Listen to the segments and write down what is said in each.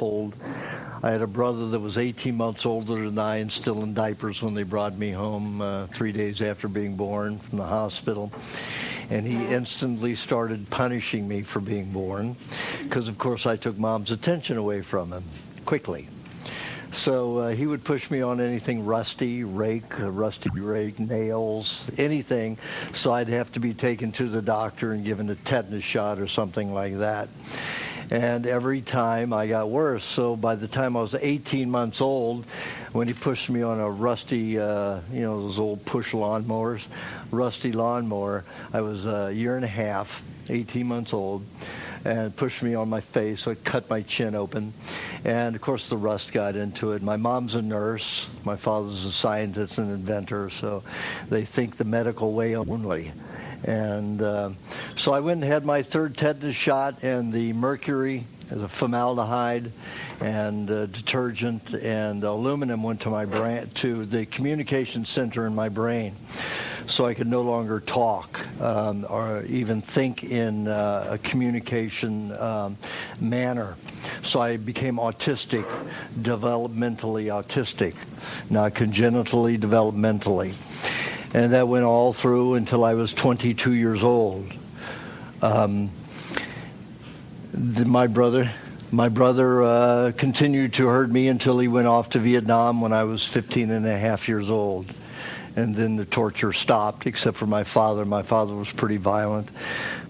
old. I had a brother that was 18 months older than I and still in diapers when they brought me home 3 days after being born from the hospital. And he instantly started punishing me for being born because, of course, I took Mom's attention away from him quickly. So he would push me on anything rusty rake, nails, anything. So I'd have to be taken to the doctor and given a tetanus shot or something like that. And every time I got worse. So by the time I was 18 months old, when he pushed me on a rusty, those old push lawnmowers, rusty lawnmower, I was a year and a half, 18 months old, and pushed me on my face, so it cut my chin open. And, of course, the rust got into it. My mom's a nurse. My father's a scientist and inventor, so they think the medical way only. And so I went and had my third tetanus shot, and the mercury, as a formaldehyde, and detergent and aluminum went to my brain, to the communication center in my brain, so I could no longer talk or even think in a communication manner. So I became autistic, developmentally autistic, not congenitally, developmentally. And that went all through until I was 22 years old. My brother continued to hurt me until he went off to Vietnam when I was 15 and a half years old. And then the torture stopped, except for my father. My father was pretty violent.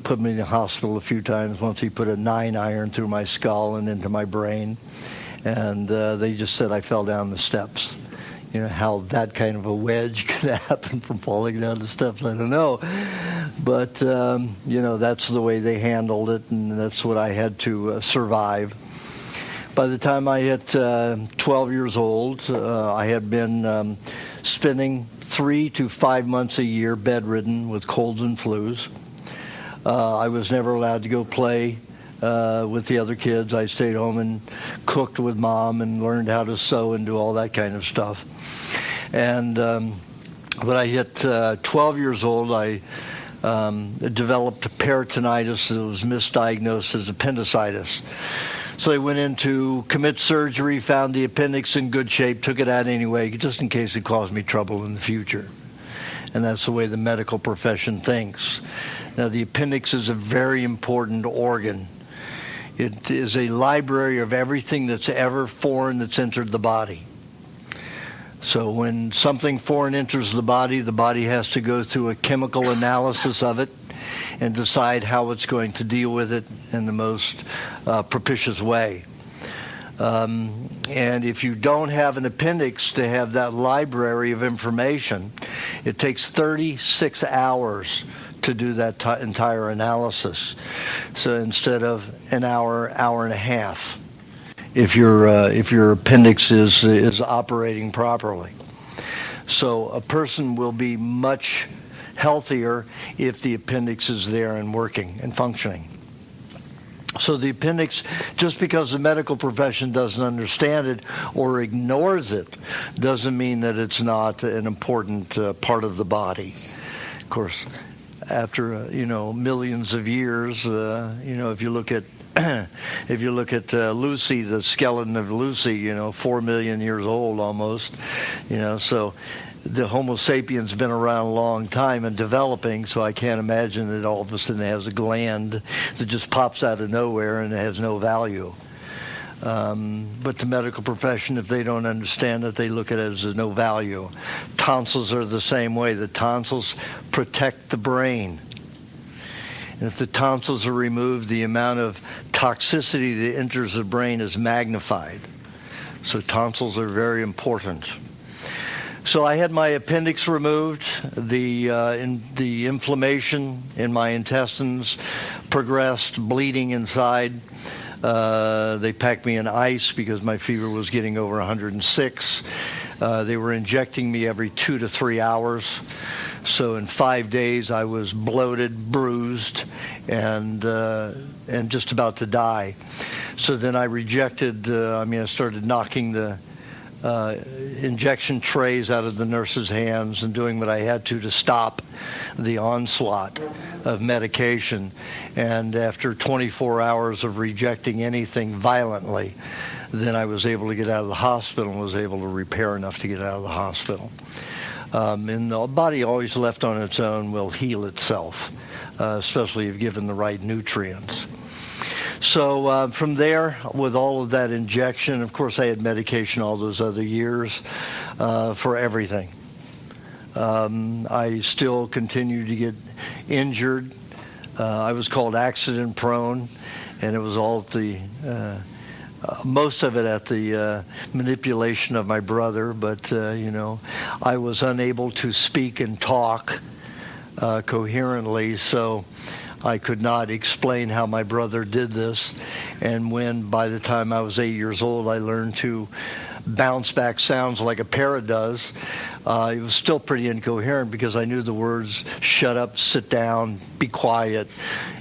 Put me in the hospital a few times. Once he put a 9-iron through my skull and into my brain. And they just said I fell down the steps. You know, how that kind of a wedge could happen from falling down the steps, I don't know. But, that's the way they handled it, and that's what I had to survive. By the time I hit 12 years old, I had been spending 3 to 5 months a year bedridden with colds and flus. I was never allowed to go play with the other kids. I stayed home and cooked with Mom and learned how to sew and do all that kind of stuff. And when I hit 12 years old, I developed peritonitis that was misdiagnosed as appendicitis. So they went in to commit surgery, found the appendix in good shape, took it out anyway, just in case it caused me trouble in the future. And that's the way the medical profession thinks. Now, the appendix is a very important organ. It is a library of everything that's ever foreign that's entered the body. So when something foreign enters the body has to go through a chemical analysis of it and decide how it's going to deal with it in the most propitious way. And if you don't have an appendix to have that library of information, it takes 36 hours to do that entire analysis. So instead of an hour and a half, if your appendix is operating properly. So a person will be much healthier if the appendix is there and working and functioning. So the appendix, just because the medical profession doesn't understand it or ignores it, doesn't mean that it's not an important part of the body. Of course, after millions of years, if you look at Lucy, the skeleton of Lucy, 4 million years old almost, so the Homo sapiens been around a long time and developing, so I can't imagine that all of a sudden it has a gland that just pops out of nowhere and it has no value. But the medical profession, if they don't understand it, they look at it as no value. Tonsils are the same way. The tonsils protect the brain. And if the tonsils are removed, the amount of toxicity that enters the brain is magnified. So tonsils are very important. So I had my appendix removed. The inflammation in my intestines progressed, bleeding inside. They packed me in ice because my fever was getting over 106. They were injecting me every 2 to 3 hours. So in 5 days, I was bloated, bruised, and just about to die. So then I rejected, I started knocking the injection trays out of the nurse's hands and doing what I had to stop the onslaught of medication. And after 24 hours of rejecting anything violently, then I was able to get out of the hospital and was able to repair enough to get out of the hospital. And the body always left on its own will heal itself, especially if given the right nutrients. So from there, with all of that injection, of course I had medication all those other years for everything. I still continued to get injured. I was called accident prone, and it was all at the most of it at the manipulation of my brother. But I was unable to speak and talk coherently, so I could not explain how my brother did this. And when, by the time I was 8 years old, I learned to bounce back sounds like a parrot does, it was still pretty incoherent because I knew the words, shut up, sit down, be quiet.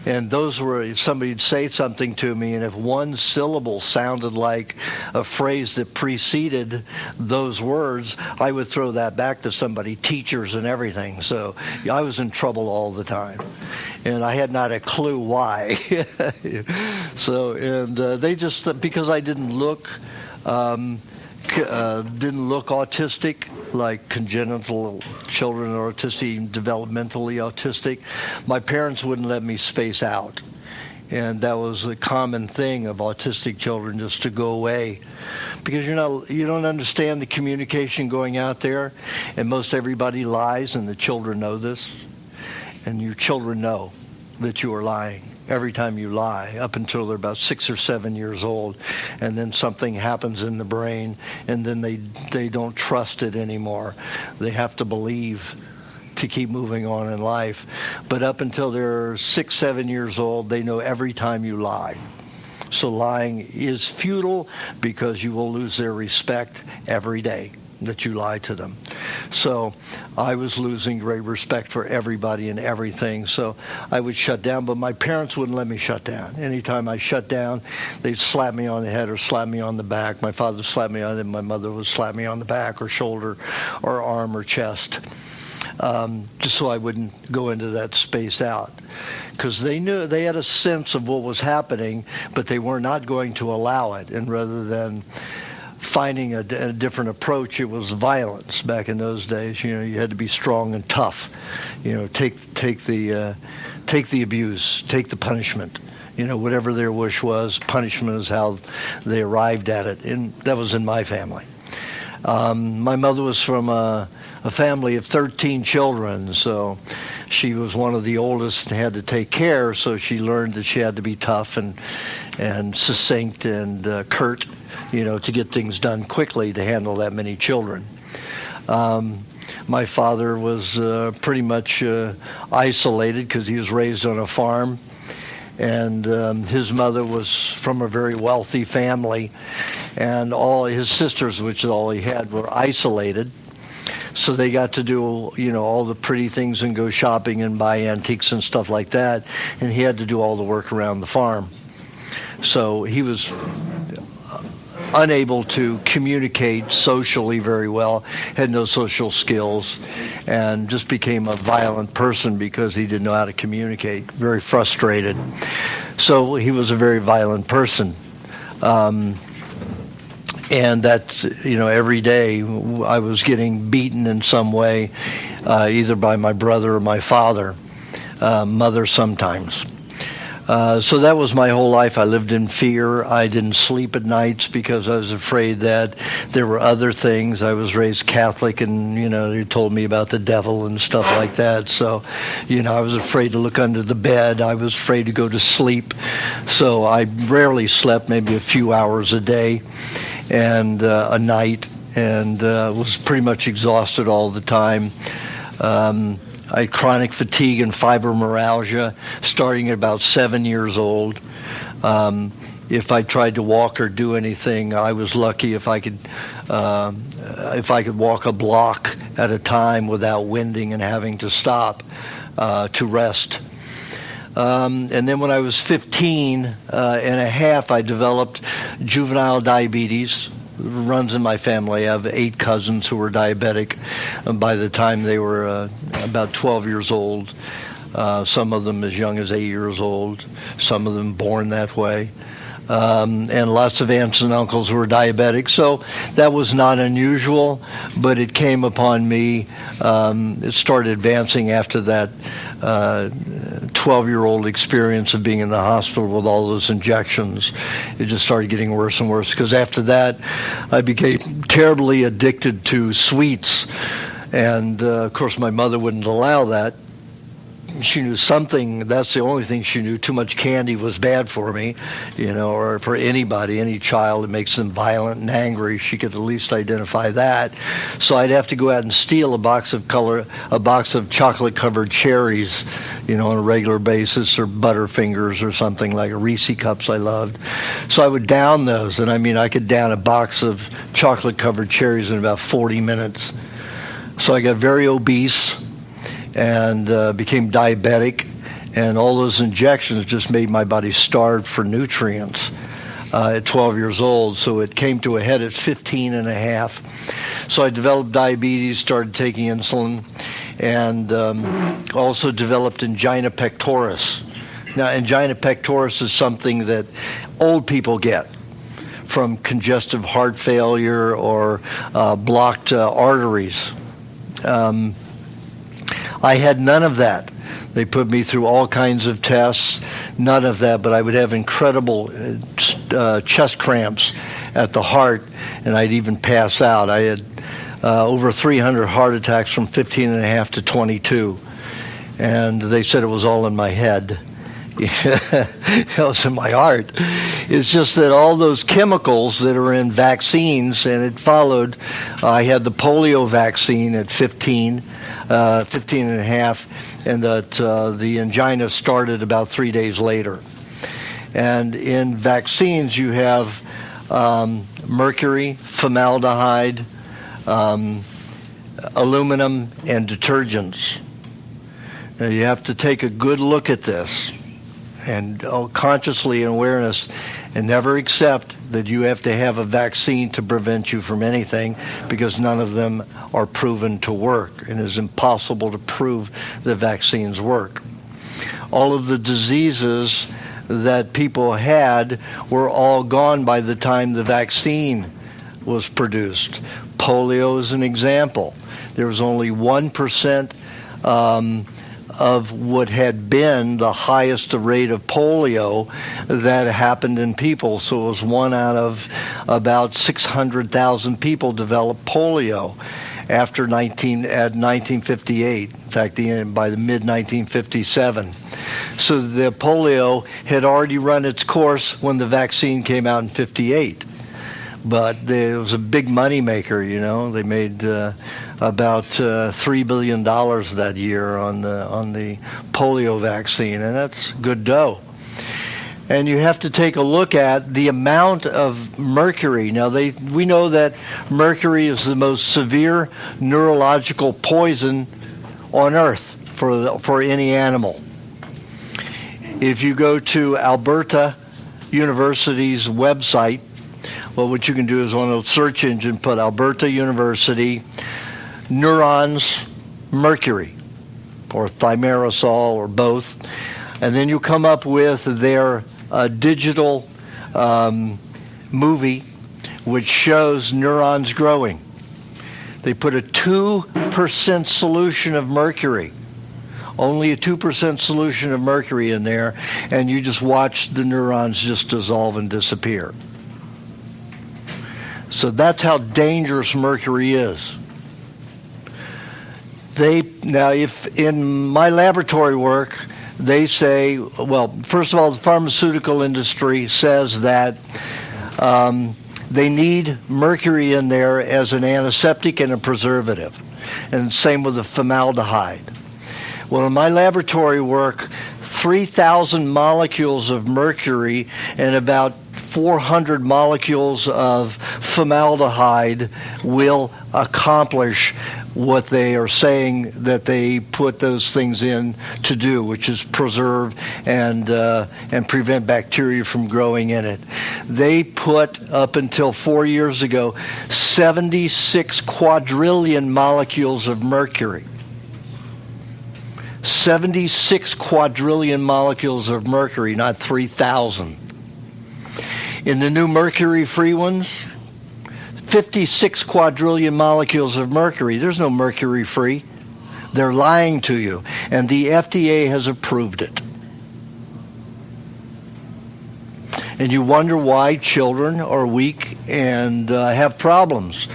And those were, if somebody'd say something to me, and if one syllable sounded like a phrase that preceded those words, I would throw that back to somebody, teachers and everything. So I was in trouble all the time. And I had not a clue why. They just, because I didn't look autistic, like congenital children are autistic, developmentally autistic, my parents wouldn't let me space out. And that was a common thing of autistic children, just to go away. Because you don't understand the communication going out there, and most everybody lies, and the children know this. And your children know that you are lying every time you lie, up until they're about 6 or 7 years old, and then something happens in the brain, and then they don't trust it anymore. They have to believe to keep moving on in life. But up until they're 6, 7 years old, they know every time you lie. So lying is futile because you will lose their respect every day that you lie to them. So I was losing great respect for everybody and everything, so I would shut down, but my parents wouldn't let me shut down. Anytime I shut down, they'd slap me on the head or slap me on the back. My father slapped me on the head, my mother would slap me on the back or shoulder or arm or chest, just so I wouldn't go into that space out. Because they knew, they had a sense of what was happening, but they were not going to allow it. And rather than finding a different approach, it was violence. Back in those days, you had to be strong and tough. Take the abuse, take the punishment. Whatever their wish was, punishment is how they arrived at it. And that was in my family. My mother was from a family of 13 children, so she was one of the oldest and had to take care. So she learned that she had to be tough and succinct and curt, to get things done quickly to handle that many children. My father was pretty much isolated because he was raised on a farm, and his mother was from a very wealthy family, and all his sisters, which is all he had, were isolated. So they got to do, all the pretty things and go shopping and buy antiques and stuff like that, and he had to do all the work around the farm. So he was unable to communicate socially very well, had no social skills, and just became a violent person because he didn't know how to communicate, very frustrated. So he was a very violent person. And that, every day I was getting beaten in some way, either by my brother or my father, mother sometimes. So that was my whole life. I lived in fear. I didn't sleep at nights because I was afraid that there were other things. I was raised Catholic, and, they told me about the devil and stuff like that. So, I was afraid to look under the bed. I was afraid to go to sleep. So I rarely slept, maybe a few hours a day and a night, and was pretty much exhausted all the time. I had chronic fatigue and fibromyalgia starting at about 7 years old. If I tried to walk or do anything, I was lucky if I could walk a block at a time without winding and having to stop to rest. And then when I was 15 and a half, I developed juvenile diabetes. It runs in my family. I have 8 cousins who were diabetic by the time they were about 12 years old. Some of them as young as 8 years old. Some of them born that way. and lots of aunts and uncles who were diabetic. So that was not unusual, but it came upon me. It started advancing after that 12-year-old experience of being in the hospital with all those injections. It just started getting worse and worse, because after that I became terribly addicted to sweets. And of course my mother wouldn't allow that. She knew something, that's the only thing she knew, too much candy was bad for me, or for anybody, any child. It makes them violent and angry. She could at least identify that. So I'd have to go out and steal a box of chocolate-covered cherries, on a regular basis, or Butterfingers or something, like Reese Cups I loved. So I would down those, and I could down a box of chocolate-covered cherries in about 40 minutes. So I got very obese and became diabetic, and all those injections just made my body starve for nutrients at 12 years old. So it came to a head at 15 and a half. So I developed diabetes, started taking insulin, and also developed angina pectoris. Now, angina pectoris is something that old people get from congestive heart failure or blocked arteries. I had none of that. They put me through all kinds of tests, none of that, but I would have incredible chest cramps at the heart, and I'd even pass out. I had over 300 heart attacks from 15 and a half to 22, and they said it was all in my head. It was in my heart. It's just that all those chemicals that are in vaccines, and it followed. I had the polio vaccine at 15 and a half, and that the angina started about 3 days later. And in vaccines, you have mercury, formaldehyde, aluminum, and detergents. Now, you have to take a good look at this, and consciously in awareness, and never accept that you have to have a vaccine to prevent you from anything, because none of them are proven to work, and it is impossible to prove that vaccines work. All of the diseases that people had were all gone by the time the vaccine was produced. Polio is an example. There was only 1% of what had been the highest rate of polio that happened in people. So it was 1 out of about 600,000 people developed polio after 1958. In fact, by the mid-1957. So the polio had already run its course when the vaccine came out in 58. But it was a big money maker, They made about $3 billion that year on the polio vaccine, and that's good dough. And you have to take a look at the amount of mercury. Now, we know that mercury is the most severe neurological poison on Earth for any animal. If you go to Alberta University's website, well, what you can do is on a search engine, put Alberta University neurons mercury, or thimerosal, or both, and then you come up with their digital movie which shows neurons growing. They put a 2% solution of mercury, only a 2% solution of mercury in there, and you just watch the neurons just dissolve and disappear. So that's how dangerous mercury is. Now, if in my laboratory work, they say, well, first of all, the pharmaceutical industry says that they need mercury in there as an antiseptic and a preservative, and same with the formaldehyde. Well, in my laboratory work, 3,000 molecules of mercury and about 400 molecules of formaldehyde will accomplish what they are saying that they put those things in to do, which is preserve and prevent bacteria from growing in it. They put, up until 4 years ago, 76 quadrillion molecules of mercury. 76 quadrillion molecules of mercury, not 3,000. In the new mercury-free ones, 56 quadrillion molecules of mercury. There's no mercury-free. They're lying to you. And the FDA has approved it. And you wonder why children are weak and have problems.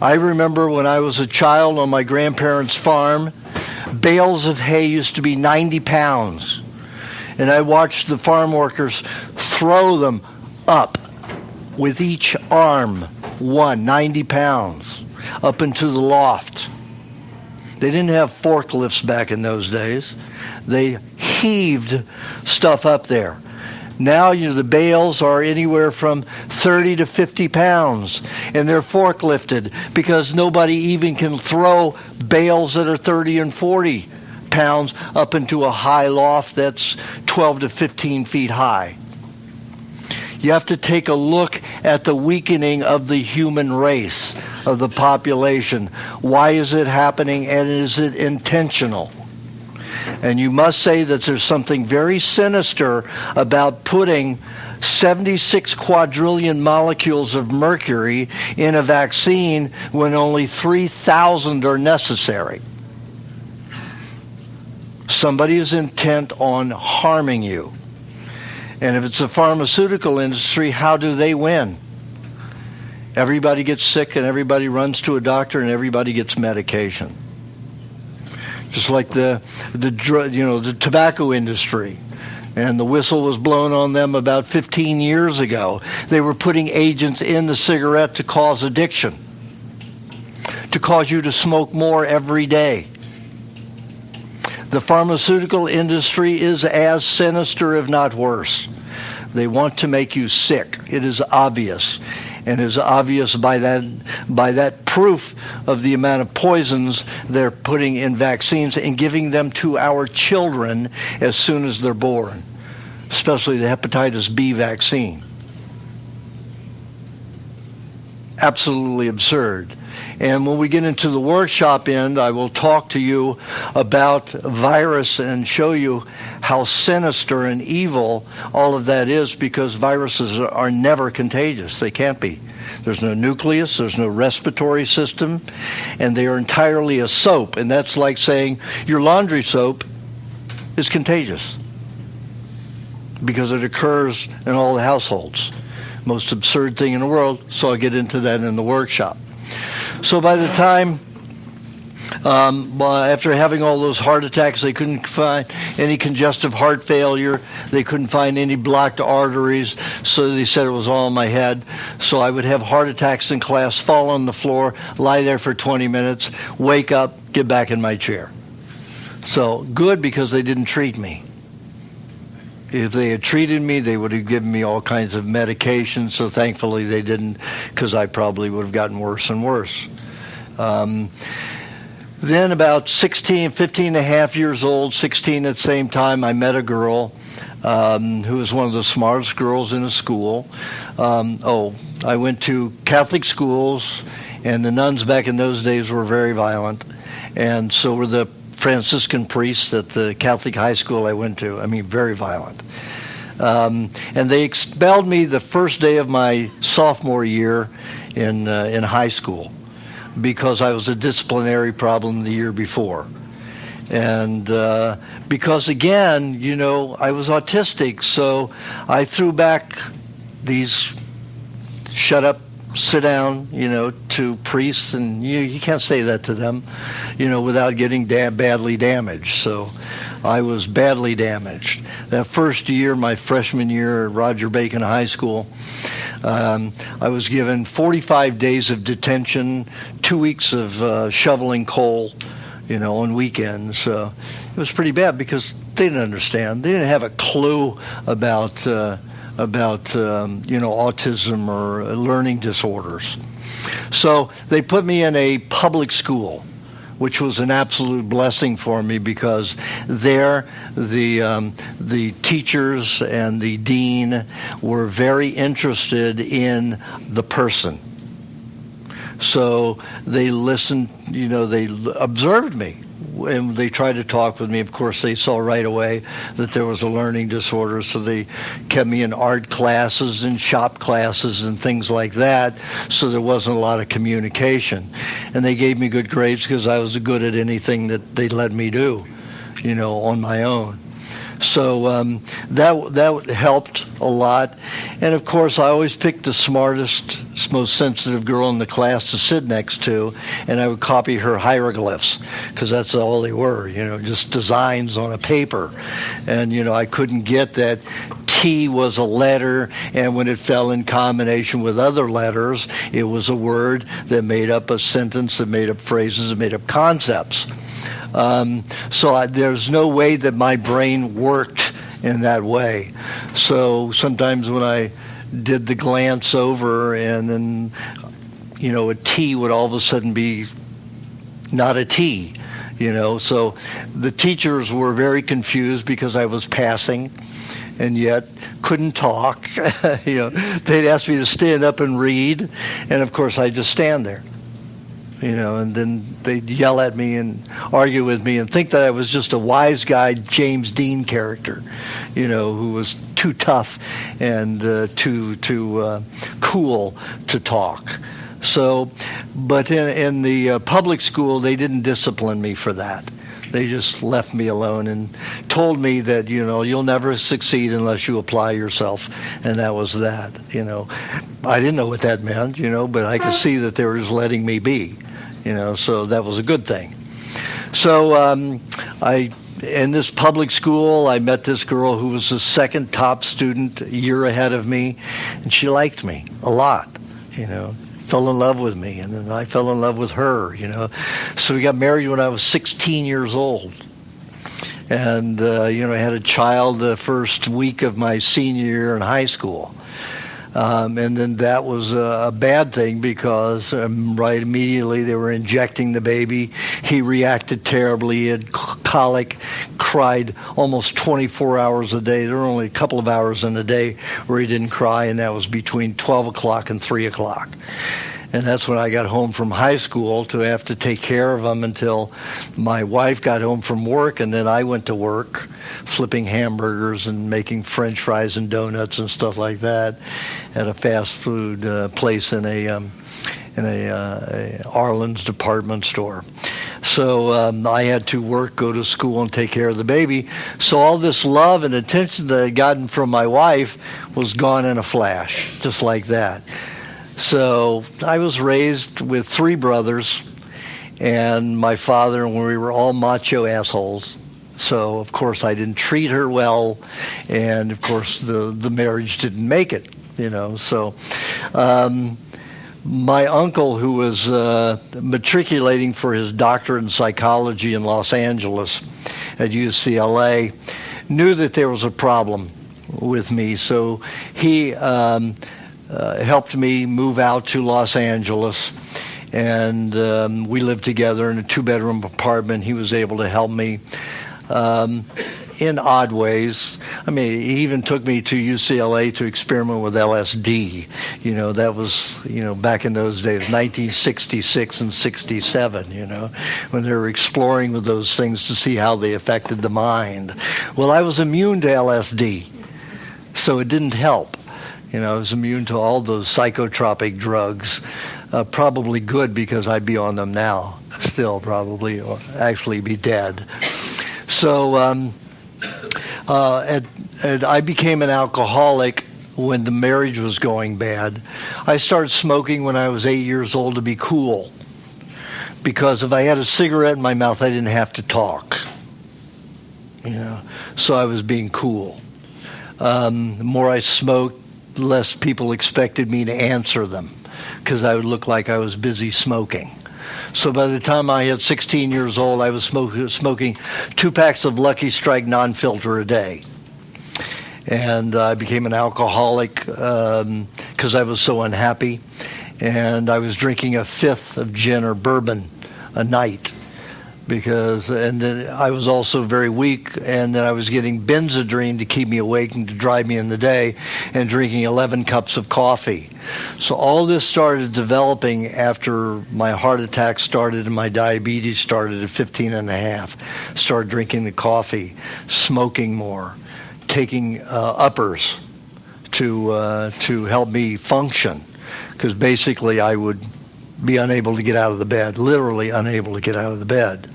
I remember when I was a child on my grandparents' farm, bales of hay used to be 90 pounds. And I watched the farm workers throw them up with each arm, 90 pounds, up into the loft. They didn't have forklifts back in those days. They heaved stuff up there. Now, the bales are anywhere from 30 to 50 pounds, and they're forklifted because nobody even can throw bales that are 30 and 40 pounds up into a high loft that's 12 to 15 feet high. You have to take a look at the weakening of the human race, of the population. Why is it happening, and is it intentional? And you must say that there's something very sinister about putting 76 quadrillion molecules of mercury in a vaccine when only 3,000 are necessary. Somebody is intent on harming you. And if it's the pharmaceutical industry, how do they win? Everybody gets sick and everybody runs to a doctor and everybody gets medication. Just like the tobacco industry. And the whistle was blown on them about 15 years ago. They were putting agents in the cigarette to cause addiction, to cause you to smoke more every day. The pharmaceutical industry is as sinister, if not worse. They want to make you sick. It is obvious. And it is obvious by that proof of the amount of poisons they're putting in vaccines and giving them to our children as soon as they're born, especially the hepatitis B vaccine. Absolutely absurd. And when we get into the workshop end, I will talk to you about virus and show you how sinister and evil all of that is, because viruses are never contagious. They can't be. There's no nucleus, there's no respiratory system, and they are entirely a soap. And that's like saying your laundry soap is contagious because it occurs in all the households. Most absurd thing in the world, so I'll get into that in the workshop. So by the time, after having all those heart attacks, they couldn't find any congestive heart failure. They couldn't find any blocked arteries, so they said it was all in my head. So I would have heart attacks in class, fall on the floor, lie there for 20 minutes, wake up, get back in my chair. So good, because they didn't treat me. If they had treated me, they would have given me all kinds of medications. So thankfully they didn't, because I probably would have gotten worse and worse. Then about 15 and a half years old, 16 at the same time, I met a girl who was one of the smartest girls in the school. I went to Catholic schools, and the nuns back in those days were very violent. And so were the Franciscan priests at the Catholic high school I went to. I mean, very violent. And they expelled me the first day of my sophomore year in high school because I was a disciplinary problem the year before. And because, again, I was autistic, so I threw back these shut up, sit down, to priests, and you can't say that to them, without getting badly damaged. So I was badly damaged. That first year, my freshman year at Roger Bacon High School, I was given 45 days of detention, 2 weeks of shoveling coal, on weekends. It was pretty bad because they didn't understand. They didn't have a clue about autism or learning disorders. So they put me in a public school, which was an absolute blessing for me, because there the teachers and the dean were very interested in the person. So they listened, they observed me. and they tried to talk with me. Of course, they saw right away that there was a learning disorder, so they kept me in art classes and shop classes and things like that, so there wasn't a lot of communication. And they gave me good grades because I was good at anything that they let me do, on my own. So that helped a lot. And, of course, I always picked the smartest, most sensitive girl in the class to sit next to, and I would copy her hieroglyphs because that's all they were, just designs on a paper. And, I couldn't get that T was a letter, and when it fell in combination with other letters, it was a word that made up a sentence, that made up phrases, that made up concepts. So there's no way that my brain worked in that way. So sometimes when I did the glance over and then, a T would all of a sudden be not a T, So the teachers were very confused because I was passing and yet couldn't talk. They'd ask me to stand up and read, and of course I'd just stand there. And then they'd yell at me and argue with me and think that I was just a wise guy, James Dean character, who was too tough and too cool to talk. So, but in the public school, they didn't discipline me for that. They just left me alone and told me that, you'll never succeed unless you apply yourself. And that was that, I didn't know what that meant, but I could see that they were just letting me be. So that was a good thing. So in this public school, I met this girl who was the second top student a year ahead of me, and she liked me a lot, fell in love with me, and then I fell in love with her, So we got married when I was 16 years old. And, I had a child the first week of my senior year in high school. And then that was a bad thing because right immediately they were injecting the baby. He reacted terribly. He had colic, cried almost 24 hours a day. There were only a couple of hours in a day where he didn't cry, and that was between 12 o'clock and 3 o'clock. And that's when I got home from high school to have to take care of him until my wife got home from work, and then I went to work flipping hamburgers and making French fries and donuts and stuff like that at a fast food place in a Arlen's department store. So I had to work, go to school, and take care of the baby. So all this love and attention that I'd gotten from my wife was gone in a flash, just like that. So I was raised with 3 brothers and my father, and we were all macho assholes. So, of course, I didn't treat her well, and, of course, the marriage didn't make it, So my uncle, who was matriculating for his doctorate in psychology in Los Angeles at UCLA, knew that there was a problem with me, so he helped me move out to Los Angeles, and we lived together in a 2-bedroom apartment. He was able to help me in odd ways. I mean, he even took me to UCLA to experiment with LSD. That was, back in those days, 1966 and 67, when they were exploring with those things to see how they affected the mind. Well, I was immune to LSD, so it didn't help. I was immune to all those psychotropic drugs. Probably good because I'd be on them now, still probably, or actually be dead. So I became an alcoholic when the marriage was going bad. I started smoking when I was 8 years old to be cool, because if I had a cigarette in my mouth, I didn't have to talk. So I was being cool. The more I smoked, less people expected me to answer them because I would look like I was busy smoking. So by the time I had 16 years old, I was smoking 2 packs of Lucky Strike non-filter a day. And I became an alcoholic because I was so unhappy. And I was drinking a 5th of gin or bourbon a night. and then I was also very weak, and then I was getting Benzedrine to keep me awake and to drive me in the day, and drinking 11 cups of coffee. So all this started developing after my heart attack started and my diabetes started at 15 and a half. Started drinking the coffee, smoking more, taking uppers to help me function, because basically I would be unable to get out of the bed, literally unable to get out of the bed.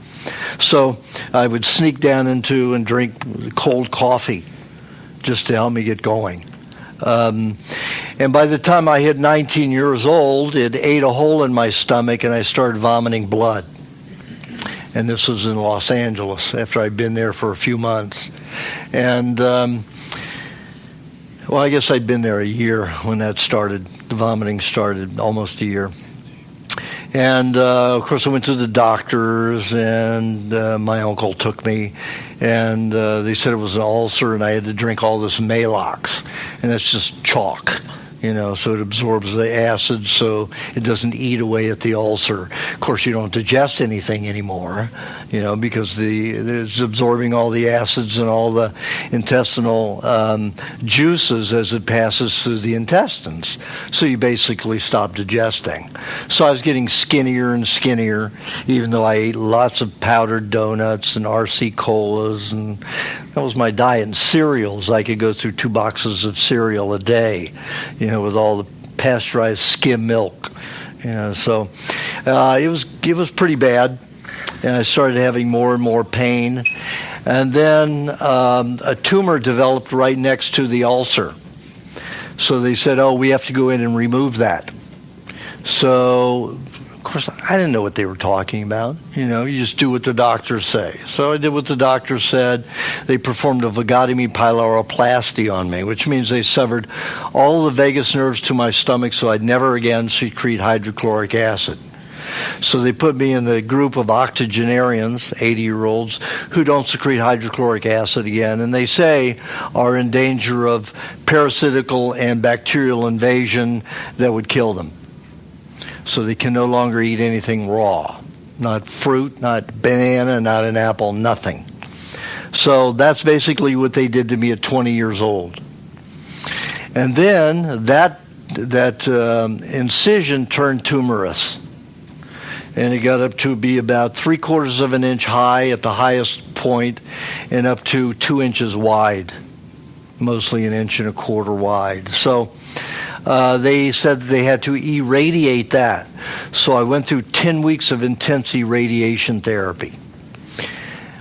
So I would sneak down into and drink cold coffee just to help me get going. And by the time I hit 19 years old, it ate a hole in my stomach and I started vomiting blood. And this was in Los Angeles after I'd been there for a few months. And, well, I guess I'd been there a year when that started. The vomiting started, almost a year. And, of course, I went to the doctors, and my uncle took me, and they said it was an ulcer, and I had to drink all this Maalox, and that's just chalk, so it absorbs the acid, so it doesn't eat away at the ulcer. Of course, you don't digest anything anymore, because it's absorbing all the acids and all the intestinal juices as it passes through the intestines. So you basically stop digesting. So I was getting skinnier and skinnier, even though I ate lots of powdered donuts and RC colas, and that was my diet. And cereals, I could go through 2 boxes of cereal a day, with all the pasteurized skim milk. So it was pretty bad, and I started having more and more pain. And then a tumor developed right next to the ulcer. So they said, we have to go in and remove that. So, of course, I didn't know what they were talking about. You just do what the doctors say. So I did what the doctors said. They performed a vagotomy pyloroplasty on me, which means they severed all the vagus nerves to my stomach so I'd never again secrete hydrochloric acid. So they put me in the group of octogenarians, 80-year-olds, who don't secrete hydrochloric acid again, and they say are in danger of parasitical and bacterial invasion that would kill them. So they can no longer eat anything raw. Not fruit, not banana, not an apple, nothing. So that's basically what they did to me at 20 years old. And then that incision turned tumorous. And it got up to be about 3/4 of an inch high at the highest point and up to 2 inches wide, mostly 1.25 inches wide. So they said they had to irradiate that. So I went through 10 weeks of intense irradiation therapy.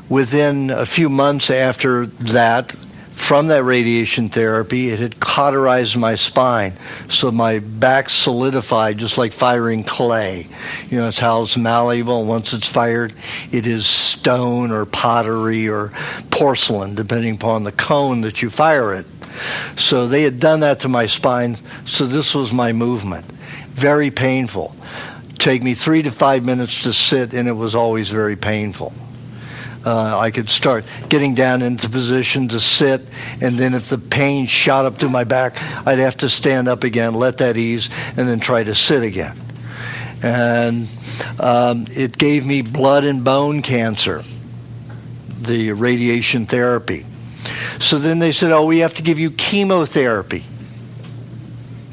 Within a few months after that, from that radiation therapy, it had cauterized my spine. So my back solidified just like firing clay. It's how it's malleable. Once it's fired, it is stone or pottery or porcelain, depending upon the cone that you fire it. So they had done that to my spine, so this was my movement. Very painful. Take me 3 to 5 minutes to sit, and it was always very painful. I could start getting down into position to sit, and then if the pain shot up to my back, I'd have to stand up again, let that ease, and then try to sit again. And it gave me blood and bone cancer, the radiation therapy. So then they said, we have to give you chemotherapy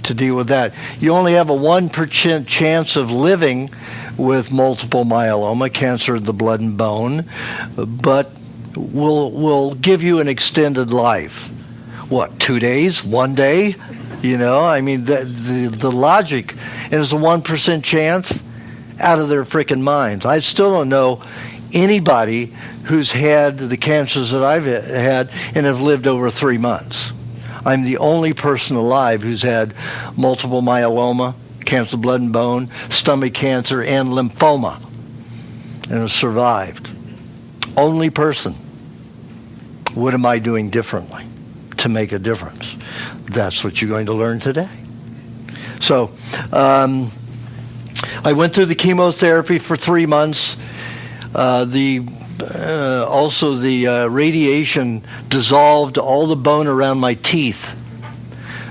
to deal with that. You only have a 1% chance of living with multiple myeloma, cancer of the blood and bone, but we'll give you an extended life. What, 2 days? 1 day? The logic, and it's a 1% chance, out of their freaking minds. I still don't know anybody who's had the cancers that I've had and have lived over 3 months. I'm the only person alive who's had multiple myeloma, cancer of blood and bone, stomach cancer, and lymphoma, and has survived. Only person. What am I doing differently to make a difference? That's what you're going to learn today. So I went through the chemotherapy for 3 months. Also, the radiation dissolved all the bone around my teeth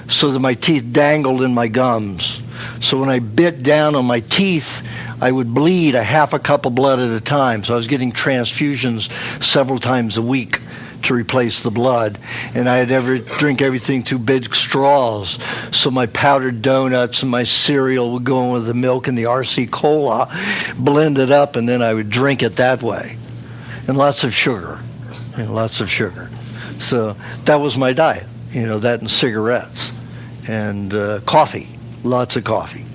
so that my teeth dangled in my gums. So when I bit down on my teeth, I would bleed a half a cup of blood at a time. So I was getting transfusions several times a week to replace the blood. And I had drink everything through big straws. So my powdered donuts and my cereal would go in with the milk and the RC Cola, blend it up, and then I would drink it that way. And lots of sugar. Lots of sugar. So that was my diet. That and cigarettes. And coffee. Lots of coffee.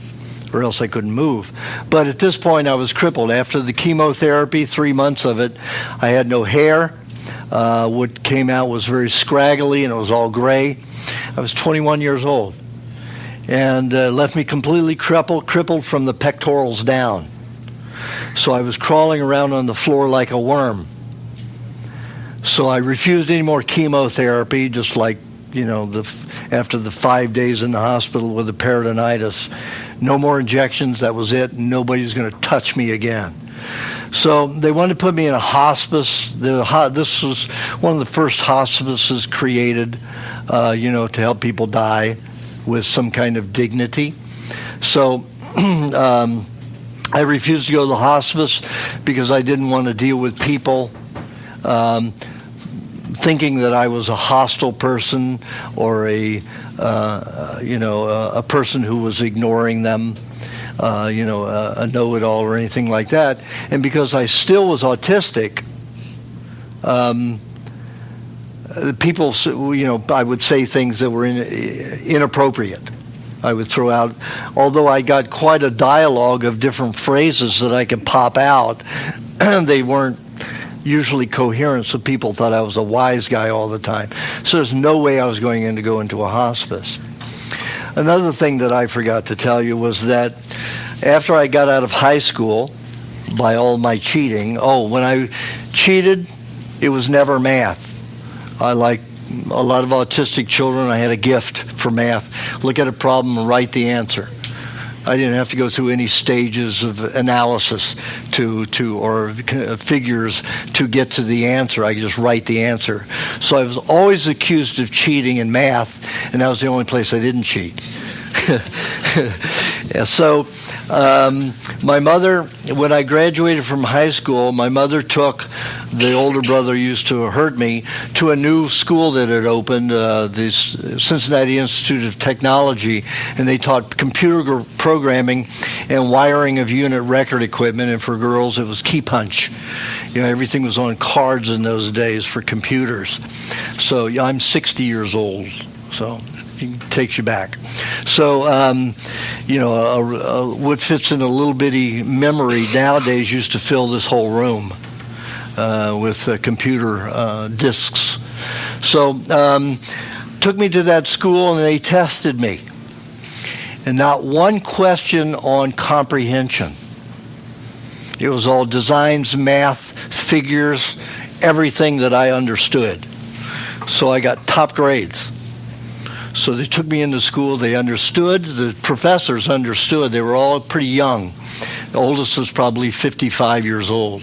Or else I couldn't move. But at this point, I was crippled. After the chemotherapy, 3 months of it, I had no hair. What came out was very scraggly, and it was all gray. I was 21 years old. And left me completely crippled from the pectorals down. So I was crawling around on the floor like a worm. So I refused any more chemotherapy, just like, after the 5 days in the hospital with the peritonitis. No more injections, that was it. Nobody's going to touch me again. So they wanted to put me in a hospice. This was one of the first hospices created, to help people die with some kind of dignity. So I refused to go to the hospice because I didn't want to deal with people thinking that I was a hostile person or a person who was ignoring them, a know-it-all or anything like that. And because I still was autistic, people, I would say things that were inappropriate. I would throw out, although I got quite a dialogue of different phrases that I could pop out, they weren't usually coherent, so people thought I was a wise guy all the time. So there's no way I was going to go into a hospice. Another thing that I forgot to tell you was that after I got out of high school, by all my cheating, when I cheated, it was never math. I, like a lot of autistic children, I had a gift for math. Look at a problem and write the answer. I didn't have to go through any stages of analysis or figures to get to the answer. I could just write the answer. So I was always accused of cheating in math, and that was the only place I didn't cheat. So my mother, when I graduated from high school, my mother took the older brother used to hurt me to a new school that had opened, the Cincinnati Institute of Technology, and they taught computer programming and wiring of unit record equipment, and for girls it was key punch. Everything was on cards in those days for computers. So I'm 60 years old, so it takes you back. So, what fits in a little bitty memory nowadays used to fill this whole room with computer disks. So, took me to that school and they tested me. And not one question on comprehension. It was all designs, math, figures, everything that I understood. So I got top grades. So they took me into school. They understood. The professors understood. They were all pretty young. The oldest was probably 55 years old.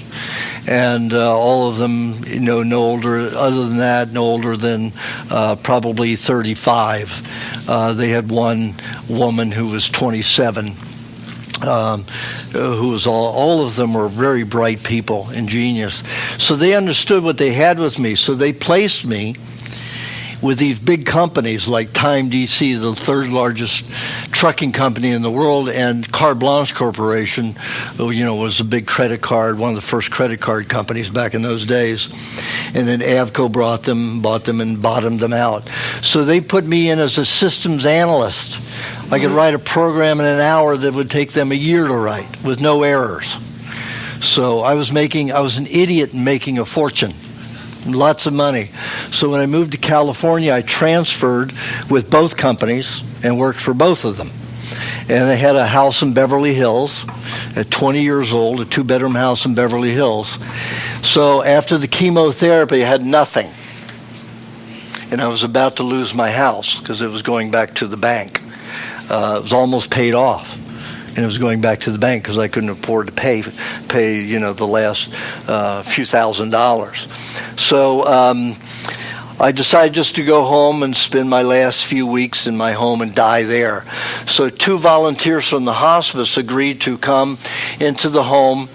And all of them, no older, other than that, no older than probably 35. They had one woman who was 27. Who was all of them were very bright people, ingenious. So they understood what they had with me. So they placed me with these big companies like Time DC, the third largest trucking company in the world, and Carte Blanche Corporation, was a big credit card, one of the first credit card companies back in those days. And then Avco bought them and bottomed them out. So they put me in as a systems analyst. I could write a program in an hour that would take them a year to write with no errors. So I was an idiot in making a fortune. Lots of money. So when I moved to California, I transferred with both companies and worked for both of them. And they had a house in Beverly Hills at 20 years old, a 2-bedroom house in Beverly Hills. So after the chemotherapy, I had nothing. And I was about to lose my house because it was going back to the bank. It was almost paid off. And it was going back to the bank because I couldn't afford to pay the last few $1,000s. So I decided just to go home and spend my last few weeks in my home and die there. So 2 volunteers from the hospice agreed to come into the home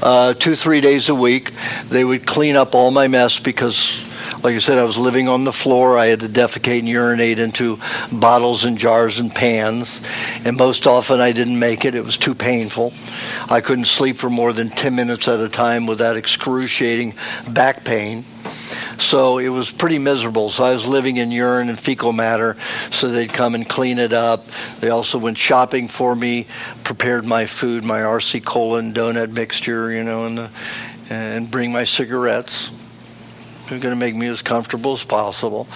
2-3 days a week. They would clean up all my mess because, like I said, I was living on the floor. I had to defecate and urinate into bottles and jars and pans. And most often I didn't make it. It was too painful. I couldn't sleep for more than 10 minutes at a time without excruciating back pain. So it was pretty miserable. So I was living in urine and fecal matter, so they'd come and clean it up. They also went shopping for me, prepared my food, my RC Cola and donut mixture, and bring my cigarettes. They're going to make me as comfortable as possible.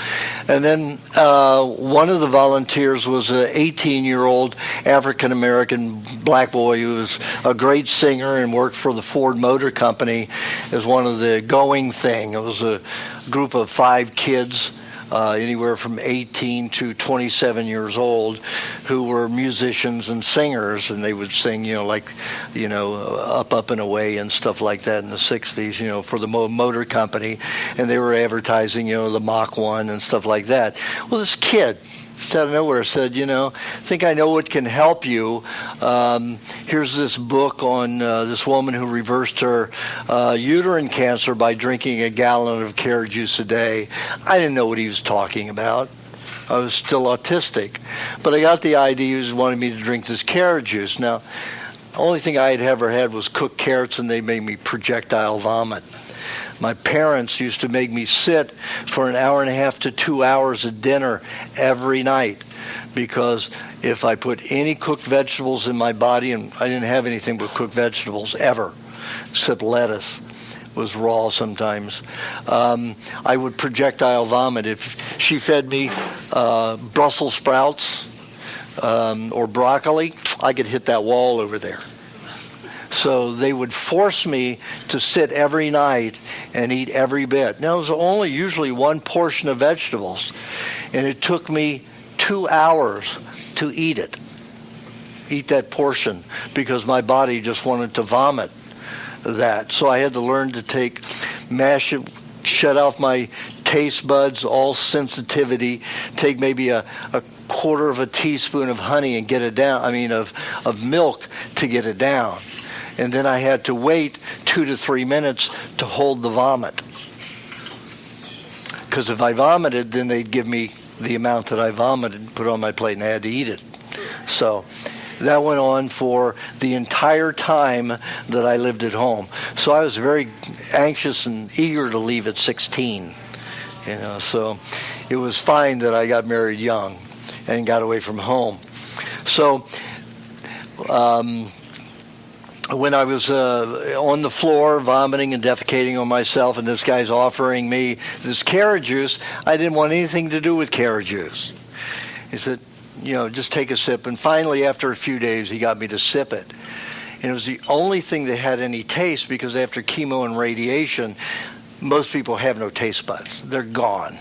And then one of the volunteers was an 18-year-old African-American black boy who was a great singer and worked for the Ford Motor Company as one of the going thing. It was a group of 5 kids, anywhere from 18 to 27 years old, who were musicians and singers, and they would sing, Up and Away and stuff like that in the 60s, for the motor company, and they were advertising, the Mach 1 and stuff like that. Well, this kid, just out of nowhere, said, I think I know what can help you. Here's this book on this woman who reversed her uterine cancer by drinking a gallon of carrot juice a day. I didn't know what he was talking about. I was still autistic. But I got the idea he wanted me to drink this carrot juice. Now, the only thing I had ever had was cooked carrots, and they made me projectile vomit. My parents used to make me sit for an hour and a half to 2 hours at dinner every night, because if I put any cooked vegetables in my body, and I didn't have anything but cooked vegetables ever, except lettuce, was raw sometimes, I would projectile vomit. If she fed me Brussels sprouts or broccoli, I could hit that wall over there. So they would force me to sit every night and eat every bit. Now, it was only usually one portion of vegetables, and it took me 2 hours to eat that portion, because my body just wanted to vomit that. So I had to learn to shut off my taste buds, all sensitivity, take maybe a quarter of a teaspoon of honey and get it down, of milk to get it down. And then I had to wait 2 to 3 minutes to hold the vomit. Because if I vomited, then they'd give me the amount that I vomited and put on my plate, and I had to eat it. So that went on for the entire time that I lived at home. So I was very anxious and eager to leave at 16. So it was fine that I got married young and got away from home. So when I was on the floor vomiting and defecating on myself, and this guy's offering me this carrot juice, I didn't want anything to do with carrot juice. He said, just take a sip. And finally, after a few days, he got me to sip it. And it was the only thing that had any taste, because after chemo and radiation, most people have no taste buds. They're gone.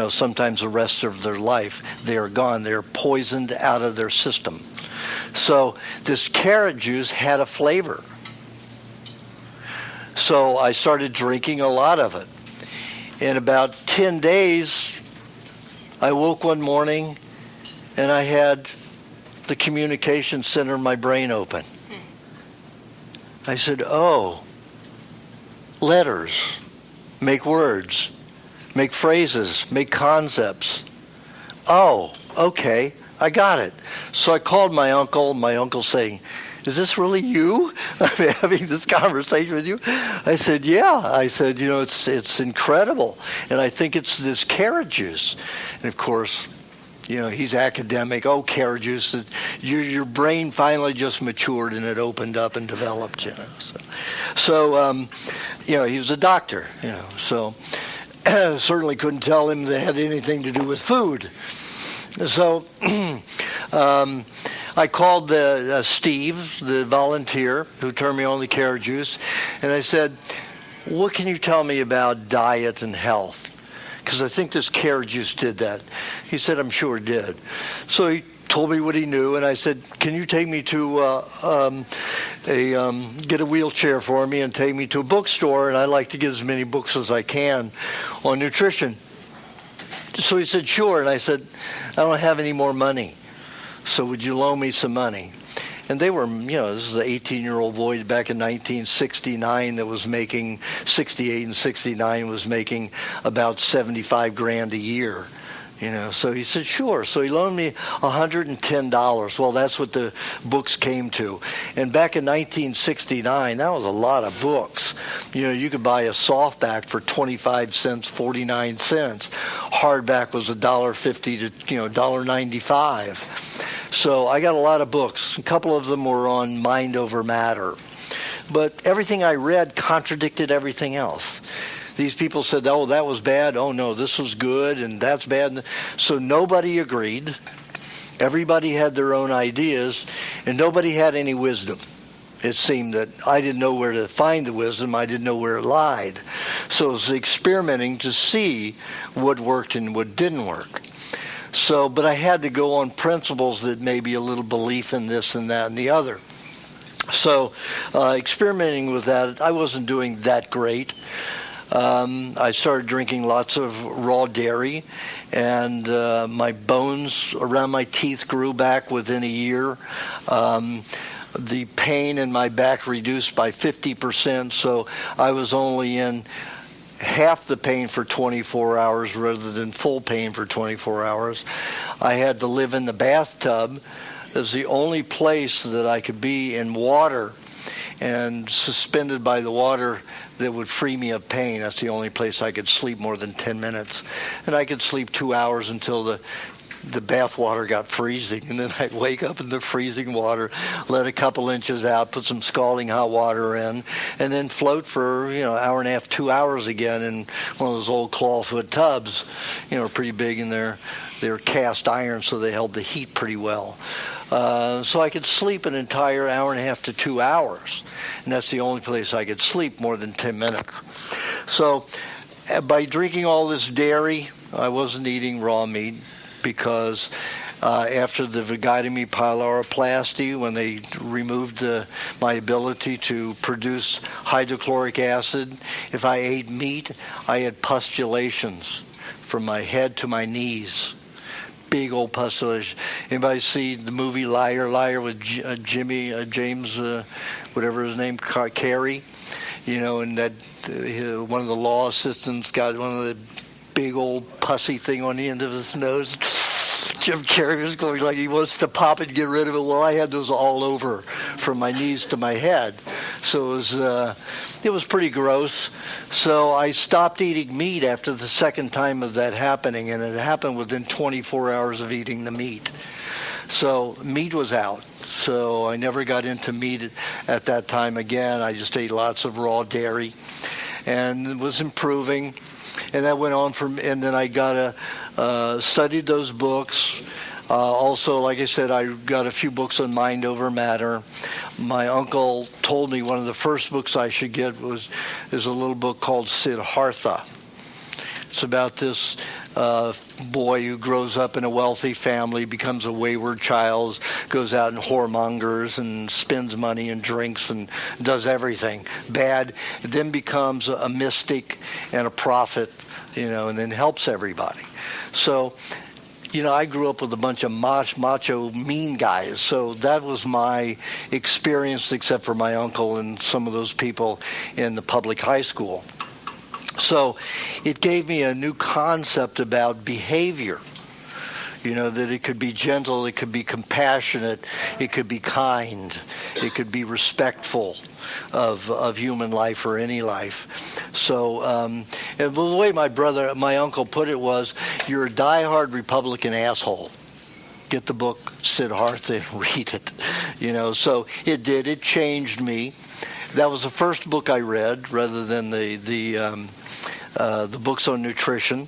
Sometimes the rest of their life, they are gone. They're poisoned out of their system. So this carrot juice had a flavor. So I started drinking a lot of it. In about 10 days, I woke one morning and I had the communication center in my brain open. I said, letters, make words, make phrases, make concepts. Oh, okay. I got it. So I called my uncle saying, is this really you? I'm having this conversation with you? I said, yeah. I said, it's incredible. And I think it's this carrot juice. And of course, he's academic. Oh, carrot juice. Your brain finally just matured and it opened up and developed, So he was a doctor, So certainly couldn't tell him that had anything to do with food. So I called Steve, the volunteer who turned me on the carrot juice, and I said, what can you tell me about diet and health? Because I think this carrot juice did that. He said, I'm sure it did. So he told me what he knew, and I said, can you take me to get a wheelchair for me and take me to a bookstore, and I'd like to get as many books as I can on nutrition. So he said, sure. And I said, I don't have any more money. So would you loan me some money? And they were, this is an 18-year-old boy back in 1969 that was making, 68 and 69 was making about $75,000 a year. So he said, sure. So he loaned me $110. Well, that's what the books came to. And back in 1969, that was a lot of books. You could buy a softback for 25 cents, 49 cents. Hardback was $1.50 to, $1.95. So I got a lot of books. A couple of them were on mind over matter. But everything I read contradicted everything else. These people said, oh, that was bad. Oh, no, this was good, and that's bad. So nobody agreed. Everybody had their own ideas, and nobody had any wisdom. It seemed that I didn't know where to find the wisdom. I didn't know where it lied. So it was experimenting to see what worked and what didn't work. So, but I had to go on principles that maybe a little belief in this and that and the other. So experimenting with that, I wasn't doing that great. I started drinking lots of raw dairy, and my bones around my teeth grew back within a year. The pain in my back reduced by 50%, so I was only in half the pain for 24 hours rather than full pain for 24 hours. I had to live in the bathtub. It was the only place that I could be in water and suspended by the water that would free me of pain. That's the only place I could sleep more than 10 minutes. And I could sleep 2 hours until the bath water got freezing, and then I'd wake up in the freezing water, let a couple inches out, put some scalding hot water in, and then float for an hour and a half, 2 hours again in one of those old clawfoot tubs, pretty big, and they're cast iron, so they held the heat pretty well. So I could sleep an entire hour and a half to 2 hours, and that's the only place I could sleep more than 10 minutes. So by drinking all this dairy, I wasn't eating raw meat, because after the vagotomy pyloroplasty, when they removed my ability to produce hydrochloric acid, if I ate meat, I had pustulations from my head to my knees. Big old pustulation. Anybody see the movie Liar with James, whatever his name, Carey? And that one of the law assistants got one of the big old pussy thing on the end of his nose. Jim Carrey was going like he wants to pop it and get rid of it. Well, I had those all over from my knees to my head. So it was pretty gross. So I stopped eating meat after the second time of that happening, and it happened within 24 hours of eating the meat. So meat was out. So I never got into meat at that time again. I just ate lots of raw dairy and was improving. And that went on and then I studied those books. Also, like I said, I got a few books on mind over matter. My uncle told me one of the first books I should get is a little book called Siddhartha. It's about this boy who grows up in a wealthy family, becomes a wayward child, goes out and whoremongers and spends money and drinks and does everything bad, then becomes a mystic and a prophet, and then helps everybody. So, I grew up with a bunch of macho, mean guys. So that was my experience, except for my uncle and some of those people in the public high school. So it gave me a new concept about behavior, that it could be gentle, it could be compassionate, it could be kind, it could be respectful of human life or any life. So and the way my uncle put it was, you're a diehard Republican asshole. Get the book Siddhartha and read it. So it changed me. That was the first book I read, rather than the books on nutrition.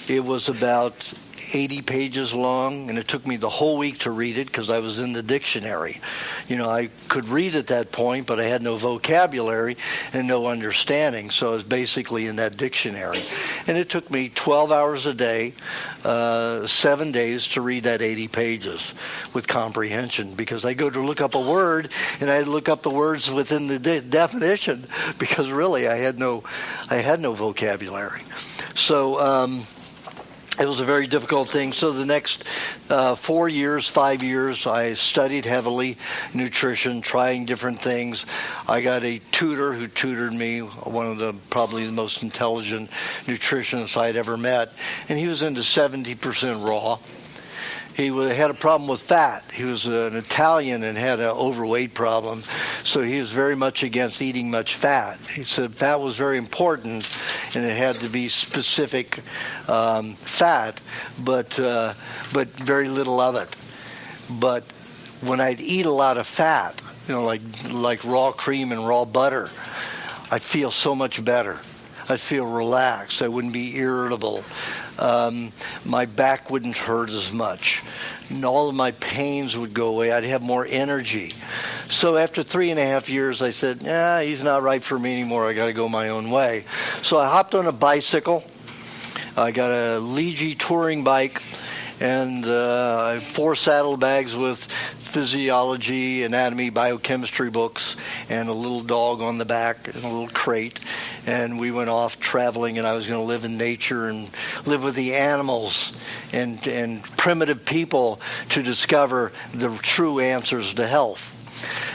It was about 80 pages long, and it took me the whole week to read it because I was in the dictionary. I could read at that point, but I had no vocabulary and no understanding, so I was basically in that dictionary. And it took me 12 hours a day, 7 days to read that 80 pages with comprehension, because I go to look up a word, and I look up the words within the definition, because really I had no vocabulary. So It was a very difficult thing. So the next 4 years, 5 years, I studied heavily nutrition, trying different things. I got a tutor who tutored me, one of the probably the most intelligent nutritionists I'd ever met, and he was into 70% raw. He had a problem with fat. He was an Italian and had an overweight problem, so he was very much against eating much fat. He said fat was very important, and it had to be specific fat, but very little of it. But when I'd eat a lot of fat, like raw cream and raw butter, I'd feel so much better. I'd feel relaxed. I wouldn't be irritable. My back wouldn't hurt as much. And all of my pains would go away. I'd have more energy. So after 3.5 years, I said, he's not right for me anymore. I got to go my own way. So I hopped on a bicycle. I got a Legy touring bike and 4 saddlebags with physiology, anatomy, biochemistry books, and a little dog on the back and a little crate. And we went off traveling, and I was going to live in nature and live with the animals and primitive people to discover the true answers to health.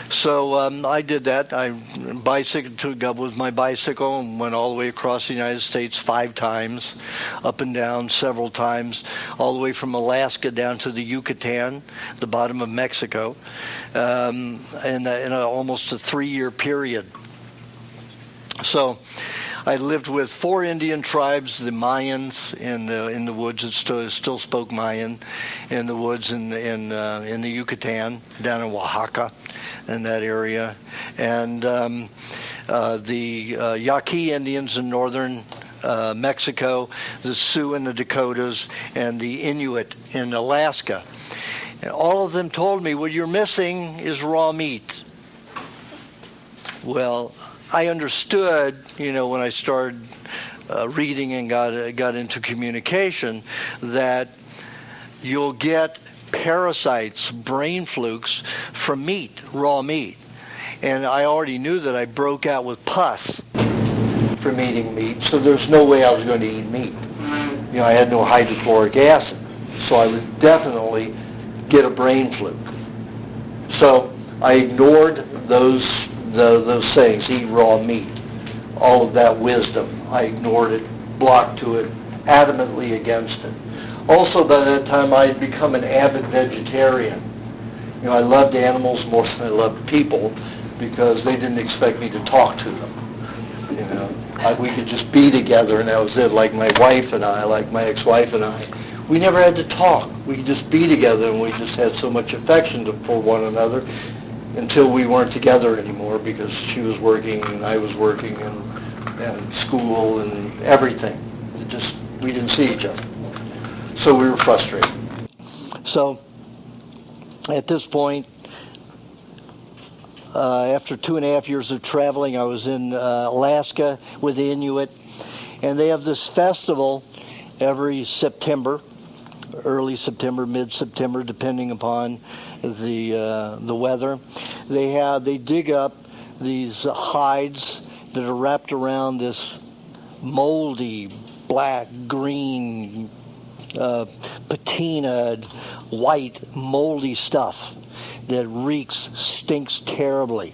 So I did that. I bicycled with my bicycle and went all the way across the United States 5 times, up and down several times, all the way from Alaska down to the Yucatan, the bottom of Mexico, in almost a 3-year period. So I lived with 4 Indian tribes, the Mayans in the woods. It still spoke Mayan in the woods in the Yucatan, down in Oaxaca, in that area, and the Yaqui Indians in northern Mexico, the Sioux in the Dakotas, and the Inuit in Alaska. And all of them told me, what you're missing is raw meat. Well, I understood, when I started reading and got into communication, that you'll get parasites, brain flukes, from meat, raw meat. And I already knew that I broke out with pus from eating meat, so there's no way I was going to eat meat. I had no hydrochloric acid, so I would definitely get a brain fluke. So I ignored those sayings, eat raw meat, all of that wisdom. I ignored it, blocked to it, adamantly against it. Also, by that time, I had become an avid vegetarian. I loved animals more than I loved people because they didn't expect me to talk to them. We could just be together, and that was it. Like my wife and I, like my ex-wife and I, we never had to talk. We could just be together, and we just had so much affection for one another until we weren't together anymore because she was working and I was working and school and everything. We didn't see each other. So we were frustrated. So at this point, after 2.5 years of traveling, I was in Alaska with the Inuit, and they have this festival every September, early September, mid-September, depending upon the weather. They dig up these hides that are wrapped around this moldy, black, green, patinaed, white, moldy stuff that stinks terribly,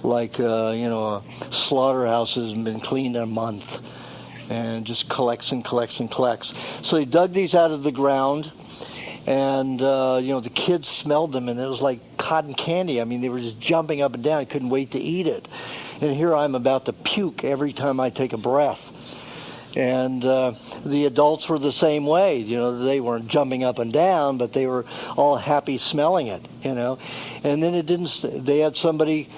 like a slaughterhouse has been cleaned in a month, and just collects and collects and collects. So they dug these out of the ground, and the kids smelled them, and it was like cotton candy. I mean, they were just jumping up and down. I couldn't wait to eat it. And here I'm about to puke every time I take a breath. And the adults were the same way. They weren't jumping up and down, but they were all happy smelling it, And then they had somebody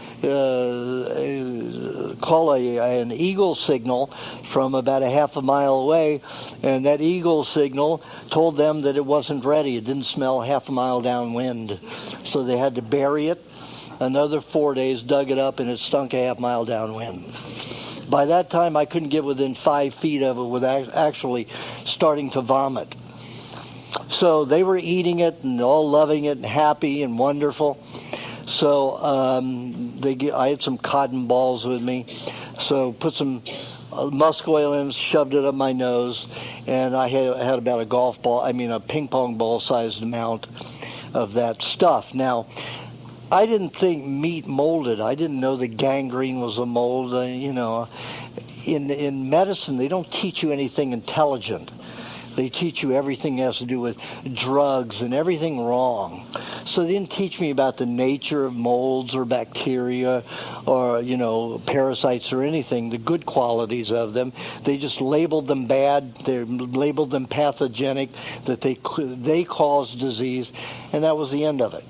call an eagle signal from about a half a mile away, and that eagle signal told them that it wasn't ready. It didn't smell half a mile downwind. So they had to bury it. Another 4 days, dug it up, and it stunk a half mile downwind. By that time, I couldn't get within 5 feet of it without actually starting to vomit. So they were eating it and all loving it and happy and wonderful. So I had some cotton balls with me. So put some musk oil in, shoved it up my nose, and I had about a ping pong ball sized amount of that stuff. Now, I didn't think meat molded. I didn't know that gangrene was a mold. In medicine, they don't teach you anything intelligent. They teach you everything that has to do with drugs and everything wrong. So they didn't teach me about the nature of molds or bacteria or, parasites or anything, the good qualities of them. They just labeled them bad. They labeled them pathogenic, that they cause disease, and that was the end of it.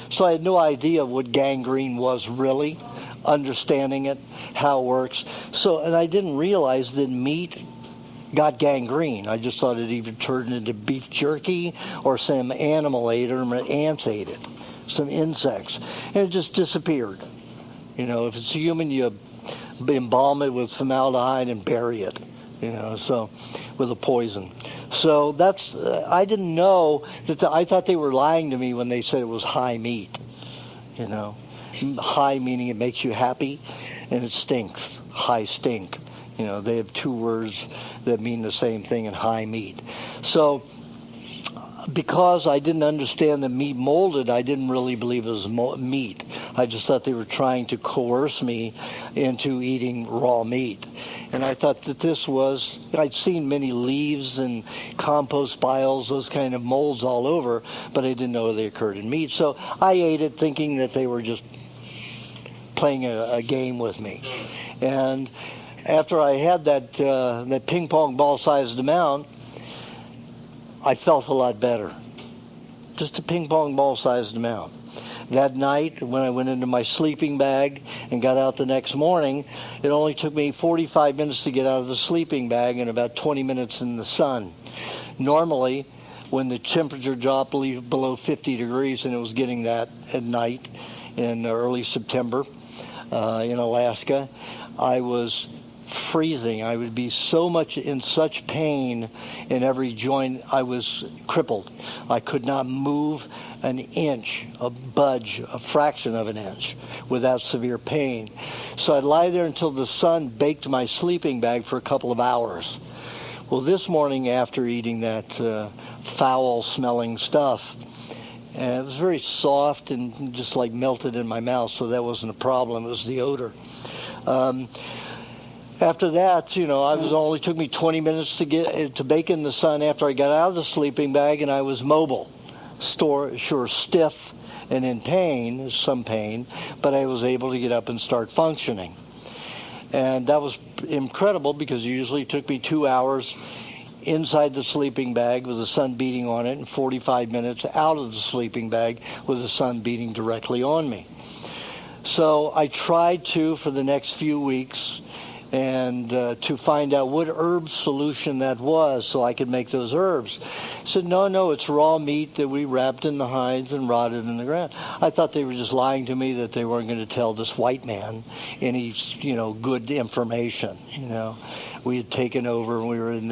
So I had no idea what gangrene was really, understanding it, how it works. And I didn't realize that meat got gangrene. I just thought it either turned into beef jerky or some animal ate it or ants ate it, some insects, and it just disappeared. If it's a human, you embalm it with formaldehyde and bury it, so with a poison. So I didn't know that. I thought they were lying to me when they said it was high meat. High meaning it makes you happy, and it stinks. High stink. They have two words that mean the same thing in high meat. So because I didn't understand that meat molded, I didn't really believe it was meat. I just thought they were trying to coerce me into eating raw meat. And I thought that I'd seen many leaves and compost piles, those kind of molds all over, but I didn't know they occurred in meat. So I ate it thinking that they were just playing a game with me. And after I had that ping pong ball sized amount, I felt a lot better. Just a ping pong ball sized amount. That night, when I went into my sleeping bag and got out the next morning, it only took me 45 minutes to get out of the sleeping bag and about 20 minutes in the sun. Normally, when the temperature dropped below 50 degrees, and it was getting that at night in early September in Alaska, I was freezing. I would be in such pain in every joint. I was crippled. I could not move an inch, a fraction of an inch without severe pain. So I'd lie there until the sun baked my sleeping bag for a couple of hours. Well, this morning after eating that foul-smelling stuff, and it was very soft and just like melted in my mouth, so that wasn't a problem. It was the odor. After that, it only took me 20 minutes to bake in the sun after I got out of the sleeping bag, and I was mobile, stiff and in pain, some pain, but I was able to get up and start functioning. And that was incredible because it usually took me 2 hours inside the sleeping bag with the sun beating on it and 45 minutes out of the sleeping bag with the sun beating directly on me. So I tried for the next few weeks, and to find out what herb solution that was so I could make those herbs. I said, no, it's raw meat that we wrapped in the hides and rotted in the ground. I thought they were just lying to me, that they weren't going to tell this white man any, good information. We had taken over, and we were in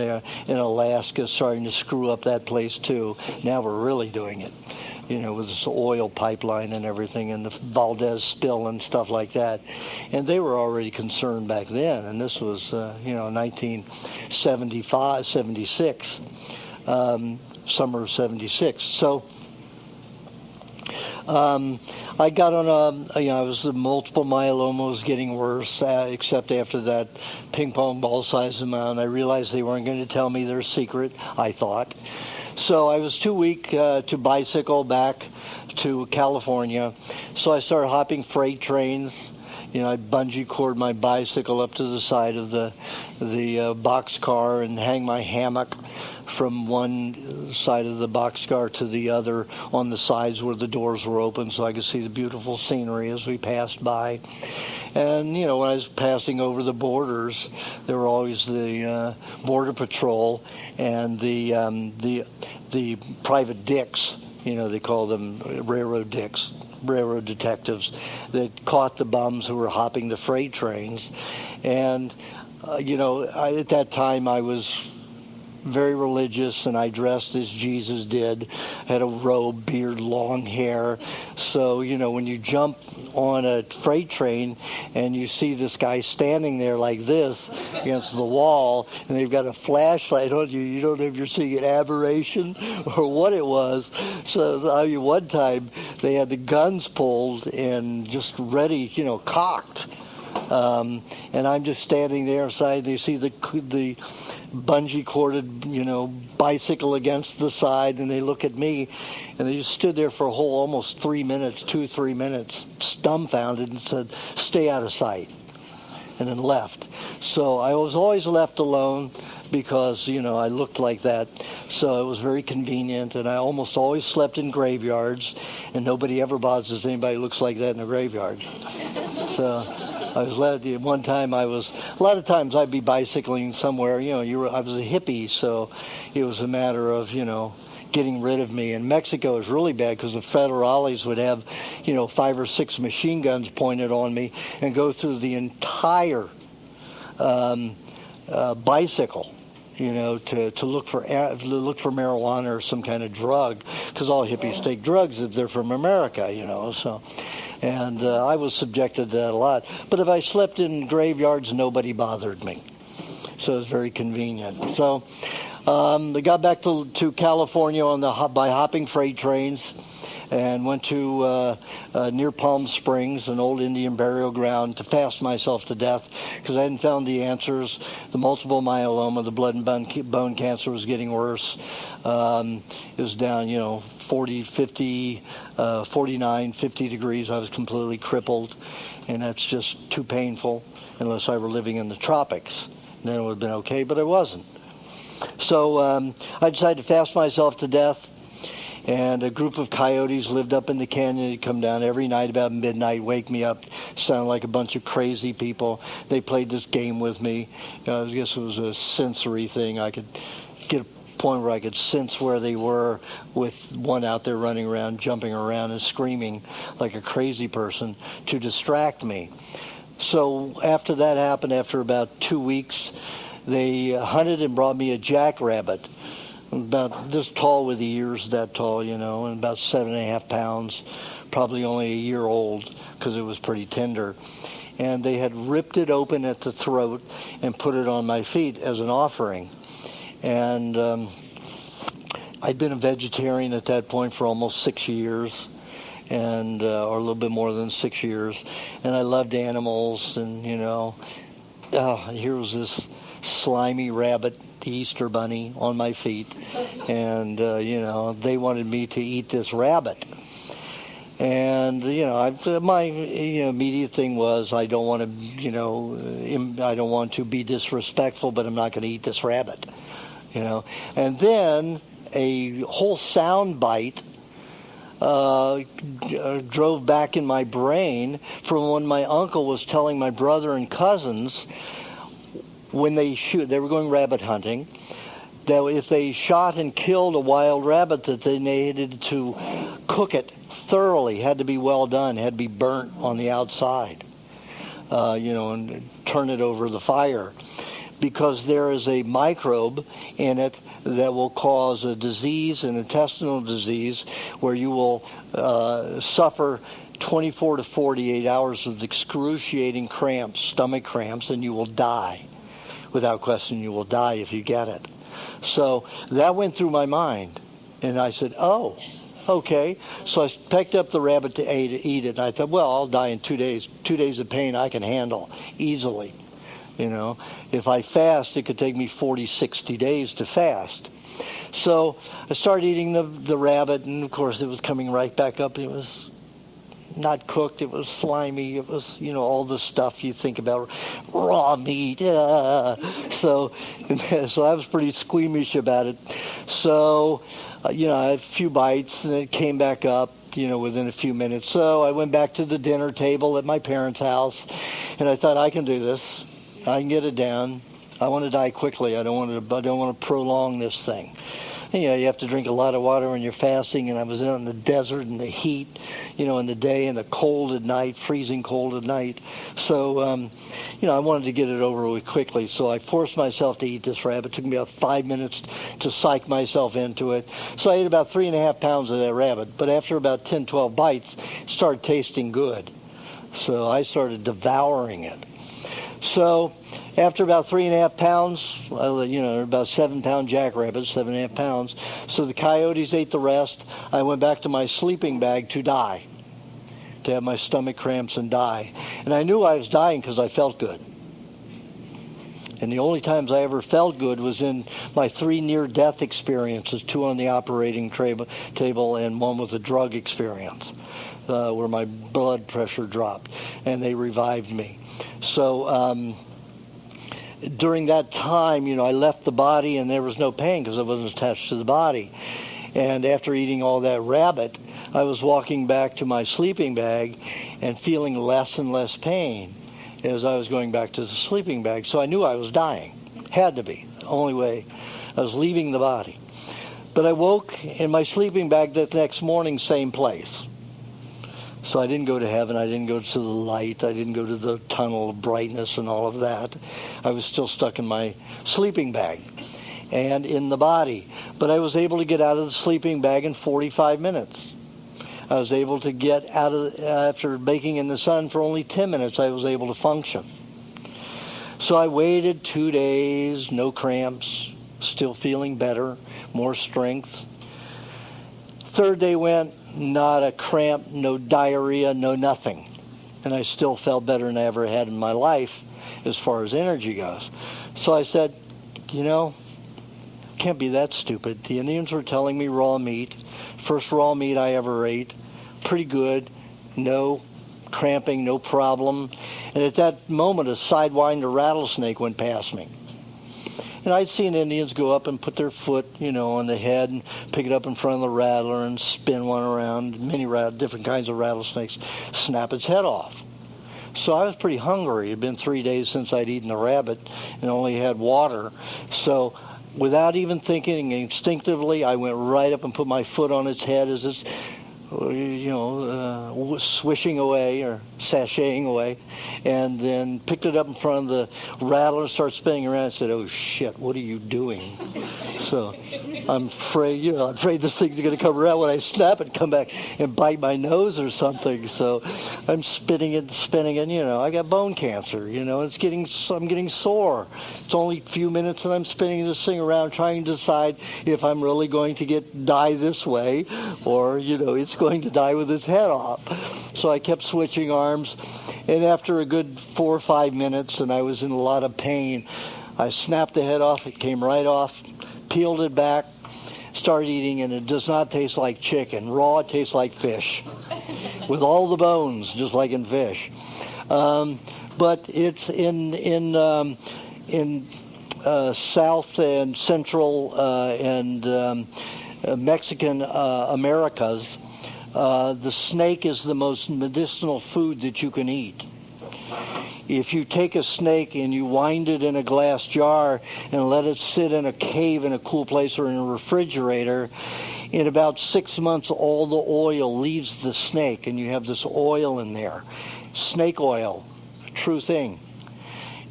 Alaska starting to screw up that place too. Now we're really doing it. With this oil pipeline and everything, and the Valdez spill and stuff like that. And they were already concerned back then, and this was, 1975, 76, summer of 76. So I got on the multiple myeloma was getting worse, except after that ping pong ball size amount. I realized they weren't going to tell me their secret, I thought. So I was too weak to bicycle back to California. So I started hopping freight trains. I'd bungee cord my bicycle up to the side of the boxcar and hang my hammock from one side of the boxcar to the other on the sides where the doors were open so I could see the beautiful scenery as we passed by. And, when I was passing over the borders, there were always the Border Patrol and the private dicks, they call them railroad dicks, railroad detectives, that caught the bums who were hopping the freight trains. And, at that time I was very religious, and I dressed as Jesus did. Had a robe, beard, long hair. So, when you jump on a freight train and you see this guy standing there like this against the wall, and they've got a flashlight on you, you don't know if you're seeing an aberration or what it was. So, one time they had the guns pulled and just ready, cocked. And I'm just standing there inside. They see the bungee corded, bicycle against the side, and they look at me, and they just stood there for a whole almost 3 minutes, 3 minutes, dumbfounded, and said, "Stay out of sight," and then left. So I was always left alone because, I looked like that. So it was very convenient, and I almost always slept in graveyards, and nobody ever bothers anybody who looks like that in a graveyard. So I was glad. One time a lot of times I'd be bicycling somewhere. I was a hippie, so it was a matter of, getting rid of me. And Mexico is really bad because the federales would have, 5 or 6 machine guns pointed on me and go through the entire bicycle, to look for marijuana or some kind of drug, because all hippies take drugs if they're from America, so. And I was subjected to that a lot. But if I slept in graveyards, nobody bothered me. So it was very convenient. So I got back to California by hopping freight trains, and went to near Palm Springs, an old Indian burial ground, to fast myself to death because I hadn't found the answers. The multiple myeloma, the blood and bone cancer was getting worse. It was down, 40, 50, 49, 50 degrees. I was completely crippled, and that's just too painful unless I were living in the tropics. Then it would have been okay, but I wasn't. So I decided to fast myself to death, and a group of coyotes lived up in the canyon. They'd come down every night about midnight, wake me up, sounded like a bunch of crazy people. They played this game with me. I guess it was a sensory thing. I could get a point where I could sense where they were, with one out there running around, jumping around and screaming like a crazy person to distract me. So after that happened, after about 2 weeks, they hunted and brought me a jackrabbit, about this tall with the ears that tall, and about 7.5 pounds, probably only a year old because it was pretty tender. And they had ripped it open at the throat and put it on my feet as an offering. And I'd been a vegetarian at that point for almost 6 years, and or a little bit more than 6 years. And I loved animals, and, here was this slimy rabbit, the Easter bunny, on my feet. And, they wanted me to eat this rabbit. And, my immediate thing was, I don't want to be disrespectful, but I'm not going to eat this rabbit. And then a whole sound bite drove back in my brain from when my uncle was telling my brother and cousins, when they were going rabbit hunting, that if they shot and killed a wild rabbit, that they needed to cook it thoroughly, had to be well done, had to be burnt on the outside, and turn it over the fire, because there is a microbe in it that will cause a disease, an intestinal disease, where you will suffer 24 to 48 hours of excruciating cramps, stomach cramps, and you will die. Without question, you will die if you get it. So that went through my mind, and I said, oh, okay. So I picked up the rabbit to eat it, and I thought, well, I'll die in 2 days. 2 days of pain I can handle easily. If I fast, it could take me 40, 60 days to fast. So I started eating the rabbit, and of course it was coming right back up. It was not cooked. It was slimy. It was, all the stuff you think about, raw meat. So I was pretty squeamish about it. So, I had a few bites, and it came back up, within a few minutes. So I went back to the dinner table at my parents' house, and I thought, I can do this. I can get it down. I want to die quickly. I don't want to prolong this thing. You have to drink a lot of water when you're fasting, and I was out in the desert in the heat, in the day, and the cold at night, freezing cold at night. So, I wanted to get it over with quickly, so I forced myself to eat this rabbit. It took me about 5 minutes to psych myself into it. So I ate about 3.5 pounds of that rabbit, but after about 10, 12 bites, it started tasting good. So I started devouring it. So after about 3.5 pounds, about 7-pound jackrabbits, 7.5 pounds. So the coyotes ate the rest. I went back to my sleeping bag to die, to have my stomach cramps and die. And I knew I was dying because I felt good. And the only times I ever felt good was in my 3 near-death experiences, 2 on the operating table and 1 with a drug experience, where my blood pressure dropped, and they revived me. So during that time, I left the body, and there was no pain because I wasn't attached to the body. And after eating all that rabbit, I was walking back to my sleeping bag and feeling less and less pain as I was going back to the sleeping bag. So I knew I was dying. Had to be. The only way. I was leaving the body. But I woke in my sleeping bag that next morning, same place. So I didn't go to heaven. I didn't go to the light. I didn't go to the tunnel of brightness and all of that. I was still stuck in my sleeping bag and in the body. But I was able to get out of the sleeping bag in 45 minutes. I was able to get out of, after baking in the sun for only 10 minutes, I was able to function. So I waited 2 days, no cramps, still feeling better, more strength. 3rd day went, not a cramp, no diarrhea, no nothing. And I still felt better than I ever had in my life as far as energy goes. So I said, can't be that stupid. The Indians were telling me raw meat. First raw meat I ever ate. Pretty good. No cramping, no problem. And at that moment, a sidewinder rattlesnake went past me. And I'd seen Indians go up and put their foot, on the head and pick it up in front of the rattler and spin one around, different kinds of rattlesnakes, snap its head off. So I was pretty hungry. It had been 3 days since I'd eaten a rabbit and only had water. So without even thinking, instinctively, I went right up and put my foot on its head as it's, swishing away or sashaying away, and then picked it up in front of the rattler and started spinning around and said, "Oh shit, what are you doing?" So I'm afraid this thing's going to come around when I snap and come back and bite my nose or something. So I'm spinning it, I got bone cancer, I'm getting sore. It's only a few minutes and I'm spinning this thing around trying to decide if I'm really going to die this way or, it's going to die with its head off. So I kept switching arms, and after a good 4 or 5 minutes, and I was in a lot of pain, I snapped the head off. It came right off, peeled it back, started eating, and it does not taste like chicken. Raw, it tastes like fish, with all the bones, just like in fish. But it's in South and Central and Mexican Americas. The snake is the most medicinal food that you can eat. If you take a snake and you wind it in a glass jar and let it sit in a cave in a cool place or in a refrigerator, in about 6 months all the oil leaves the snake and you have this oil in there. Snake oil, a true thing.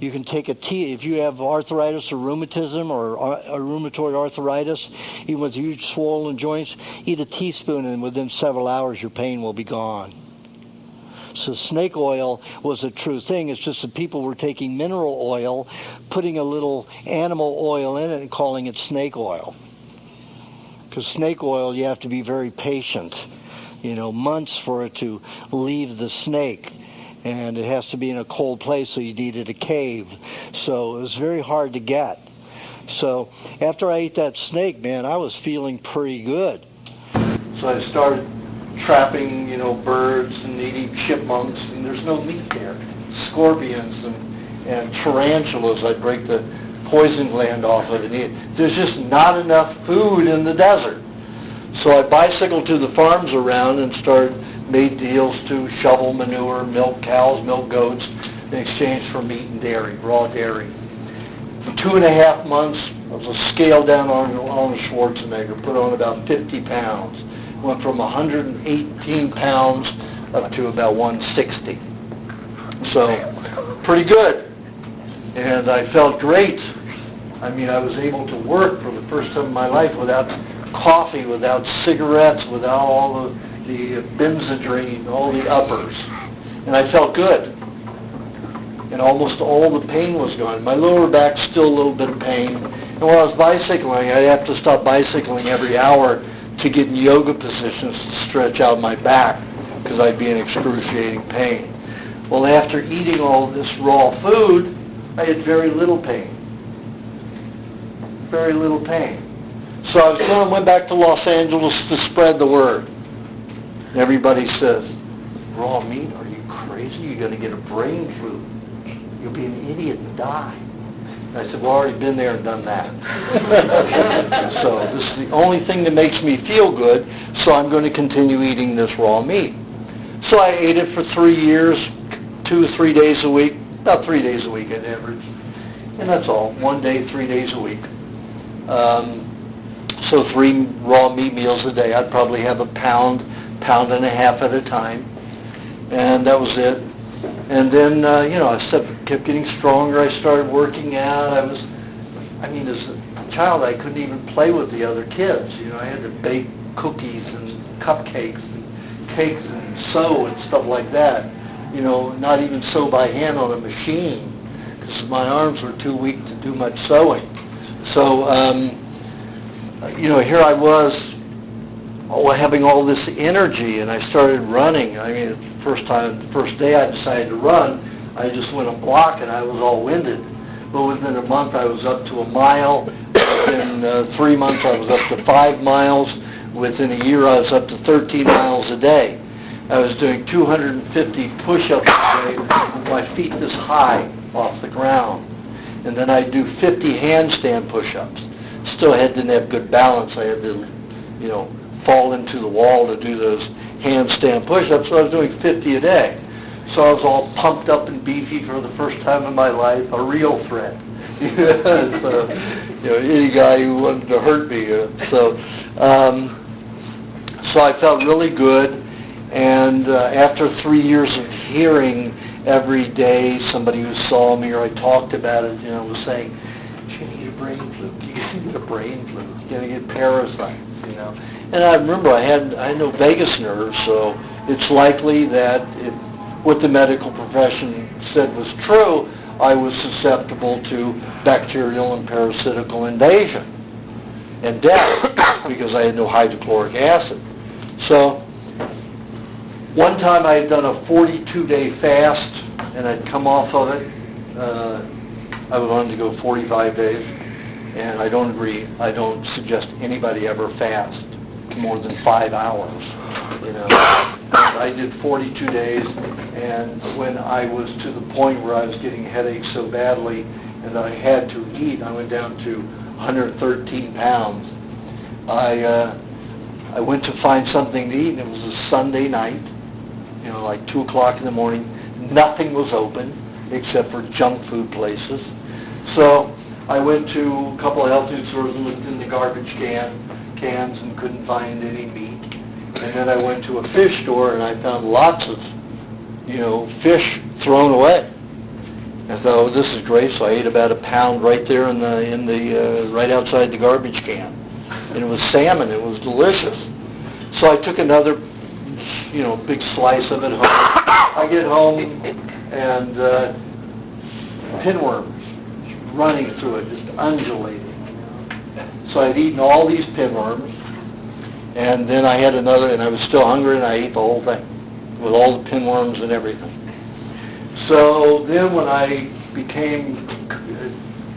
You can take if you have arthritis or rheumatism or rheumatoid arthritis, even with huge swollen joints, eat a teaspoon and within several hours your pain will be gone. So snake oil was a true thing. It's just that people were taking mineral oil, putting a little animal oil in it and calling it snake oil. Because snake oil, you have to be very patient, months for it to leave the snake. And it has to be in a cold place, so you needed a cave. So it was very hard to get. So after I ate that snake, man, I was feeling pretty good. So I started trapping, birds and eating chipmunks, and there's no meat there. Scorpions and tarantulas, I'd break the poison gland off of and eat. There's just not enough food in the desert. So I bicycled to the farms around and made deals to shovel manure, milk cows, milk goats, in exchange for meat and dairy, raw dairy. 2.5 months, I was scaled down on Arnold Schwarzenegger, put on about 50 pounds. Went from 118 pounds up to about 160. So, pretty good. And I felt great. I mean, I was able to work for the first time in my life without coffee, without cigarettes, without all the Benzedrine, all the uppers. And I felt good. And almost all the pain was gone. My lower back's still a little bit of pain. And when I was bicycling, I'd have to stop bicycling every hour to get in yoga positions to stretch out my back because I'd be in excruciating pain. Well, after eating all this raw food, I had very little pain. Very little pain. So I went back to Los Angeles to spread the word. Everybody says, raw meat? Are you crazy? You're going to get a brain flu. You'll be an idiot and die. And I said, well, I've already been there and done that. So this is the only thing that makes me feel good, so I'm going to continue eating this raw meat. So I ate it for 3 years, 2 or 3 days a week, about 3 days a week on average. And that's all, 1 day, 3 days a week. So 3 raw meat meals a day. I'd probably have a pound and a half at a time. And that was it. And then, I kept getting stronger. I started working out. As a child, I couldn't even play with the other kids. I had to bake cookies and cupcakes and cakes and sew and stuff like that. Not even sew by hand on a machine because my arms were too weak to do much sewing. So, here I was having all this energy, and I started running. The first day I decided to run, I just went a block, and I was all winded. But within a month, I was up to a mile. Within 3 months, I was up to 5 miles. Within a year, I was up to 13 miles a day. I was doing 250 push-ups a day with my feet this high off the ground. And then I'd do 50 handstand push-ups. Still didn't have good balance. I had to, fall into the wall to do those handstand push-ups. So I was doing 50 a day. So I was all pumped up and beefy for the first time in my life, a real threat. So, any guy who wanted to hurt me. So I felt really good. And after 3 years of hearing every day somebody who saw me or I talked about it, was saying, you're going to get a brain flu. You're going to get a brain flu. You're going to get parasites, And I remember I had no vagus nerve, so it's likely that if what the medical profession said was true, I was susceptible to bacterial and parasitical invasion and death because I had no hydrochloric acid. So one time I had done a 42-day fast, and I'd come off of it. I wanted to go 45 days, and I don't agree. I don't suggest anybody ever fast more than 5 hours. I did 42 days, and when I was to the point where I was getting headaches so badly and I had to eat, I went down to 113 pounds. I went to find something to eat, and it was a Sunday night, like 2 o'clock in the morning. Nothing was open except for junk food places. So I went to a couple of health food stores and looked in the garbage cans and couldn't find any meat. And then I went to a fish store and I found lots of, fish thrown away. I thought, oh, this is great. So I ate about a pound right there in the right outside the garbage can, and it was salmon. It was delicious. So I took another, big slice of it home. I get home and pinworms running through it, just undulating. So I'd eaten all these pinworms, and then I had another, and I was still hungry, and I ate the whole thing with all the pinworms and everything. So then when I became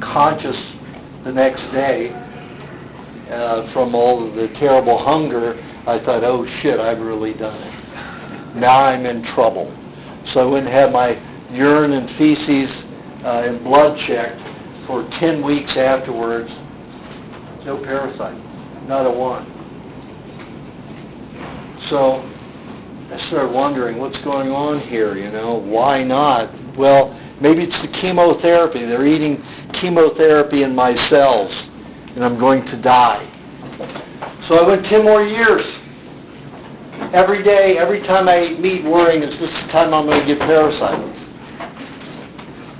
conscious the next day from all of the terrible hunger, I thought, oh shit, I've really done it. Now I'm in trouble. So I went and had my urine and feces and blood checked for 10 weeks afterwards. No parasites, not a one. So I started wondering what's going on here, why not? Well, Maybe it's the chemotherapy. They're eating chemotherapy in my cells, and I'm going to die. So I went 10 more years. Every day, every time I ate meat, worrying, is this the time I'm going to get parasites?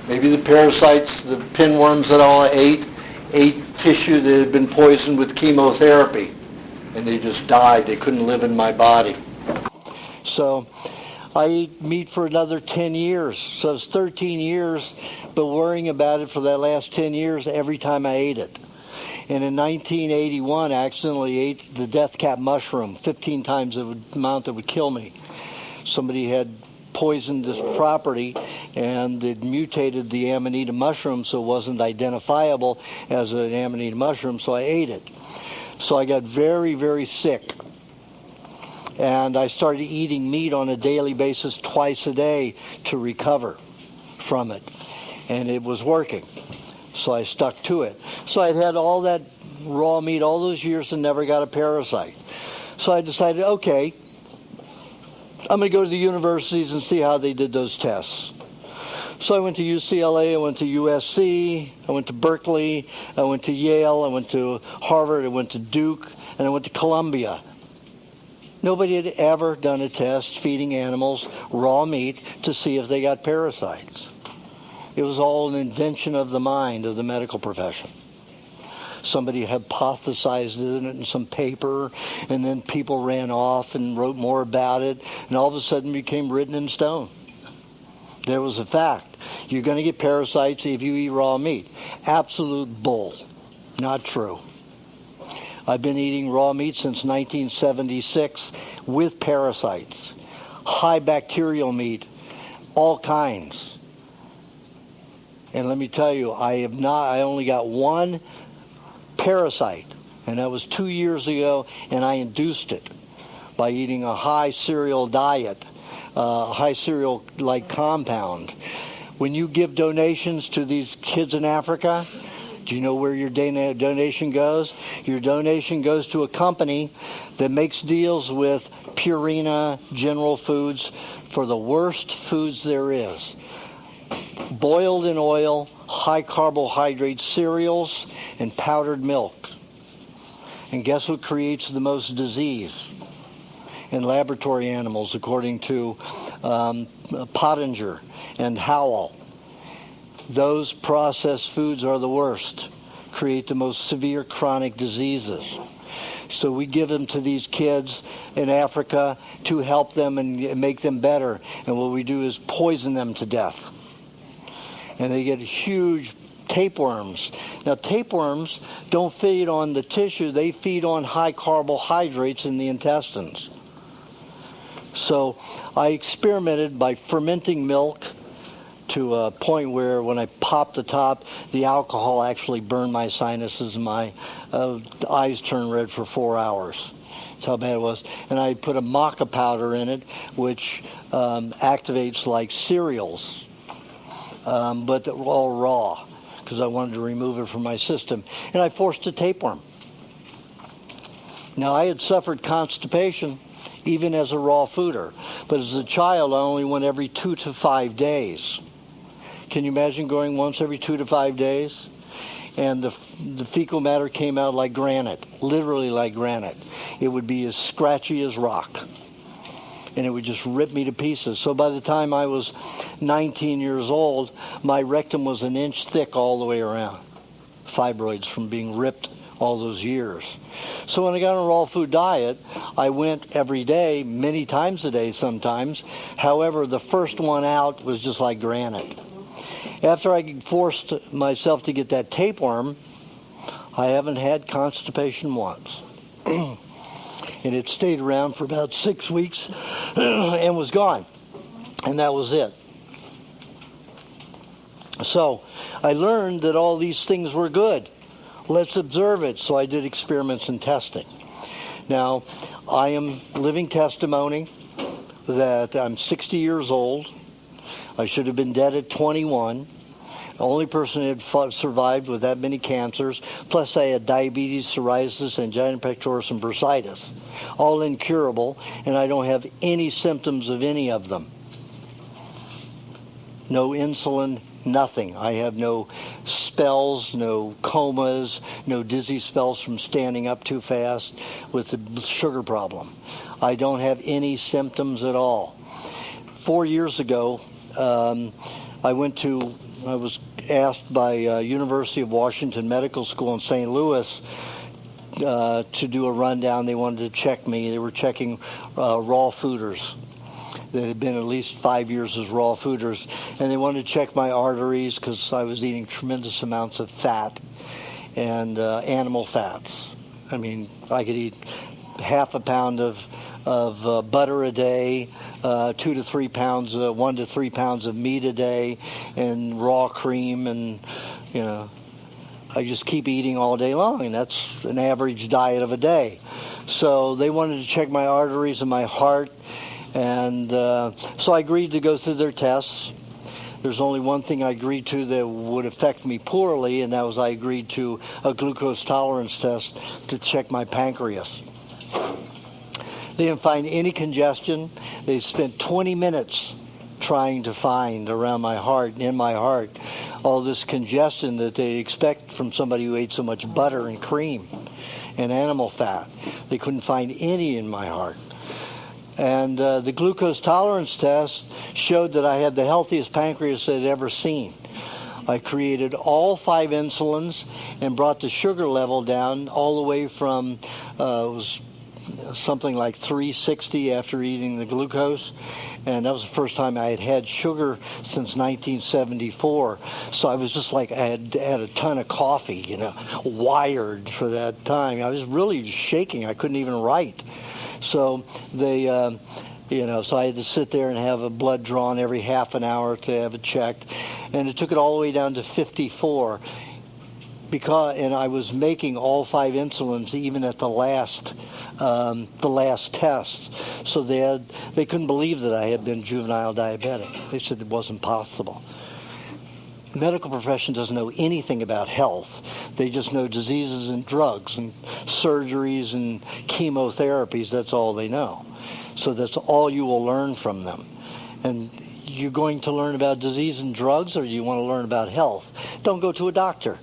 Maybe the parasites, the pinworms that all I ate tissue that had been poisoned with chemotherapy, and they just died. They couldn't live in my body. So I ate meat for another 10 years. So it's 13 years, but worrying about it for that last 10 years every time I ate it. And in 1981, I accidentally ate the death cap mushroom, 15 times the amount that would kill me. Somebody had poisoned this property, and it mutated the amanita mushroom, so it wasn't identifiable as an amanita mushroom, so I ate it. So I got very, very sick. And I started eating meat on a daily basis twice a day to recover from it. And it was working. So I stuck to it. So I'd had all that raw meat all those years and never got a parasite. So I decided, okay, I'm going to go to the universities and see how they did those tests. So I went to UCLA, I went to USC, I went to Berkeley, I went to Yale, I went to Harvard, I went to Duke, and I went to Columbia. Nobody had ever done a test feeding animals raw meat to see if they got parasites. It was all an invention of the mind of the medical profession. Somebody hypothesized it in some paper, and then people ran off and wrote more about it, and all of a sudden it became written in stone. There was a fact. You're going to get parasites if you eat raw meat. Absolute bull. Not true. I've been eating raw meat since 1976 with parasites. High bacterial meat, all kinds. And let me tell you, I only got one parasite, and that was 2 years ago, and I induced it by eating a high cereal diet, high cereal-like compound. When you give donations to these kids in Africa, do you know where your donation goes? Your donation goes to a company that makes deals with Purina, General Foods, for the worst foods there is. Boiled in oil, high carbohydrate cereals, and powdered milk. And guess what creates the most disease in laboratory animals, according to Pottinger and Howell? Those processed foods are the worst, create the most severe chronic diseases. So we give them to these kids in Africa to help them and make them better. And what we do is poison them to death. And they get huge tapeworms. Now, tapeworms don't feed on the tissue. They feed on high carbohydrates in the intestines. So I experimented by fermenting milk to a point where when I popped the top, the alcohol actually burned my sinuses and my eyes turned red for 4 hours. That's how bad it was. And I put a maca powder in it, which activates like cereals. But they're all raw because I wanted to remove it from my system. And I forced a tapeworm. Now, I had suffered constipation even as a raw fooder. But as a child, I only went every 2 to 5 days. Can you imagine going once every 2 to 5 days? And the fecal matter came out like granite, literally like granite. It would be as scratchy as rock. And it would just rip me to pieces. So by the time I was 19 years old, my rectum was an inch thick all the way around. Fibroids from being ripped all those years. So when I got on a raw food diet, I went every day, many times a day sometimes. However, the first one out was just like granite. After I forced myself to get that tapeworm, I haven't had constipation once. And it stayed around for about 6 weeks and was gone. And that was it. So I learned that all these things were good. Let's observe it. So I did experiments and testing. Now, I am living testimony that I'm 60 years old. I should have been dead at 21. The only person who had survived with that many cancers. Plus I had diabetes, psoriasis, angina pectoris, and bursitis. All incurable, and I don't have any symptoms of any of them. No insulin, Nothing. I have no spells, no comas, no dizzy spells from standing up too fast with the sugar problem. I don't have any symptoms at all. 4 years ago, I was asked by University of Washington Medical School in St. Louis to do a rundown. They wanted to check me. They were checking raw fooders that had been at least 5 years as raw fooders, and they wanted to check my arteries because I was eating tremendous amounts of fat and animal fats. I mean, I could eat half a pound of butter a day, 1 to 3 pounds of meat a day, and raw cream, and I just keep eating all day long, and that's an average diet of a day. So they wanted to check my arteries and my heart, and so I agreed to go through their tests. There's only one thing I agreed to that would affect me poorly, and that was I agreed to a glucose tolerance test to check my pancreas. They didn't find any congestion. They spent 20 minutes trying to find around my heart and in my heart all this congestion that they expect from somebody who ate so much butter and cream and animal fat. They couldn't find any in my heart. And the glucose tolerance test showed that I had the healthiest pancreas they'd ever seen. I created all 5 insulins and brought the sugar level down all the way from, it was something like 360 after eating the glucose. And that was the first time I had had sugar since 1974. So I was just like, I had a ton of coffee, wired for that time. I was really shaking. I couldn't even write. So they, so I had to sit there and have a blood drawn every half an hour to have it checked. And it took it all the way down to 54. And I was making all 5 insulins even at the last test. So they couldn't believe that I had been juvenile diabetic. They said it wasn't possible. The medical profession doesn't know anything about health. They just know diseases and drugs and surgeries and chemotherapies. That's all they know. So that's all you will learn from them. And you're going to learn about disease and drugs, or you want to learn about health? Don't go to a doctor.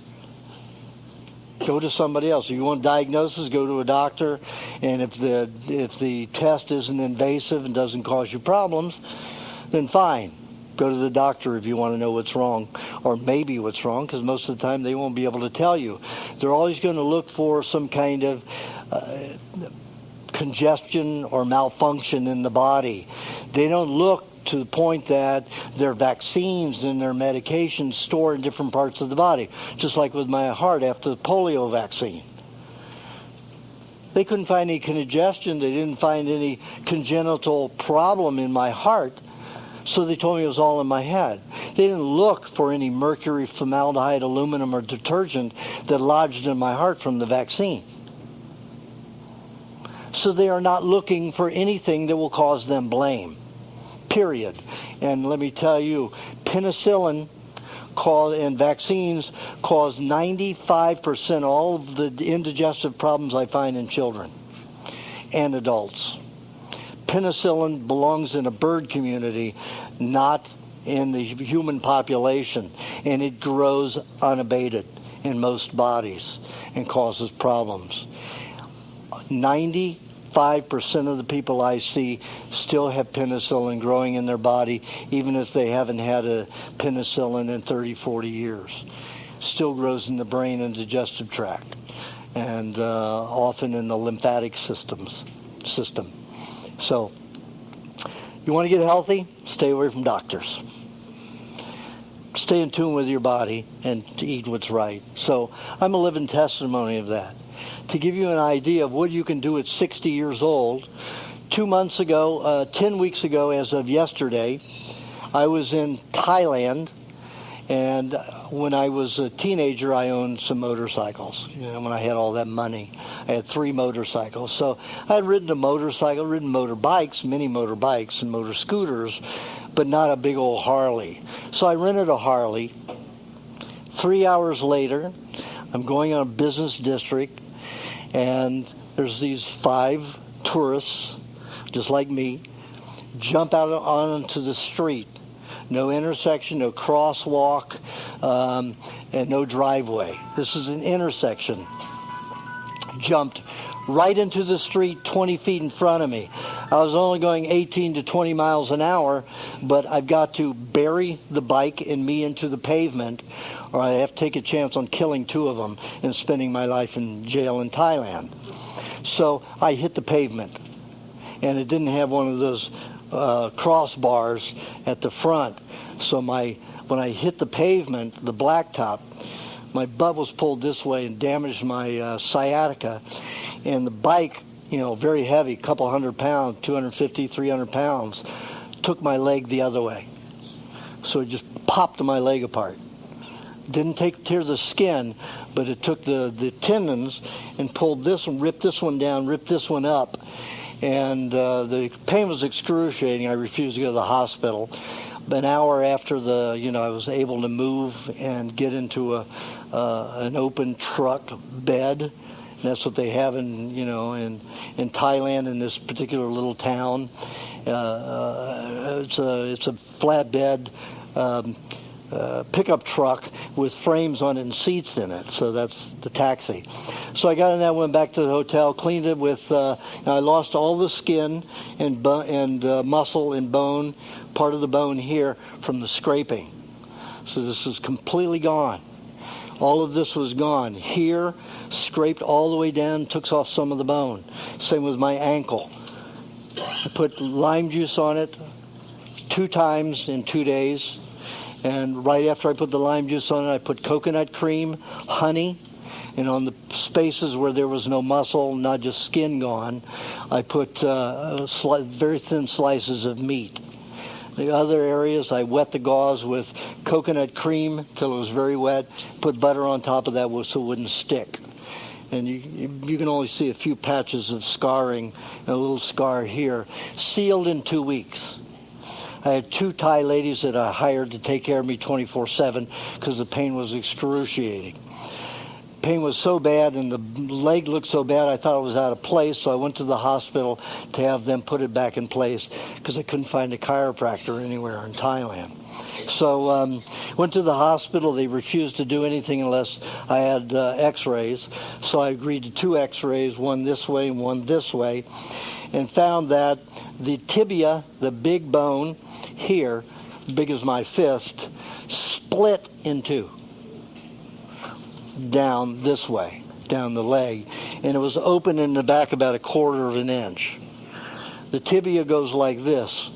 Go to somebody else. If you want diagnosis, go to a doctor. And if the test isn't invasive and doesn't cause you problems, then fine. Go to the doctor if you want to know what's wrong, or maybe what's wrong, because most of the time they won't be able to tell you. They're always going to look for some kind of congestion or malfunction in the body. They don't look to the point that their vaccines and their medications store in different parts of the body, just like with my heart after the polio vaccine. They couldn't find any congestion. They didn't find any congenital problem in my heart. So they told me it was all in my head. They didn't look for any mercury, formaldehyde, aluminum, or detergent that lodged in my heart from the vaccine. So they are not looking for anything that will cause them blame, period. And let me tell you, penicillin and vaccines cause 95% all of the indigestive problems I find in children and adults. Penicillin belongs in a bird community, not in the human population, and it grows unabated in most bodies and causes problems. 95% of the people I see still have penicillin growing in their body, even if they haven't had a penicillin in 30, 40 years. Still grows in the brain and digestive tract, and often in the lymphatic system. So, you want to get healthy? Stay away from doctors. Stay in tune with your body and to eat what's right. So, I'm a living testimony of that. To give you an idea of what you can do at 60 years old, 2 months ago, 10 weeks ago as of yesterday, I was in Thailand, and when I was a teenager, I owned some motorcycles. When I had all that money, I had 3 motorcycles. So I had ridden a motorcycle, ridden motorbikes, mini motorbikes and motor scooters, but not a big old Harley. So I rented a Harley. 3 hours later, I'm going on a business district, and there's these 5 tourists, just like me, jump out onto the street, No intersection, no crosswalk, and no driveway. This is an intersection. Jumped right into the street 20 feet in front of me. I was only going 18 to 20 miles an hour, but I've got to bury the bike and me into the pavement, or I have to take a chance on killing two of them and spending my life in jail in Thailand. So I hit the pavement, and it didn't have one of those crossbars at the front. So when I hit the pavement, the blacktop, my butt was pulled this way and damaged my sciatica. And the bike, very heavy, couple hundred pounds, 250, 300 pounds, took my leg the other way. So it just popped my leg apart. Didn't tear the skin, but it took the tendons and pulled this one, ripped this one down, ripped this one up. And the pain was excruciating. I refused to go to the hospital. An hour after I was able to move and get into an open truck bed. And that's what they have in Thailand, in this particular little town. It's a flatbed pickup truck with frames on it and seats in it. So that's the taxi. So I got in that, went back to the hotel, cleaned it with. I lost all the skin and muscle and bone, part of the bone here from the scraping. So this is completely gone. All of this was gone. Here, scraped all the way down, took off some of the bone. Same with my ankle. I put lime juice on it 2 times in 2 days. And right after I put the lime juice on it, I put coconut cream, honey, and on the spaces where there was no muscle, not just skin gone, I put very thin slices of meat. The other areas, I wet the gauze with coconut cream till it was very wet, put butter on top of that so it wouldn't stick. And you can only see a few patches of scarring, and a little scar here, sealed in 2 weeks. I had 2 Thai ladies that I hired to take care of me 24/7 because the pain was excruciating. Pain was so bad and the leg looked so bad I thought it was out of place, so I went to the hospital to have them put it back in place because I couldn't find a chiropractor anywhere in Thailand. So went to the hospital. They refused to do anything unless I had x-rays. So I agreed to 2 x-rays, one this way and one this way, and found that the tibia, the big bone here, big as my fist, split in 2 down this way, down the leg, and it was open in the back about 1/4 of an inch. The tibia goes like this.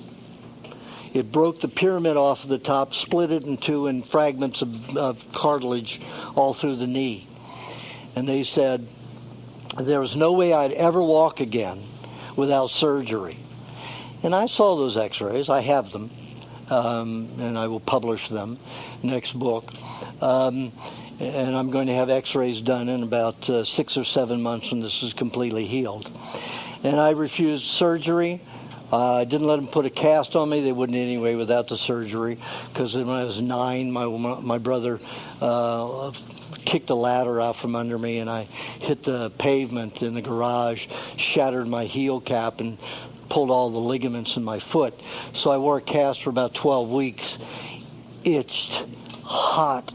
It broke the pyramid off of the top, split it in 2 in fragments of cartilage all through the knee. And they said there was no way I'd ever walk again without surgery. And I saw those x-rays. I have them, and I will publish them next book. And I'm going to have x-rays done in about 6 or 7 months when this is completely healed. And I refused surgery. I didn't let them put a cast on me. They wouldn't anyway without the surgery, because when I was 9, my brother kicked a ladder out from under me, and I hit the pavement in the garage, shattered my heel cap, and pulled all the ligaments in my foot. So I wore a cast for about 12 weeks. Itched, hot,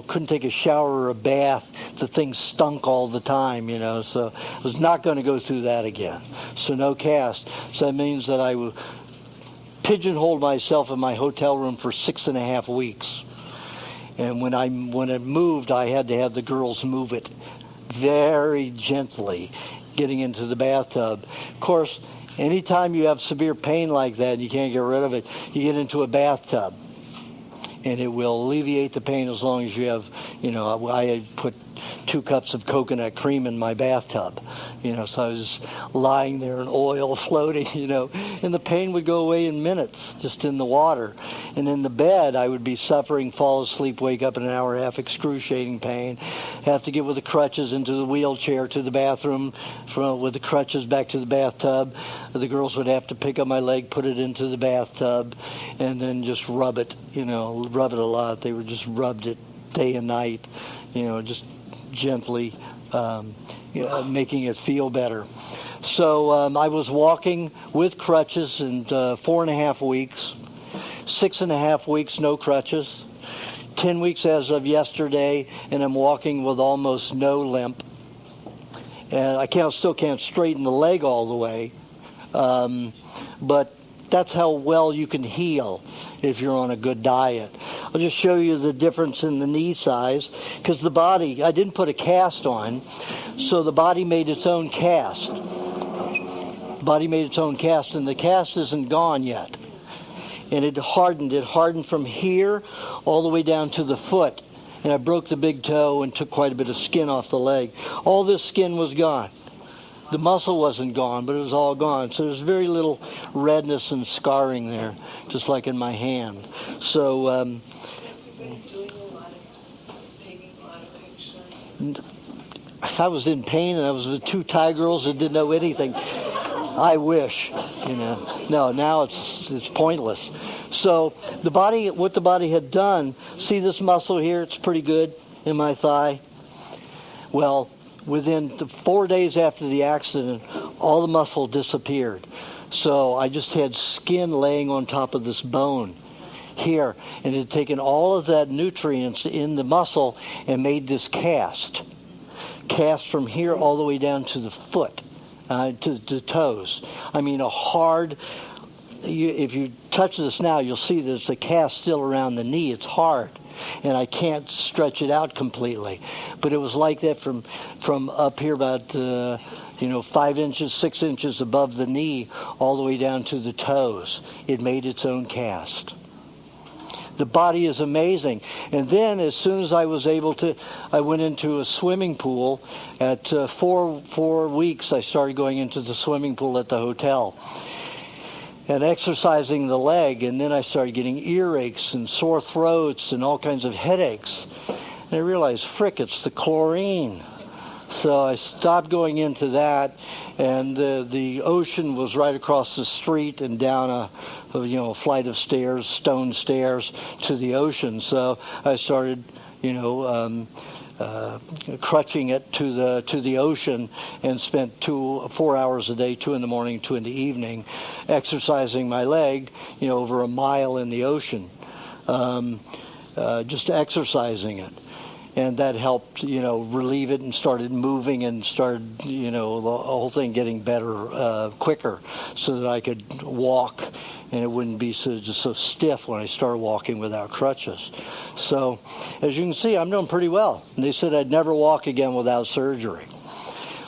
couldn't take a shower or a bath. The thing stunk all the time, so I was not going to go through that again. So no cast. So that means that I would pigeonhole myself in my hotel room for 6.5 weeks. And when it moved, I had to have the girls move it very gently, getting into the bathtub. Of course, anytime you have severe pain like that and you can't get rid of it, you get into a bathtub. And it will alleviate the pain as long as you have, I had put 2 cups of coconut cream in my bathtub, so I was lying there in oil floating, and the pain would go away in minutes just in the water. And in the bed, I would be suffering, fall asleep, wake up in an hour and a half, excruciating pain, have to get with the crutches into the wheelchair to the bathroom, with the crutches back to the bathtub. The girls would have to pick up my leg, put it into the bathtub, and then just rub it a lot. They would just rubbed it day and night, just gently, making it feel better. So I was walking with crutches in 4.5 weeks. 6.5 weeks, no crutches. 10 weeks as of yesterday, and I'm walking with almost no limp. And I still can't straighten the leg all the way. But that's how well you can heal if you're on a good diet. I'll just show you the difference in the knee size, because the body, I didn't put a cast on, so the body made its own cast. The body made its own cast, and the cast isn't gone yet. And it hardened. It hardened from here all the way down to the foot. And I broke the big toe and took quite a bit of skin off the leg. All this skin was gone. The muscle wasn't gone, but it was all gone. So there's very little redness and scarring there, just like in my hand. So I was in pain, and I was with 2 Thai girls that didn't know anything. I wish, No, now it's pointless. So the body, what the body had done, see this muscle here? It's pretty good in my thigh. Well, within 4 days after the accident, all the muscle disappeared. So I just had skin laying on top of this bone here, and it had taken all of that nutrients in the muscle and made this cast from here all the way down to the foot, to the toes. I mean, a hard. If you touch this now, you'll see there's a cast still around the knee. It's hard, and I can't stretch it out completely. But it was like that from up here about 5 inches, 6 inches above the knee, all the way down to the toes. It made its own cast. The body is amazing. And then as soon as I was able to, I went into a swimming pool. At 4 weeks, I started going into the swimming pool at the hotel and exercising the leg. And then I started getting earaches and sore throats and all kinds of headaches. And I realized, frick, it's the chlorine. So I stopped going into that, and the ocean was right across the street and down a flight of stairs, stone stairs, to the ocean. So I started, crutching it to the ocean, and spent 4 hours a day, 2 in the morning, 2 in the evening, exercising my leg, over a mile in the ocean, just exercising it. And that helped, relieve it, and started moving, and started, the whole thing getting better quicker, so that I could walk, and it wouldn't be so stiff when I started walking without crutches. So, as you can see, I'm doing pretty well. And they said I'd never walk again without surgery.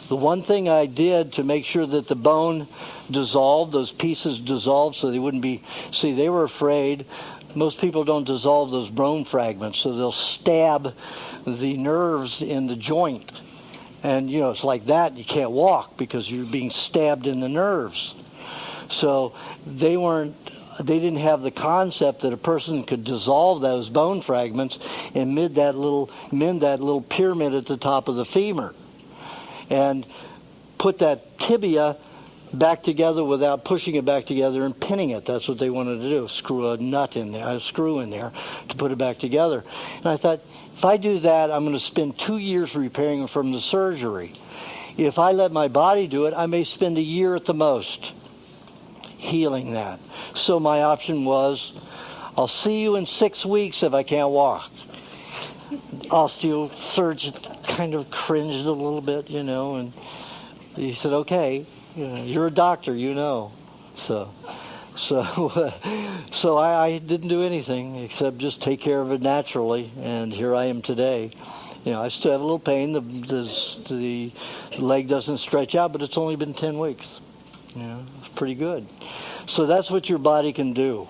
The one thing I did to make sure that the bone dissolved, those pieces dissolved, so they wouldn't be, they were afraid. Most people don't dissolve those bone fragments, so they'll stab the nerves in the joint. And, it's like that. You can't walk because you're being stabbed in the nerves. So they didn't have the concept that a person could dissolve those bone fragments and mend that little pyramid at the top of the femur and put that tibia back together without pushing it back together and pinning it. That's what they wanted to do, screw a screw in there to put it back together. And I thought, if I do that, I'm going to spend 2 years repairing from the surgery. If I let my body do it, I may spend a year at the most healing that. So my option was, I'll see you in 6 weeks if I can't walk. Osteosurgeon kind of cringed a little bit, and he said, okay, you're a doctor, So I didn't do anything except just take care of it naturally, and here I am today. I still have a little pain. The leg doesn't stretch out, but it's only been 10 weeks. It's pretty good. So that's what your body can do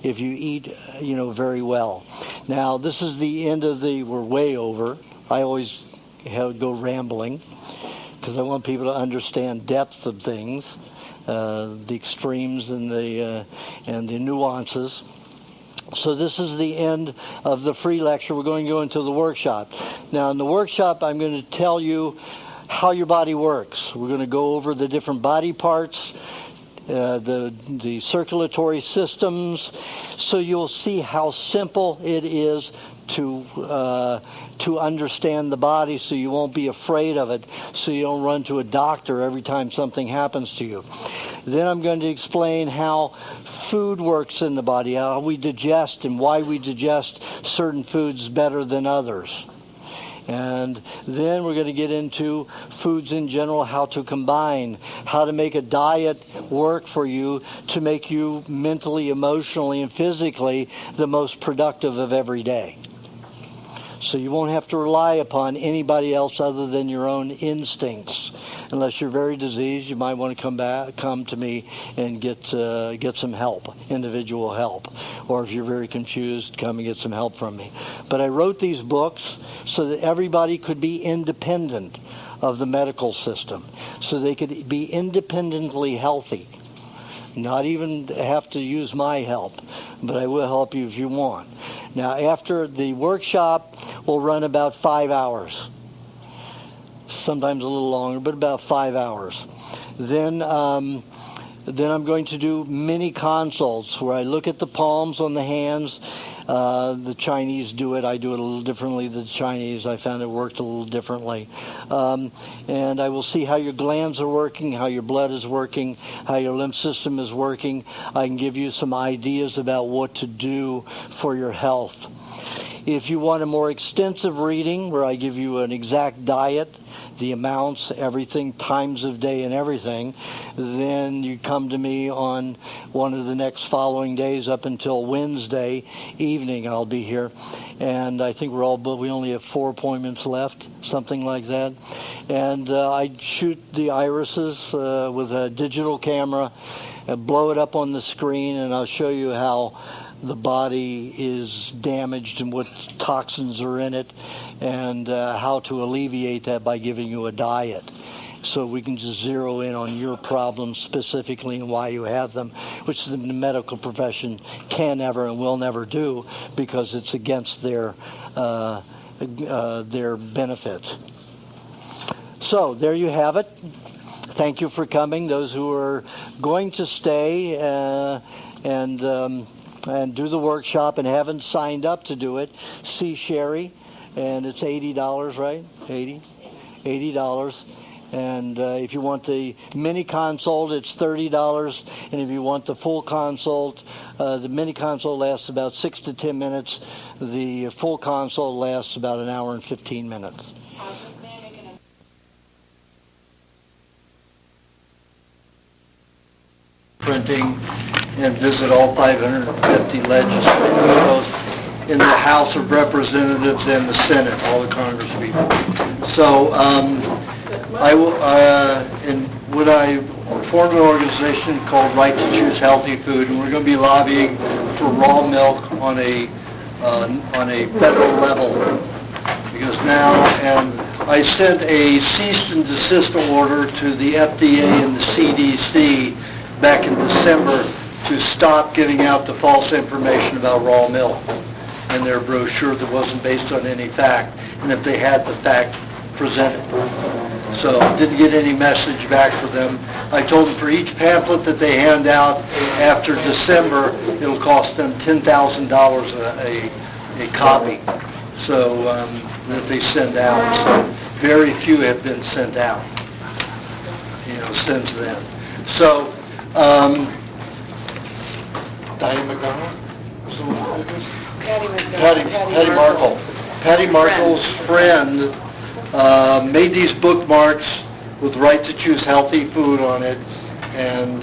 if you eat, very well. Now, this is the end of we're way over. I always go rambling because I want people to understand depth of things. The extremes and the nuances. So this is the end of the free lecture. We're going to go into the workshop. Now, in the workshop, I'm going to tell you how your body works. We're going to go over the different body parts, the circulatory systems, so you'll see how simple it is to understand the body, so you won't be afraid of it, so you don't run to a doctor every time something happens to you. Then I'm going to explain how food works in the body, how we digest and why we digest certain foods better than others. And then we're going to get into foods in general, how to combine, how to make a diet work for you to make you mentally, emotionally, and physically the most productive of every day. So you won't have to rely upon anybody else other than your own instincts. Unless you're very diseased, you might want to come to me and get some help, individual help. Or if you're very confused, come and get some help from me. But I wrote these books so that everybody could be independent of the medical system, so they could be independently healthy. Not even have to use my help, but I will help you if you want. Now, after the workshop will run about 5 hours, sometimes a little longer, but about 5 hours. Then I'm going to do mini consults where I look at the palms on the hands. The Chinese do it. I do it a little differently than the Chinese. I found it worked a little differently. And I will see how your glands are working, how your blood is working, how your lymph system is working. I can give you some ideas about what to do for your health. If you want a more extensive reading where I give you an exact diet, the amounts, everything, times of day and everything, then you come to me on one of the next following days up until Wednesday evening. I'll be here. And I think we only have 4 appointments left, something like that. And I shoot the irises with a digital camera, blow it up on the screen, and I'll show you how the body is damaged and what toxins are in it, and how to alleviate that by giving you a diet. So we can just zero in on your problems specifically and why you have them, which the medical profession can never and will never do because it's against their benefits. So there you have it. Thank you for coming. Those who are going to stay and do the workshop and haven't signed up to do it, see Sherry, and it's $80, right? $80. And if you want the mini consult, it's $30. And if you want the full consult, the mini consult lasts about 6 to 10 minutes. The full consult lasts about an hour and 15 minutes. Printing and visit all 550 legislators, both in the House of Representatives and the Senate, all the Congress people. So I formed an organization called Right to Choose Healthy Food, and we're going to be lobbying for raw milk on a federal level. Because now, and I sent a cease and desist order to the FDA and the CDC back in December to stop giving out the false information about raw milk in their brochure that wasn't based on any fact, and if they had the fact, present it. So didn't get any message back for them. I told them for each pamphlet that they hand out after December, it'll cost them $10,000 a copy. So that they send out. So very few have been sent out, since then. So Diane McDonald? Patty Markle. Patty Markle's friend made these bookmarks with Right to Choose Healthy Food on it, and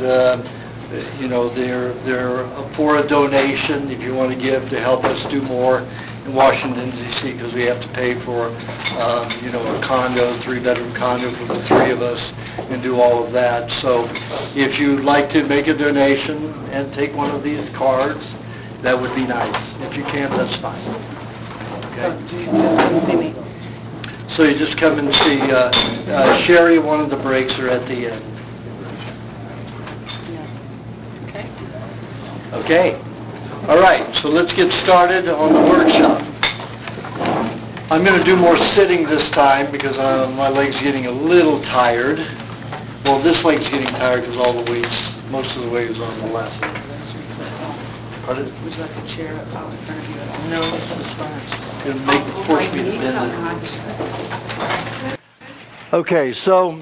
they're for a donation if you want to give to help us do more in Washington, D.C., because we have to pay for a condo, 3-bedroom condo for the 3 of us, and do all of that. So if you'd like to make a donation and take one of these cards, that would be nice. If you can't, that's fine. Okay? So you just come and see Sherry. One of the breaks are at the end. Okay. All right. So let's get started on the workshop. I'm going to do more sitting this time because my leg's getting a little tired. Well, this leg's getting tired because most of the weight is on the left. Would you like a chair up in front of you? No, it's fine. It'll force me to bend it. Okay, so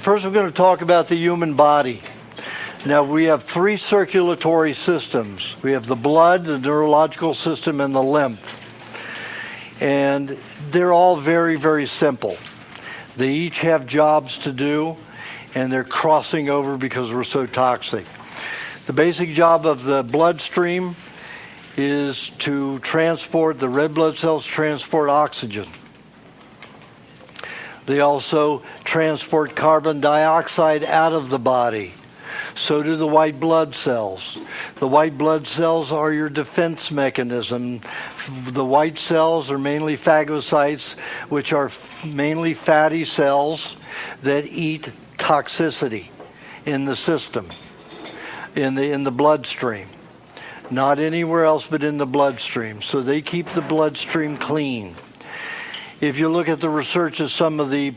first we're going to talk about the human body. Now, we have three circulatory systems. We have the blood, the neurological system, and the lymph. And they're all very, very simple. They each have jobs to do, and they're crossing over because we're so toxic. The basic job of the bloodstream is to transport, the red blood cells transport oxygen. They also transport carbon dioxide out of the body. So do the white blood cells. The white blood cells are your defense mechanism. The white cells are mainly phagocytes, which are mainly fatty cells that eat toxicity in the system, in the bloodstream. Not anywhere else but in the bloodstream. So they keep the bloodstream clean. If you look at the research of some of the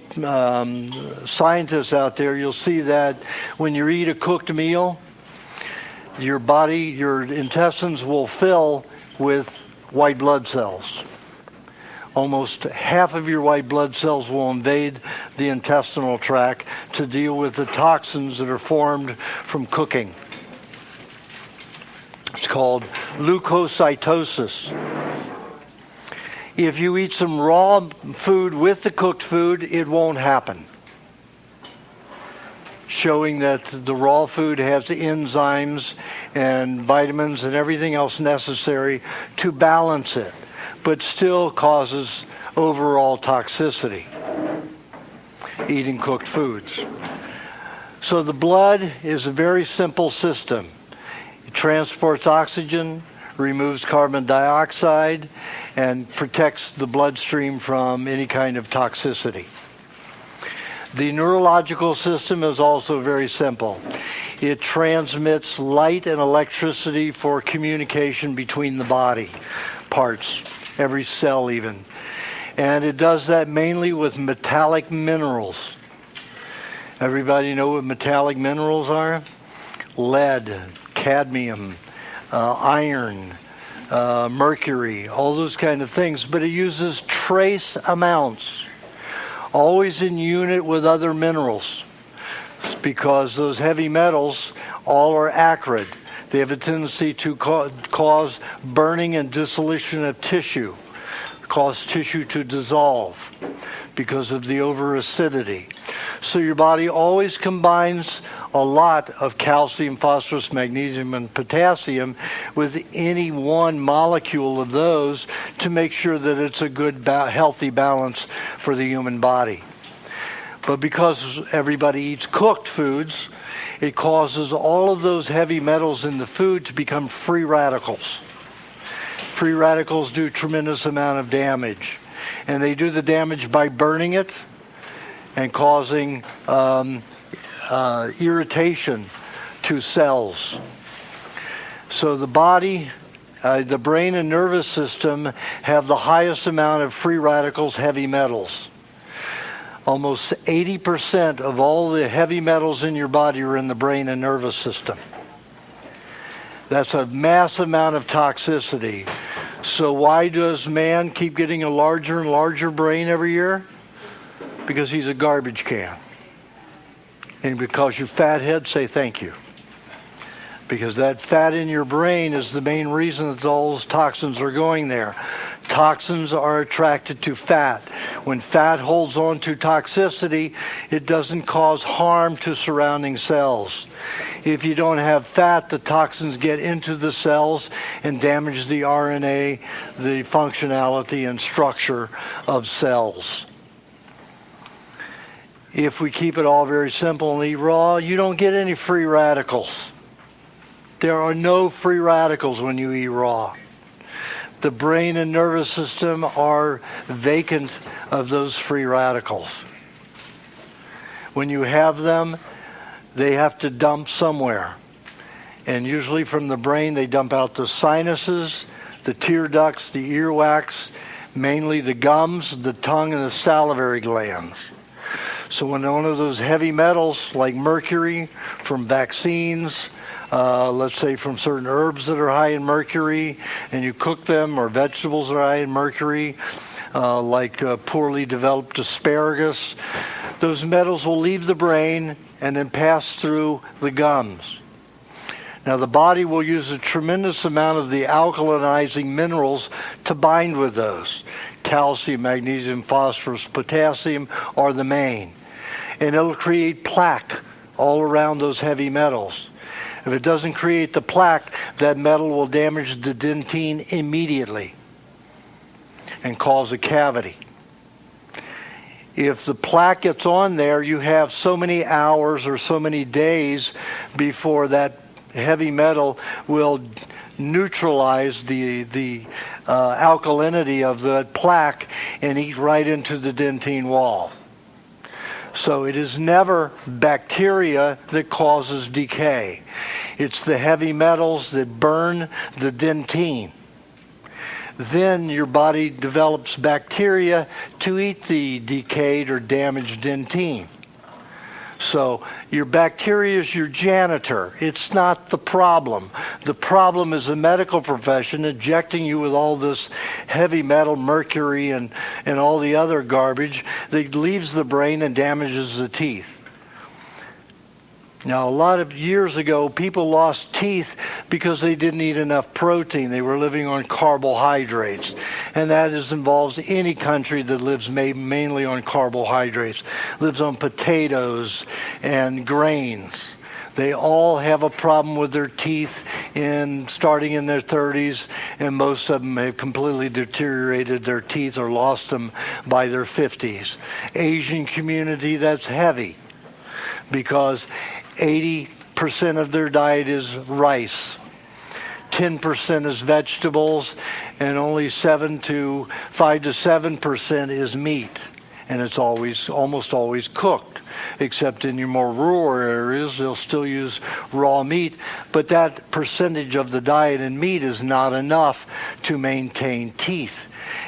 scientists out there, you'll see that when you eat a cooked meal, your body, your intestines will fill with white blood cells. Almost half of your white blood cells will invade the intestinal tract to deal with the toxins that are formed from cooking. It's called leukocytosis. If you eat some raw food with the cooked food, it won't happen. Showing that the raw food has enzymes and vitamins and everything else necessary to balance it, but still causes overall toxicity, eating cooked foods. So the blood is a very simple system. It transports oxygen, removes carbon dioxide, and protects the bloodstream from any kind of toxicity. The neurological system is also very simple. It transmits light and electricity for communication between the body parts, every cell even. And it does that mainly with metallic minerals. Everybody know what metallic minerals are? Lead, cadmium, iron, mercury, all those kind of things, but it uses trace amounts, always in unit with other minerals, because those heavy metals all are acrid. They have a tendency to cause burning and dissolution of tissue, cause tissue to dissolve because of the over-acidity. So your body always combines a lot of calcium, phosphorus, magnesium, and potassium with any one molecule of those to make sure that it's a good, healthy balance for the human body. But because everybody eats cooked foods, it causes all of those heavy metals in the food to become free radicals. Free radicals do a tremendous amount of damage. And they do the damage by burning it and causing irritation to cells. So the body, the brain and nervous system have the highest amount of free radicals, heavy metals. Almost 80% of all the heavy metals in your body are in the brain and nervous system. That's a massive amount of toxicity. So why does man keep getting a larger and larger brain every year? Because he's a garbage can. And because you fatheads say thank you. Because that fat in your brain is the main reason that all those toxins are going there. Toxins are attracted to fat. When fat holds on to toxicity, it doesn't cause harm to surrounding cells. If you don't have fat, the toxins get into the cells and damage the RNA, the functionality and structure of cells. If we keep it all very simple and eat raw, you don't get any free radicals. There are no free radicals when you eat raw. The brain and nervous system are vacant of those free radicals. When you have them, they have to dump somewhere. And usually from the brain, they dump out the sinuses, the tear ducts, the earwax, mainly the gums, the tongue, and the salivary glands. So when one of those heavy metals, like mercury from vaccines, let's say from certain herbs that are high in mercury, and you cook them, or vegetables that are high in mercury, like poorly developed asparagus, those metals will leave the brain and then pass through the gums. Now, the body will use a tremendous amount of the alkalinizing minerals to bind with those. Calcium, magnesium, phosphorus, potassium are the main. And it'll create plaque all around those heavy metals. If it doesn't create the plaque, that metal will damage the dentine immediately and cause a cavity. If the plaque gets on there, you have so many hours or so many days before that heavy metal will neutralize the alkalinity of the plaque and eat right into the dentine wall. So it is never bacteria that causes decay. It's the heavy metals that burn the dentine. Then your body develops bacteria to eat the decayed or damaged dentine. So your bacteria is your janitor. It's not the problem. The problem is the medical profession injecting you with all this heavy metal, mercury, and all the other garbage that leaves the brain and damages the teeth. Now, a lot of years ago, people lost teeth because they didn't eat enough protein. They were living on carbohydrates. And that involves any country that lives mainly on carbohydrates, lives on potatoes and grains. They all have a problem with their teeth starting in their 30s, and most of them have completely deteriorated their teeth or lost them by their 50s. Asian community, that's heavy because 80% of their diet is rice, 10% is vegetables, and only 5 to 7% is meat. And it's almost always cooked, except in your more rural areas, they'll still use raw meat. But that percentage of the diet in meat is not enough to maintain teeth.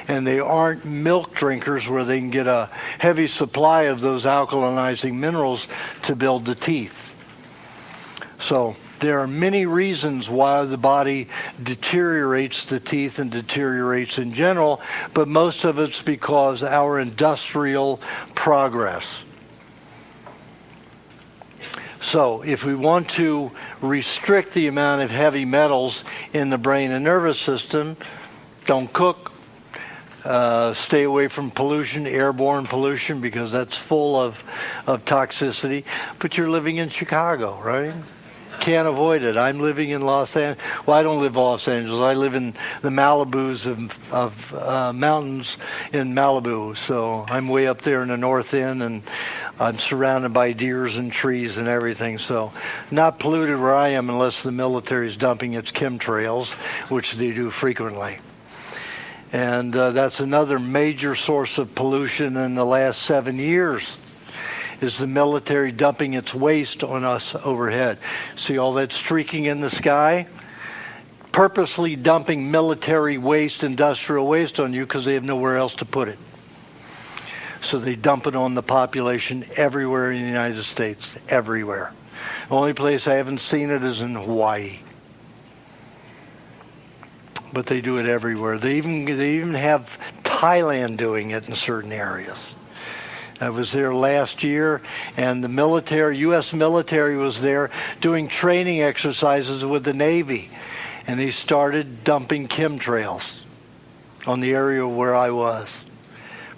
And they aren't milk drinkers where they can get a heavy supply of those alkalinizing minerals to build the teeth. So there are many reasons why the body deteriorates the teeth and deteriorates in general, but most of it's because our industrial progress. So if we want to restrict the amount of heavy metals in the brain and nervous system, don't cook. Stay away from pollution, airborne pollution, because that's full of toxicity. But you're living in Chicago, right? Can't avoid it. I'm living in Los Angeles. Well, I don't live in Los Angeles. I live in the Malibus of mountains in Malibu. So I'm way up there in the north end, and I'm surrounded by deers and trees and everything. So not polluted where I am unless the military is dumping its chemtrails, which they do frequently. And that's another major source of pollution in the last 7 years, is the military dumping its waste on us overhead. See all that streaking in the sky? Purposely dumping military waste, industrial waste on you because they have nowhere else to put it. So they dump it on the population everywhere in the United States, everywhere. The only place I haven't seen it is in Hawaii. But they do it everywhere. They even have Thailand doing it in certain areas. I was there last year, and the military, U.S. military was there doing training exercises with the Navy, and they started dumping chemtrails on the area where I was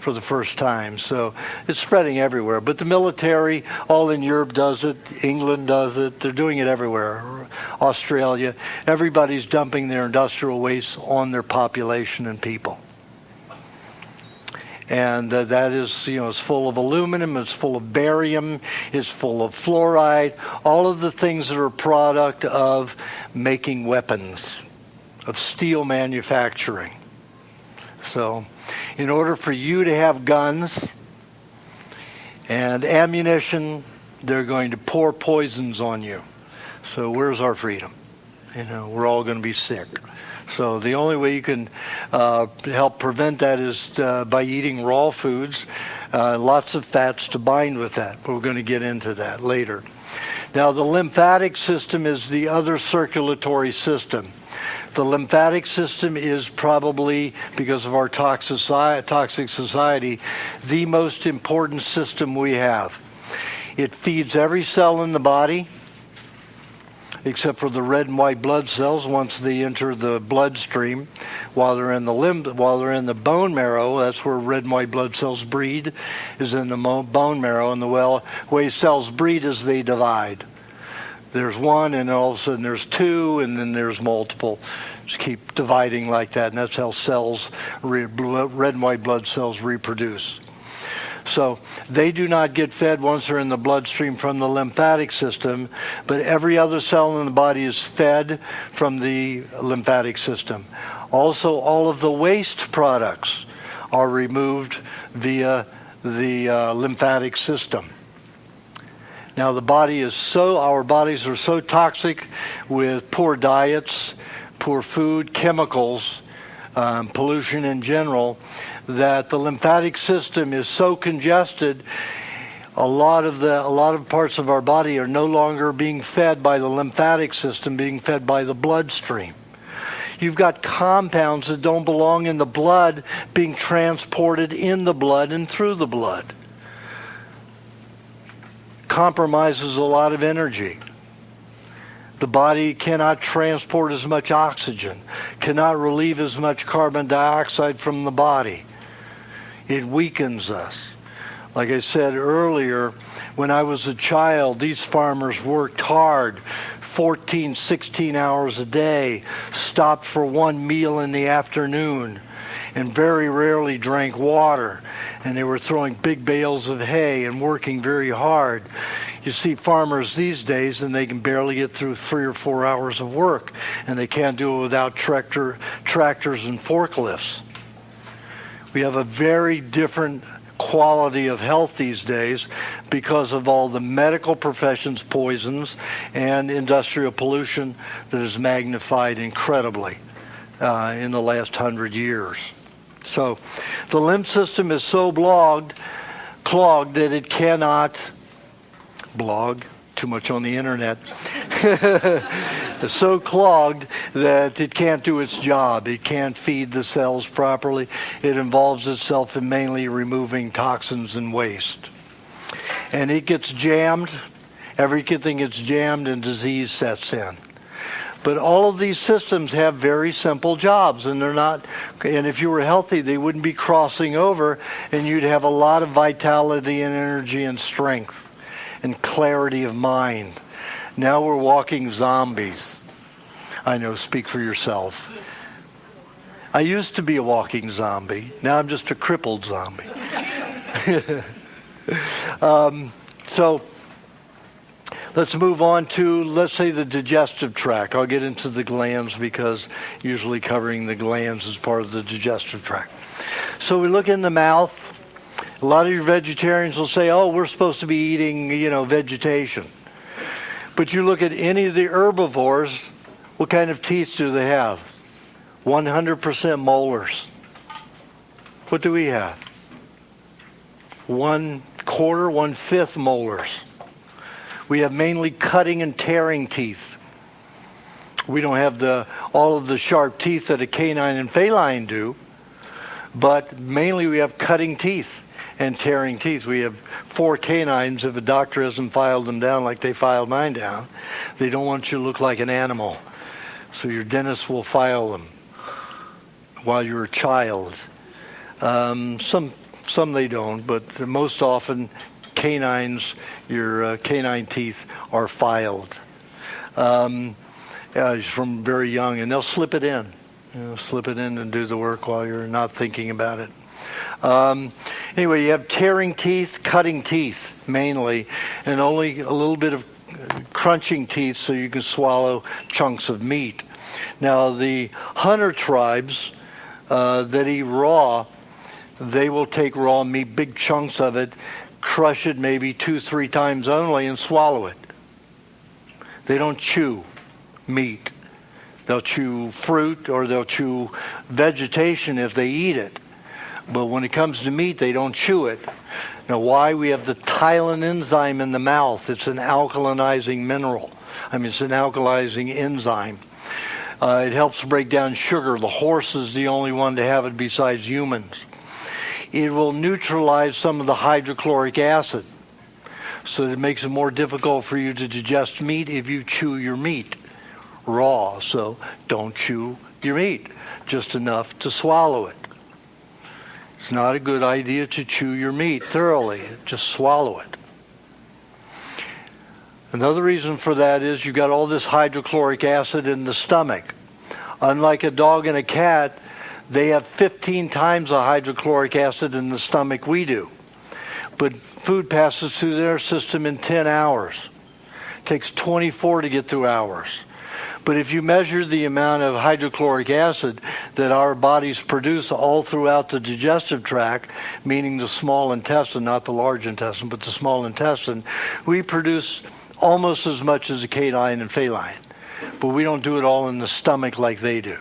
for the first time. So it's spreading everywhere. But the military, all in Europe does it, England does it, they're doing it everywhere, Australia. Everybody's dumping their industrial waste on their population and people. And that is, it's full of aluminum, it's full of barium, it's full of fluoride, all of the things that are a product of making weapons, of steel manufacturing. So, in order for you to have guns and ammunition, they're going to pour poisons on you. So where's our freedom? We're all going to be sick. So the only way you can help prevent that is by eating raw foods, lots of fats to bind with that. We're going to get into that later. Now the lymphatic system is the other circulatory system. The lymphatic system is probably, because of our toxic society, the most important system we have. It feeds every cell in the body. except for the red and white blood cells once they enter the bloodstream. While they're in the bone marrow, that's where red and white blood cells breed, is in the bone marrow. And the way cells breed is they divide. There's one, and all of a sudden there's two, and then there's multiple. Just keep dividing like that, and that's how red and white blood cells reproduce. So they do not get fed once they're in the bloodstream from the lymphatic system, but every other cell in the body is fed from the lymphatic system. Also, all of the waste products are removed via the lymphatic system. Now, our bodies are so toxic with poor diets, poor food, chemicals, pollution in general, that the lymphatic system is so congested, a lot of parts of our body are no longer being fed by the lymphatic system, being fed by the bloodstream. You've got compounds that don't belong in the blood being transported in the blood and through the blood. Compromises a lot of energy. The body cannot transport as much oxygen, cannot relieve as much carbon dioxide from the body. It weakens us. Like I said earlier, when I was a child, these farmers worked hard, 14, 16 hours a day, stopped for one meal in the afternoon, and very rarely drank water. And they were throwing big bales of hay and working very hard. You see farmers these days, and they can barely get through 3 or 4 hours of work, and they can't do it without tractors and forklifts. We have a very different quality of health these days because of all the medical profession's poisons and industrial pollution that is magnified incredibly in the last 100 years. So the lymph system is so clogged that it cannot too much on the internet. It's so clogged that it can't do its job. It can't feed the cells properly. It involves itself in mainly removing toxins and waste. And it gets jammed. Everything gets jammed and disease sets in. But all of these systems have very simple jobs, and and if you were healthy, they wouldn't be crossing over, and you'd have a lot of vitality and energy and strength and clarity of mind. Now we're walking zombies. I know, speak for yourself. I used to be a walking zombie. Now I'm just a crippled zombie. So let's move on to, let's say, the digestive tract. I'll get into the glands because usually covering the glands is part of the digestive tract. So we look in the mouth. A lot of your vegetarians will say, oh, we're supposed to be eating, vegetation. But you look at any of the herbivores, what kind of teeth do they have? 100% molars. What do we have? 1/4, 1/5 molars. We have mainly cutting and tearing teeth. We don't have all of the sharp teeth that a canine and feline do, but mainly we have cutting teeth and tearing teeth. We have 4 canines. If a doctor hasn't filed them down like they filed mine down, they don't want you to look like an animal. So your dentist will file them while you're a child. Some they don't, but most often canines, your canine teeth are filed from very young, and they'll slip it in. Slip it in and do the work while you're not thinking about it. Anyway, you have tearing teeth, cutting teeth mainly, and only a little bit of crunching teeth so you can swallow chunks of meat. Now, the hunter tribes that eat raw, they will take raw meat, big chunks of it, crush it maybe 2-3 times only, and swallow it. They don't chew meat. They'll chew fruit or they'll chew vegetation if they eat it. But when it comes to meat, they don't chew it. Now, why? We have the ptyalin enzyme in the mouth. It's an alkalinizing mineral. It's an alkalizing enzyme. It helps break down sugar. The horse is the only one to have it besides humans. It will neutralize some of the hydrochloric acid. So it makes it more difficult for you to digest meat if you chew your meat raw. So don't chew your meat, just enough to swallow it. It's not a good idea to chew your meat thoroughly. Just swallow it. Another reason for that is you've got all this hydrochloric acid in the stomach. Unlike a dog and a cat, they have 15 times the hydrochloric acid in the stomach we do. But food passes through their system in 10 hours. It takes 24 to get through ours. But if you measure the amount of hydrochloric acid that our bodies produce all throughout the digestive tract, meaning the small intestine, not the large intestine, but the small intestine, we produce almost as much as a canine and feline. But we don't do it all in the stomach like they do.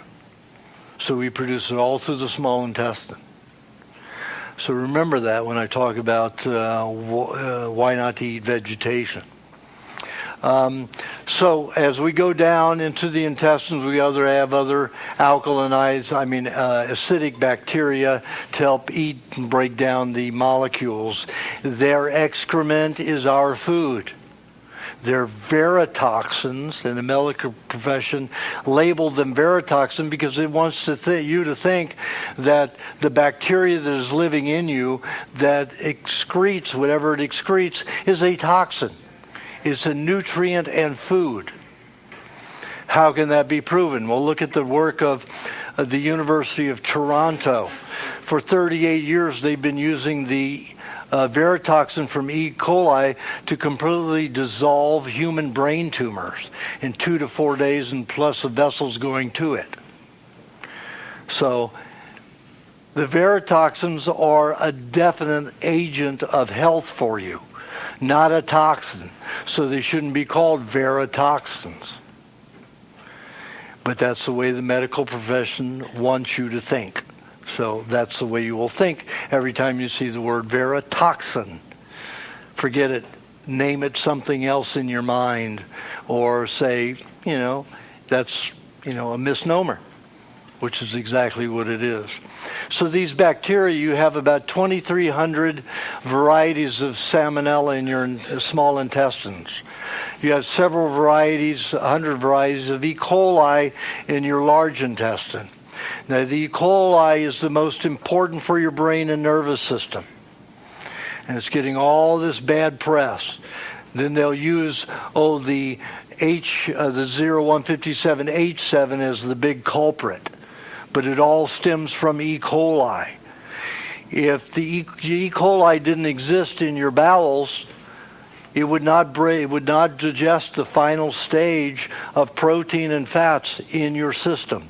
So we produce it all through the small intestine. So remember that when I talk about why not to eat vegetation. So as we go down into the intestines, we have other acidic bacteria to help eat and break down the molecules. Their excrement is our food. They're verotoxins, and the medical profession labeled them verotoxin because it wants you to think that the bacteria that is living in you that excretes whatever it excretes is a toxin. It's a nutrient and food. How can that be proven? Well, look at the work of the University of Toronto. For 38 years, they've been using the verotoxin from E. coli to completely dissolve human brain tumors in 2 to 4 days, and plus the vessels going to it. So the verotoxins are a definite agent of health for you, not a toxin. So they shouldn't be called verotoxins. But that's the way the medical profession wants you to think. So that's the way you will think every time you see the word verotoxin. Forget it. Name it something else in your mind, or say, that's, a misnomer, which is exactly what it is. So these bacteria, you have about 2,300 varieties of salmonella in your small intestines. You have several varieties, 100 varieties of E. coli in your large intestine. Now, the E. coli is the most important for your brain and nervous system. And it's getting all this bad press. Then they'll use, the 0157H7 as the big culprit. But it all stems from E. coli. If the E. coli didn't exist in your bowels, it would not digest the final stage of protein and fats in your system.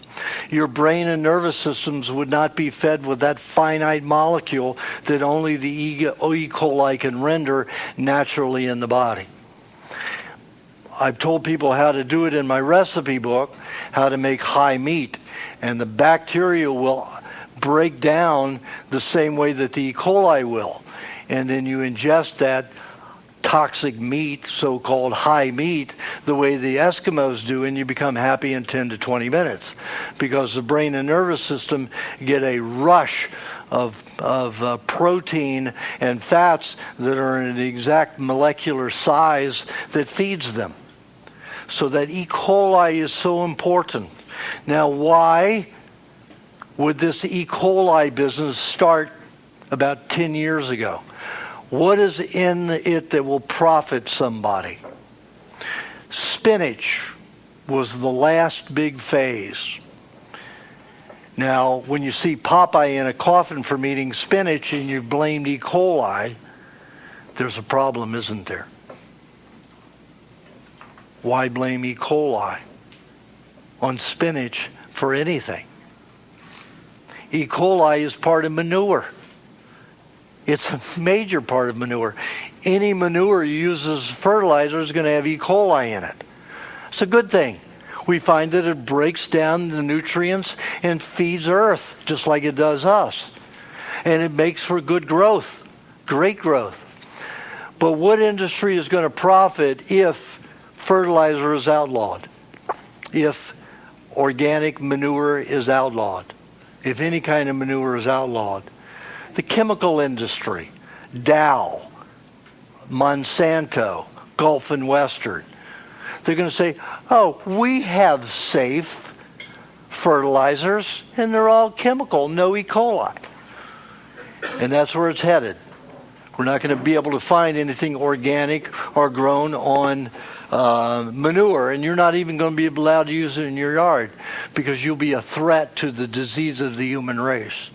Your brain and nervous systems would not be fed with that finite molecule that only the E. coli can render naturally in the body. I've told people how to do it in my recipe book, how to make high meat. And the bacteria will break down the same way that the E. coli will. And then you ingest that toxic meat, so-called high meat, the way the Eskimos do, and you become happy in 10 to 20 minutes. Because the brain and nervous system get a rush of protein and fats that are in the exact molecular size that feeds them. So that E. coli is so important. Now, why would this E. coli business start about 10 years ago? What is in it that will profit somebody? Spinach was the last big phase. Now, when you see Popeye in a coffin from eating spinach and you blamed E. coli, there's a problem, isn't there? Why blame E. coli on spinach for anything? E. coli is part of manure. It's a major part of manure. Any manure you use as fertilizer is going to have E. coli in it. It's a good thing. We find that it breaks down the nutrients and feeds Earth just like it does us. And it makes for good growth, great growth. But what industry is going to profit if fertilizer is outlawed? If organic manure is outlawed? If any kind of manure is outlawed? The chemical industry, Dow, Monsanto, Gulf and Western. They're going to say, oh, we have safe fertilizers, and they're all chemical, no E. coli. And that's where it's headed. We're not going to be able to find anything organic or grown on manure, and you're not even going to be allowed to use it in your yard because you'll be a threat to the disease of the human race.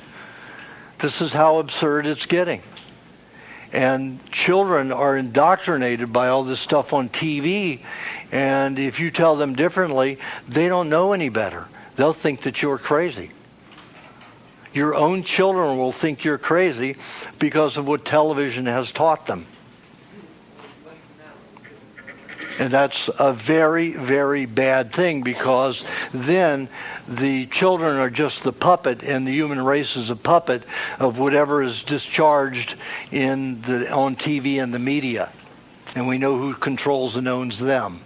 This is how absurd it's getting. And children are indoctrinated by all this stuff on TV, and if you tell them differently, they don't know any better. They'll think that you're crazy. Your own children will think you're crazy because of what television has taught them. And that's a very, very bad thing, because then the children are just the puppet, and the human race is a puppet of whatever is discharged on TV and the media. And we know who controls and owns them.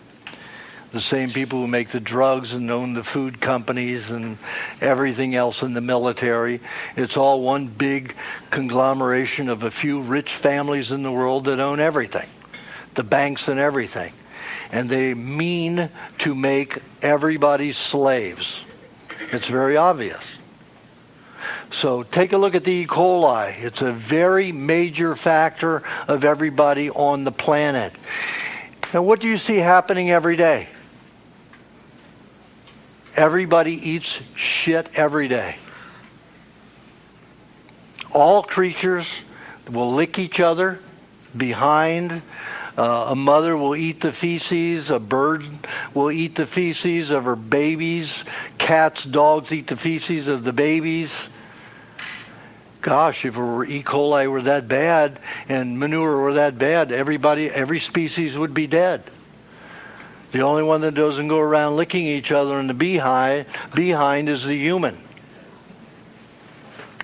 The same people who make the drugs and own the food companies and everything else in the military. It's all one big conglomeration of a few rich families in the world that own everything, the banks and everything. And they mean to make everybody slaves. It's very obvious. So take a look at the E. coli. It's a very major factor of everybody on the planet. Now, what do you see happening every day? Everybody eats shit every day. All creatures will lick each other behind. A mother will eat the feces. A bird will eat the feces of her babies. Cats, dogs eat the feces of the babies. Gosh, if E. coli were that bad and manure were that bad, every species would be dead. The only one that doesn't go around licking each other in the behind is the human.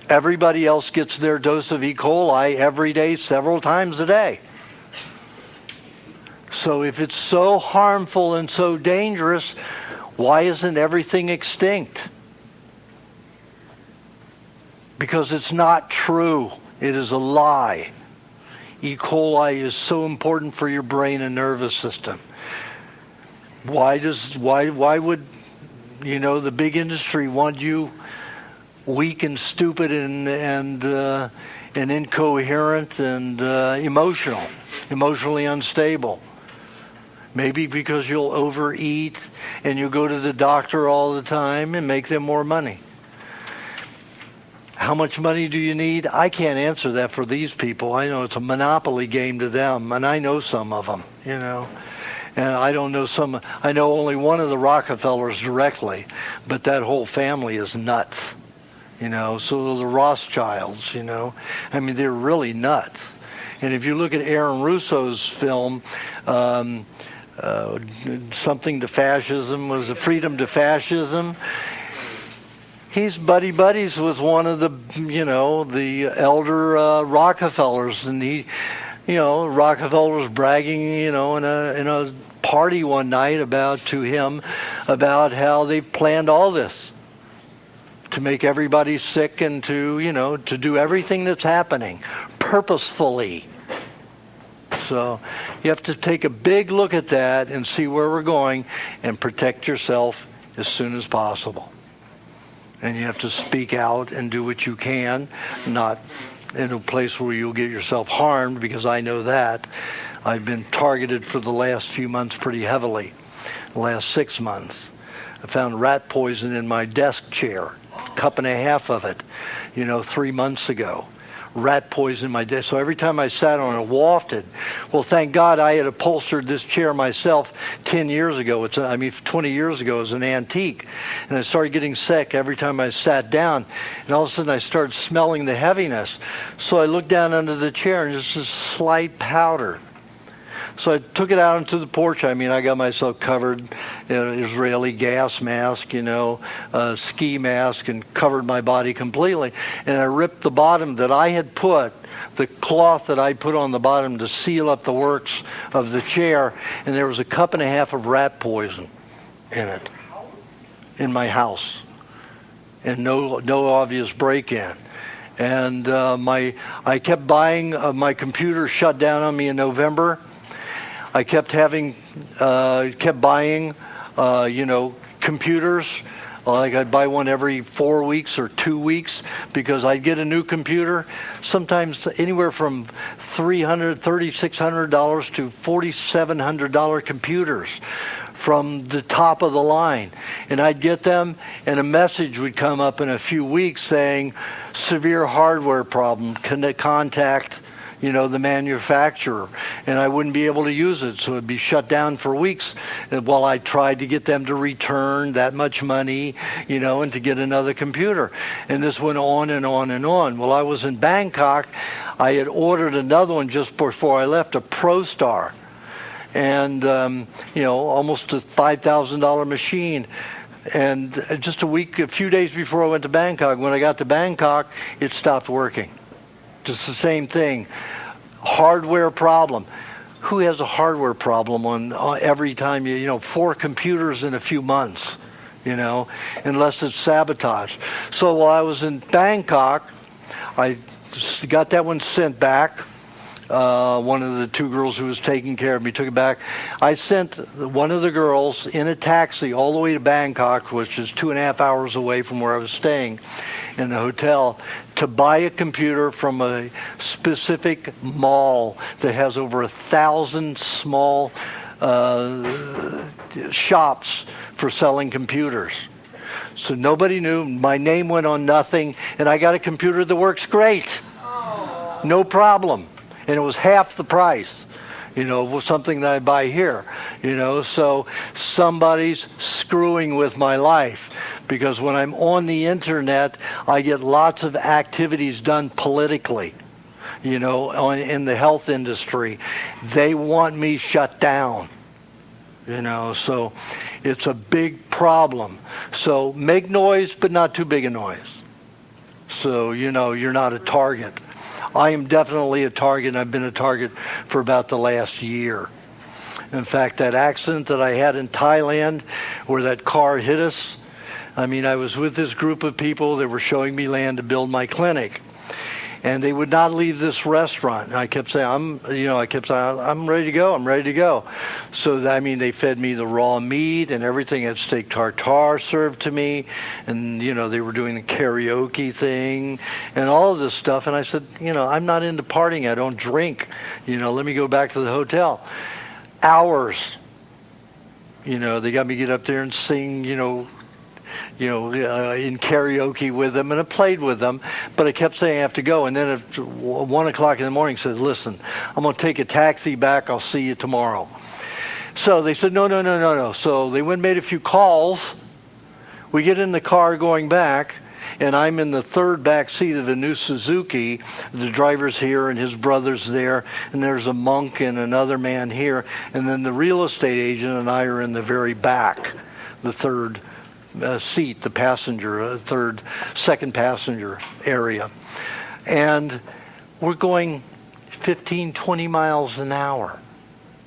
Everybody else gets their dose of E. coli every day, several times a day. So if it's so harmful and so dangerous, why isn't everything extinct? Because it's not true. It is a lie. E. coli is so important for your brain and nervous system. Why would the big industry want you weak and stupid and incoherent and emotionally unstable? Maybe because you'll overeat and you'll go to the doctor all the time and make them more money. How much money do you need? I can't answer that for these people. I know it's a monopoly game to them, and I know some of them, And I don't know some. I know only one of the Rockefellers directly, but that whole family is nuts, So the Rothschilds, I mean, they're really nuts. And if you look at Aaron Russo's film, Something to Fascism, was it Freedom to Fascism? He's buddies with one of the elder Rockefellers, and Rockefeller was bragging, in a party one night about how they've planned all this to make everybody sick and to do everything that's happening purposefully. So you have to take a big look at that and see where we're going and protect yourself as soon as possible. And you have to speak out and do what you can, not in a place where you'll get yourself harmed, because I know that. I've been targeted for the last few months pretty heavily, the last 6 months. I found rat poison in my desk chair, a cup and a half of it, 3 months ago. Rat poison in my desk. So every time I sat on it, wafted. Well, thank God I had upholstered this chair myself 10 years ago. 20 years ago as an antique. And I started getting sick every time I sat down. And all of a sudden I started smelling the heaviness. So I looked down under the chair and just this slight powder. So I took it out onto the porch. I got myself covered in an Israeli gas mask, a ski mask, and covered my body completely. And I ripped the bottom that I had put, the cloth that I put on the bottom to seal up the works of the chair, and there was a cup and a half of rat poison in it, in my house, and no obvious break-in. And I kept buying, my computer shut down on me in November. I kept buying, computers. Like I'd buy one every 4 weeks or 2 weeks because I'd get a new computer, sometimes anywhere from $3,600 to $4,700 computers from the top of the line. And I'd get them, and a message would come up in a few weeks saying, severe hardware problem, contact the manufacturer, and I wouldn't be able to use it, so it'd be shut down for weeks while I tried to get them to return that much money, and to get another computer. And this went on and on and on. Well, I was in Bangkok. I had ordered another one just before I left, a ProStar, and almost a $5,000 machine. And just a few days before I went to Bangkok, when I got to Bangkok, it stopped working. Just the same thing. Hardware problem. Who has a hardware problem on every time 4 computers in a few months, unless it's sabotage. So while I was in Bangkok, I got that one sent back. One of the 2 girls who was taking care of me took it back. I sent one of the girls in a taxi all the way to Bangkok, which is 2.5 hours away from where I was staying in the hotel, to buy a computer from a specific mall that has over 1,000 small shops for selling computers. So nobody knew. My name went on nothing, and I got a computer that works great. No problem. And it was half the price, was something that I buy here, so somebody's screwing with my life, because when I'm on the internet, I get lots of activities done politically, in the health industry. They want me shut down, so it's a big problem. So make noise, but not too big a noise. So, you're not a target. I am definitely a target, and I've been a target for about the last year. In fact, that accident that I had in Thailand where that car hit us, I was with this group of people that were showing me land to build my clinic. And they would not leave this restaurant. And I kept saying, I'm ready to go. I'm ready to go. So, they fed me the raw meat and everything. Had steak tartare served to me. And, they were doing the karaoke thing and all of this stuff. And I said, I'm not into partying. I don't drink. Let me go back to the hotel. Hours. They got me to get up there and sing, in karaoke with them, and I played with them, but I kept saying I have to go. And then at 1 o'clock in the morning, said, listen, I'm going to take a taxi back. I'll see you tomorrow. So they said, no. So they went and made a few calls. We get in the car going back, and I'm in the third back seat of a new Suzuki. The driver's here, and his brother's there, and there's a monk and another man here. And then the real estate agent and I are in the very back, the third seat, the passenger, second passenger area. And we're going 15, 20 miles an hour,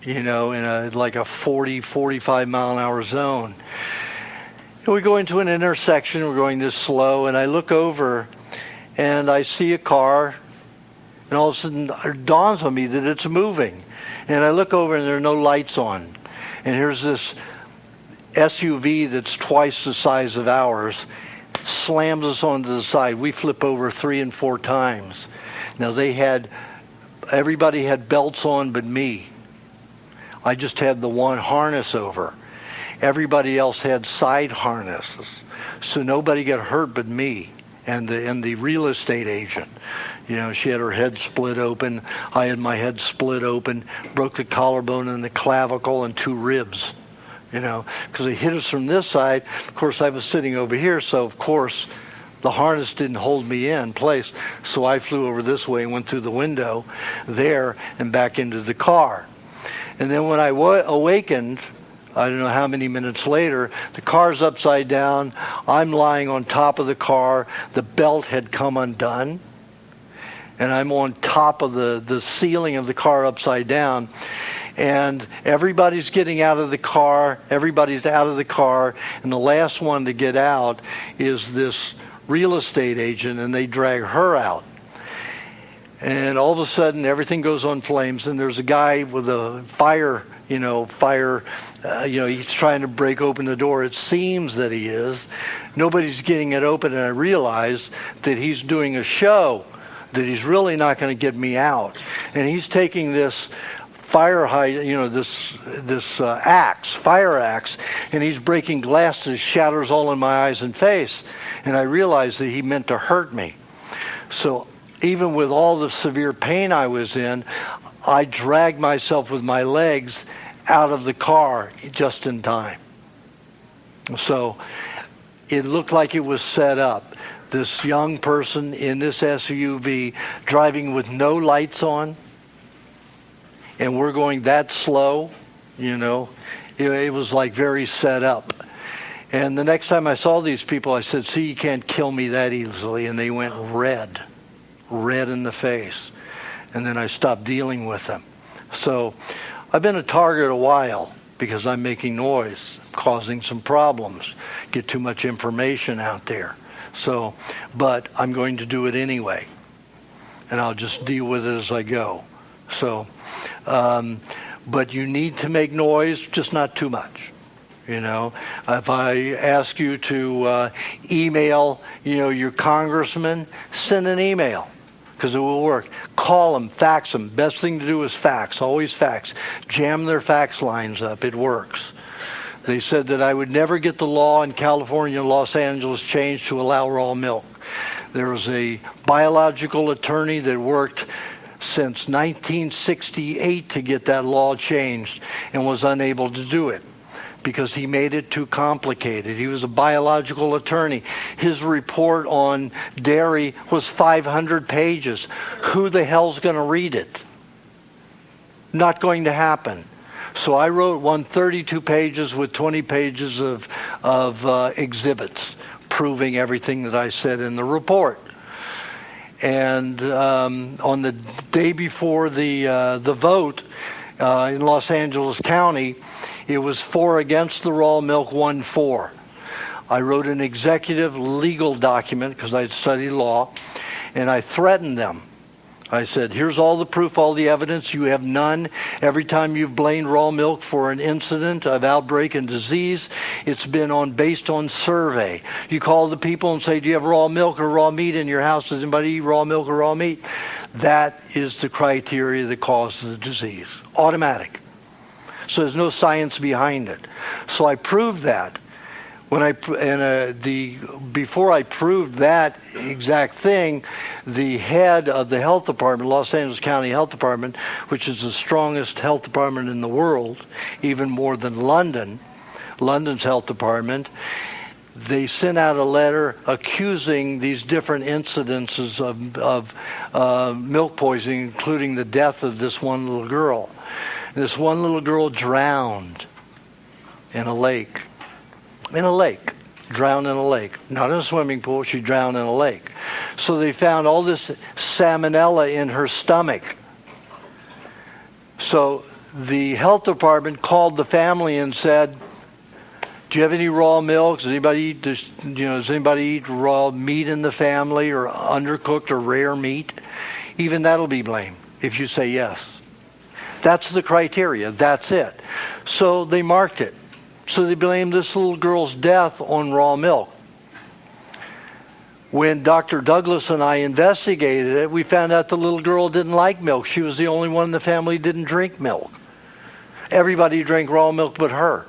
in a 40, 45 mile an hour zone. And we go into an intersection, we're going this slow, and I look over and I see a car, and all of a sudden it dawns on me that it's moving. And I look over and there are no lights on. And here's this SUV that's twice the size of ours, slams us onto the side. We flip over 3 and 4 times. Now everybody had belts on but me. I just had the one harness over. Everybody else had side harnesses. So nobody got hurt but me and the real estate agent. She had her head split open. I had my head split open, broke the collarbone and the clavicle and 2 ribs. Because they hit us from this side. Of course, I was sitting over here, so of course the harness didn't hold me in place. So I flew over this way and went through the window there and back into the car. And then when I awakened, I don't know how many minutes later, the car's upside down. I'm lying on top of the car. The belt had come undone. And I'm on top of the ceiling of the car upside down. And everybody's getting out of the car. Everybody's out of the car. And the last one to get out is this real estate agent, and they drag her out. And all of a sudden, everything goes on flames, and there's a guy with a fire, he's trying to break open the door. It seems that he is. Nobody's getting it open, and I realize that he's doing a show, that he's really not going to get me out. And he's taking this fire axe, and he's breaking glasses, shatters all in my eyes and face. And I realized that he meant to hurt me. So even with all the severe pain I was in, I dragged myself with my legs out of the car just in time. So it looked like it was set up. This young person in this SUV driving with no lights on, and we're going that slow, it was like very set up. And the next time I saw these people, I said, see, you can't kill me that easily. And they went red in the face. And then I stopped dealing with them. So I've been a target a while because I'm making noise, causing some problems, get too much information out there. So, but I'm going to do it anyway. And I'll just deal with it as I go. So, but you need to make noise, just not too much. If I ask you to email, your congressman, send an email because it will work. Call them, fax them. Best thing to do is fax, always fax. Jam their fax lines up. It works. They said that I would never get the law in California and Los Angeles changed to allow raw milk. There was a biological attorney that worked since 1968 to get that law changed and was unable to do it because he made it too complicated. He was a biological attorney. His report on dairy was 500 pages. Who the hell's going to read it? Not going to happen. So I wrote 132 pages with 20 pages of exhibits proving everything that I said in the report. And on the day before the vote in Los Angeles County, it was 4 against the raw milk, 1 for. I wrote an executive legal document because I had studied law, and I threatened them. I said, here's all the proof, all the evidence. You have none. Every time you've blamed raw milk for an incident of outbreak and disease, it's been based on survey. You call the people and say, do you have raw milk or raw meat in your house? Does anybody eat raw milk or raw meat? That is the criteria that causes the disease. Automatic. So there's no science behind it. So I proved that. Before I proved that exact thing, the head of the health department, Los Angeles County Health Department, which is the strongest health department in the world, even more than London's health department, they sent out a letter accusing these different incidences of milk poisoning, including the death of this one little girl. This one little girl drowned in a lake. Drowned in a lake. Not in a swimming pool, she drowned in a lake. So they found all this salmonella in her stomach. So the health department called the family and said, do you have any raw milk? Does anybody eat raw meat in the family, or undercooked or rare meat? Even that'll be blamed if you say yes. That's the criteria. That's it. So they marked it. So they blamed this little girl's death on raw milk. When Dr. Douglas and I investigated it, we found out the little girl didn't like milk. She was the only one in the family who didn't drink milk. Everybody drank raw milk but her.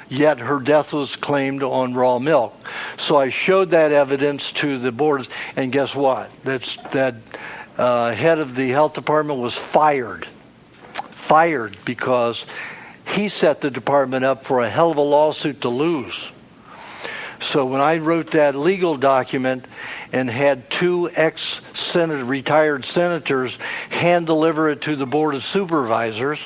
Yet her death was claimed on raw milk. So I showed that evidence to the board, and guess what? That head of the health department was fired. Fired because he set the department up for a hell of a lawsuit to lose. So when I wrote that legal document and had 2 retired senators hand deliver it to the Board of Supervisors,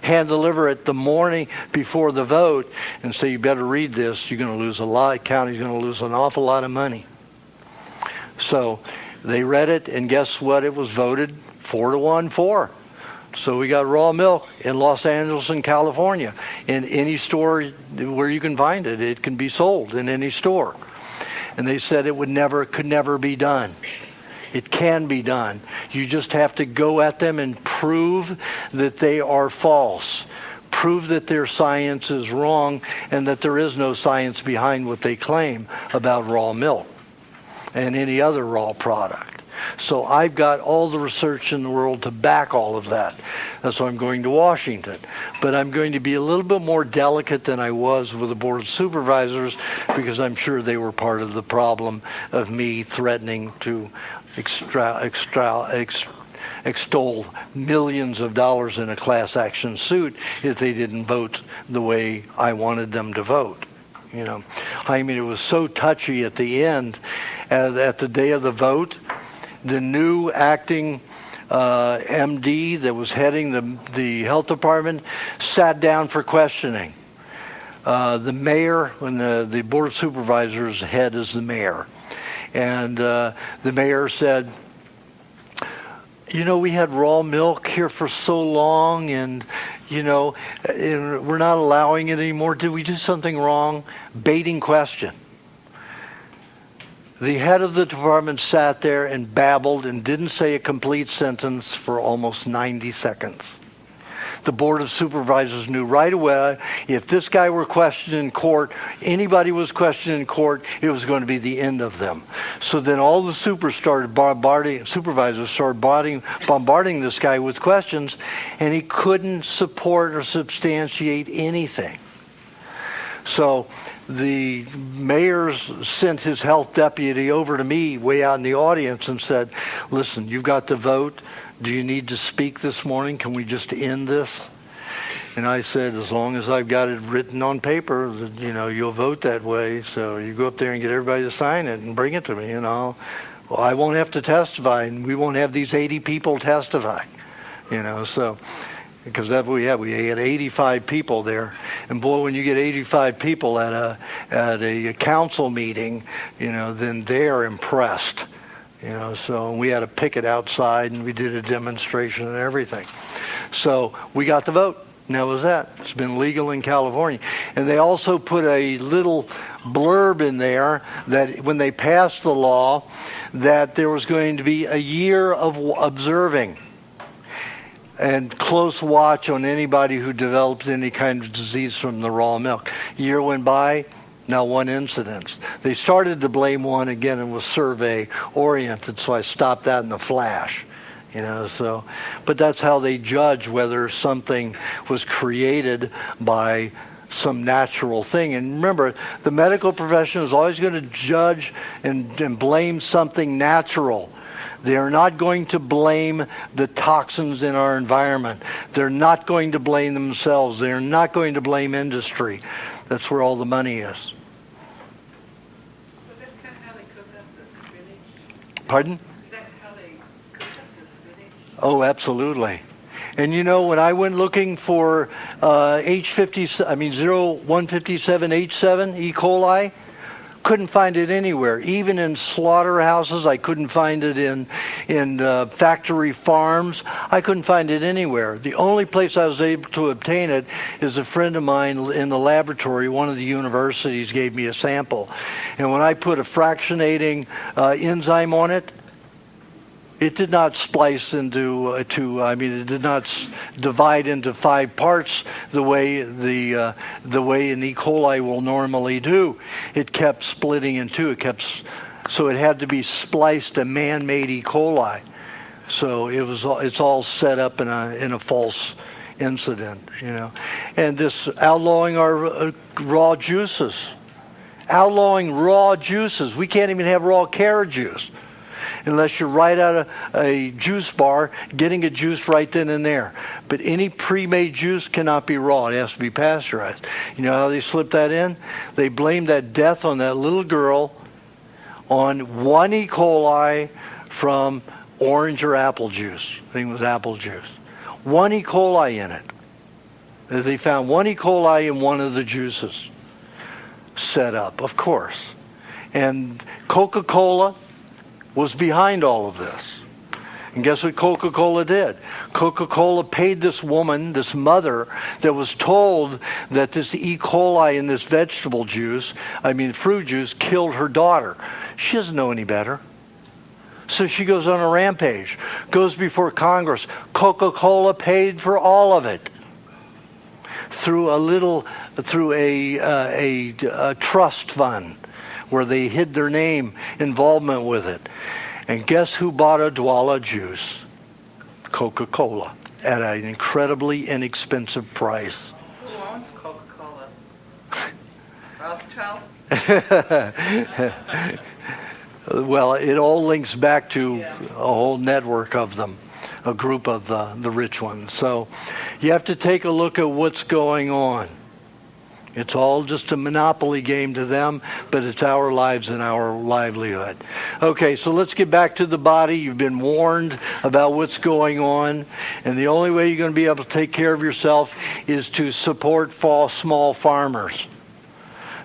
hand deliver it the morning before the vote, and say, you better read this, you're going to lose a lot, county's going to lose an awful lot of money. So they read it, and guess what? It was voted 4-1 for. So we got raw milk in Los Angeles and California. In any store where you can find it, it can be sold in any store. And they said it could never be done. It can be done. You just have to go at them and prove that they are false. Prove that their science is wrong and that there is no science behind what they claim about raw milk and any other raw product. So I've got all the research in the world to back all of that. That's why I'm going to Washington. But I'm going to be a little bit more delicate than I was with the Board of Supervisors, because I'm sure they were part of the problem of me threatening to extol millions of dollars in a class action suit if they didn't vote the way I wanted them to vote. You know, I mean, it was so touchy at the end, at the day of the vote. The new acting MD that was heading the health department sat down for questioning. The mayor, when the Board of Supervisors head is the mayor, and the mayor said, you know, we had raw milk here for so long, and, you know, we're not allowing it anymore. Did we do something wrong? Baiting question. The head of the department sat there and babbled and didn't say a complete sentence for almost 90 seconds. The Board of Supervisors knew right away if this guy were questioned in court, anybody was questioned in court, it was going to be the end of them. So then all the supervisors started bombarding this guy with questions, and he couldn't support or substantiate anything. So the mayor sent his health deputy over to me way out in the audience and said, listen, you've got the vote. Do you need to speak this morning? Can we just end this? And I said, as long as I've got it written on paper, you know, you'll vote that way. So you go up there and get everybody to sign it and bring it to me, you know. Well, I won't have to testify, and we won't have these 80 people testify, you know. So, because that's what we had. We had 85 people there. And boy, when you get 85 people at a council meeting, you know, then they're impressed. You know, so we had to picket outside, and we did a demonstration and everything. So we got the vote, and that was that. It's been legal in California. And they also put a little blurb in there that when they passed the law, that there was going to be a year of observing and close watch on anybody who developed any kind of disease from the raw milk. A year went by. Now one incident. They started to blame one again and was survey oriented, so I stopped that in a flash. You know, so, but that's how they judge whether something was created by some natural thing. And remember, the medical profession is always going to judge and blame something natural. They are not going to blame the toxins in our environment. They're not going to blame themselves. They're not going to blame industry. That's where all the money is. So that's kind of how they cook up the spinach? Pardon? Is that how they cook up the spinach? Oh, absolutely. And you know, when I went looking for0157H7 E. coli, couldn't find it anywhere. Even in slaughterhouses, I couldn't find it in factory farms. I couldn't find it anywhere. The only place I was able to obtain it is a friend of mine in the laboratory. One of the universities gave me a sample. And when I put a fractionating enzyme on it, it did not splice into it did not divide into 5 parts the way an E. coli will normally do. It kept splitting in 2. So it had to be spliced a man-made E. coli. So it's all set up in a false incident, you know. And this outlawing our raw juices. Outlawing raw juices. We can't even have raw carrot juice unless you're right out of a juice bar getting it juiced right then and there. But any pre-made juice cannot be raw. It has to be pasteurized. You know how they slipped that in? They blamed that death on that little girl on 1 E. coli from orange or apple juice. I think it was apple juice. 1 E. coli in it. They found 1 E. coli in one of the juices set up, of course. And Coca-Cola was behind all of this. And guess what Coca-Cola did? Coca-Cola paid this woman, this mother, that was told that this E. coli in this fruit juice, killed her daughter. She doesn't know any better. So she goes on a rampage, goes before Congress. Coca-Cola paid for all of it through a trust fund where they hid their name involvement with it. And guess who bought Odwalla juice? Coca-Cola at an incredibly inexpensive price. Who owns Coca-Cola? Rothschild? Well, it all links back to a whole network of them, a group of the rich ones. So you have to take a look at what's going on. It's all just a monopoly game to them, but it's our lives and our livelihood. Okay, so let's get back to the body. You've been warned about what's going on, and the only way you're going to be able to take care of yourself is to support small farmers.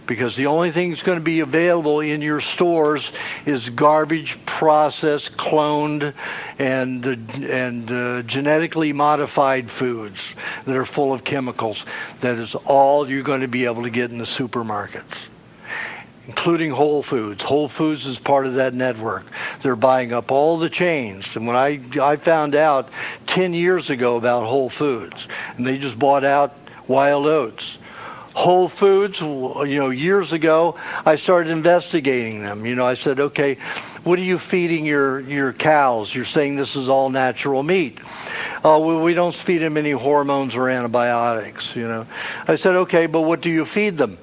Because the only thing that's going to be available in your stores is garbage, processed, cloned, and genetically modified foods that are full of chemicals. That is all you're going to be able to get in the supermarkets, including Whole Foods. Whole Foods is part of that network. They're buying up all the chains. And when I found out 10 years ago about Whole Foods, and they just bought out Wild Oats. Whole Foods, years ago, I started investigating them. I said, okay, what are you feeding your cows? You're saying this is all natural meat. Well, we don't feed them any hormones or antibiotics, I said, okay, but what do you feed them?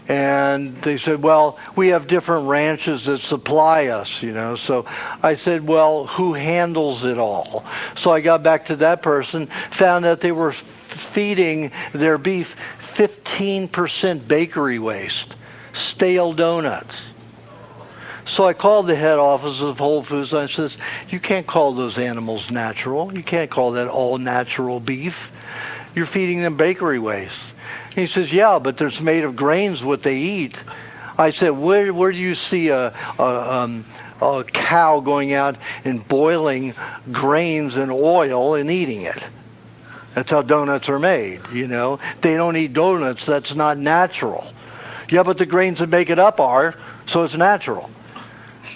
And they said, well, we have different ranches that supply us, So I said, well, who handles it all? So I got back to that person, found out they were feeding their beef 15% bakery waste, stale donuts. So I called the head office of Whole Foods and I said, you can't call those animals natural. You can't call that all natural beef. You're feeding them bakery waste. And he says, yeah, but there's made of grains what they eat. I said, where do you see a cow going out and boiling grains in oil and eating it? That's how donuts are made, They don't eat donuts. That's not natural. Yeah, but the grains that make it up are, so it's natural.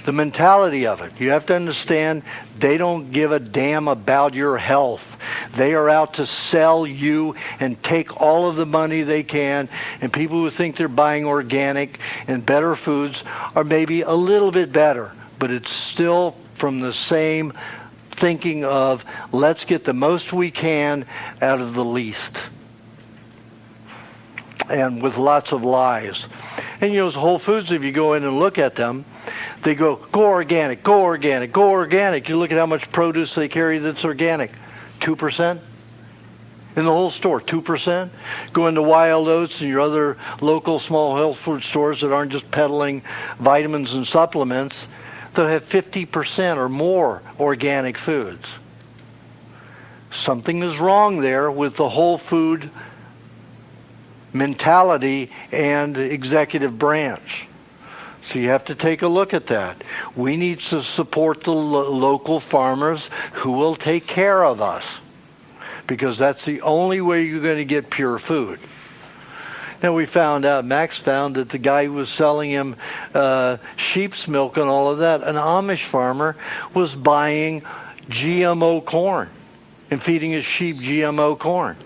The mentality of it. You have to understand, they don't give a damn about your health. They are out to sell you and take all of the money they can. And people who think they're buying organic and better foods are maybe a little bit better. But it's still from the same thinking of, let's get the most we can out of the least. And with lots of lies. And as Whole Foods, if you go in and look at them, they go organic, go organic, go organic. You look at how much produce they carry that's organic. 2%? In the whole store, 2%? Go into Wild Oats and your other local small health food stores that aren't just peddling vitamins and supplements. They'll have 50% or more organic foods. Something is wrong there with the whole food mentality and executive branch. So you have to take a look at that. We need to support the local farmers who will take care of us, because that's the only way you're going to get pure food. Now Max found that the guy who was selling him sheep's milk and all of that, an Amish farmer, was buying GMO corn and feeding his sheep GMO corn.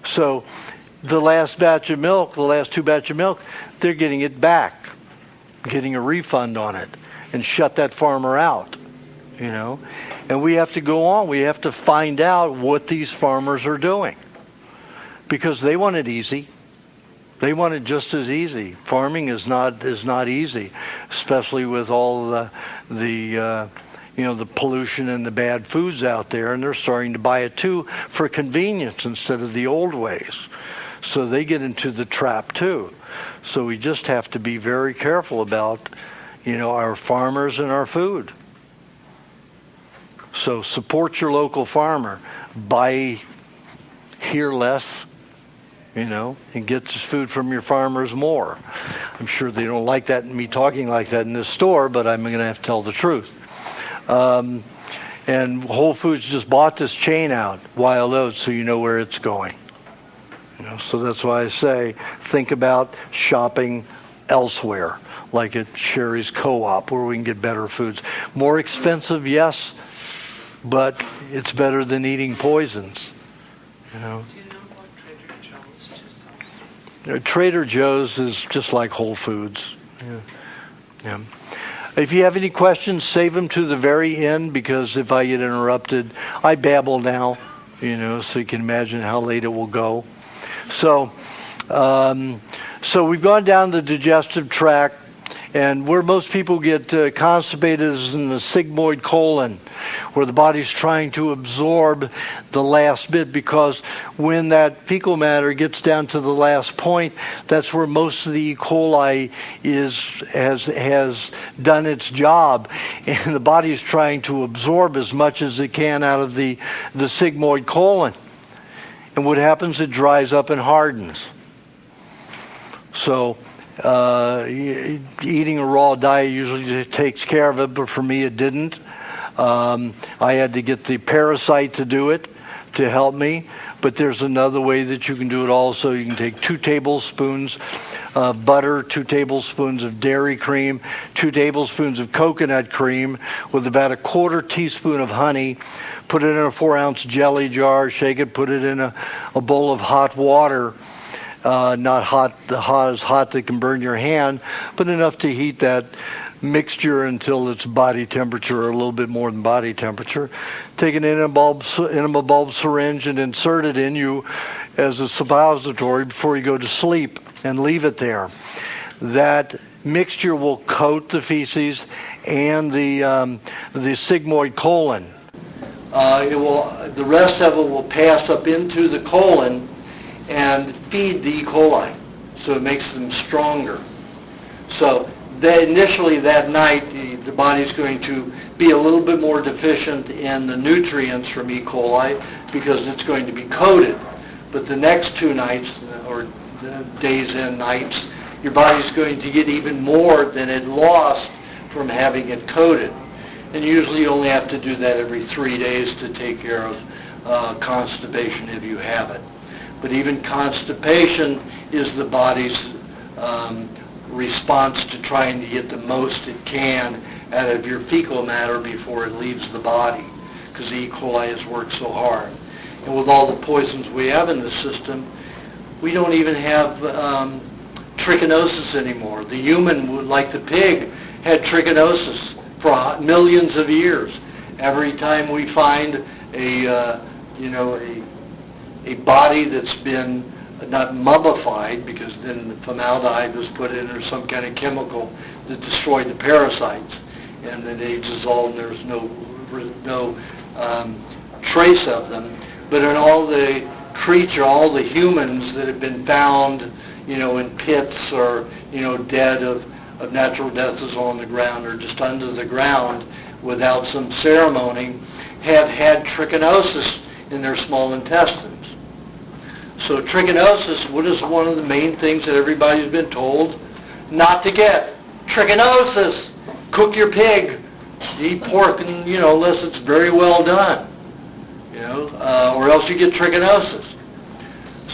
So the last two batch of milk, they're getting it back, getting a refund on it, and shut that farmer out, And we have to go on. We have to find out what these farmers are doing, because they want it easy. They want it just as easy. Farming is not easy, especially with all the pollution and the bad foods out there, and they're starting to buy it too for convenience instead of the old ways. So they get into the trap too. So we just have to be very careful about, our farmers and our food. So support your local farmer. Buy here less, and get this food from your farmers more. I'm sure they don't like that, me talking like that in this store, but I'm going to have to tell the truth. And Whole Foods just bought this chain out, Wild Oats, so you know where it's going. So that's why I say think about shopping elsewhere, like at Sherry's Co-op, where we can get better foods. More expensive, yes, but it's better than eating poisons. Do you know what Trader Joe's just sells? Trader Joe's is just like Whole Foods. Yeah. If you have any questions, save them to the very end, because if I get interrupted, I babble now, so you can imagine how late it will go. So we've gone down the digestive tract, and where most people get constipated is in the sigmoid colon, where the body's trying to absorb the last bit, because when that fecal matter gets down to the last point, that's where most of the E. coli has done its job, and the body's trying to absorb as much as it can out of the sigmoid colon. And what happens? It dries up and hardens. So eating a raw diet usually takes care of it, but for me it didn't. I had to get the parasite to do it, to help me. But there's another way that you can do it also. You can take 2 tablespoons of butter, 2 tablespoons of dairy cream, 2 tablespoons of coconut cream with about a 1/4 teaspoon of honey. Put it in a 4-ounce jelly jar, shake it, put it in a bowl of hot water. Not hot as hot that can burn your hand, but enough to heat that mixture until it's body temperature, or a little bit more than body temperature. Take an enema bulb syringe and insert it in you as a suppository before you go to sleep, and leave it there. That mixture will coat the feces and the sigmoid colon. The rest of it will pass up into the colon and feed the E. coli, so it makes them stronger. So initially that night, the body's going to be a little bit more deficient in the nutrients from E. coli because it's going to be coated. But the next 2 nights, or days and nights, your body's going to get even more than it lost from having it coated. And usually you only have to do that every 3 days to take care of constipation if you have it. But even constipation is the body's response to trying to get the most it can out of your fecal matter before it leaves the body, because the E. coli has worked so hard. And with all the poisons we have in the system, we don't even have trichinosis anymore. The human, like the pig, had trichinosis for millions of years. Every time we find a body that's been not mummified, because then the formaldehyde was put in, or some kind of chemical that destroyed the parasites, and then they dissolve and there's no trace of them. But in all the humans that have been found, in pits, or dead of natural deaths on the ground, or just under the ground without some ceremony, have had trichinosis in their small intestines. So trichinosis, what is one of the main things that everybody's been told not to get? Trichinosis! Cook your pig. Eat pork, and unless it's very well done, or else you get trichinosis.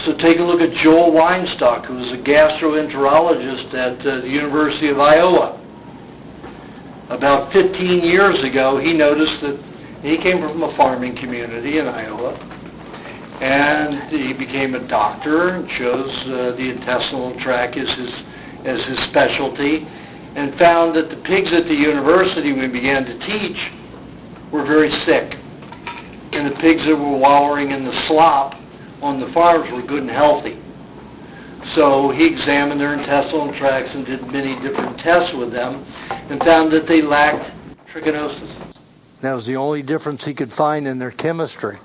So take a look at Joel Weinstock, who was a gastroenterologist at the University of Iowa. About 15 years ago, he noticed that he came from a farming community in Iowa, and he became a doctor and chose the intestinal tract as his specialty, and found that the pigs at the university, when he began to teach, were very sick. And the pigs that were wallowing in the slop on the farms were good and healthy. So he examined their intestinal tracts and did many different tests with them, and found that they lacked trichinosis. That was the only difference he could find in their chemistry.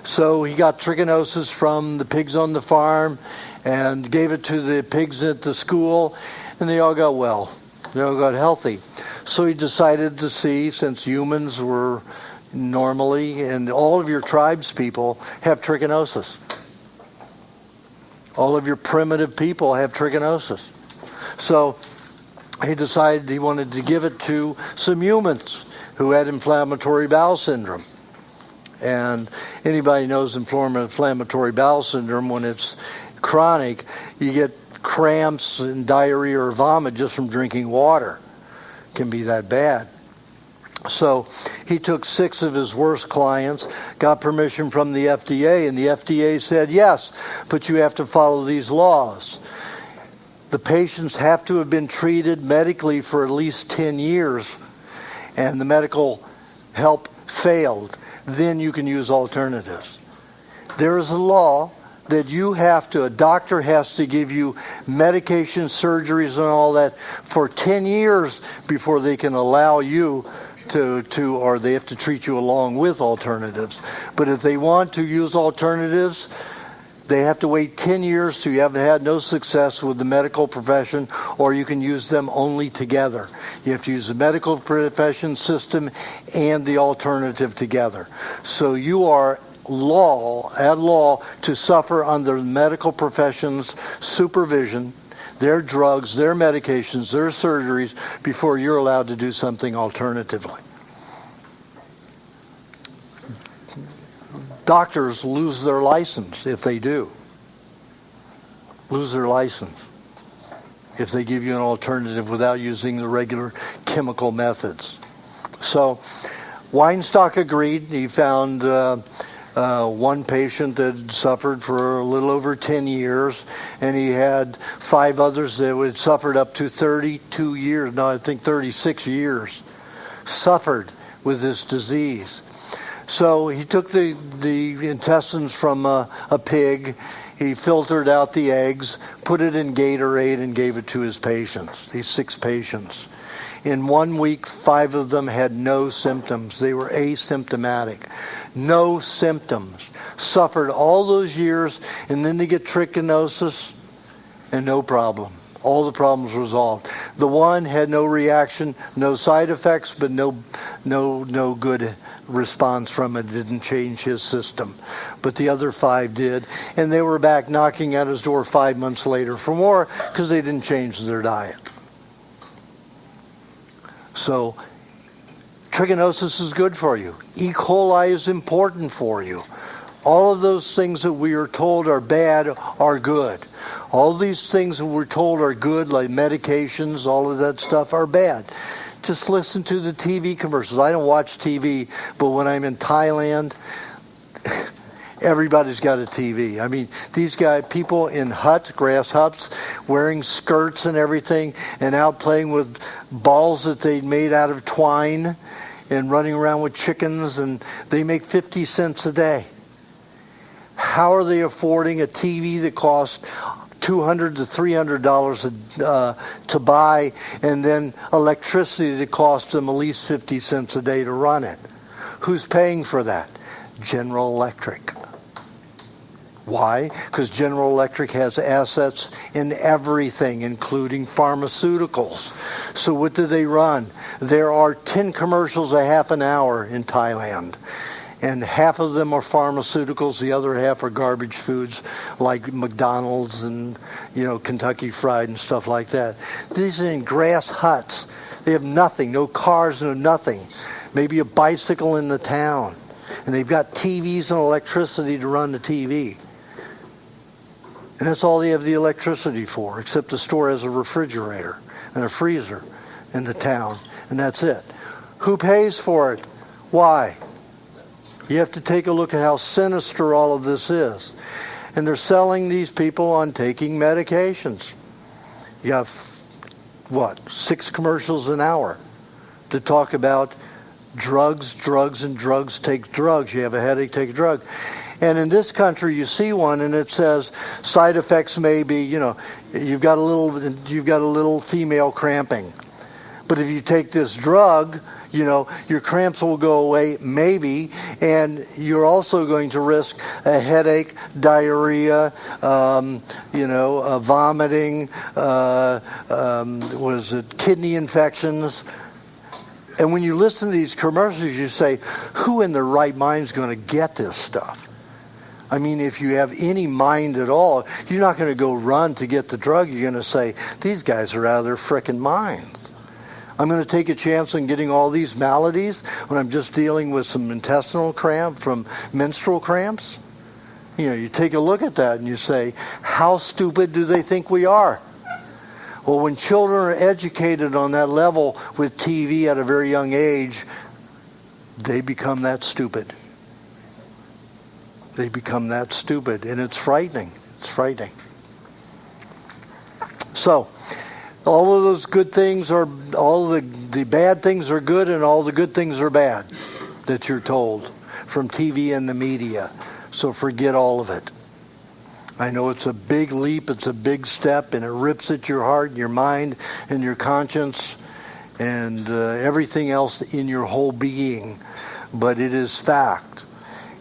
So he got trichinosis from the pigs on the farm and gave it to the pigs at the school, and they all got well. They all got healthy. So he decided to see, since humans were normally, and all of your tribes people have trichinosis. All of your primitive people have trichinosis. So he decided he wanted to give it to some humans who had inflammatory bowel syndrome. And anybody knows inflammatory bowel syndrome, when it's chronic, you get cramps and diarrhea or vomit just from drinking water. It can be that bad. So he took 6 of his worst clients, got permission from the FDA, and the FDA said, yes, but you have to follow these laws. The patients have to have been treated medically for at least 10 years, and the medical help failed. Then you can use alternatives. There is a law that a doctor has to give you medication, surgeries, and all that for 10 years before they can allow you or they have to treat you along with alternatives. But if they want to use alternatives, they have to wait 10 years till you haven't had no success with the medical profession, or you can use them only together. You have to use the medical profession system and the alternative together. So you are at law to suffer under the medical profession's supervision, their drugs, their medications, their surgeries, before you're allowed to do something alternatively. Doctors lose their license if they do. Lose their license if they give you an alternative without using the regular chemical methods. So Weinstock agreed. He found one patient that suffered for a little over 10 years, and he had 5 others that had suffered up to 32 years, 36 years, suffered with this disease. So he took the intestines from a pig, he filtered out the eggs, put it in Gatorade, and gave it to his patients, these 6 patients. In 1 week, 5 of them had no symptoms. They were asymptomatic. No symptoms. Suffered all those years, and then they get trichinosis, and no problem. All the problems resolved. The one had no reaction, no side effects, but no good response from it. Didn't change his system. But the other 5 did, and they were back knocking at his door 5 months later for more because they didn't change their diet. So trichinosis is good for you. E. coli is important for you. All of those things that we are told are bad are good. All these things that we're told are good, like medications, all of that stuff, are bad. Just listen to the TV commercials. I don't watch TV, but when I'm in Thailand, everybody's got a TV. I mean, these people in huts, grass huts, wearing skirts and everything, and out playing with balls that they made out of twine, and running around with chickens, and they make 50 cents a day. How are they affording a TV that costs $200 to $300 to buy, and then electricity that costs them at least 50 cents a day to run it? Who's paying for that? General Electric. Why? Because General Electric has assets in everything, including pharmaceuticals. So what do they run? There are 10 commercials a half an hour in Thailand. And half of them are pharmaceuticals. The other half are garbage foods like McDonald's and, Kentucky Fried and stuff like that. These are in grass huts. They have nothing, no cars, no nothing. Maybe a bicycle in the town. And they've got TVs and electricity to run the TV. And that's all they have the electricity for, except the store has a refrigerator and a freezer in the town. And that's it. Who pays for it? Why? You have to take a look at how sinister all of this is. And they're selling these people on taking medications. You have, 6 commercials an hour to talk about drugs, and drugs, take drugs. You have a headache, take a drug. And in this country, you see one, and it says side effects may be, you've got a little female cramping. But if you take this drug, your cramps will go away, maybe, and you're also going to risk a headache, diarrhea, vomiting, kidney infections. And when you listen to these commercials, you say, who in their right mind is going to get this stuff? I mean, if you have any mind at all, you're not going to go run to get the drug. You're going to say, these guys are out of their frickin' minds. I'm going to take a chance on getting all these maladies when I'm just dealing with some intestinal cramp from menstrual cramps? You take a look at that and you say, how stupid do they think we are? Well, when children are educated on that level with TV at a very young age, they become that stupid. They become that stupid, and it's frightening. It's frightening. So, all of those good things are, all the bad things are good, and all the good things are bad that you're told from TV and the media. So forget all of it. I know it's a big leap, it's a big step, and it rips at your heart and your mind and your conscience and everything else in your whole being. But it is fact.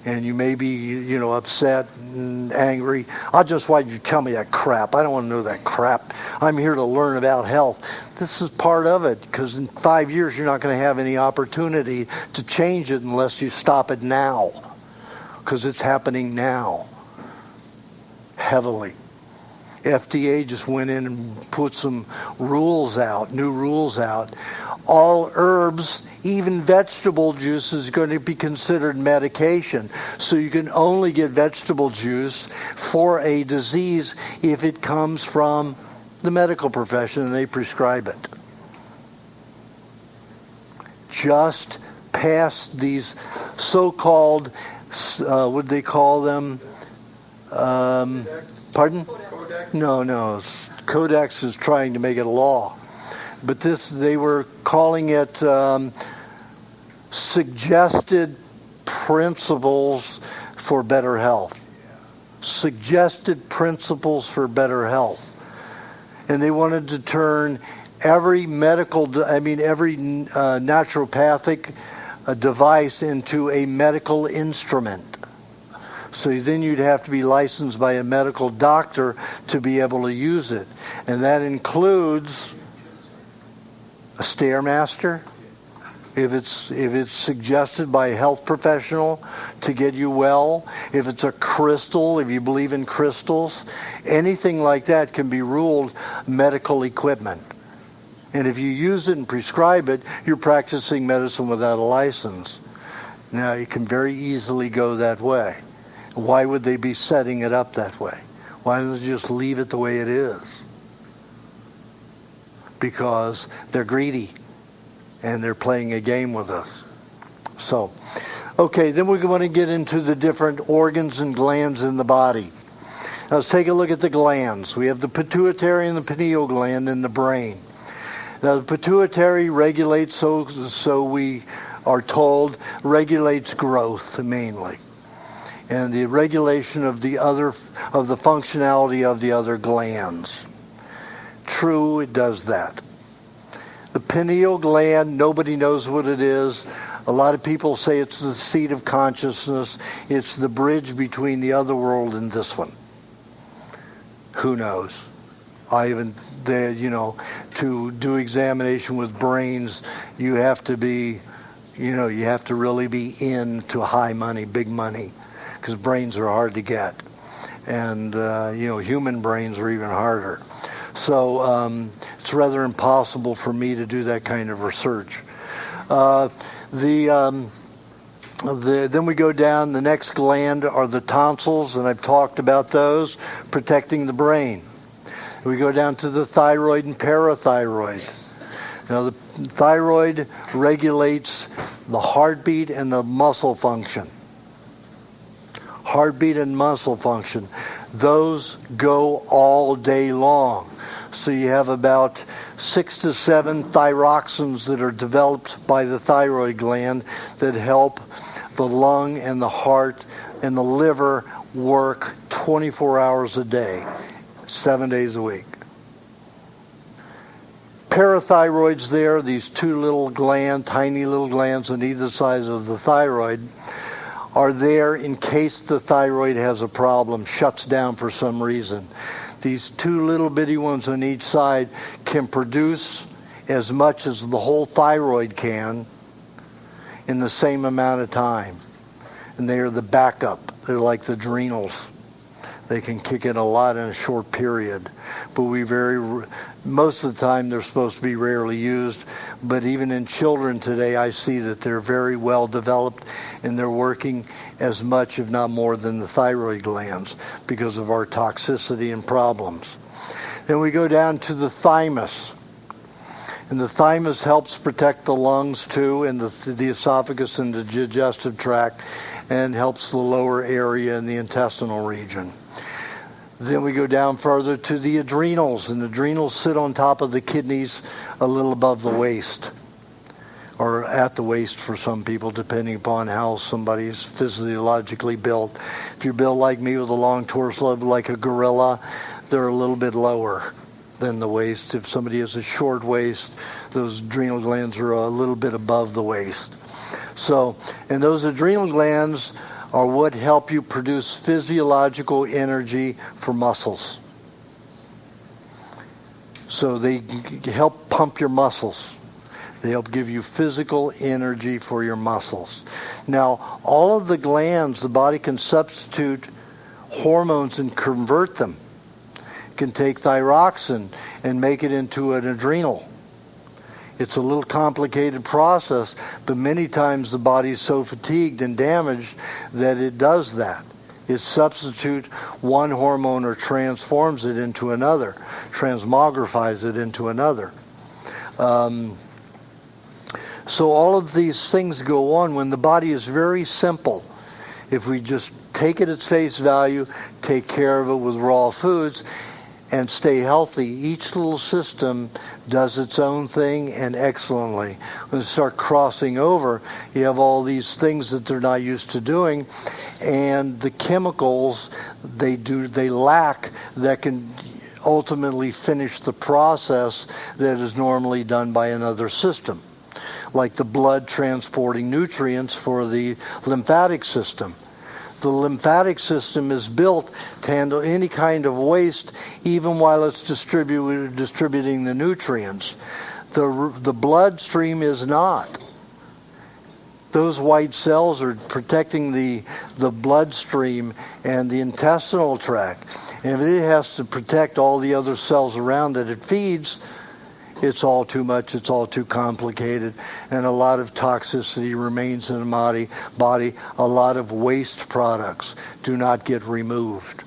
And you may be, upset and angry. Why'd you tell me that crap? I don't want to know that crap. I'm here to learn about health. This is part of it, because in 5 years you're not going to have any opportunity to change it unless you stop it now. Because it's happening now. Heavily. FDA just went in and put some rules out, new rules out. All herbs, even vegetable juice, is going to be considered medication. So you can only get vegetable juice for a disease if it comes from the medical profession and they prescribe it. Just past these so-called, what do they call them? Pardon? Codex? No. Codex is trying to make it a law. But they were calling it suggested principles for better health. Suggested principles for better health. And they wanted to turn every every naturopathic device into a medical instrument. So then you'd have to be licensed by a medical doctor to be able to use it. And that includes a Stairmaster, if it's suggested by a health professional to get you well, if it's a crystal, if you believe in crystals, anything like that can be ruled medical equipment. And if you use it and prescribe it, you're practicing medicine without a license. Now, it can very easily go that way. Why would they be setting it up that way? Why don't they just leave it the way it is? Because they're greedy and they're playing a game with us. So, okay, then we're going to get into the different organs and glands in the body. Now, let's take a look at the glands. We have the pituitary and the pineal gland in the brain. Now, the pituitary regulates, so we are told, regulates growth mainly, and the regulation of the functionality of the other glands. True, it does that. The pineal gland, nobody knows what it is. A lot of people say it's the seat of consciousness. It's the bridge between the other world and this one. Who knows? To do examination with brains, you have to be, you have to really be into high money, big money, because brains are hard to get. And, human brains are even harder. So it's rather impossible for me to do that kind of research. Then we go down, the next gland are the tonsils, and I've talked about those, protecting the brain. We go down to the thyroid and parathyroid. Now, the thyroid regulates the heartbeat and the muscle function. Heartbeat and muscle function. Those go all day long. So you have about 6 to 7 thyroxins that are developed by the thyroid gland that help the lung and the heart and the liver work 24 hours a day, 7 days a week. Parathyroids there, these two little glands, tiny little glands on either side of the thyroid, are there in case the thyroid has a problem, shuts down for some reason. These two little bitty ones on each side can produce as much as the whole thyroid can in the same amount of time. And they are the backup. They're like the adrenals. They can kick in a lot in a short period. But most of the time they're supposed to be rarely used. But even in children today, I see that they're very well developed, and they're working as much, if not more, than the thyroid glands because of our toxicity and problems. Then we go down to the thymus. And the thymus helps protect the lungs too, and the esophagus and the digestive tract, and helps the lower area in the intestinal region. Then we go down further to the adrenals, and the adrenals sit on top of the kidneys a little above the waist, or at the waist for some people, depending upon how somebody's physiologically built. If you're built like me with a long torso like a gorilla, they're a little bit lower than the waist. If somebody has a short waist, those adrenal glands are a little bit above the waist. So, and those adrenal glands are what help you produce physiological energy for muscles. So they help pump your muscles. They help give you physical energy for your muscles. Now, all of the glands, the body can substitute hormones and convert them. It can take thyroxine and make it into an adrenal. It's a little complicated process, but many times the body is so fatigued and damaged that it does that. It substitutes one hormone or transforms it into another, transmogrifies it into another. So all of these things go on when the body is very simple. If we just take it at face value, take care of it with raw foods, and stay healthy, each little system does its own thing, and excellently. When they start crossing over, you have all these things that they're not used to doing, and the chemicals they lack that can ultimately finish the process that is normally done by another system, like the blood transporting nutrients for the lymphatic system. The lymphatic system is built to handle any kind of waste, even while it's distributing the nutrients. The bloodstream is not. Those white cells are protecting the bloodstream and the intestinal tract. And if it has to protect all the other cells around that it feeds, it's all too much, it's all too complicated, and a lot of toxicity remains in the body. A lot of waste products do not get removed.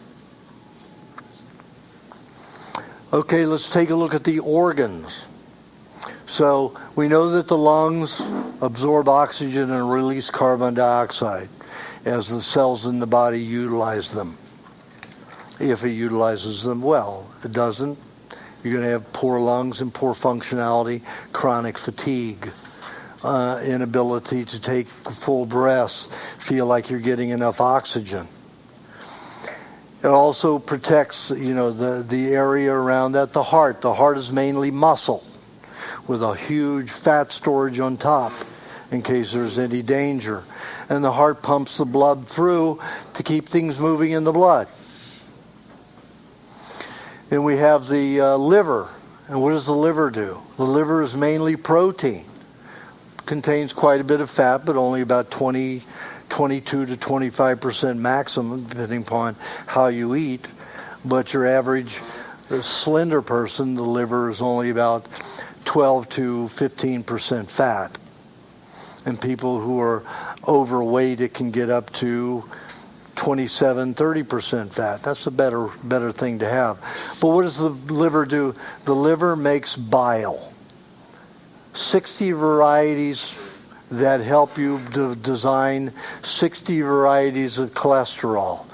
Okay, let's take a look at the organs. So we know that the lungs absorb oxygen and release carbon dioxide as the cells in the body utilize them. If it utilizes them well. If it doesn't, you're going to have poor lungs and poor functionality, chronic fatigue, inability to take full breaths, feel like you're getting enough oxygen. It also protects, the area around that, the heart. The heart is mainly muscle with a huge fat storage on top in case there's any danger. And the heart pumps the blood through to keep things moving in the blood. And we have the liver. And what does the liver do? The liver is mainly protein. Contains quite a bit of fat, but only about 22 to 25% maximum, depending upon how you eat. But your average slender person, the liver is only about 12 to 15% fat. And people who are overweight, it can get up to 27, 30% fat. That's a better thing to have. But what does the liver do? The liver makes bile. 60 varieties that help you design 60 varieties of cholesterol.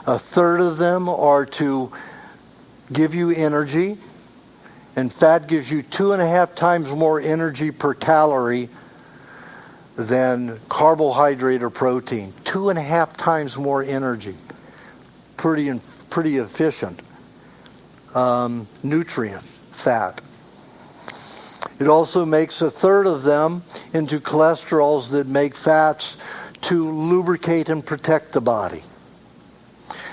A third of them are to give you energy, and fat gives you 2.5 times more energy per calorie than carbohydrate or protein. 2.5 times more energy. Pretty efficient. Nutrient, fat. It also makes a third of them into cholesterols that make fats to lubricate and protect the body.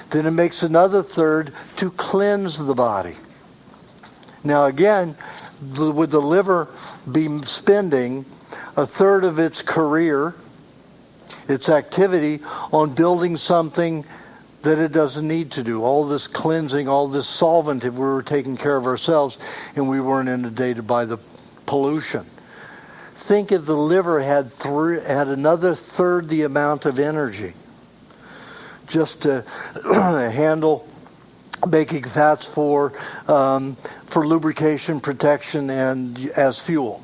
Then it makes another third to cleanse the body. Now again, would the liver be spending a third of its career, its activity, on building something that it doesn't need to do? All this cleansing, all this solvent, if we were taking care of ourselves and we weren't inundated by the pollution. think if the liver had another third the amount of energy just to handle making fats for lubrication, protection, and as fuel.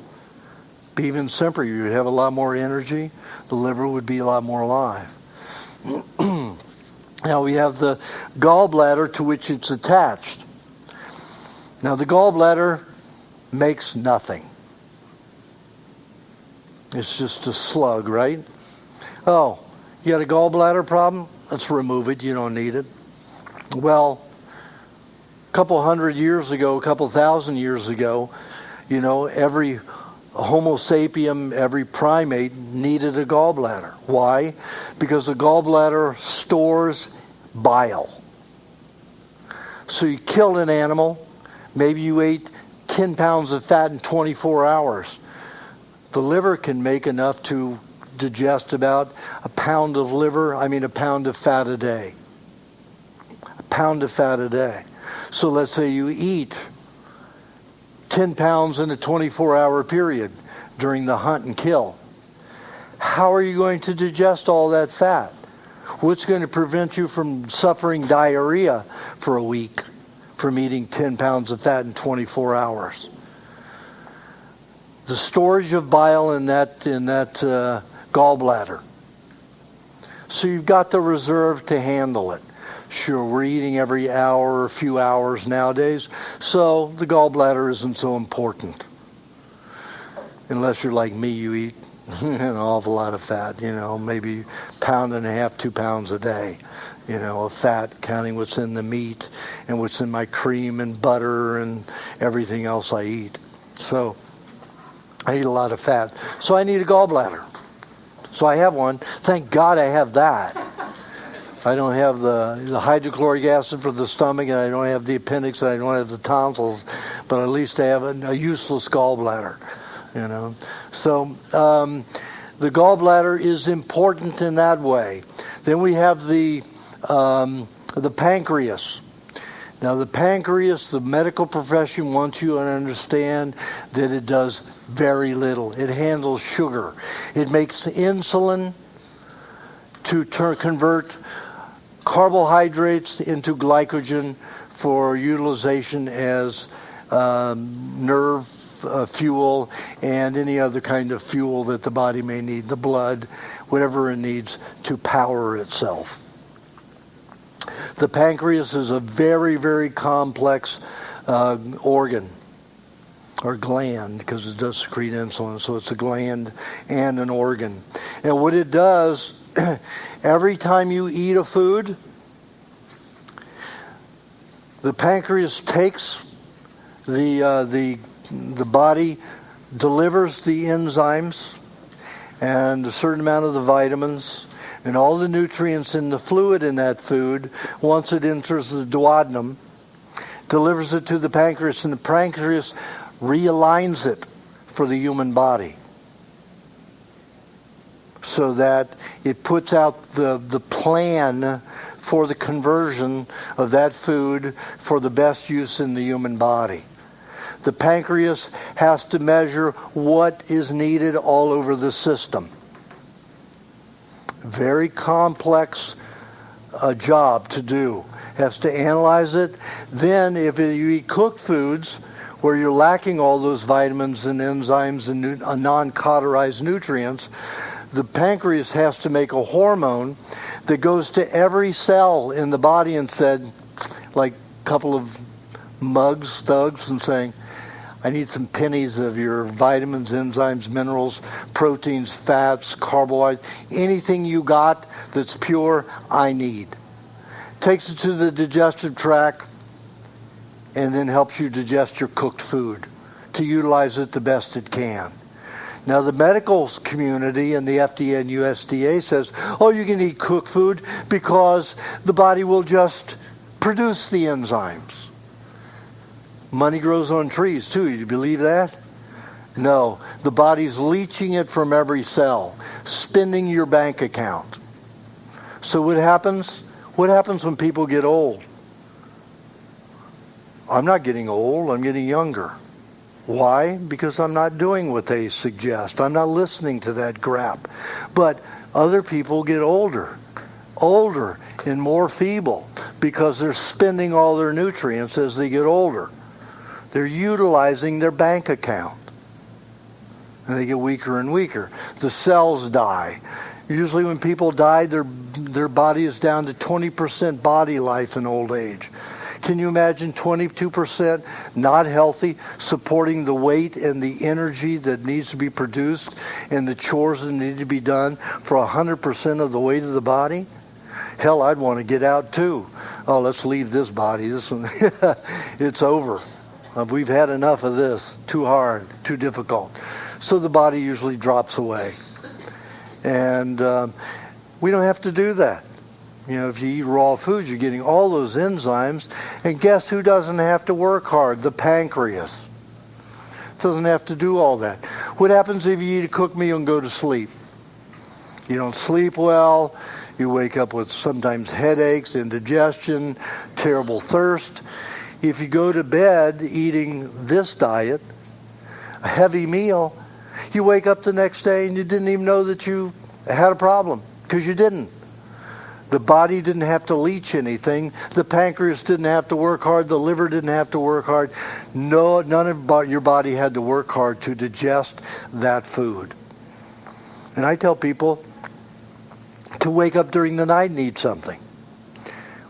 Be even simpler, you'd have a lot more energy. The liver would be a lot more alive. Now we have the gallbladder to which it's attached. Now the gallbladder makes nothing. It's just a slug, right? Oh, you got a gallbladder problem? Let's remove it. You don't need it. Well, a couple hundred years ago, a couple thousand years ago, every Homo sapien, every primate needed a gallbladder. Why? Because the gallbladder stores bile. So you killed an animal, maybe you ate 10 pounds of fat in 24 hours. The liver can make enough to digest about a pound of fat a day. A pound of fat a day. So let's say you eat 10 pounds in a 24-hour period during the hunt and kill. How are you going to digest all that fat? What's going to prevent you from suffering diarrhea for a week from eating 10 pounds of fat in 24 hours? The storage of bile in that gallbladder. So you've got the reserve to handle it. Sure, we're eating every hour or a few hours nowadays, so the gallbladder isn't so important. Unless you're like me, you eat an awful lot of fat, maybe a pound and a half, 2 pounds a day, of fat, counting what's in the meat and what's in my cream and butter and everything else I eat. So I eat a lot of fat. So I need a gallbladder. So I have one. Thank God I have that. I don't have the hydrochloric acid for the stomach, and I don't have the appendix, and I don't have the tonsils, but at least I have a useless gallbladder, So the gallbladder is important in that way. Then we have the pancreas. Now the pancreas, the medical profession wants you to understand that it does very little. It handles sugar. It makes insulin to convert carbohydrates into glycogen for utilization as nerve fuel and any other kind of fuel that the body may need, the blood, whatever it needs to power itself. The pancreas is a very, very complex organ or gland because it does secrete insulin, so it's a gland and an organ. And what it does, every time you eat a food, the pancreas takes the body delivers the enzymes and a certain amount of the vitamins and all the nutrients in the fluid in that food. Once it enters the duodenum, delivers it to the pancreas, and the pancreas realigns it for the human body so that it puts out the plan for the conversion of that food for the best use in the human body. The pancreas has to measure what is needed all over the system. Very complex job to do. Has to analyze it. Then if you eat cooked foods where you're lacking all those vitamins and enzymes and non-cauterized nutrients, the pancreas has to make a hormone that goes to every cell in the body and said, like a couple of thugs, and saying, I need some pennies of your vitamins, enzymes, minerals, proteins, fats, carbohydrates, anything you got that's pure, I need. Takes it to the digestive tract and then helps you digest your cooked food to utilize it the best it can. Now the medical community and the FDA and USDA says, oh, you can eat cooked food because the body will just produce the enzymes. Money grows on trees too. Do you believe that? No. The body's leaching it from every cell, spending your bank account. So what happens? What happens when people get old? I'm not getting old. I'm getting younger. Why? Because I'm not doing what they suggest. I'm not listening to that crap. But other people get older and more feeble because they're spending all their nutrients as they get older. They're utilizing their bank account. And they get weaker and weaker. The cells die. Usually when people die, their body is down to 20% body life in old age. Can you imagine 22% not healthy, supporting the weight and the energy that needs to be produced and the chores that need to be done for 100% of the weight of the body? Hell, I'd want to get out too. Oh, let's leave this body. This one, it's over. We've had enough of this. Too hard, too difficult. So the body usually drops away. And we don't have to do that. You know, if you eat raw foods, you're getting all those enzymes. And guess who doesn't have to work hard? The pancreas. It doesn't have to do all that. What happens if you eat a cooked meal and go to sleep? You don't sleep well. You wake up with sometimes headaches, indigestion, terrible thirst. If you go to bed eating this diet, a heavy meal, you wake up the next day and you didn't even know that you had a problem because you didn't. The body didn't have to leach anything. The pancreas didn't have to work hard. The liver didn't have to work hard. No, none of your body had to work hard to digest that food. And I tell people to wake up during the night and eat something.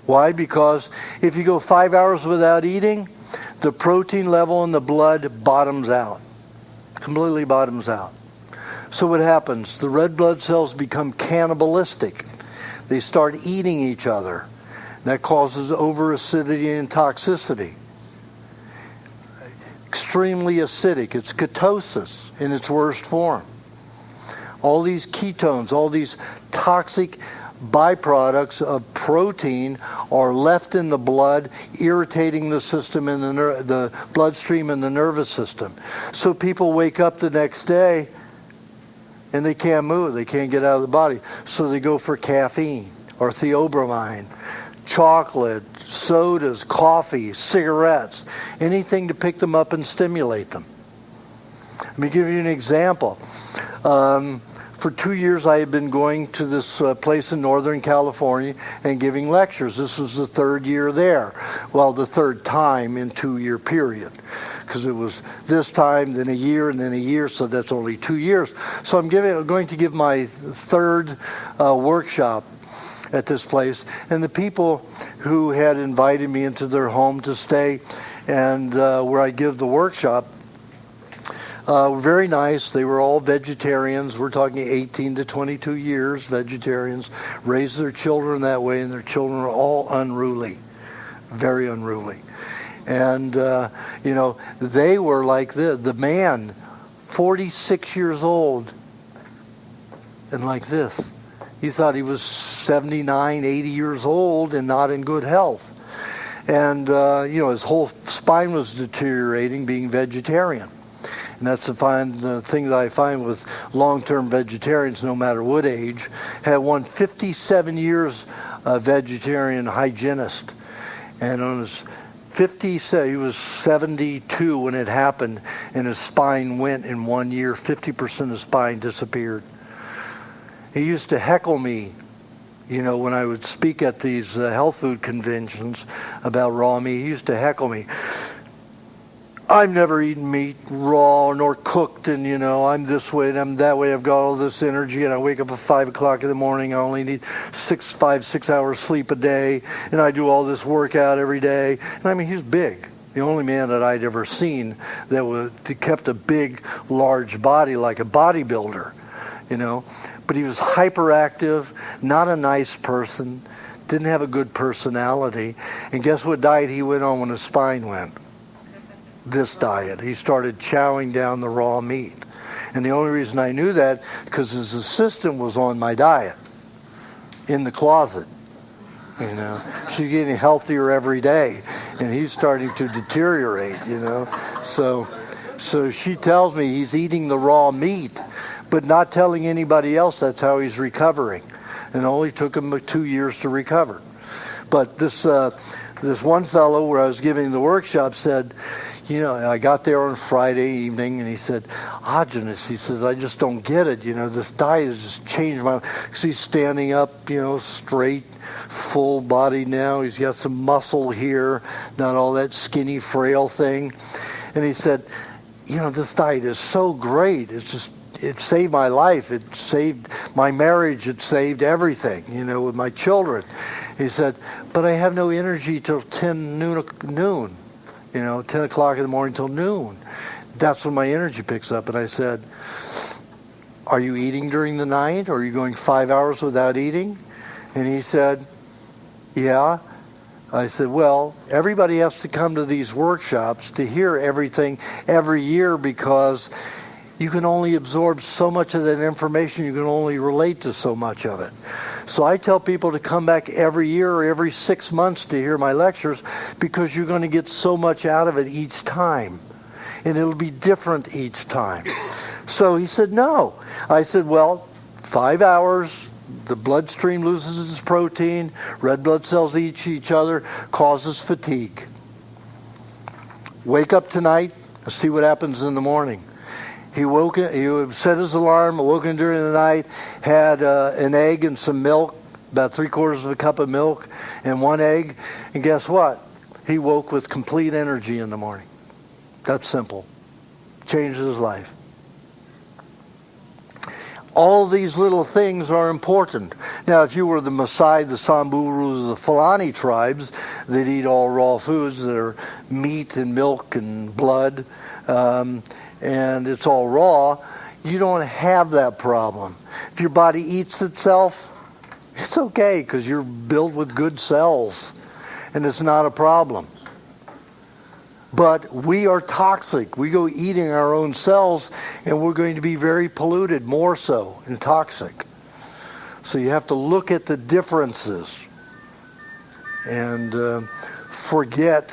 Why? Because if you go 5 hours without eating, the protein level in the blood bottoms out. Completely bottoms out. So what happens? The red blood cells become cannibalistic. They start eating each other. That causes over-acidity and toxicity. Extremely acidic. It's ketosis in its worst form. All these ketones, all these toxic byproducts of protein are left in the blood, irritating the system in the bloodstream and the nervous system. So people wake up the next day and they can't move. They can't get out of the body. So they go for caffeine or theobromine, chocolate, sodas, coffee, cigarettes, anything to pick them up and stimulate them. Let me give you an example. For 2 years, I had been going to this place in Northern California and giving lectures. This was the third year there. Well, the third time in 2-year period. Because it was this time, then a year, and then a year, so that's only 2 years. So I'm going to give my third workshop at this place. And the people who had invited me into their home to stay and where I give the workshop, very nice. They were all vegetarians. We're talking 18 to 22 years, vegetarians. Raised their children that way, and their children are all unruly. Very unruly. And, they were like this. The man, 46 years old, and like this. He thought he was 79, 80 years old and not in good health. And, his whole spine was deteriorating being vegetarian. And that's the thing that I find with long-term vegetarians, no matter what age. Had one 57 years vegetarian hygienist. And on his he was 72 when it happened, and his spine went in 1 year. 50% of his spine disappeared. He used to heckle me, when I would speak at these health food conventions about raw meat. He used to heckle me. I've never eaten meat raw nor cooked, and I'm this way and I'm that way. I've got all this energy, and I wake up at 5 o'clock in the morning. I only need 6 hours sleep a day, and I do all this workout every day. And he's big. The only man that I'd ever seen that kept a big, large body like a bodybuilder, But he was hyperactive, not a nice person, didn't have a good personality. And guess what diet he went on when his spine went? This diet. He started chowing down the raw meat. And the only reason I knew that, because his assistant was on my diet in the closet. She's getting healthier every day, and he's starting to deteriorate, So she tells me he's eating the raw meat, but not telling anybody else that's how he's recovering. And it only took him 2 years to recover. But this one fellow where I was giving the workshop said, I got there on Friday evening, and he said, Aajonus, he says, I just don't get it. This diet has just changed my life. Because he's standing up, straight, full body now. He's got some muscle here, not all that skinny, frail thing. And he said, this diet is so great. It saved my life. It saved my marriage. It saved everything, with my children. He said, but I have no energy till noon. 10 o'clock in the morning till noon. That's when my energy picks up. And I said, are you eating during the night? Or are you going 5 hours without eating? And he said, yeah. I said, well, everybody has to come to these workshops to hear everything every year, because you can only absorb so much of that information. You can only relate to so much of it. So I tell people to come back every year or every 6 months to hear my lectures, because you're going to get so much out of it each time. And it'll be different each time. So he said, no. I said, well, 5 hours, the bloodstream loses its protein, red blood cells eat each other, causes fatigue. Wake up tonight and see what happens in the morning. He set his alarm, awoke during the night, had an egg and some milk, about 3/4 of a cup of milk and one egg. And guess what? He woke with complete energy in the morning. That's simple. Changed his life. All these little things are important. Now, if you were the Maasai, the Samburu, the Fulani tribes that eat all raw foods that are meat and milk and blood, and it's all raw, you don't have that problem. If your body eats itself, it's okay, because you're built with good cells, and it's not a problem. But we are toxic. We go eating our own cells, and we're going to be very polluted, more so, and toxic. So you have to look at the differences and forget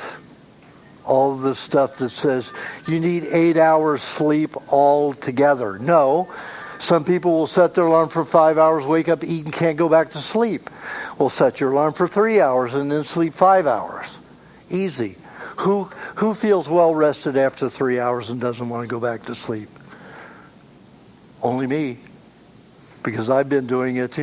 all the stuff that says you need 8 hours sleep altogether. No. Some people will set their alarm for 5 hours, wake up, eat, and can't go back to sleep. Well, set your alarm for 3 hours and then sleep 5 hours. Easy. Who feels well rested after 3 hours and doesn't want to go back to sleep? Only me. Because I've been doing it,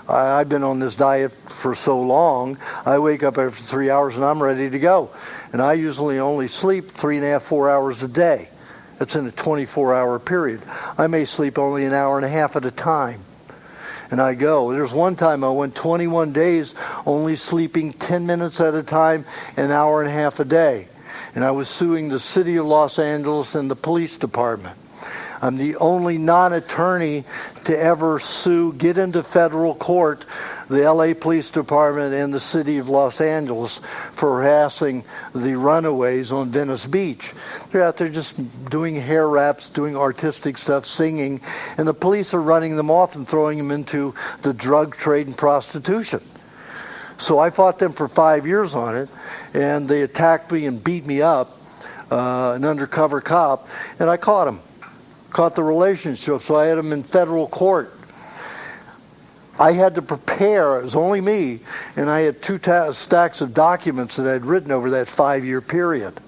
I've been on this diet for so long. I wake up after 3 hours and I'm ready to go. And I usually only sleep 3.5, 4 hours a day. That's in a 24-hour period. I may sleep only an hour and a half at a time. And I go. There's one time I went 21 days only sleeping 10 minutes at a time, an hour and a half a day. And I was suing the city of Los Angeles and the police department. I'm the only non-attorney to ever get into federal court, the LA Police Department and the city of Los Angeles for harassing the runaways on Venice Beach. They're out there just doing hair wraps, doing artistic stuff, singing, and the police are running them off and throwing them into the drug trade and prostitution. So I fought them for 5 years on it, and they attacked me and beat me up, an undercover cop, and I caught them. Caught the relationship, so I had them in federal court. I had to prepare, it was only me, and I had two stacks of documents that I had written over that 5-year period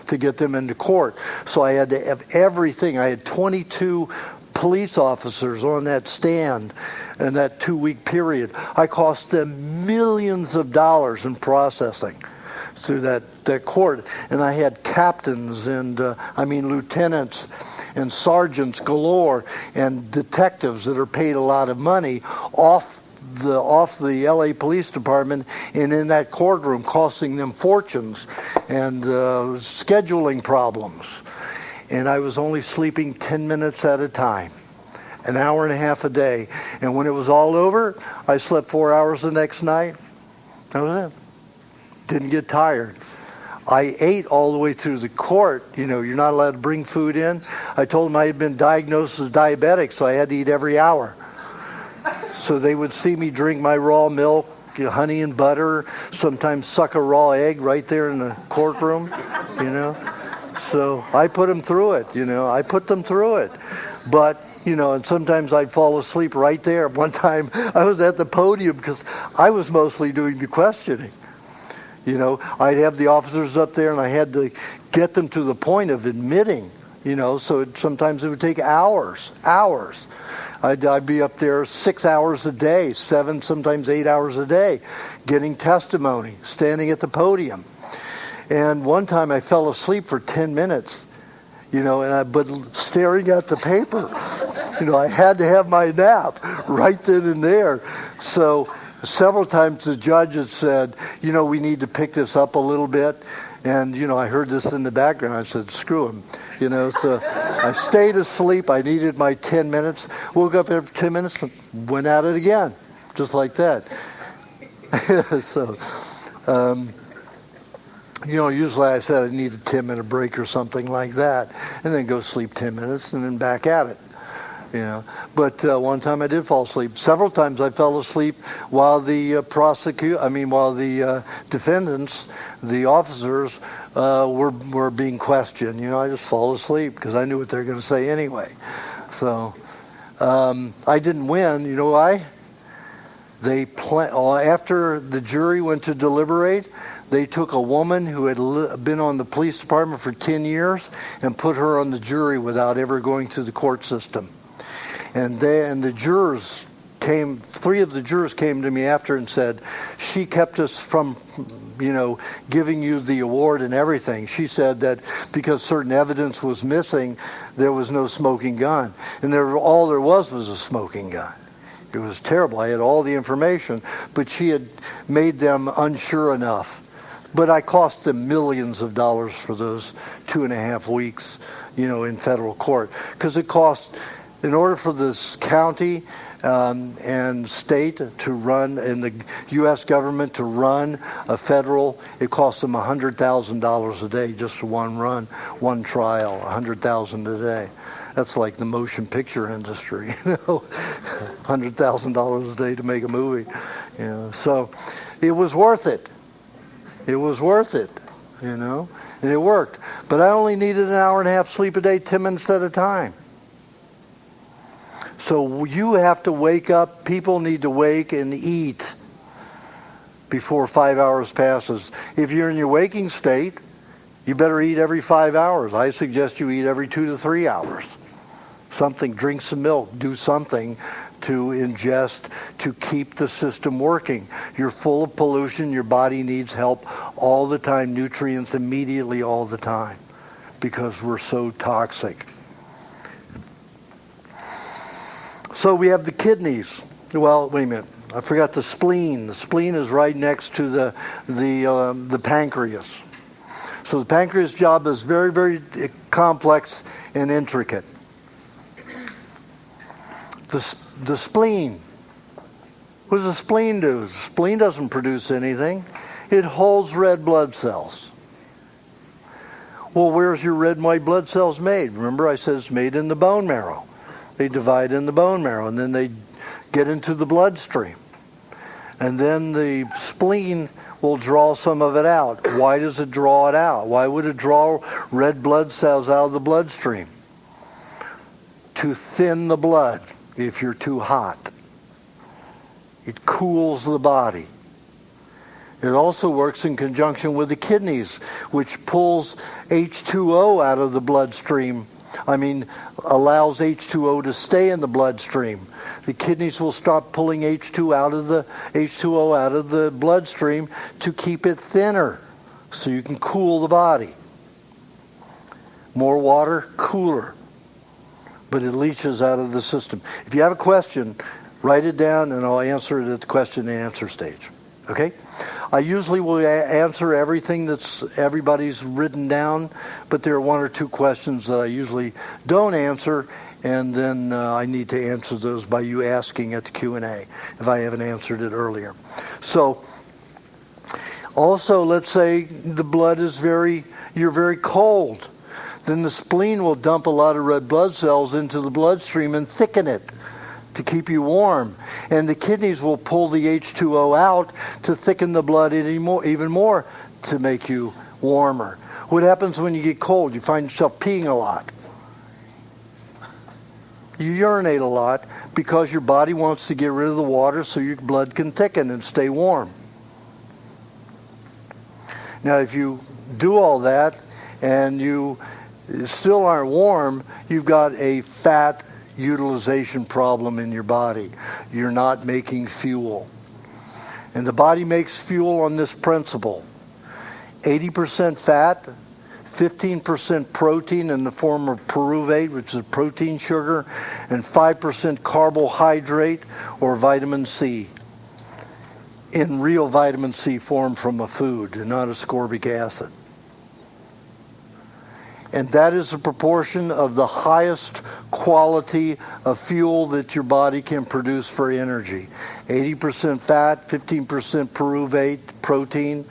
to get them into court. So I had to have everything. I had 22 police officers on that stand in that 2-week period. I cost them millions of dollars in processing through that court. And I had captains and, lieutenants and sergeants galore and detectives that are paid a lot of money off the LA Police Department and in that courtroom, costing them fortunes and scheduling problems. And I was only sleeping 10 minutes at a time, an hour and a half a day. And when it was all over, I slept 4 hours the next night. That was it. Didn't get tired. I ate all the way through the court. You're not allowed to bring food in. I told them I had been diagnosed as diabetic, so I had to eat every hour. So they would see me drink my raw milk, honey and butter, sometimes suck a raw egg right there in the courtroom, So I put them through it, I put them through it. But, and sometimes I'd fall asleep right there. One time I was at the podium because I was mostly doing the questioning. You know, I'd have the officers up there, and I had to get them to the point of admitting, you know, so sometimes it would take hours. I'd be up there 6 hours a day, 7, sometimes 8 hours a day, getting testimony, standing at the podium. And one time I fell asleep for 10 minutes, you know, but staring at the paper. You know, I had to have my nap right then and there. So several times the judge had said, you know, we need to pick this up a little bit. And, you know, I heard this in the background. I said, screw him. You know, so I stayed asleep. I needed my 10 minutes. Woke up every 10 minutes and went at it again, just like that. So, you know, usually I said I need a 10-minute break or something like that, and then go sleep 10 minutes and then back at it. You know, but one time I did fall asleep. Several times I fell asleep while the while the defendants, the officers, were being questioned. You know, I just fall asleep because I knew what they were going to say anyway. So I didn't win. You know why? After the jury went to deliberate, they took a woman who had been on the police department for 10 years and put her on the jury without ever going through the court system. And the jurors came, 3 of the jurors came to me after and said, she kept us from, you know, giving you the award and everything. She said that because certain evidence was missing, there was no smoking gun. And all there was a smoking gun. It was terrible. I had all the information, but she had made them unsure enough. But I cost them millions of dollars for those 2.5 weeks, you know, in federal court. Because it cost, in order for this county and state to run, and the U.S. government to run a federal, it cost them $100,000 a day just for one run, one trial, $100,000 a day. That's like the motion picture industry, you know, $100,000 a day to make a movie, you know. So it was worth it. It was worth it, you know, and it worked. But I only needed an hour and a half sleep a day, 10 minutes at a time. So you have to wake up. People need to wake and eat before 5 hours passes. If you're in your waking state, you better eat every 5 hours. I suggest you eat every 2 to 3 hours. Something, drink some milk, do something to ingest to keep the system working. You're full of pollution. Your body needs help all the time, nutrients immediately all the time, because we're so toxic. So we have the kidneys. Well, wait a minute. I forgot the spleen. The spleen is right next to the pancreas. So the pancreas job is very, very complex and intricate. The spleen. What does the spleen do? The spleen doesn't produce anything. It holds red blood cells. Well, where's your red and white blood cells made? Remember I said it's made in the bone marrow. They divide in the bone marrow, and then they get into the bloodstream. And then the spleen will draw some of it out. Why does it draw it out? Why would it draw red blood cells out of the bloodstream? To thin the blood if you're too hot. It cools the body. It also works in conjunction with the kidneys, which pulls H2O out of the bloodstream. Allows H2O to stay in the bloodstream. The kidneys will start pulling H2O out of the bloodstream to keep it thinner, so you can cool the body. More water, cooler. But it leaches out of the system. If you have a question, write it down, and I'll answer it at the question and answer stage. Okay? I usually will answer everything that's everybody's written down, but there are 1 or 2 questions that I usually don't answer, and then I need to answer those by you asking at the Q&A if I haven't answered it earlier. So, also, let's say the blood is you're very cold. Then the spleen will dump a lot of red blood cells into the bloodstream and thicken it to keep you warm. And the kidneys will pull the H2O out to thicken the blood even more to make you warmer. What happens when you get cold? You find yourself peeing a lot. You urinate a lot because your body wants to get rid of the water so your blood can thicken and stay warm. Now, if you do all that and you still aren't warm, you've got a fat utilization problem in your body. You're not making fuel. And the body makes fuel on this principle. 80% fat, 15% protein in the form of pyruvate, which is a protein sugar, and 5% carbohydrate or vitamin C. In real vitamin C form from a food, and not ascorbic acid. And that is a proportion of the highest quality of fuel that your body can produce for energy. 80% fat, 15% pyruvate, protein,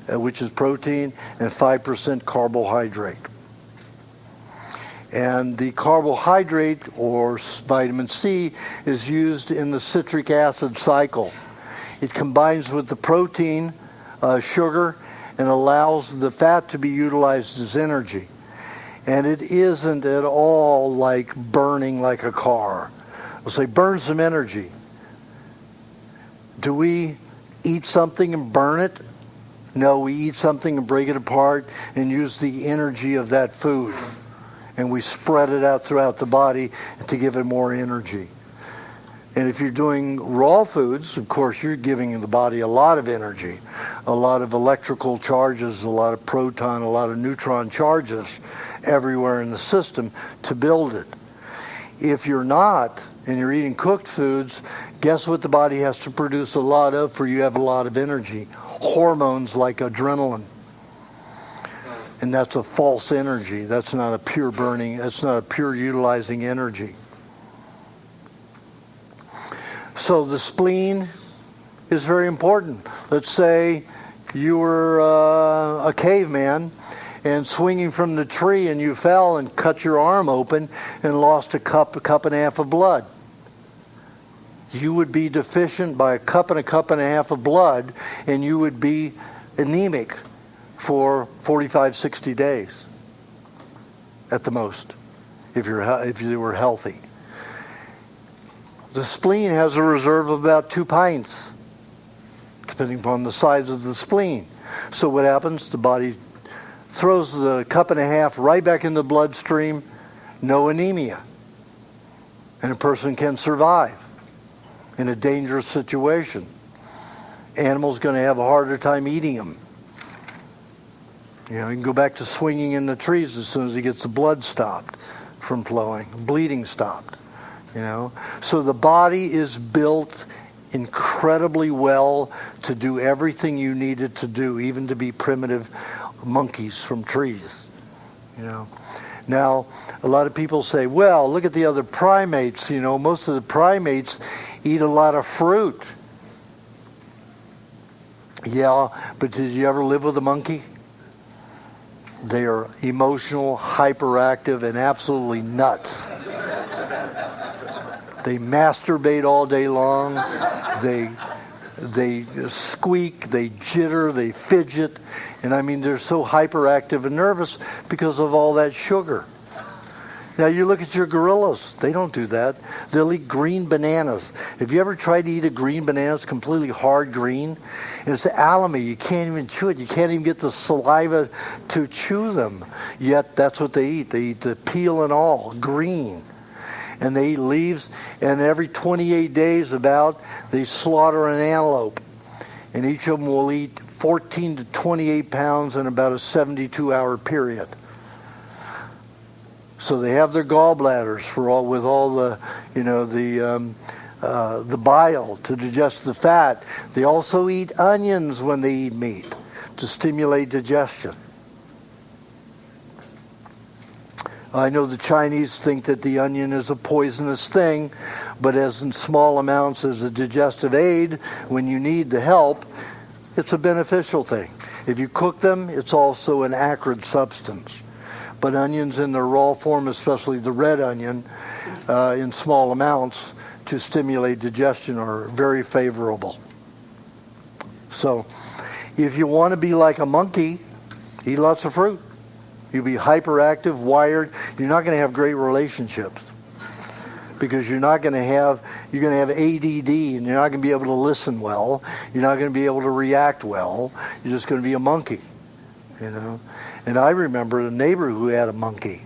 which is protein, and 5% carbohydrate. And the carbohydrate, or vitamin C, is used in the citric acid cycle. It combines with the protein, sugar, and allows the fat to be utilized as energy. And it isn't at all like burning like a car. We'll say, burn some energy. Do we eat something and burn it? No, we eat something and break it apart and use the energy of that food. And we spread it out throughout the body to give it more energy. And if you're doing raw foods, of course, you're giving the body a lot of energy, a lot of electrical charges, a lot of proton, a lot of neutron charges everywhere in the system to build it. If you're not, and you're eating cooked foods, guess what the body has to produce a lot of for you to have a lot of energy? Hormones like adrenaline. And that's a false energy. That's not a pure burning, that's not a pure utilizing energy. So the spleen is very important. Let's say you were a caveman and swinging from the tree and you fell and cut your arm open and lost a cup and a half of blood. You would be deficient by a cup and a half of blood, and you would be anemic for 45, 60 days at the most, if you were healthy. The spleen has a reserve of about 2 pints, depending upon the size of the spleen. So what happens? The body throws the cup and a half right back in the bloodstream, no anemia. And a person can survive in a dangerous situation. Animal's going to have a harder time eating them. You know, you can go back to swinging in the trees as soon as he gets the blood stopped from flowing, bleeding stopped. You know, so the body is built incredibly well to do everything you need it to do, even to be primitive monkeys from trees. You know, now a lot of people say, well, look at the other primates. You know, most of the primates eat a lot of fruit. Yeah, but did you ever live with a monkey? They are emotional, hyperactive, and absolutely nuts. They masturbate all day long. They squeak, they jitter, they fidget. And I mean, they're so hyperactive and nervous because of all that sugar. Now you look at your gorillas. They don't do that. They'll eat green bananas. Have you ever tried to eat a green banana? It's completely hard green. And it's alamy. You can't even chew it. You can't even get the saliva to chew them. Yet that's what they eat. They eat the peel and all, green. And they eat leaves, and every 28 days about, they slaughter an antelope. And each of them will eat 14 to 28 pounds in about a 72-hour period. So they have their gallbladders with all the, you know, the bile to digest the fat. They also eat onions when they eat meat to stimulate digestion. I know the Chinese think that the onion is a poisonous thing, but as in small amounts as a digestive aid, when you need the help, it's a beneficial thing. If you cook them, it's also an acrid substance. But onions in their raw form, especially the red onion, in small amounts to stimulate digestion are very favorable. So if you want to be like a monkey, eat lots of fruit. You'll be hyperactive, wired. You're not going to have great relationships because you're going to have ADD, and you're not going to be able to listen well. You're not going to be able to react well. You're just going to be a monkey. you know. And I remember a neighbor who had a monkey.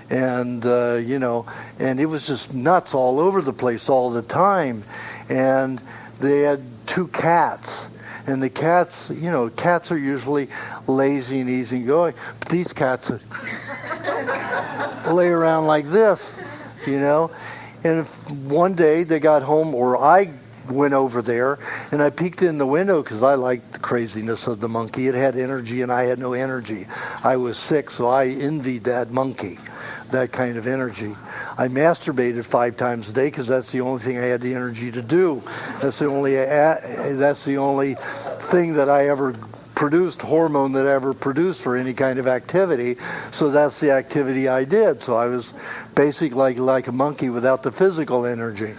And, you know, and it was just nuts all over the place all the time. And they had 2 cats. And the cats, you know, cats are usually lazy and easygoing. But these cats lay around like this, you know. And if one day they got home, or I went over there, and I peeked in the window because I liked the craziness of the monkey. It had energy, and I had no energy. I was sick, so I envied that monkey, that kind of energy. I masturbated 5 times a day because that's the only thing I had the energy to do. That's the only thing that I ever produced, hormone that I ever produced for any kind of activity. So that's the activity I did. So I was basically like a monkey without the physical energy.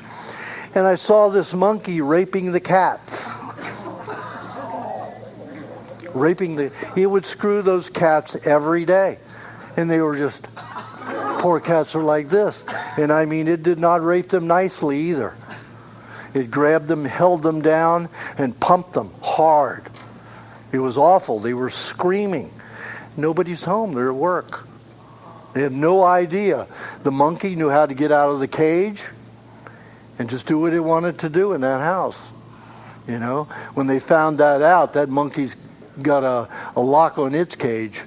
And I saw this monkey raping the cats. He would screw those cats every day. And they were just, poor cats are like this. And I mean, it did not rape them nicely either. It grabbed them, held them down, and pumped them hard. It was awful. They were screaming. Nobody's home. They're at work. They had no idea. The monkey knew how to get out of the cage and just do what it wanted to do in that house. You know, when they found that out, that monkey's got a lock on its cage.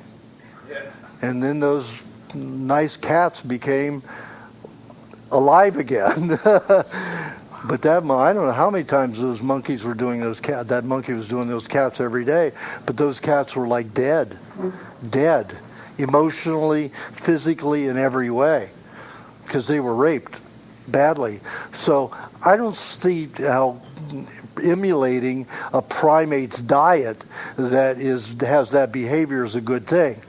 And then those nice cats became alive again. But I don't know how many times those monkeys were doing those cats. That monkey was doing those cats every day. But those cats were like dead, emotionally, physically, in every way, because they were raped badly. So I don't see how emulating a primate's diet that has that behavior is a good thing.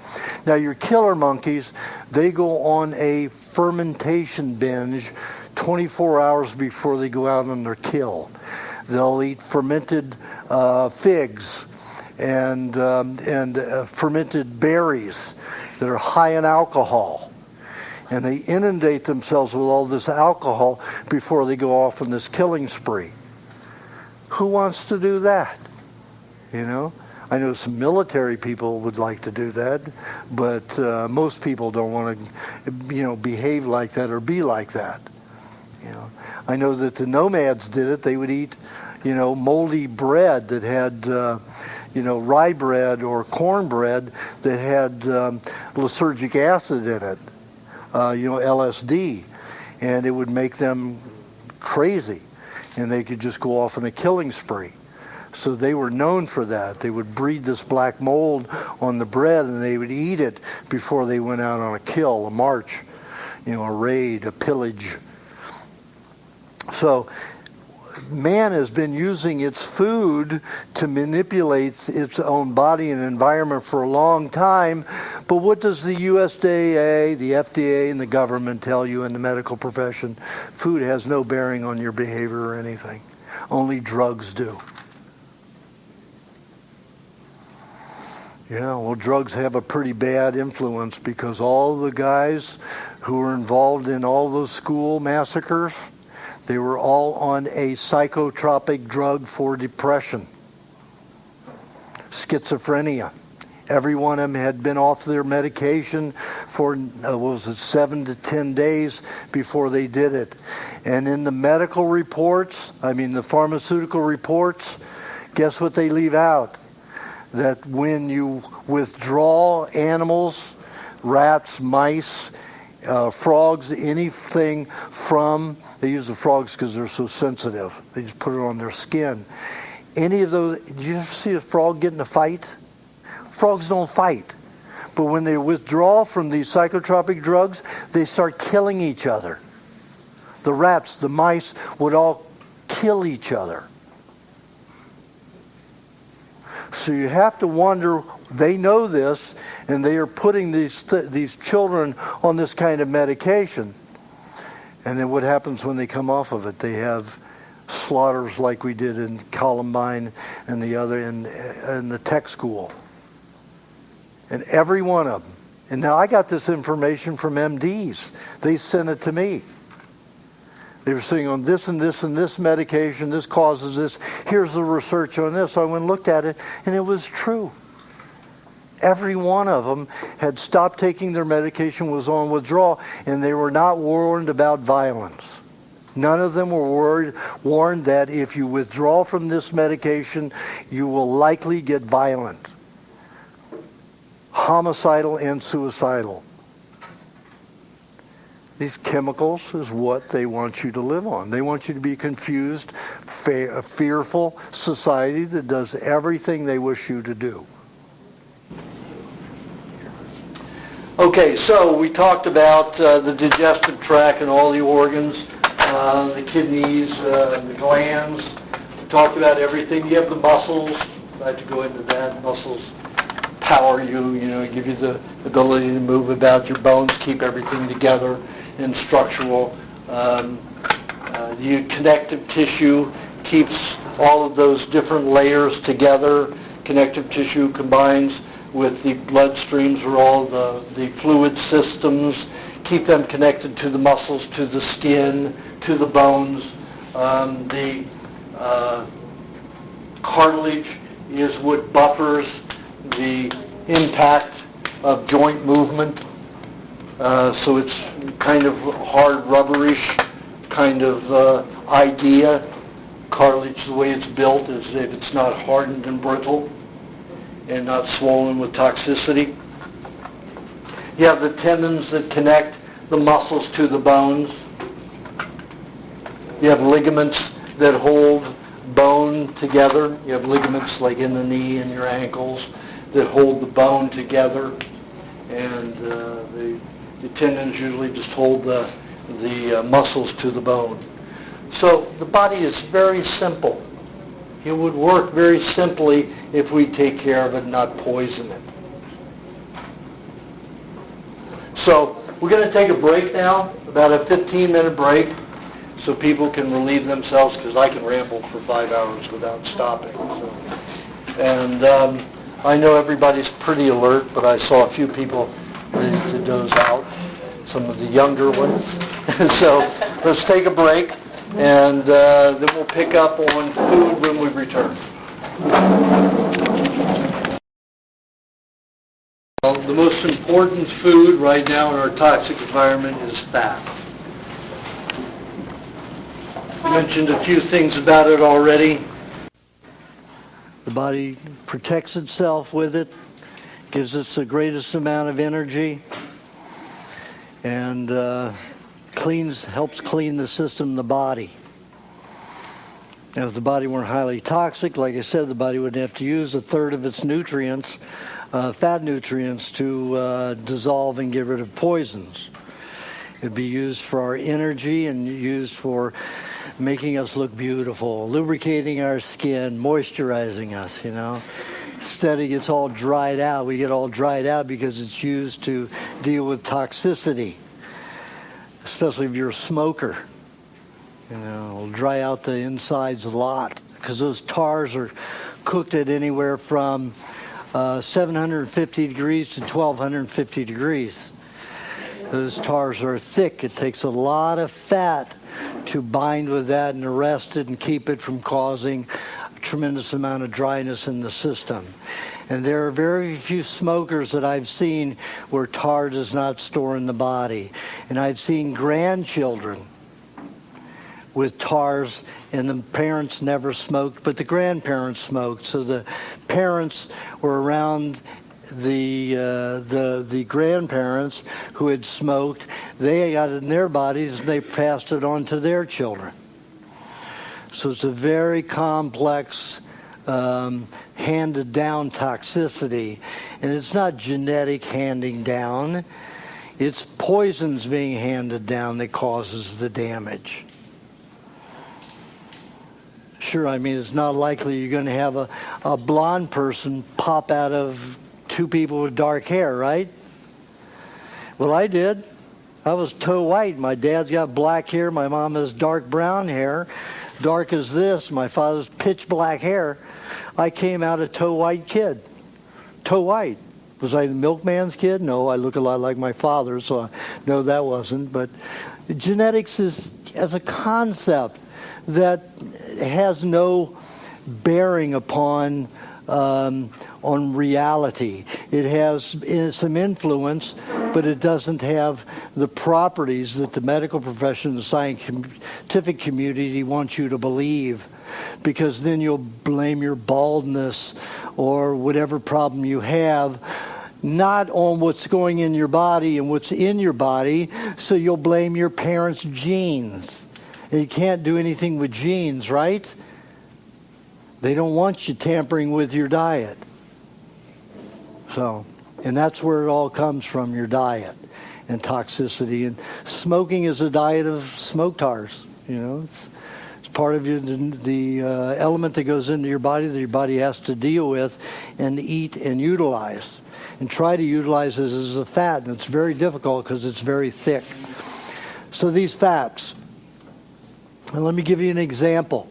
Now your killer monkeys, they go on a fermentation binge 24 hours before they go out on their kill. They'll eat fermented figs and fermented berries that are high in alcohol. And they inundate themselves with all this alcohol before they go off on this killing spree. Who wants to do that? You know? I know some military people would like to do that, but most people don't want to, you know, behave like that or be like that. You know, I know that the nomads did it. They would eat, you know, moldy bread that had, you know, rye bread or corn bread that had lysergic acid in it, you know, LSD, and it would make them crazy, and they could just go off on a killing spree. So they were known for that. They would breed this black mold on the bread, and they would eat it before they went out on a kill, a march, you know, a raid, a pillage. So man has been using its food to manipulate its own body and environment for a long time. But what does the USDA, the FDA, and the government tell you in the medical profession? Food has no bearing on your behavior or anything. Only drugs do. Yeah, well, drugs have a pretty bad influence because all the guys who were involved in all those school massacres, they were all on a psychotropic drug for depression, schizophrenia. Every one of them had been off their medication for, 7 to 10 days before they did it. And in the medical reports, the pharmaceutical reports, guess what they leave out? That when you withdraw animals, rats, mice, frogs, anything from, they use the frogs because they're so sensitive. They just put it on their skin. Any of those, did you ever see a frog get in a fight? Frogs don't fight. But when they withdraw from these psychotropic drugs, they start killing each other. The rats, the mice would all kill each other. So you have to wonder, they know this, and they are putting these children on this kind of medication. And then what happens when they come off of it? They have slaughters like we did in Columbine and the other in the tech school. And every one of them. And now I got this information from MDs. They sent it to me. They were saying on this and this and this medication, this causes this. Here's the research on this. So I went and looked at it, and it was true. Every one of them had stopped taking their medication, was on withdrawal, and they were not warned about violence. None of them were warned that if you withdraw from this medication, you will likely get violent, homicidal, and suicidal. These chemicals is what they want you to live on. They want you to be a confused, a fearful society that does everything they wish you to do. Okay, so we talked about the digestive tract and all the organs, the kidneys, the glands. We talked about everything. You have the muscles. I have to go into that. Muscles power you, give you the ability to move about. Your bones keep everything together and structural. The connective tissue keeps all of those different layers together. Connective tissue combines with the bloodstreams or all the fluid systems, keep them connected to the muscles, to the skin, to the bones. The cartilage is what buffers the impact of joint movement. So it's kind of hard, rubberish kind of idea. Cartilage, the way it's built, is if it's not hardened and brittle and not swollen with toxicity. You have the tendons that connect the muscles to the bones. You have ligaments that hold bone together. You have ligaments like in the knee and your ankles that hold the bone together. And the tendons usually just hold the muscles to the bone. So the body is very simple. It would work very simply if we take care of it and not poison it. So we're going to take a break now, about a 15-minute break, so people can relieve themselves, because I can ramble for 5 hours without stopping. So. And I know everybody's pretty alert, but I saw a few people ready to doze out, some of the younger ones. So let's take a break. And then we'll pick up on food when we return. Well, the most important food right now in our toxic environment is fat. I mentioned a few things about it already. The body protects itself with it, gives us the greatest amount of energy, and helps clean the system, the body. Now, if the body weren't highly toxic, like I said, the body would have to use a third of its nutrients, fat nutrients, to dissolve and get rid of poisons. It'd be used for our energy and used for making us look beautiful, lubricating our skin, moisturizing us, Instead, it gets all dried out. We get all dried out because it's used to deal with toxicity. Especially if you're a smoker. It'll dry out the insides a lot, because those tars are cooked at anywhere from 750 degrees to 1250 degrees. Those tars are thick. It takes a lot of fat to bind with that and arrest it and keep it from causing a tremendous amount of dryness in the system. And there are very few smokers that I've seen where tar does not store in the body. And I've seen grandchildren with tars, and the parents never smoked, but the grandparents smoked. So the parents were around the grandparents who had smoked. They got it in their bodies, and they passed it on to their children. So it's a very complex handed down toxicity, and it's not genetic handing down, it's poisons being handed down that causes the damage. Sure, it's not likely you're going to have a blonde person pop out of two people with dark hair, right? Well, I did. I was toe white. My dad's got black hair, my mom has dark brown hair, dark as this, my father's pitch black hair. I came out a toe white kid. Toe white. Was I the milkman's kid? No, I look a lot like my father, so no, that wasn't. But genetics is, as a concept, that has no bearing upon on reality. It has some influence, but it doesn't have the properties that the medical profession, the scientific community wants you to believe, because then you'll blame your baldness or whatever problem you have not on what's going in your body and what's in your body, so you'll blame your parents' genes. And you can't do anything with genes, right? They don't want you tampering with your diet. So, and that's where it all comes from, your diet and toxicity. And smoking is a diet of smoke tars. You know, it's part of the element that goes into your body that your body has to deal with and eat and utilize. And try to utilize this as a fat, and it's very difficult because it's very thick. So these fats, and let me give you an example.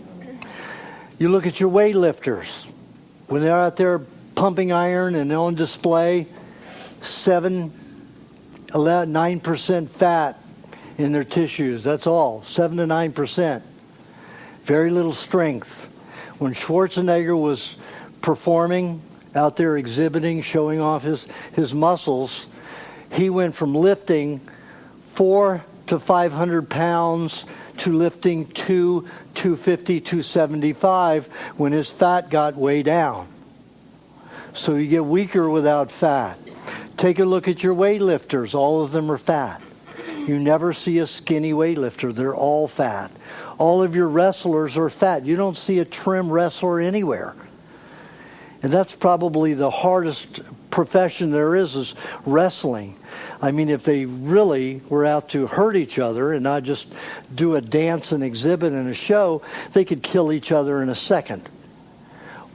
You look at your weightlifters. When they're out there pumping iron and they're on display, 9% fat in their tissues. That's all, 7 to 9%. Very little strength. When Schwarzenegger was performing, out there exhibiting, showing off his muscles, he went from lifting 400 to 500 pounds to lifting 250, 275 when his fat got way down. So you get weaker without fat. Take a look at your weightlifters. All of them are fat. You never see a skinny weightlifter. They're all fat. All of your wrestlers are fat. You don't see a trim wrestler anywhere. And that's probably the hardest profession there is wrestling. I mean, if they really were out to hurt each other and not just do a dance and exhibit and a show, they could kill each other in a second.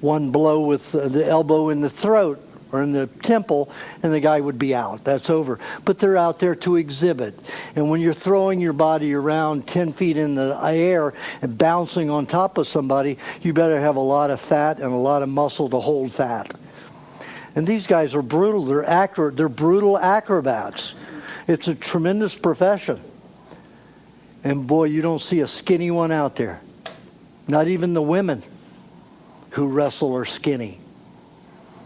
One blow with the elbow in the throat or in the temple, and the guy would be out. That's over. But they're out there to exhibit. And when you're throwing your body around 10 feet in the air and bouncing on top of somebody, you better have a lot of fat and a lot of muscle to hold fat. And these guys are brutal. They're brutal acrobats. It's a tremendous profession. And boy, you don't see a skinny one out there. Not even the women who wrestle are skinny.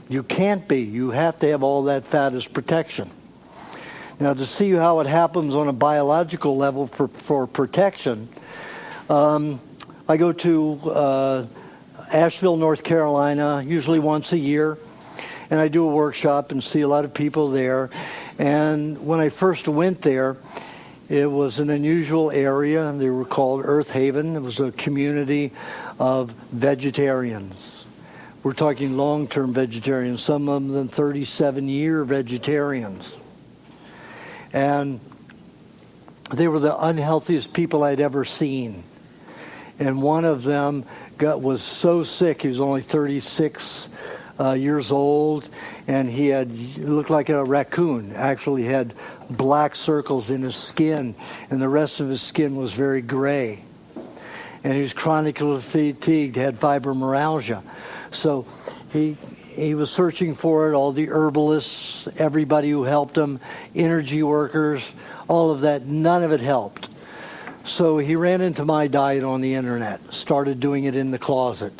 You can't be. You have to have all that fat as protection. Now, to see how it happens on a biological level for protection, I go to Asheville, North Carolina, usually once a year, and I do a workshop and see a lot of people there. And when I first went there, it was an unusual area. They were called Earth Haven. It was a community of vegetarians. We're talking long-term vegetarians, some of them 37-year vegetarians. And they were the unhealthiest people I'd ever seen. And one of them was so sick, he was only 36 years old, and he looked like a raccoon. Actually had black circles in his skin, and the rest of his skin was very gray. And he was chronically fatigued, had fibromyalgia. So he was searching for it, all the herbalists, everybody who helped him, energy workers, all of that, none of it helped. So he ran into my diet on the internet, started doing it in the closet,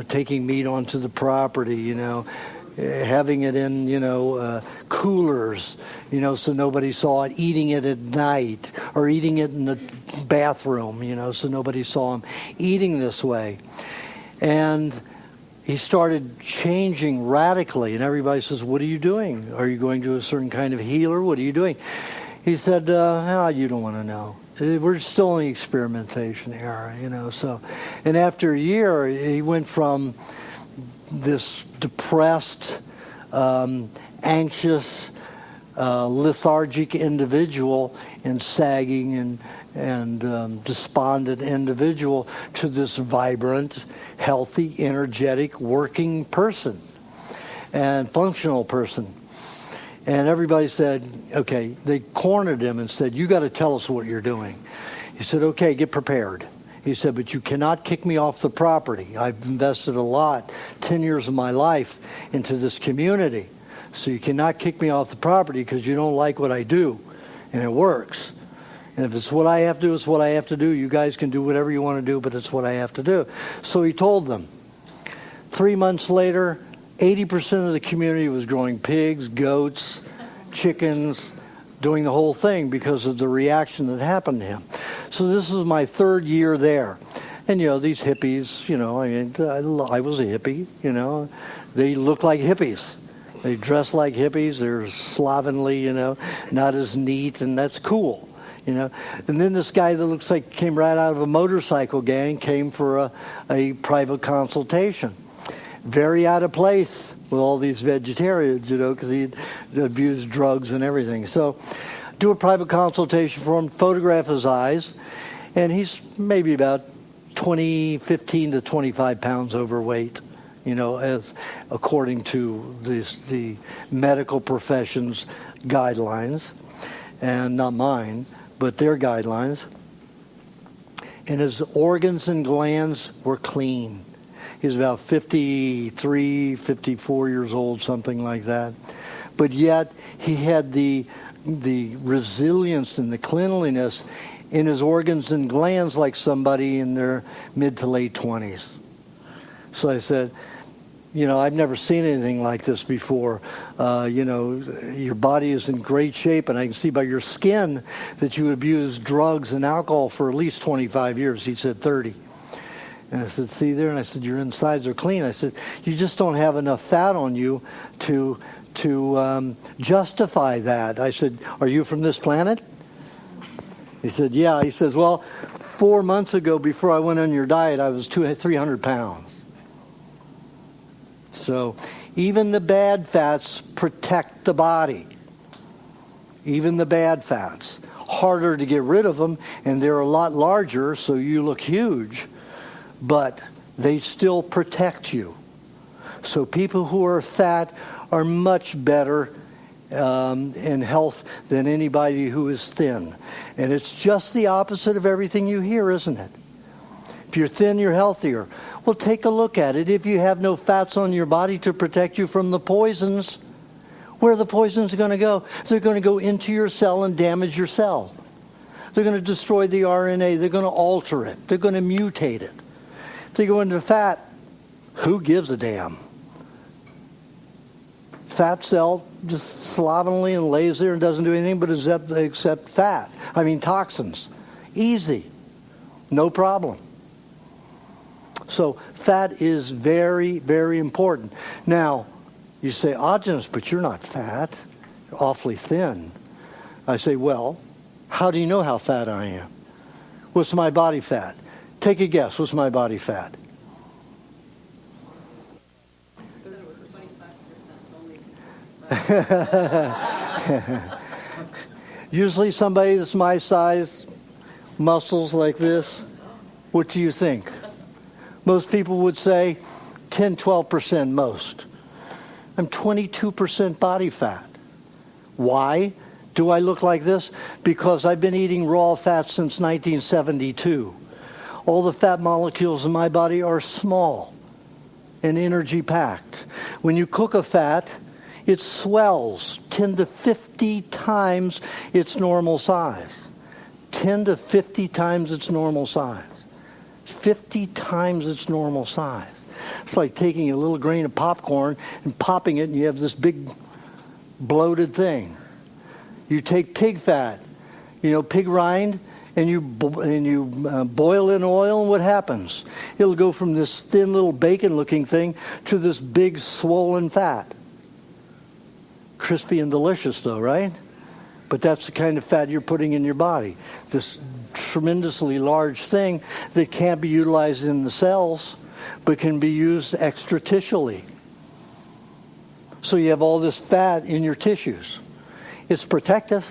taking meat onto the property, having it in, coolers, so nobody saw it, eating it at night, or eating it in the bathroom, so nobody saw him eating this way. And he started changing radically, and everybody says, "What are you doing? Are you going to a certain kind of healer? What are you doing?" He said, "You don't want to know. We're still in the experimentation era, So, and after a year, he went from this depressed, anxious, lethargic individual and sagging and despondent individual to this vibrant, healthy, energetic, working person and functional person. And everybody said, okay, they cornered him and said, "You got to tell us what you're doing." He said, "Okay, get prepared." He said, "But you cannot kick me off the property. I've invested a lot, 10 years of my life into this community. So you cannot kick me off the property because you don't like what I do, and it works. And if it's what I have to do, it's what I have to do. You guys can do whatever you want to do, but it's what I have to do." So he told them, 3 months later, 80% of the community was growing pigs, goats, chickens, doing the whole thing because of the reaction that happened to him. So this is my 3rd year there. And, these hippies, I was a hippie, They look like hippies. They dress like hippies. They're slovenly, not as neat, and that's cool, And then this guy that looks like came right out of a motorcycle gang came for a private consultation. Very out of place with all these vegetarians, because he'd abused drugs and everything. So do a private consultation for him, photograph his eyes, and he's maybe about 15 to 25 pounds overweight, as according to the medical profession's guidelines, and not mine, but their guidelines. And his organs and glands were clean. He was about 53, 54 years old, something like that. But yet he had the resilience and the cleanliness in his organs and glands like somebody in their mid to late 20s. So I said, I've never seen anything like this before. Your body is in great shape, and I can see by your skin that you abused drugs and alcohol for at least 25 years. He said 30. And I said, see there? And I said, your insides are clean. I said, you just don't have enough fat on you to justify that. I said, are you from this planet? He said, yeah. He says, well, 4 months ago, before I went on your diet, I was 300 pounds. So even the bad fats protect the body. Even the bad fats. Harder to get rid of them, and they're a lot larger, so you look huge. But they still protect you. So people who are fat are much better in health than anybody who is thin. And it's just the opposite of everything you hear, isn't it? If you're thin, you're healthier. Well, take a look at it. If you have no fats on your body to protect you from the poisons, where are the poisons going to go? They're going to go into your cell and damage your cell. They're going to destroy the RNA. They're going to alter it. They're going to mutate it. If they go into fat, who gives a damn? Fat cell just slovenly and lays there and doesn't do anything but accept fat. Toxins. Easy. No problem. So fat is very, very important. Now, you say, Aajonus, but you're not fat. You're awfully thin. I say, well, how do you know how fat I am? What's my body fat? Take a guess. What's my body fat? Usually somebody that's my size, muscles like this, what do you think? Most people would say 10, 12% most. I'm 22% body fat. Why do I look like this? Because I've been eating raw fat since 1972. All the fat molecules in my body are small and energy packed. When you cook a fat, it swells 10 to 50 times its normal size. 10 to 50 times its normal size. 50 times its normal size. It's like taking a little grain of popcorn and popping it, and you have this big bloated thing. You take pig fat, pig rind, and you boil it in oil, and what happens? It'll go from this thin little bacon-looking thing to this big swollen fat. Crispy and delicious, though, right? But that's the kind of fat you're putting in your body. This tremendously large thing that can't be utilized in the cells, but can be used extratissually. So you have all this fat in your tissues. It's protective,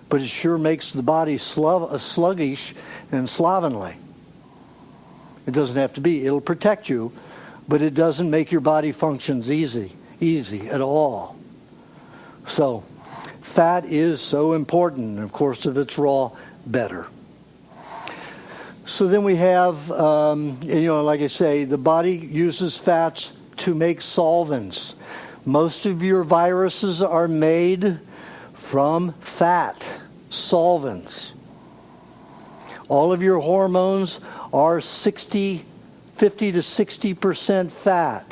but it sure makes the body sluggish and slovenly. It doesn't have to be. It'll protect you, but it doesn't make your body functions easy at all. So fat is so important. Of course, if it's raw, better. So then we have, like I say, the body uses fats to make solvents. Most of your viruses are made from fat solvents. All of your hormones are 50 to 60% fat.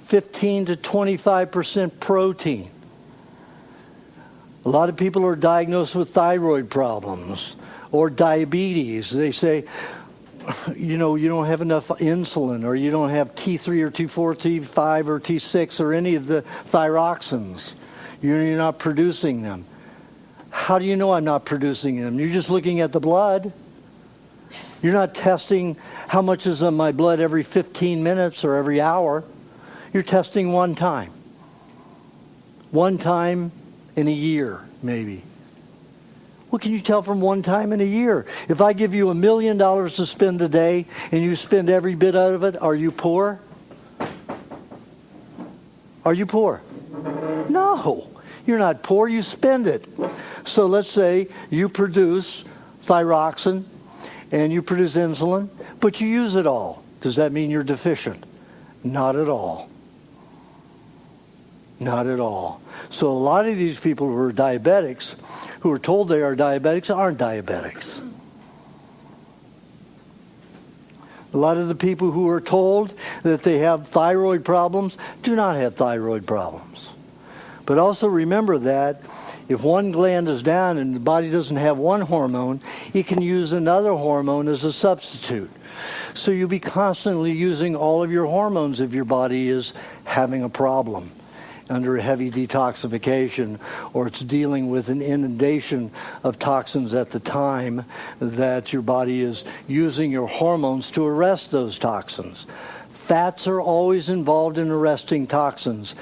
15 to 25% protein. A lot of people are diagnosed with thyroid problems or diabetes. They say, you don't have enough insulin, or you don't have T3 or T4, T5 or T6 or any of the thyroxins. You're not producing them. How do you know I'm not producing them? You're just looking at the blood. You're not testing how much is in my blood every 15 minutes or every hour. You're testing one time. One time in a year, maybe. What can you tell from one time in a year? If I give you $1 million to spend a day and you spend every bit out of it, are you poor? Are you poor? No, you're not poor. You spend it. So let's say you produce thyroxin and you produce insulin, but you use it all. Does that mean you're deficient? Not at all. Not at all. So a lot of these people who are diabetics, who are told they are diabetics, aren't diabetics. A lot of the people who are told that they have thyroid problems do not have thyroid problems. But also remember that if one gland is down and the body doesn't have one hormone, it can use another hormone as a substitute. So you'll be constantly using all of your hormones if your body is having a problem under heavy detoxification, or it's dealing with an inundation of toxins at the time that your body is using your hormones to arrest those toxins. Fats are always involved in arresting toxins.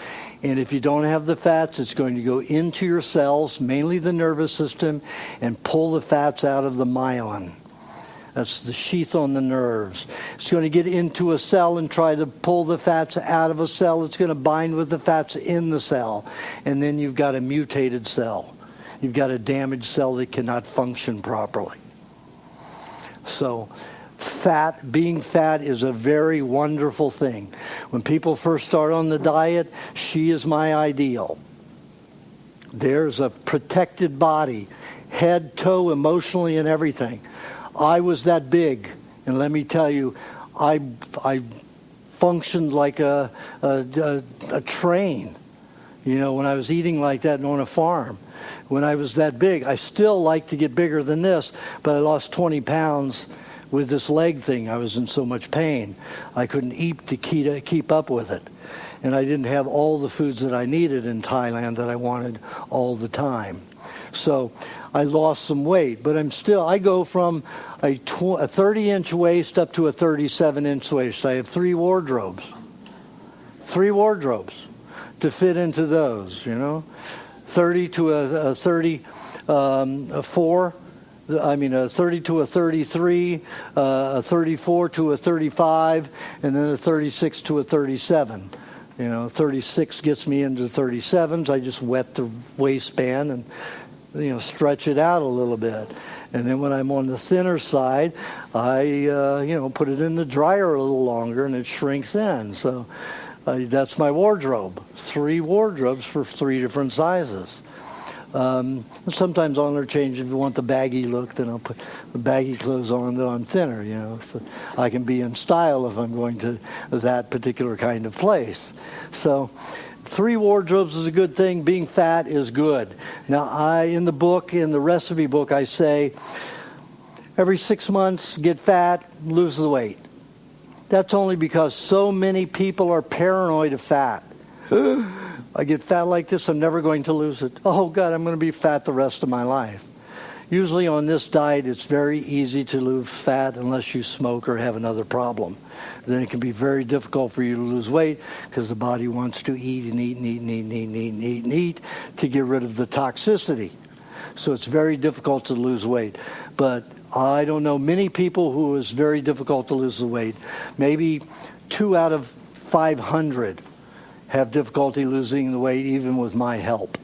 And if you don't have the fats, it's going to go into your cells, mainly the nervous system, and pull the fats out of the myelin. That's the sheath on the nerves. It's going to get into a cell and try to pull the fats out of a cell. It's going to bind with the fats in the cell. And then you've got a mutated cell. You've got a damaged cell that cannot function properly. So being fat is a very wonderful thing. When people first start on the diet, she is my ideal. There's a protected body, head, toe, emotionally, and everything. I was that big, and let me tell you, I functioned like a train, when I was eating like that and on a farm. When I was that big, I still like to get bigger than this, but I lost 20 pounds with this leg thing. I was in so much pain. I couldn't eat to keep up with it. And I didn't have all the foods that I needed in Thailand that I wanted all the time. So I lost some weight, but I go from a 30-inch waist up to a 37-inch waist. I have 3 wardrobes. 3 wardrobes to fit into those, 30 to a 34, a 30 to a 33, a 34 to a 35, and then a 36 to a 37. 36 gets me into 37s. I just wet the waistband and stretch it out a little bit. And then when I'm on the thinner side, I, put it in the dryer a little longer and it shrinks in. So that's my wardrobe. 3 wardrobes for 3 different sizes. Sometimes I'll interchange. If you want the baggy look, then I'll put the baggy clothes on, though I'm thinner, so I can be in style if I'm going to that particular kind of place. So 3 wardrobes is a good thing. Being fat is good. Now, in the recipe book, I say every 6 months, get fat, lose the weight. That's only because so many people are paranoid of fat. I get fat like this, I'm never going to lose it. Oh, God, I'm going to be fat the rest of my life. Usually on this diet, it's very easy to lose fat unless you smoke or have another problem. Then it can be very difficult for you to lose weight because the body wants to eat and eat and eat and eat and eat and eat and eat and eat to get rid of the toxicity. So it's very difficult to lose weight. But I don't know many people who it's very difficult to lose the weight. Maybe 2 out of 500 have difficulty losing the weight even with my help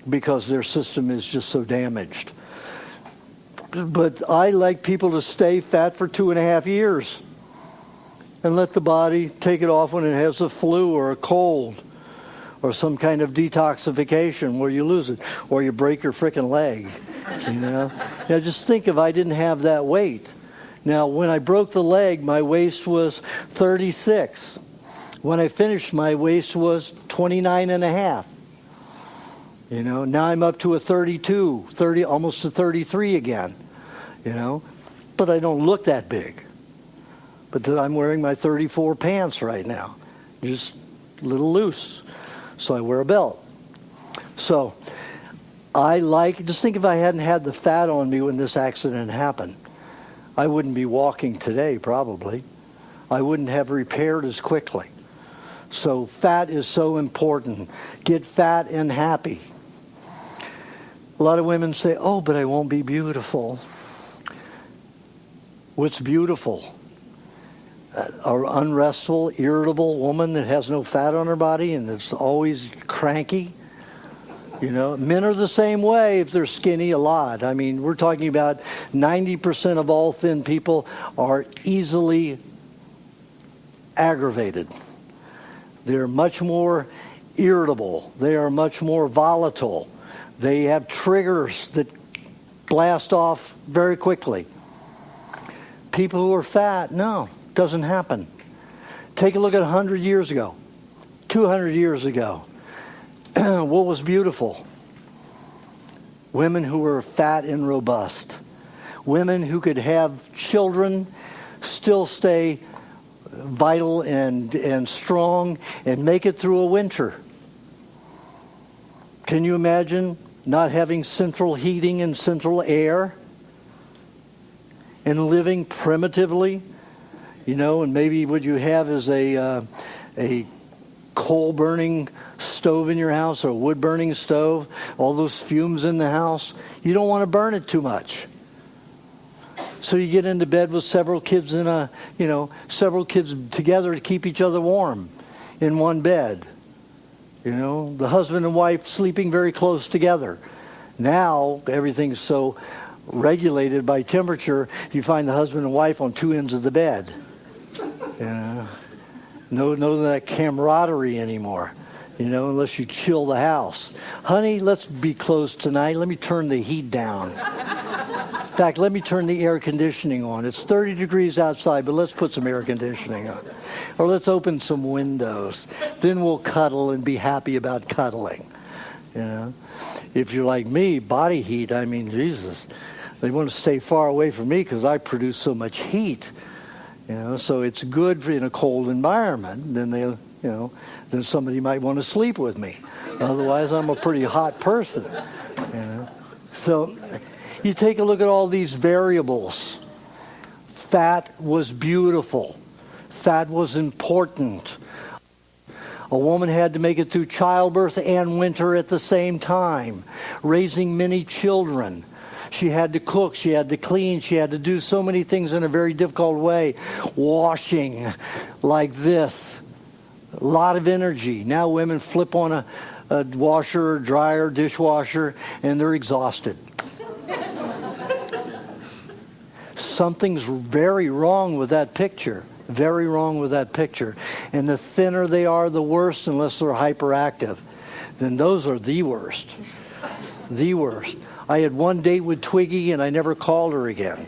because their system is just so damaged. But I like people to stay fat for 2.5 years and let the body take it off when it has a flu or a cold or some kind of detoxification where you lose it or you break your frickin' leg, Now, just think if I didn't have that weight. Now, when I broke the leg, my waist was 36. When I finished, my waist was 29 and a half. Now I'm up to a 32, 30, almost a 33 again, But I don't look that big. But I'm wearing my 34 pants right now, just a little loose. So I wear a belt. So just think if I hadn't had the fat on me when this accident happened, I wouldn't be walking today probably. I wouldn't have repaired as quickly. So fat is so important. Get fat and happy. A lot of women say, oh, but I won't be beautiful. What's beautiful? An unrestful, irritable woman that has no fat on her body and that's always cranky. Men are the same way if they're skinny a lot. I mean, we're talking about 90% of all thin people are easily aggravated. They're much more irritable. They are much more volatile. They have triggers that blast off very quickly. People who are fat, no, doesn't happen. Take a look at 100 years ago, 200 years ago. What was beautiful? Women who were fat and robust. Women who could have children, still stay vital and strong, and make it through a winter. Can you imagine not having central heating and central air? And living primitively? And maybe what you have is a coal-burning stove in your house or a wood-burning stove, all those fumes in the house. You don't want to burn it too much. So you get into bed with several kids several kids together to keep each other warm in one bed. The husband and wife sleeping very close together. Now everything's so regulated by temperature, you find the husband and wife on two ends of the bed. No that camaraderie anymore, unless you chill the house. Honey, let's be close tonight. Let me turn the heat down. In fact, let me turn the air conditioning on. It's 30 degrees outside, but let's put some air conditioning on. Or let's open some windows. Then we'll cuddle and be happy about cuddling. If you're like me, body heat, Jesus, they want to stay far away from me because I produce so much heat. So it's good in a cold environment. Then then somebody might want to sleep with me. Otherwise, I'm a pretty hot person. So you take a look at all these variables. Fat was beautiful. Fat was important. A woman had to make it through childbirth and winter at the same time, raising many children. She had to cook, she had to clean, she had to do so many things in a very difficult way. Washing like this. A lot of energy. Now women flip on a washer, dryer, dishwasher, and they're exhausted. Something's very wrong with that picture. Very wrong with that picture. And the thinner they are, the worse, unless they're hyperactive. Then those are the worst. The worst. I had one date with Twiggy and I never called her again.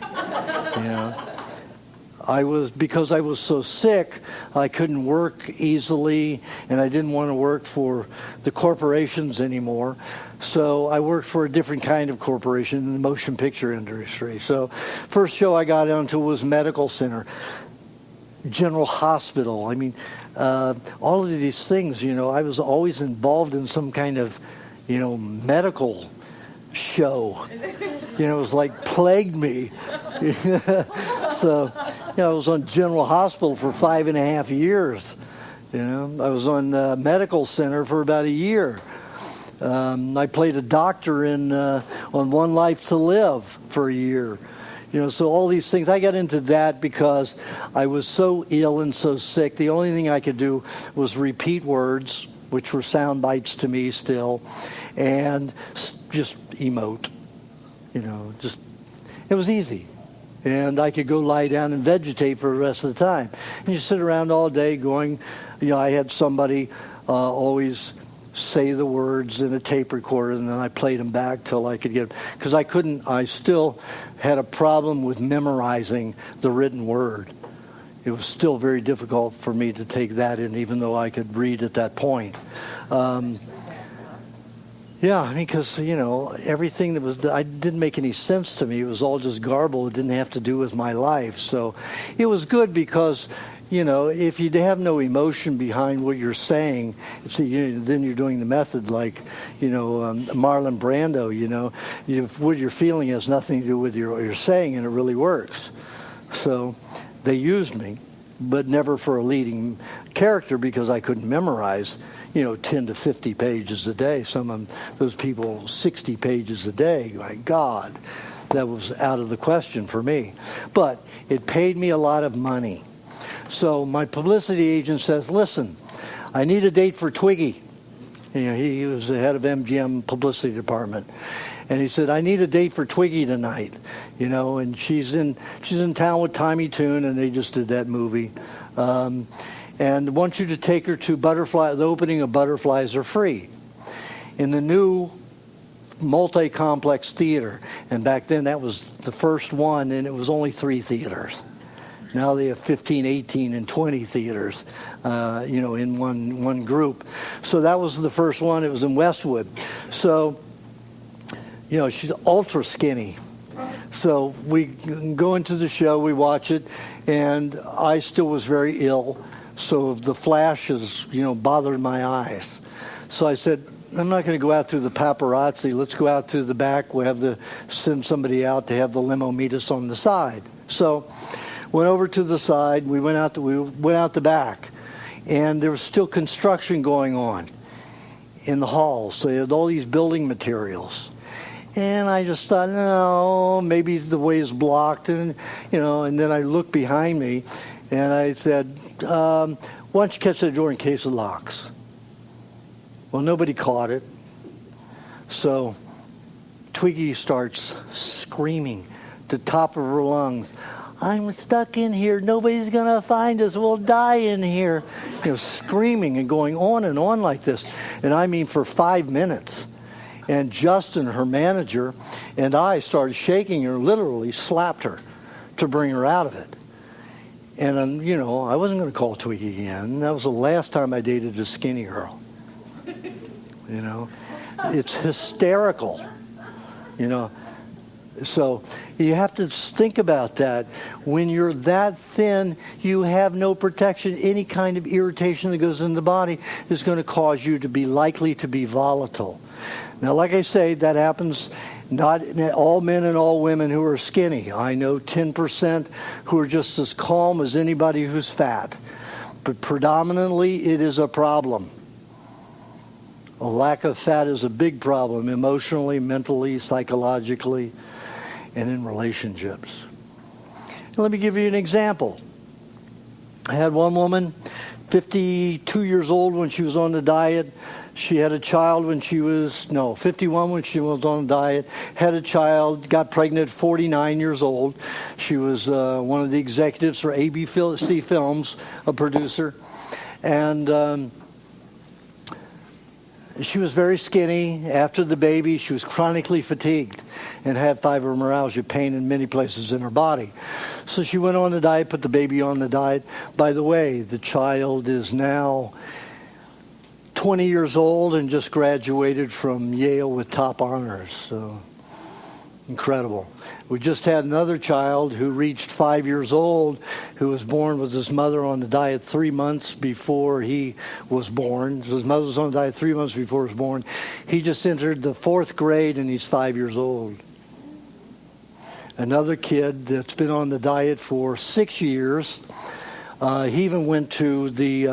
Because I was so sick, I couldn't work easily and I didn't want to work for the corporations anymore. So I worked for a different kind of corporation in the motion picture industry. So first show I got onto was medical center, general hospital. All of these things, I was always involved in some kind of, medical show. It was like plagued me. So, I was on General Hospital for 5.5 years. I was on medical center for about a year. I played a doctor on One Life to Live for a year. So all these things, I got into that because I was so ill and so sick. The only thing I could do was repeat words, which were sound bites to me still, and just emote. It was easy. And I could go lie down and vegetate for the rest of the time. And you sit around all day going, I had somebody always say the words in a tape recorder, and then I played them back till I could get them. Because I still had a problem with memorizing the written word. it was still very difficult for me to take that in, even though I could read at that point. Yeah, I mean, because, everything that didn't make any sense to me. It was all just garble. It didn't have to do with my life. So it was good because, if you have no emotion behind what you're saying, then you're doing the method like, Marlon Brando, what you're feeling has nothing to do with what you're saying, and it really works. So they used me, but never for a leading character because I couldn't memorize 10 to 50 pages a day. Some of those people, 60 pages a day. My God, that was out of the question for me. But it paid me a lot of money. So my publicity agent says, listen, I need a date for Twiggy. He was the head of MGM publicity department. And he said, I need a date for Twiggy tonight. And she's in town with Tommy Tune, and they just did that movie. And I want you to take her to the opening of Butterflies Are Free in the new multi-complex theater. And back then that was the first one, and it was only 3 theaters. Now they have 15, 18, and 20 theaters, in one group. So that was the first one. It was in Westwood. So, she's ultra skinny. So we go into the show, we watch it, and I still was very ill. So the flashes, bothered my eyes. So I said, I'm not going to go out through the paparazzi. Let's go out through the back. We'll have to send somebody out to have the limo meet us on the side. So went over to the side. We went out the back, and there was still construction going on in the halls. So they had all these building materials. And I just thought, no, maybe the way is blocked. And, and then I looked behind me, and I said, why don't you catch the door in case it locks? Well, nobody caught it. So Twiggy starts screaming at the top of her lungs, I'm stuck in here. Nobody's going to find us. We'll die in here. Screaming and going on and on like this. And I mean for 5 minutes. And Justin, her manager, and I started shaking her, literally slapped her to bring her out of it. And, I wasn't going to call Twiggy again. That was the last time I dated a skinny girl. It's hysterical. So you have to think about that. When you're that thin, you have no protection. Any kind of irritation that goes in the body is going to cause you to be likely to be volatile. Now, like I say, that happens not in all men and all women who are skinny. I know 10% who are just as calm as anybody who's fat. But predominantly, it is a problem. A lack of fat is a big problem emotionally, mentally, psychologically, and in relationships. Let me give you an example. I had one woman, 52 years old when she was on the diet. She had a child when she was, 51 when she was on a diet, had a child, got pregnant at 49 years old. She was one of the executives for ABC Films, a producer. And she was very skinny. After the baby, she was chronically fatigued and had fibromyalgia, pain in many places in her body. So she went on the diet, put the baby on the diet. By the way, the child is now 20 years old and just graduated from Yale with top honors. So incredible. We just had another child who reached 5 years old, who was born with his mother on the diet 3 months before he was born. So his mother was on the diet 3 months before he was born. He just entered the 4th grade and he's 5 years old. Another kid that's been on the diet for 6 years. He even went to the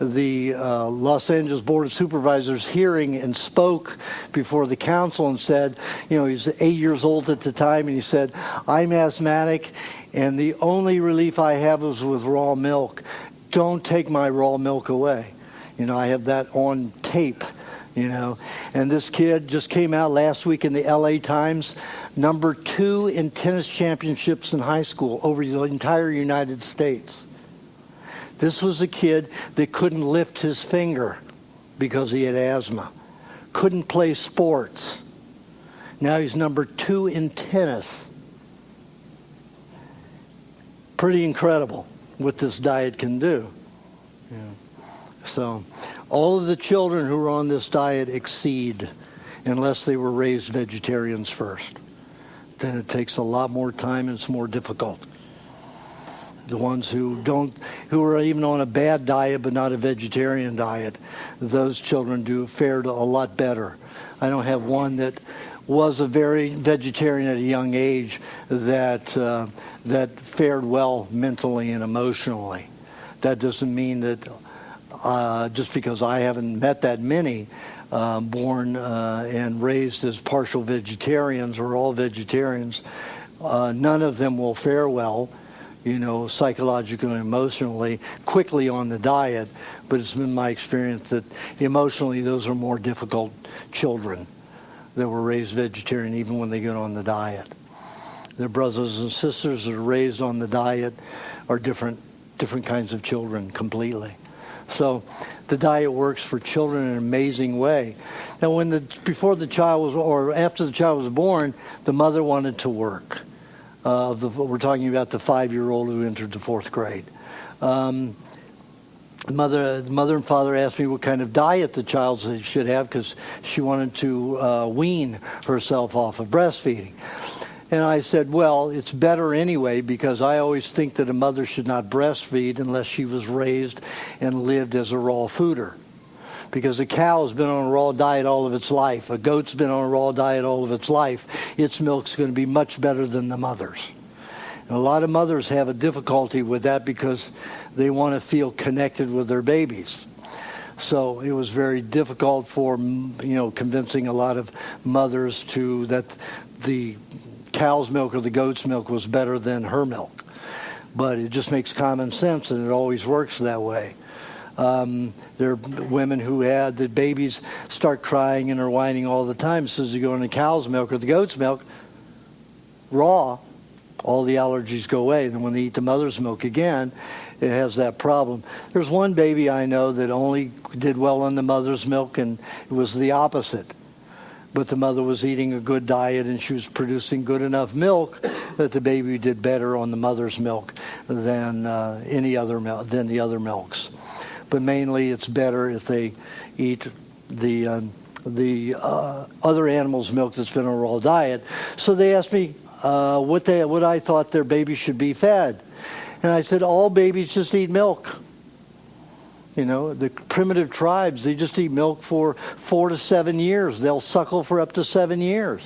Los Angeles Board of Supervisors hearing and spoke before the council and said, he was 8 years old at the time, and he said, I'm asthmatic, and the only relief I have is with raw milk. Don't take my raw milk away. I have that on tape, And this kid just came out last week in the LA Times, number 2 in tennis championships in high school over the entire United States. This was a kid that couldn't lift his finger because he had asthma. Couldn't play sports. Now he's number 2 in tennis. Pretty incredible. what this diet can do. Yeah. So all of the children who are on this diet exceed, unless they were raised vegetarians first. Then it takes a lot more time and it's more difficult. The ones who are even on a bad diet but not a vegetarian diet, those children fared a lot better. I don't have one that was a very vegetarian at a young age that fared well mentally and emotionally. That doesn't mean that just because I haven't met that many born and raised as partial vegetarians or all vegetarians, none of them will fare well, psychologically and emotionally, quickly on the diet. But it's been my experience that emotionally those are more difficult children that were raised vegetarian even when they get on the diet. Their brothers and sisters that are raised on the diet are different kinds of children completely. So the diet works for children in an amazing way. Now, before the child was, or after the child was born, the mother wanted to work. We're talking about the 5-year-old who entered the 4th grade. The mother and father asked me what kind of diet the child should have because she wanted to wean herself off of breastfeeding. And I said, well, it's better anyway because I always think that a mother should not breastfeed unless she was raised and lived as a raw fooder. Because a cow has been on a raw diet all of its life. A goat's been on a raw diet all of its life. Its milk's going to be much better than the mother's. And a lot of mothers have a difficulty with that because they want to feel connected with their babies. So it was very difficult for, convincing a lot of mothers that the cow's milk or the goat's milk was better than her milk. But it just makes common sense, and it always works that way. There are women who had the babies start crying and are whining all the time. So as you go in the cow's milk or the goat's milk, raw, all the allergies go away. And when they eat the mother's milk again, it has that problem. There's one baby I know that only did well on the mother's milk, and it was the opposite. But the mother was eating a good diet and she was producing good enough milk that the baby did better on the mother's milk than the other milks. But mainly it's better if they eat the other animal's milk that's been on a raw diet. So they asked me what I thought their baby should be fed. And I said, all babies just eat milk. The primitive tribes, they just eat milk for 4 to 7 years. They'll suckle for up to 7 years.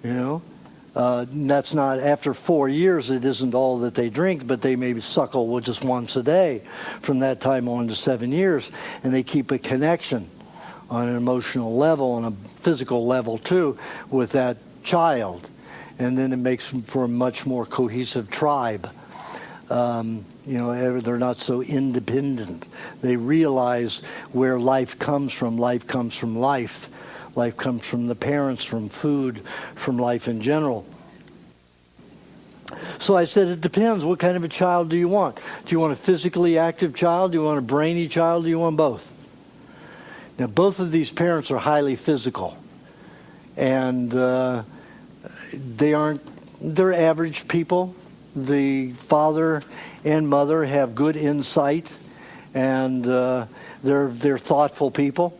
That's not, after 4 years, it isn't all that they drink, but they maybe suckle just once a day from that time on to 7 years. And they keep a connection on an emotional level, on a physical level too, with that child. And then it makes for a much more cohesive tribe. They're not so independent. They realize where life comes from. Life comes from life. Life comes from the parents, from food, from life in general. So I said, it depends. What kind of a child do you want? Do you want a physically active child? Do you want a brainy child? Do you want both? Now, both of these parents are highly physical. And they're average people. The father and mother have good insight, and they're thoughtful people.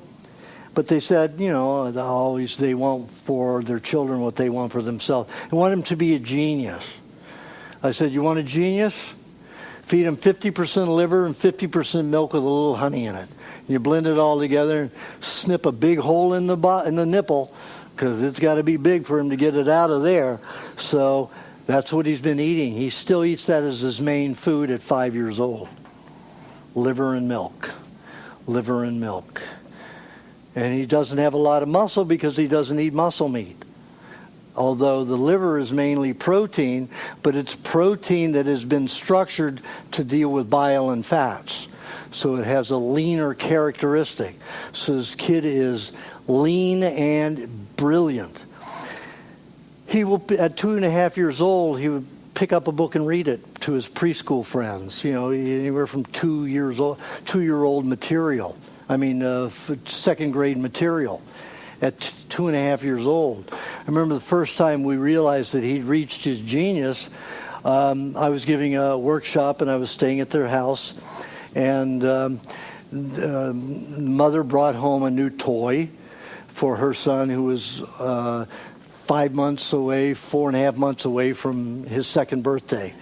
But they said, they want for their children what they want for themselves. They want them to be a genius. I said, you want a genius? Feed them 50% liver and 50% milk with a little honey in it. You blend it all together and snip a big hole in the nipple, because it's got to be big for him to get it out of there. So that's what he's been eating. He still eats that as his main food at 5 years old. Liver and milk. Liver and milk. And he doesn't have a lot of muscle because he doesn't eat muscle meat. Although the liver is mainly protein, but it's protein that has been structured to deal with bile and fats. So it has a leaner characteristic. So this kid is lean and brilliant. He will, at 2.5 years old, he would pick up a book and read it to his preschool friends. Anywhere from 2-year-old material. Second grade material at 2.5 years old. I remember the first time we realized that he'd reached his genius. I was giving a workshop, and I was staying at their house, and mother brought home a new toy for her son, who was 5 months away, 4.5 months away from his second birthday.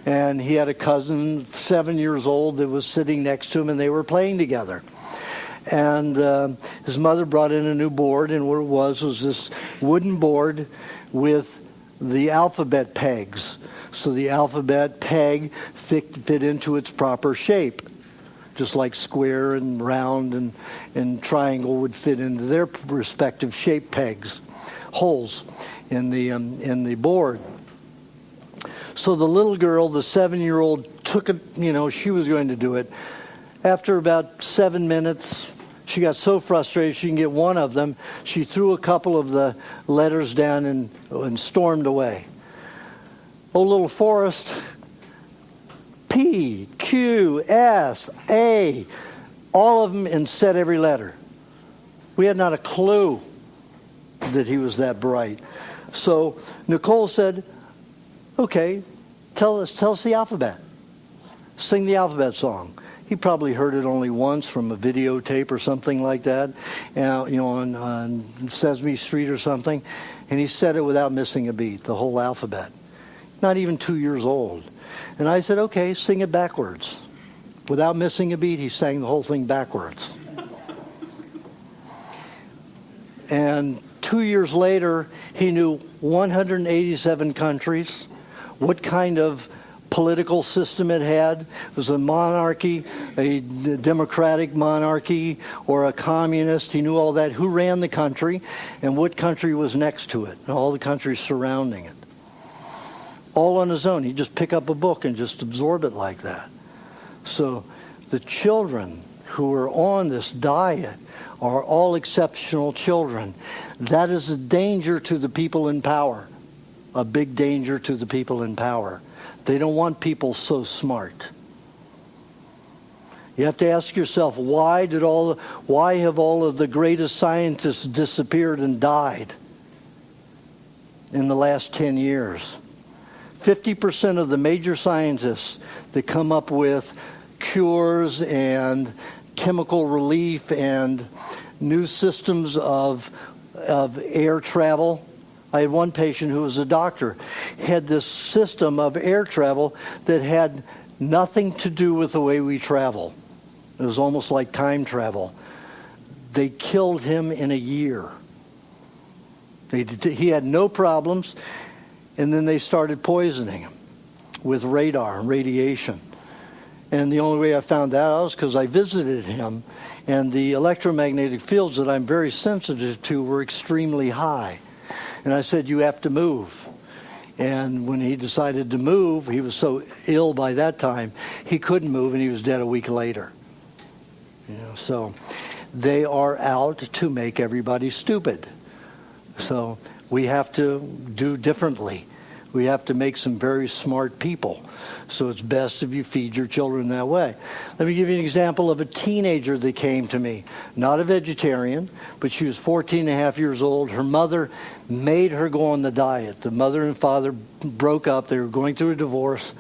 And he had a cousin, 7 years old, that was sitting next to him, and they were playing together. And his mother brought in a new board, and what it was this wooden board with the alphabet pegs. So the alphabet peg fit into its proper shape, just like square and round and triangle would fit into their respective shape pegs, holes in the board. So the little girl, the 7-year-old, took it, she was going to do it. After about 7 minutes, she got so frustrated she didn't get one of them. She threw a couple of the letters down and stormed away. Oh, little Forrest, P, Q, S, A, all of them, and said every letter. We had not a clue that he was that bright. So Nicole said, okay, tell us the alphabet. Sing the alphabet song. He probably heard it only once from a videotape or something like that, on Sesame Street or something. And he said it without missing a beat, the whole alphabet. Not even 2 years old. And I said, okay, sing it backwards. Without missing a beat, he sang the whole thing backwards. And 2 years later, he knew 187 countries, what kind of political system it had. It was a monarchy, a democratic monarchy, or a communist. He knew all that, who ran the country, and what country was next to it, and all the countries surrounding it. All on his own. He'd just pick up a book and just absorb it like that. So the children who are on this diet are all exceptional children. That is a danger to the people in power, a big danger to the people in power. They don't want people so smart. You have to ask yourself, why have all of the greatest scientists disappeared and died in the last 10 years? 50% of the major scientists that come up with cures and chemical relief and new systems of air travel. I had one patient who was a doctor, had this system of air travel that had nothing to do with the way we travel. It was almost like time travel. They killed him in a year. He had no problems, and then they started poisoning him with radar and radiation. And the only way I found that out was because I visited him, and the electromagnetic fields that I'm very sensitive to were extremely high. And I said, you have to move. And when he decided to move, he was so ill by that time, he couldn't move, and he was dead a week later. So they are out to make everybody stupid. So we have to do differently. We have to make some very smart people. So it's best if you feed your children that way. Let me give you an example of a teenager that came to me. Not a vegetarian, but she was 14 and a half years old. Her mother made her go on the diet. The mother and father broke up. They were going through a divorce.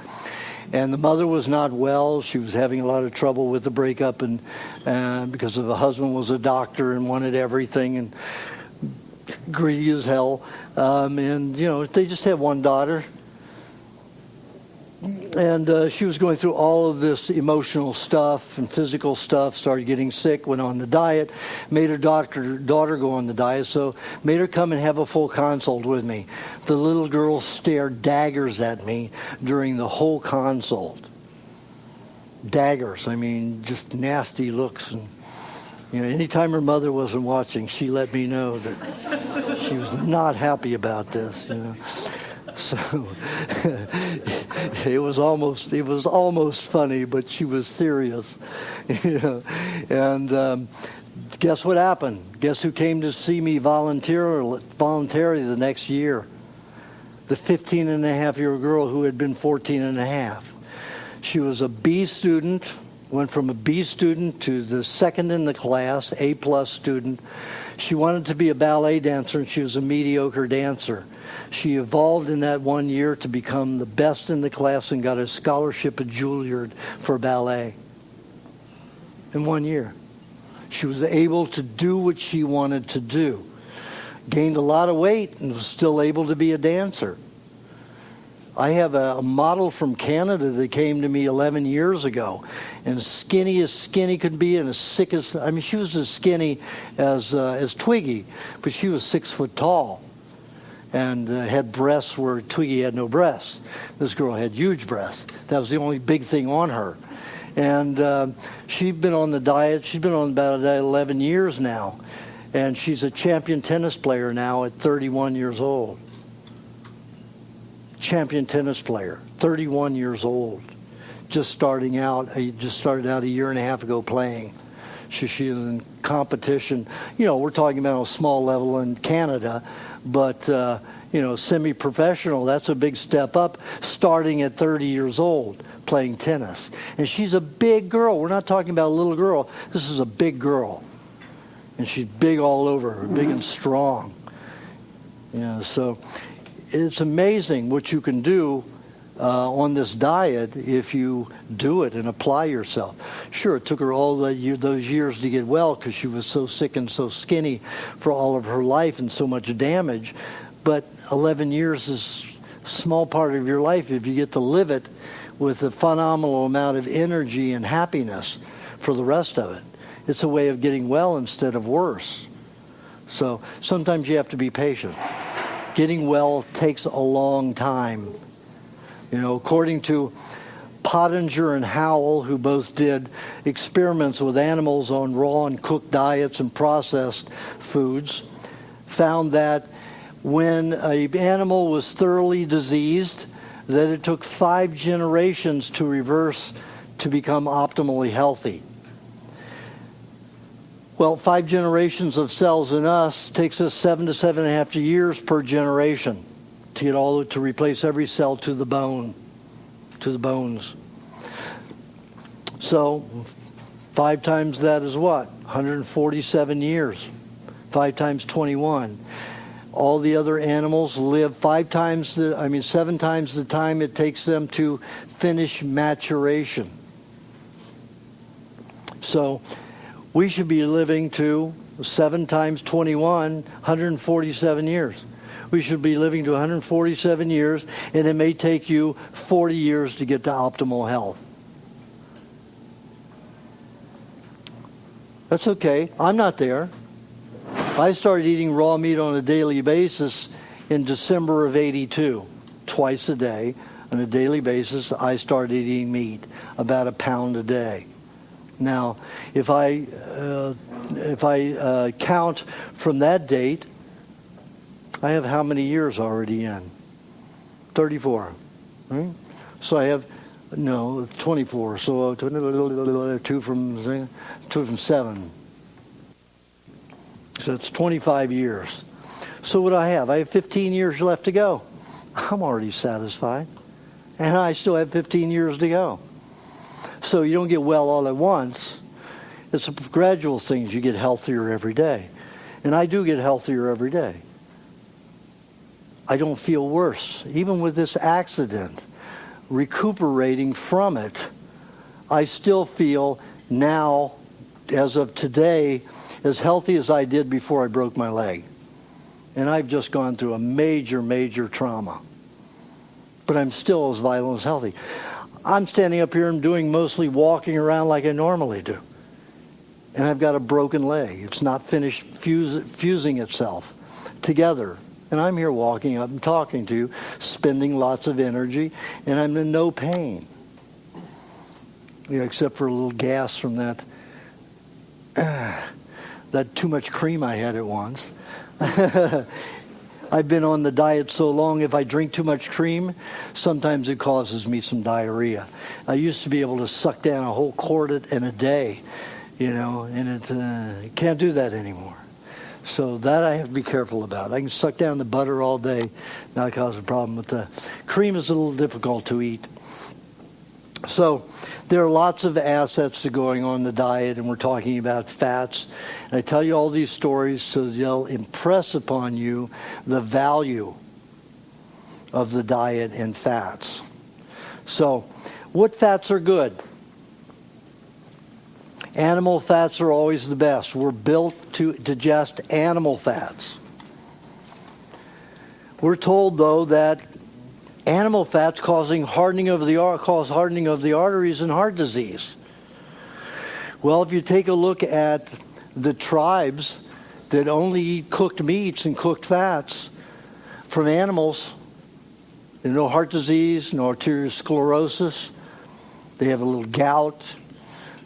And the mother was not well. She was having a lot of trouble with the breakup, and because of the husband was a doctor and wanted everything and greedy as hell. They just had one daughter. And she was going through all of this emotional stuff and physical stuff, started getting sick, went on the diet, made her daughter go on the diet, so made her come and have a full consult with me. The little girl stared daggers at me during the whole consult. Daggers, just nasty looks. And anytime her mother wasn't watching, she let me know that she was not happy about this, So it was almost funny, but she was serious, And guess what happened? Guess who came to see me voluntarily the next year? The 15-and-a-half-year-old girl who had been 14 and a half. She was a B student, went from a B student to the second in the class, A+ student. She wanted to be a ballet dancer, and she was a mediocre dancer. She evolved in that 1 year to become the best in the class and got a scholarship at Juilliard for ballet. In 1 year. She was able to do what she wanted to do. Gained a lot of weight and was still able to be a dancer. I have a model from Canada that came to me 11 years ago, and skinny as skinny could be, and as sick as, I mean, she was as skinny as Twiggy, but she was 6 foot tall, and had breasts where Twiggy had no breasts. This girl had huge breasts. That was the only big thing on her. And she'd been on the diet. She's been on about 11 years now, and she's a champion tennis player now at 31 years old. Champion tennis player, 31 years old, just starting out. Just started out a year and a half ago playing. She's in competition. You know, we're talking about a small level in Canada, but you know, semi-professional. That's a big step up. Starting at 30 years old, playing tennis, and she's a big girl. We're not talking about a little girl. This is a big girl, and she's big all over, big and strong. You know, so. It's amazing what you can do on this diet if you do it and apply yourself. Sure, it took her all those years to get well because she was so sick and so skinny for all of her life and so much damage. But 11 years is a small part of your life if you get to live it with a phenomenal amount of energy and happiness for the rest of it. It's a way of getting well instead of worse. So sometimes you have to be patient. Getting well takes a long time. You know, according to Pottinger and Howell, who both did experiments with animals on raw and cooked diets and processed foods, found that when an animal was thoroughly diseased, that it took 5 generations to reverse to become optimally healthy. Well, 5 generations of cells in us takes us 7 to 7.5 years per generation to get to replace every cell to the bone, to the bones. So 5 times that is what? 147 years. 5 times 21. All the other animals live 7 times the time it takes them to finish maturation. So we should be living to 7 times 21, 147 years. We should be living to 147 years, and it may take you 40 years to get to optimal health. That's okay. I'm not there. I started eating raw meat on a daily basis in December of '82. Twice a day, on a daily basis, I started eating meat, about a pound a day. Now, if I count from that date, I have how many years already in? 34. Right? So I have 24. So 2 from 7. So it's 25 years. So what do I have? I have 15 years left to go. I'm already satisfied, and I still have 15 years to go. So you don't get well all at once. It's a gradual thing. You get healthier every day. And I do get healthier every day. I don't feel worse. Even with this accident, recuperating from it, I still feel now, as of today, as healthy as I did before I broke my leg. And I've just gone through a major, major trauma. But I'm still as vital as healthy. I'm standing up here and doing mostly walking around like I normally do. And I've got a broken leg. It's not finished fusing itself together. And I'm here walking up and talking to you, spending lots of energy, and I'm in no pain. Except for a little gas from that too much cream I had at once. I've been on the diet so long, if I drink too much cream, sometimes it causes me some diarrhea. I used to be able to suck down a whole quart in a day, and it can't do that anymore. So that I have to be careful about. I can suck down the butter all day, not cause a problem. But the cream is a little difficult to eat. So there are lots of assets to going on the diet, and we're talking about fats. And I tell you all these stories so they'll impress upon you the value of the diet in fats. So, what fats are good? Animal fats are always the best. We're built to digest animal fats. We're told, though, that animal fats cause hardening of the arteries and heart disease. Well, if you take a look at the tribes that only eat cooked meats and cooked fats from animals, there's no heart disease, no arteriosclerosis. They have a little gout.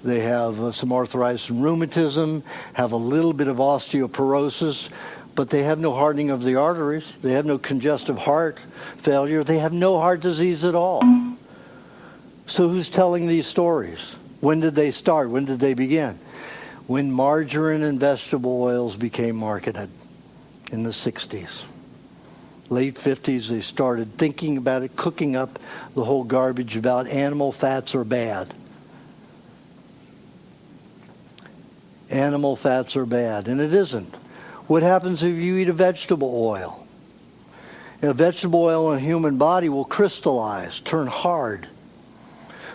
They have some arthritis and rheumatism, have a little bit of osteoporosis, but they have no hardening of the arteries. They have no congestive heart failure. They have no heart disease at all. So who's telling these stories? When did they start? When did they begin? When margarine and vegetable oils became marketed in the 60s. Late 50s, they started thinking about it, cooking up the whole garbage about animal fats are bad. Animal fats are bad, and it isn't. What happens if you eat a vegetable oil? A vegetable oil in a human body will crystallize, turn hard.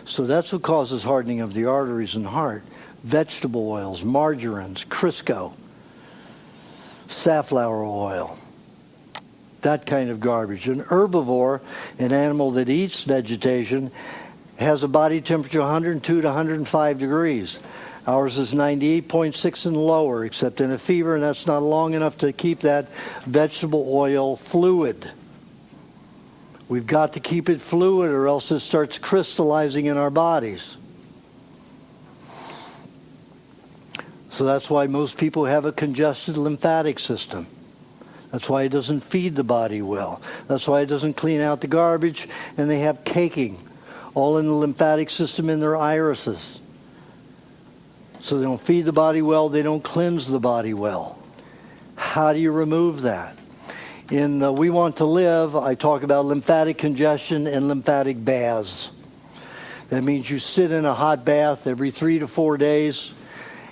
So that's what causes hardening of the arteries and heart. Vegetable oils, margarines, Crisco, safflower oil, that kind of garbage. An herbivore, an animal that eats vegetation, has a body temperature of 102 to 105 degrees. Ours is 98.6 and lower, except in a fever, and that's not long enough to keep that vegetable oil fluid. We've got to keep it fluid or else it starts crystallizing in our bodies. So that's why most people have a congested lymphatic system. That's why it doesn't feed the body well. That's why it doesn't clean out the garbage, and they have caking all in the lymphatic system in their irises. So they don't feed the body well, they don't cleanse the body well. How do you remove that? In We Want to Live, I talk about lymphatic congestion and lymphatic baths. That means you sit in a hot bath every 3 to 4 days,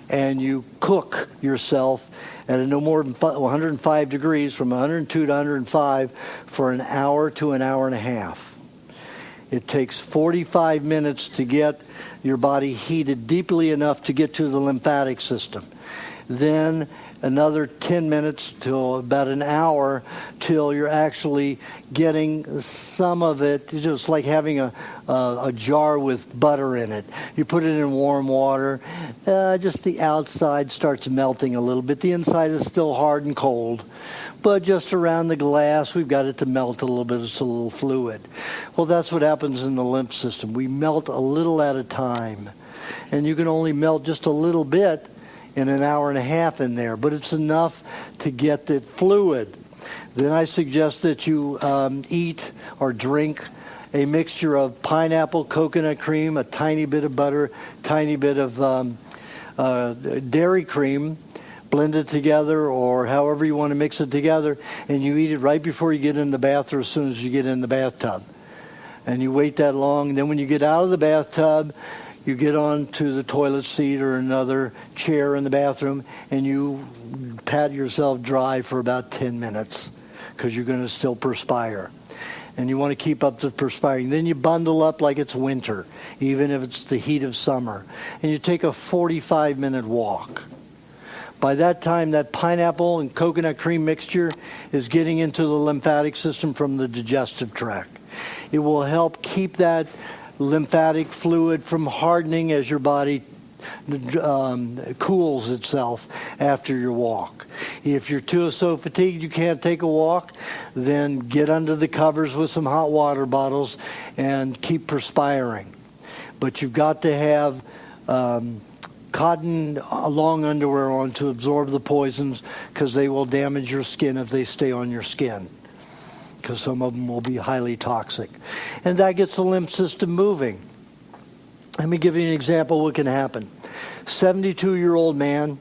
and you cook yourself at no more than 105 degrees, from 102 to 105, for an hour to an hour and a half. It takes 45 minutes to get your body heated deeply enough to get to the lymphatic system. Then another 10 minutes to about an hour till you're actually getting some of it. It's just like having a jar with butter in it. You put it in warm water, just the outside starts melting a little bit. The inside is still hard and cold. But just around the glass, we've got it to melt a little bit. It's a little fluid. Well, that's what happens in the lymph system. We melt a little at a time. And you can only melt just a little bit in an hour and a half in there, but it's enough to get it fluid. Then I suggest that you eat or drink a mixture of pineapple, coconut cream, a tiny bit of butter, tiny bit of dairy cream, blend it together, or however you want to mix it together, and you eat it right before you get in the bath or as soon as you get in the bathtub. And you wait that long, and then when you get out of the bathtub, you get onto the toilet seat or another chair in the bathroom, and you pat yourself dry for about 10 minutes because you're going to still perspire. And you want to keep up the perspiring. Then you bundle up like it's winter, even if it's the heat of summer. And you take a 45-minute walk. By that time, that pineapple and coconut cream mixture is getting into the lymphatic system from the digestive tract. It will help keep that lymphatic fluid from hardening as your body cools itself after your walk. If you're so fatigued you can't take a walk, then get under the covers with some hot water bottles and keep perspiring. But you've got to have cotton long underwear on to absorb the poisons, because they will damage your skin if they stay on your skin, because some of them will be highly toxic. And that gets the lymph system moving. Let me give you an example of what can happen. 72-year-old man,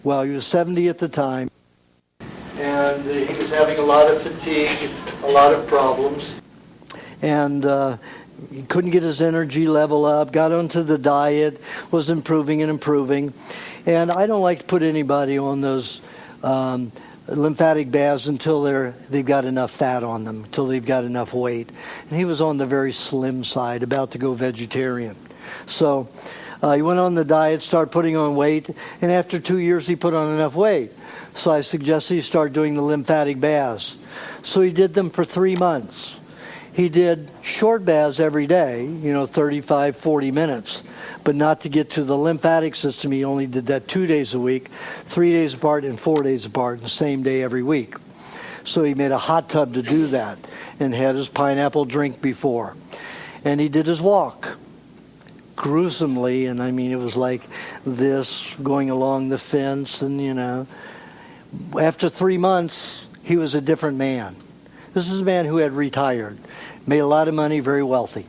well, he was 70 at the time, and he was having a lot of fatigue, a lot of problems, and he couldn't get his energy level up, got onto the diet, was improving and improving. And I don't like to put anybody on those lymphatic baths until they've got enough fat on them, until they've got enough weight. And he was on the very slim side, about to go vegetarian. So he went on the diet, started putting on weight, and after 2 years he put on enough weight. So I suggested he start doing the lymphatic baths. So he did them for 3 months. He did short baths every day, 35, 40 minutes, but not to get to the lymphatic system. He only did that 2 days a week, 3 days apart and 4 days apart, the same day every week. So he made a hot tub to do that and had his pineapple drink before. And he did his walk gruesomely, and I mean, it was like this, going along the fence, and after 3 months, he was a different man. This is a man who had retired, made a lot of money, very wealthy.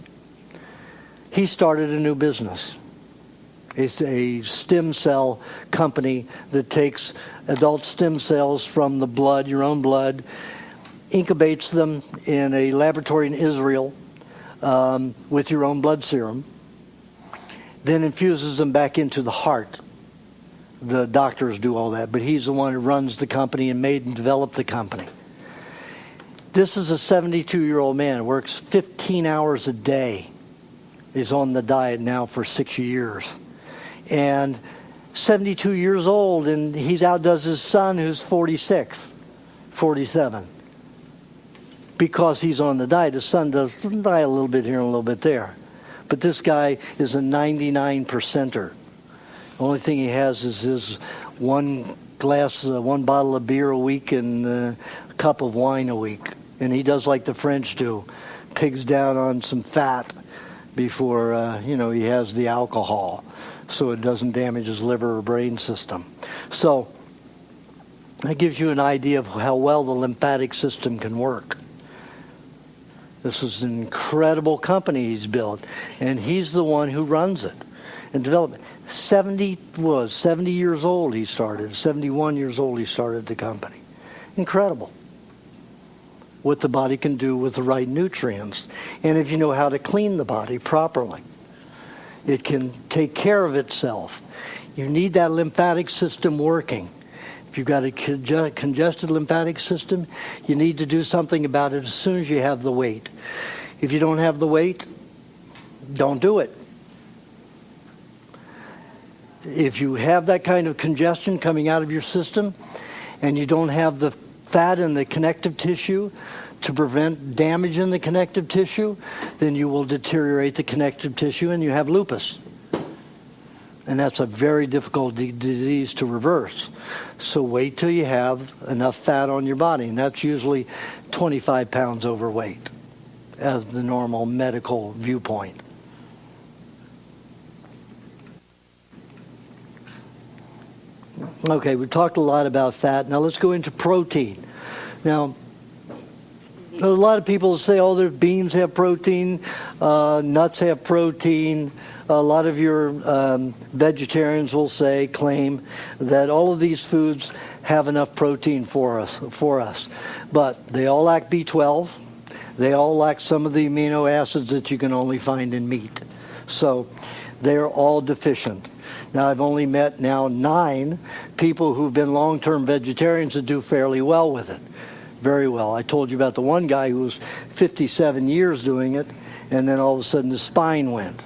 He started a new business. It's a stem cell company that takes adult stem cells from the blood, your own blood, incubates them in a laboratory in Israel with your own blood serum, then infuses them back into the heart. The doctors do all that, but he's the one who runs the company and made and developed the company. This is a 72-year-old man, works 15 hours a day. He's on the diet now for 6 years. And 72 years old, and he outdoes his son who's 46, 47. Because he's on the diet. His son doesn't die a little bit here and a little bit there. But this guy is a 99%er. The only thing he has is his one bottle of beer a week and a cup of wine a week. And he does like the French do, pigs down on some fat before, he has the alcohol, so it doesn't damage his liver or brain system. So that gives you an idea of how well the lymphatic system can work. This is an incredible company he's built, and he's the one who runs it and developed it. 70 years old he started, 71 years old he started the company. Incredible what the body can do with the right nutrients. And if you know how to clean the body properly, it can take care of itself. You need that lymphatic system working. If you've got a congested lymphatic system, you need to do something about it as soon as you have the weight. If you don't have the weight, don't do it. If you have that kind of congestion coming out of your system and you don't have the fat in the connective tissue to prevent damage in the connective tissue, then you will deteriorate the connective tissue and you have lupus. And that's a very difficult disease to reverse. So wait till you have enough fat on your body, and that's usually 25 pounds overweight as the normal medical viewpoint. Okay, we talked a lot about fat. Now let's go into protein. Now, a lot of people say, their beans have protein, nuts have protein. A lot of your vegetarians will claim that all of these foods have enough protein for us. But they all lack B12. They all lack some of the amino acids that you can only find in meat. So they're all deficient. Now, I've only met 9 people who've been long-term vegetarians that do fairly well with it. Very well. I told you about the one guy who was 57 years doing it, and then all of a sudden his spine went.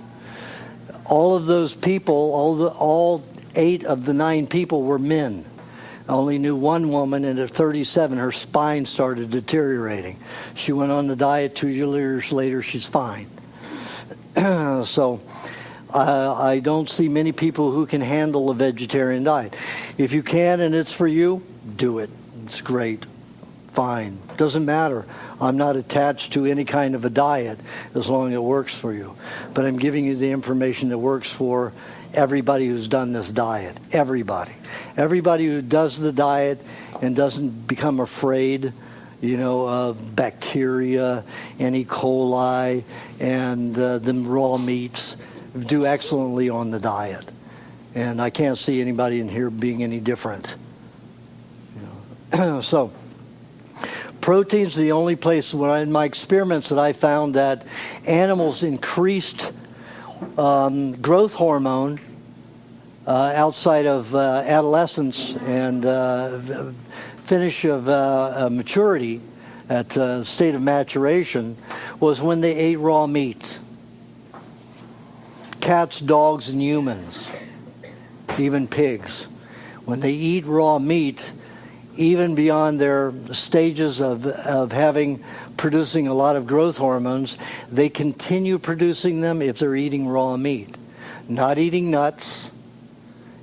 All of those people, all 8 of the 9 people were men. I only knew one woman, and at 37, her spine started deteriorating. She went on the diet. 2 years later, she's fine. So I don't see many people who can handle a vegetarian diet. If you can and it's for you, do it. It's great. Fine. Doesn't matter. I'm not attached to any kind of a diet as long as it works for you. But I'm giving you the information that works for everybody who's done this diet. Everybody. Everybody who does the diet and doesn't become afraid, of bacteria and E. coli and the raw meats, do excellently on the diet. And I can't see anybody in here being any different. So, protein's the only place in my experiments that I found that animals increased growth hormone outside of adolescence and finish of maturity, at state of maturation, was when they ate raw meat. Cats, dogs, and humans, even pigs. When they eat raw meat, even beyond their stages of producing a lot of growth hormones, they continue producing them if they're eating raw meat. Not eating nuts,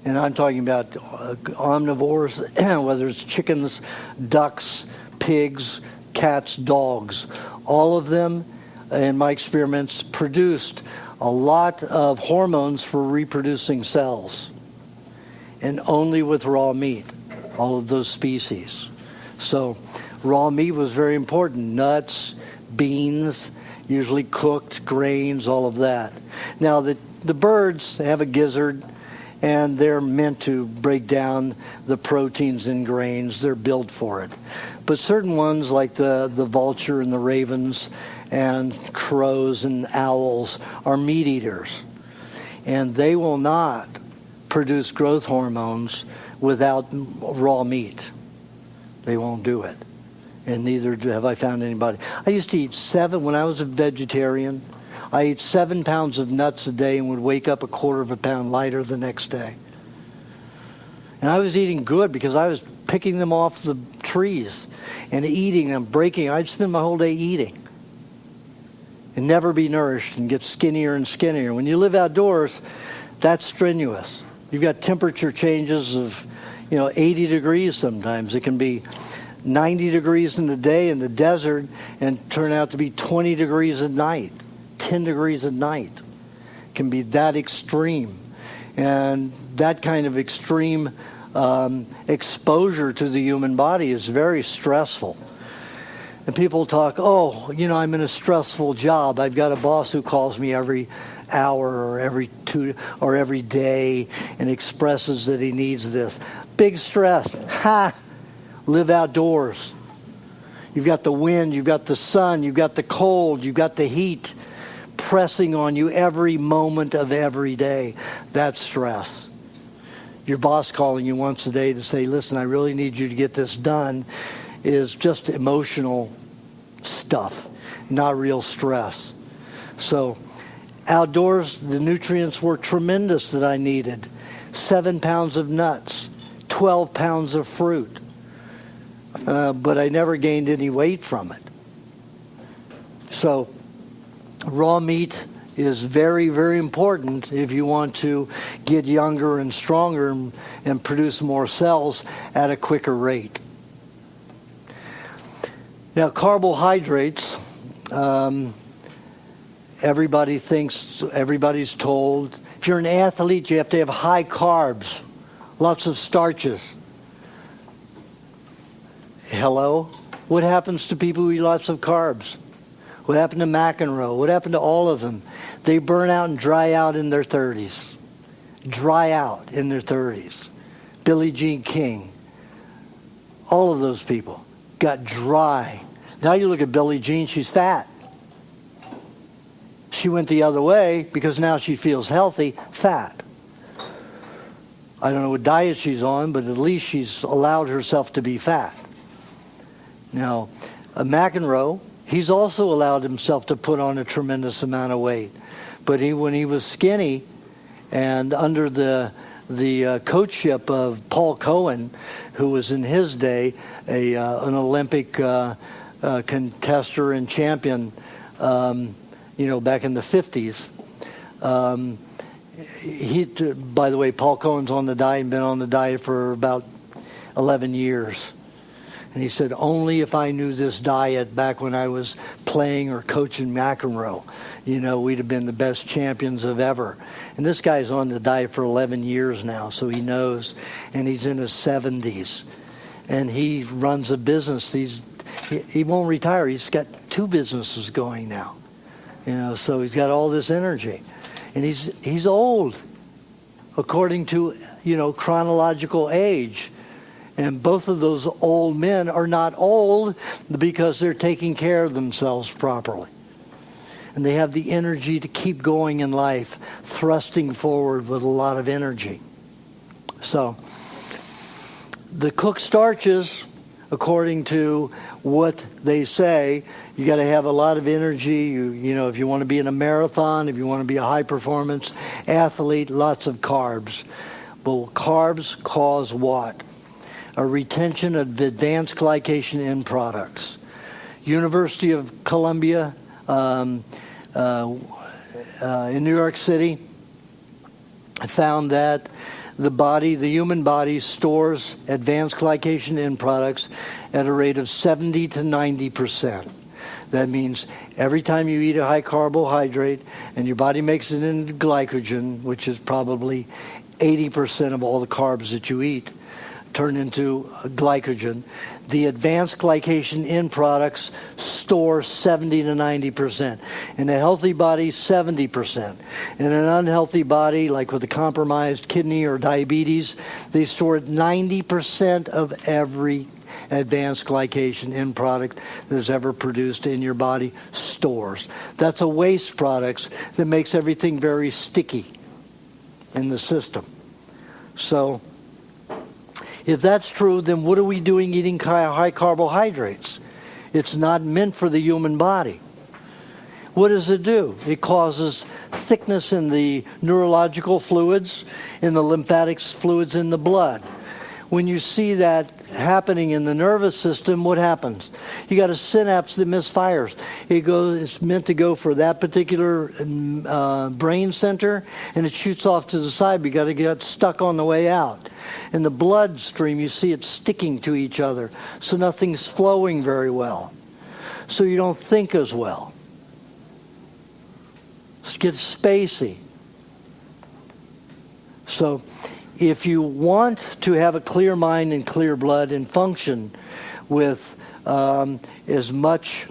and I'm talking about omnivores, whether it's chickens, ducks, pigs, cats, dogs. All of them, in my experiments, produced a lot of hormones for reproducing cells, and only with raw meat, all of those species. So raw meat was very important. Nuts, beans, usually cooked, grains, all of that. Now the birds have a gizzard, and they're meant to break down the proteins in grains. They're built for it. But certain ones, like the vulture and the ravens and crows and owls, are meat eaters. And they will not produce growth hormones without raw meat. They won't do it. And neither have I found anybody. I used to eat when I was a vegetarian, I ate 7 pounds of nuts a day and would wake up a quarter of a pound lighter the next day. And I was eating good because I was picking them off the trees and eating them, breaking. I'd spend my whole day eating and never be nourished and get skinnier and skinnier. When you live outdoors, that's strenuous. You've got temperature changes of 80 degrees sometimes. It can be 90 degrees in the day in the desert and turn out to be 20 degrees at night, 10 degrees at night. It can be that extreme. And that kind of extreme exposure to the human body is very stressful. And people talk, I'm in a stressful job. I've got a boss who calls me every hour or every day and expresses that he needs this. Big stress. Live outdoors. You've got the wind, you've got the sun, you've got the cold, you've got the heat pressing on you every moment of every day. That's stress. Your boss calling you once a day to say, listen, I really need you to get this done, is just emotional stuff, not real stress. So outdoors, the nutrients were tremendous that I needed. 7 pounds of nuts, 12 pounds of fruit. But I never gained any weight from it. So raw meat is very, very important if you want to get younger and stronger and produce more cells at a quicker rate. Now, carbohydrates, everybody's told, if you're an athlete, you have to have high carbs, lots of starches. Hello? What happens to people who eat lots of carbs? What happened to McEnroe? What happened to all of them? They burn out and dry out in their 30s. Dry out in their 30s. Billie Jean King. All of those people got dry. Now you look at Billie Jean, she's fat. She went the other way because now she feels healthy, fat. I don't know what diet she's on, but at least she's allowed herself to be fat. Now, McEnroe, he's also allowed himself to put on a tremendous amount of weight. But when he was skinny and under the coachship of Paul Cohen, who was in his day an Olympic contester and champion, back in the 50s. By the way, Paul Cohen's on the diet and been on the diet for about 11 years. And he said, only if I knew this diet back when I was playing or coaching McEnroe, we'd have been the best champions of ever. And this guy's on the diet for 11 years now, so he knows. And he's in his 70s. And he runs a business. He won't retire. He's got 2 businesses going now. So he's got all this energy. And he's old, according to, chronological age. And both of those old men are not old because they're taking care of themselves properly. And they have the energy to keep going in life, thrusting forward with a lot of energy. So the cooked starches according to what they say. You got to have a lot of energy. You know, if you want to be in a marathon, if you want to be a high-performance athlete, lots of carbs. But carbs cause what? A retention of advanced glycation end products. University of Columbia in New York City found that the human body stores advanced glycation end products at a rate of 70 to 90%. That means every time you eat a high carbohydrate and your body makes it into glycogen, which is probably 80% of all the carbs that you eat, turn into glycogen. The advanced glycation end products store 70 to 90%. In a healthy body, 70%. In an unhealthy body, like with a compromised kidney or diabetes, they store 90% of every advanced glycation end product that is ever produced in your body stores. That's a waste product that makes everything very sticky in the system. So, if that's true, then what are we doing eating high carbohydrates? It's not meant for the human body. What does it do? It causes thickness in the neurological fluids, in the lymphatic fluids in the blood. When you see that happening in the nervous system, what happens? You got a synapse that misfires. It's meant to go for that particular brain center, and it shoots off to the side. You got to get stuck on the way out. In the bloodstream, you see it sticking to each other, so nothing's flowing very well. So you don't think as well. It gets spacey. So if you want to have a clear mind and clear blood and function with as much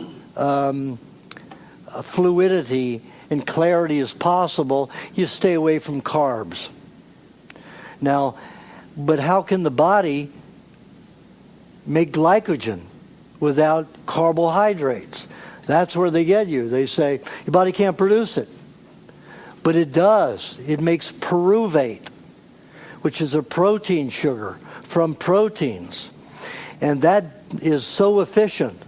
fluidity and clarity as possible, you stay away from carbs. Now, but how can the body make glycogen without carbohydrates? That's where they get you. They say, your body can't produce it. But it does. It makes pyruvate, which is a protein sugar from proteins. And that is so efficient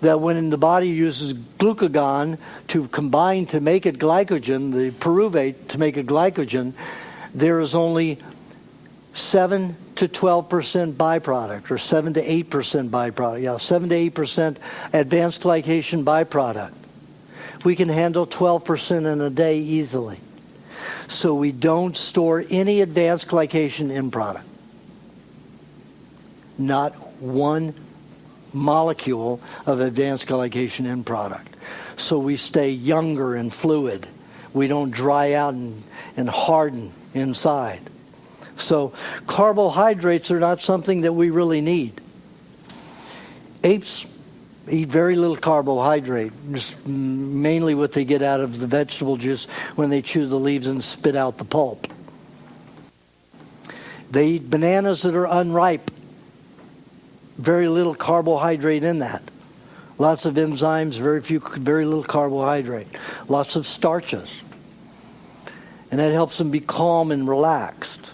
that when the body uses glucagon to combine to make it glycogen, the pyruvate to make it glycogen, there is only 7 to 12% byproduct, or 7 to 8% byproduct. Yeah, 7 to 8% advanced glycation byproduct. We can handle 12% in a day easily. So we don't store any advanced glycation end product. Not one molecule of advanced glycation end product. So we stay younger and fluid. We don't dry out and harden inside. So carbohydrates are not something that we really need. Apes eat very little carbohydrate, just mainly what they get out of the vegetable juice when they chew the leaves and spit out the pulp. They eat bananas that are unripe. Very little carbohydrate in that. Lots of enzymes, very little carbohydrate. Lots of starches. And that helps them be calm and relaxed.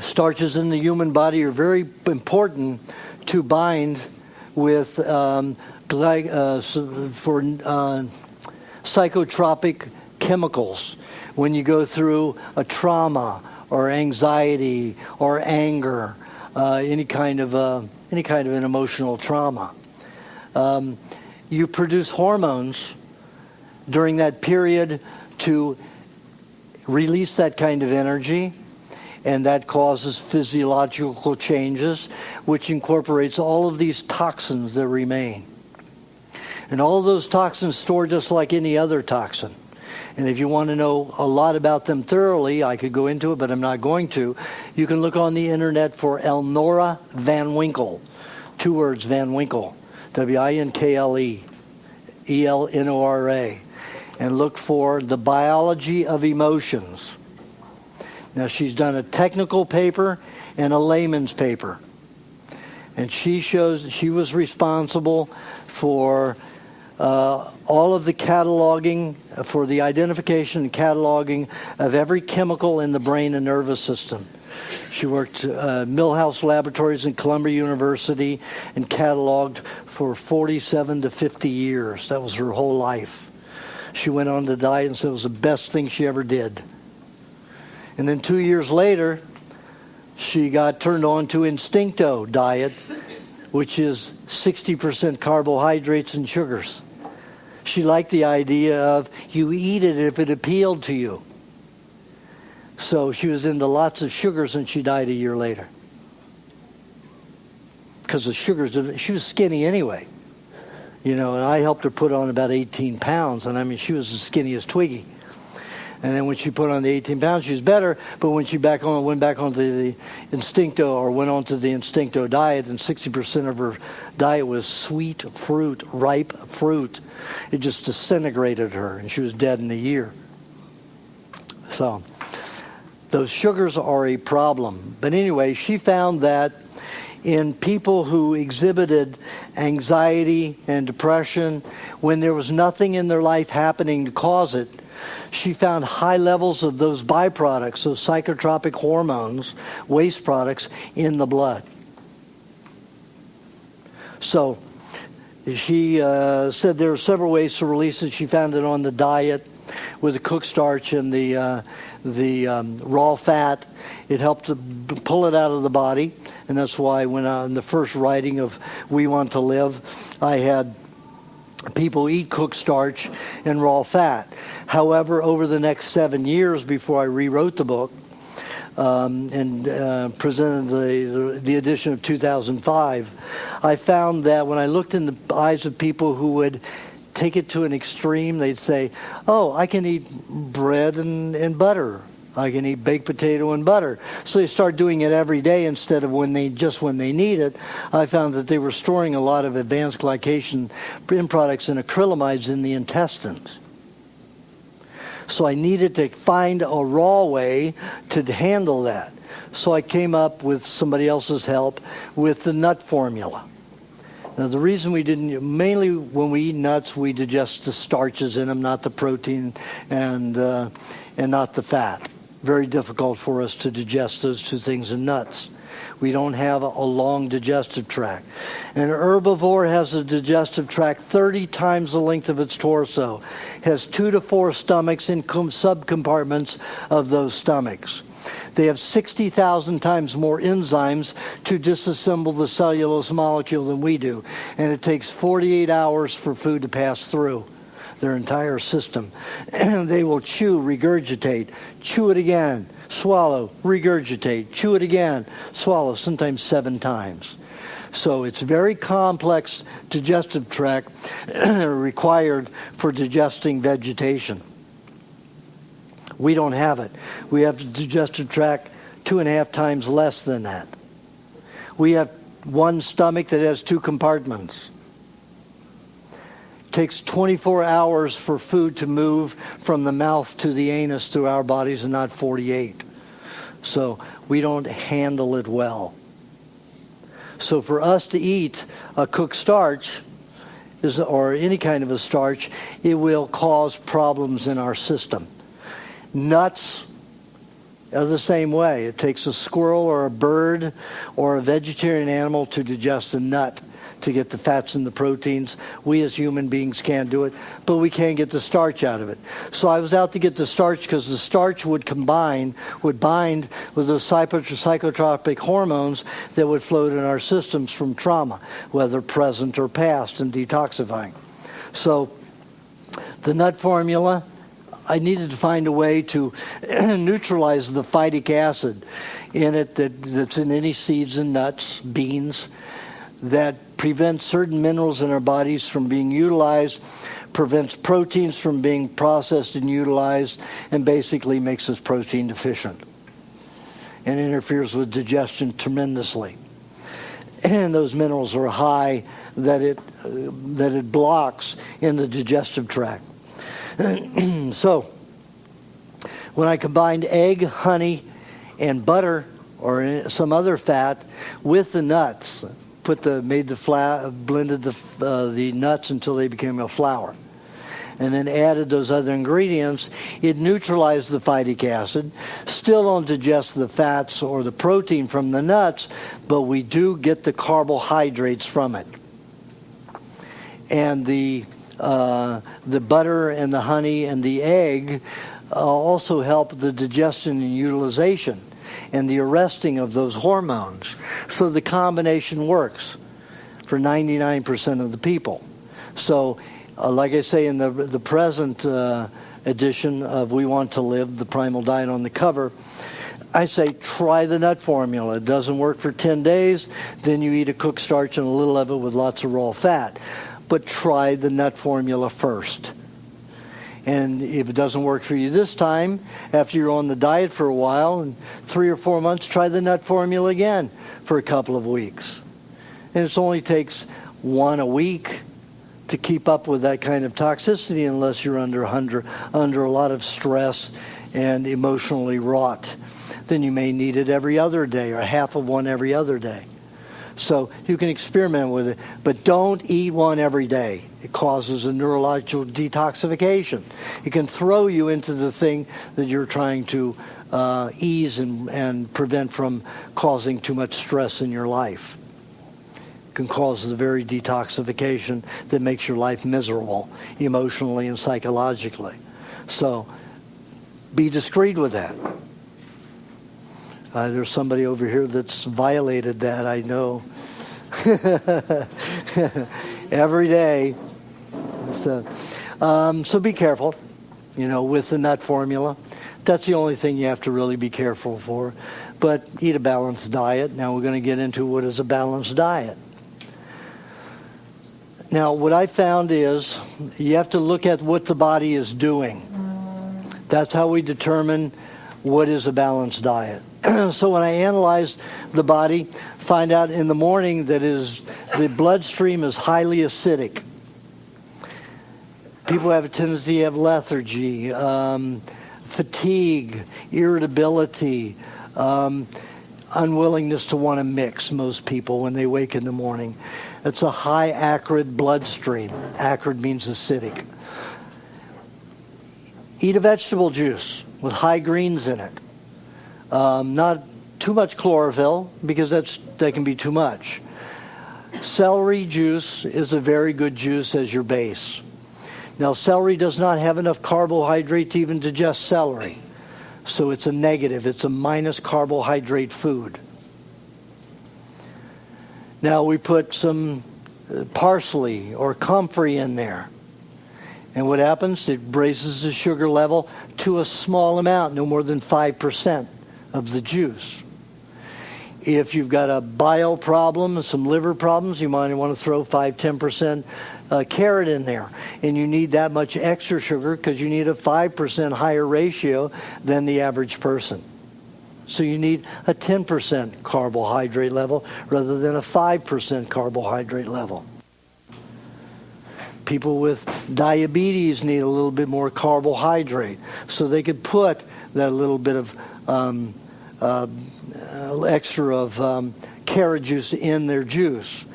Starches in the human body are very important to bind with psychotropic chemicals when you go through a trauma or anxiety or anger, any kind of an emotional trauma. You produce hormones during that period to release that kind of energy, and that causes physiological changes, which incorporates all of these toxins that remain. And all of those toxins store just like any other toxin. And if you want to know a lot about them thoroughly, I could go into it, but I'm not going to. You can look on the internet for Elnora Van Winkle. 2 words, Van Winkle. Winkle. Elnora. And look for The Biology of Emotions. Now, she's done a technical paper and a layman's paper. And she shows she was responsible for all of the cataloging, for the identification and cataloging of every chemical in the brain and nervous system. She worked Millhouse Laboratories in Columbia University and cataloged for 47 to 50 years. That was her whole life. She went on to diet and said it was the best thing she ever did. And then 2 years later, she got turned on to Instincto diet, which is 60% carbohydrates and sugars. She liked the idea of you eat it if it appealed to you. So she was into lots of sugars and she died a year later. Because the sugars, she was skinny anyway. And I helped her put on about 18 pounds. And I mean, she was as skinny as Twiggy. And then when she put on the 18 pounds, she was better. But when she went back onto the Instincto or went onto the Instincto diet, and 60% of her diet was sweet fruit, ripe fruit, it just disintegrated her, and she was dead in a year. So those sugars are a problem. But anyway, she found that in people who exhibited anxiety and depression, when there was nothing in their life happening to cause it, she found high levels of those byproducts, those psychotropic hormones, waste products, in the blood. So she said there are several ways to release it. She found it on the diet with the cooked starch and the raw fat. It helped to pull it out of the body, and that's why when in the first writing of We Want to Live, I had people eat cooked starch and raw fat. However, over the next 7 years before I rewrote the book and presented the edition of 2005, I found that when I looked in the eyes of people who would take it to an extreme, they'd say, oh, I can eat bread and butter. I can eat baked potato and butter. So they start doing it every day instead of when they need it. I found that they were storing a lot of advanced glycation end products and acrylamides in the intestines. So I needed to find a raw way to handle that. So I came up with somebody else's help with the nut formula. Now the reason we didn't, mainly when we eat nuts, we digest the starches in them, not the protein and not the fat. Very difficult for us to digest those two things in nuts. We don't have a long digestive tract. An herbivore has a digestive tract 30 times the length of its torso, has 2 to 4 stomachs in subcompartments of those stomachs. They have 60,000 times more enzymes to disassemble the cellulose molecule than we do, and it takes 48 hours for food to pass through their entire system. And they will chew, regurgitate, chew it again, swallow, regurgitate, chew it again, swallow, sometimes 7 times. So it's very complex digestive tract required for digesting vegetation. We don't have it. We have the digestive tract 2.5 times less than that. We have one stomach that has 2 compartments. It takes 24 hours for food to move from the mouth to the anus through our bodies and not 48. So we don't handle it well. So for us to eat a cooked starch or any kind of a starch, it will cause problems in our system. Nuts are the same way. It takes a squirrel or a bird or a vegetarian animal to digest a nut to get the fats and the proteins. We as human beings can't do it, but we can get the starch out of it. So I was out to get the starch because the starch would bind with those psychotropic hormones that would float in our systems from trauma, whether present or past, and detoxifying. So the nut formula, I needed to find a way to neutralize the phytic acid in it that's in any seeds and nuts, beans, that prevents certain minerals in our bodies from being utilized, prevents proteins from being processed and utilized, and basically makes us protein deficient and interferes with digestion tremendously. And those minerals are high that it blocks in the digestive tract. So when I combined egg, honey, and butter or some other fat with the nuts, blended the nuts until they became a flour, and then added those other ingredients, it neutralized the phytic acid. Still don't digest the fats or the protein from the nuts, but we do get the carbohydrates from it. And the butter and the honey and the egg also help the digestion and utilization and the arresting of those hormones. So the combination works for 99% of the people. So like I say in the present edition of We Want to Live, the Primal Diet on the cover, I say try the nut formula. It doesn't work for 10 days. Then you eat a cooked starch and a little of it with lots of raw fat. But try the nut formula first. And if it doesn't work for you this time, after you're on the diet for a while, in 3 or 4 months, try the nut formula again for a couple of weeks. And it only takes 1 a week to keep up with that kind of toxicity unless you're under a lot of stress and emotionally wrought. Then you may need it every other day or half of one every other day. So you can experiment with it, but don't eat one every day. It causes a neurological detoxification. It can throw you into the thing that you're trying to ease and prevent from causing too much stress in your life. It can cause the very detoxification that makes your life miserable emotionally and psychologically. So be discreet with that. There's somebody over here that's violated that, I know. Every day. So be careful, with the nut formula. That's the only thing you have to really be careful for. But eat a balanced diet. Now we're going to get into what is a balanced diet. Now what I found is you have to look at what the body is doing. That's how we determine what is a balanced diet. So when I analyze the body, find out in the morning that the bloodstream is highly acidic. People have a tendency to have lethargy, fatigue, irritability, unwillingness to want to mix, most people, when they wake in the morning. It's a high acrid bloodstream. Acrid means acidic. Eat a vegetable juice with high greens in it. Not too much chlorophyll, because that can be too much. Celery juice is a very good juice as your base. Now, celery does not have enough carbohydrate to even digest celery. So it's a negative. It's a minus carbohydrate food. Now, we put some parsley or comfrey in there. And what happens? It raises the sugar level to a small amount, no more than 5% of the juice. If you've got a bile problem, some liver problems, you might want to throw 5-10% carrot in there. And you need that much extra sugar because you need a 5% higher ratio than the average person. So you need a 10% carbohydrate level rather than a 5% carbohydrate level. People with diabetes need a little bit more carbohydrate, so they could put that little bit of extra of carrot juice in their juice.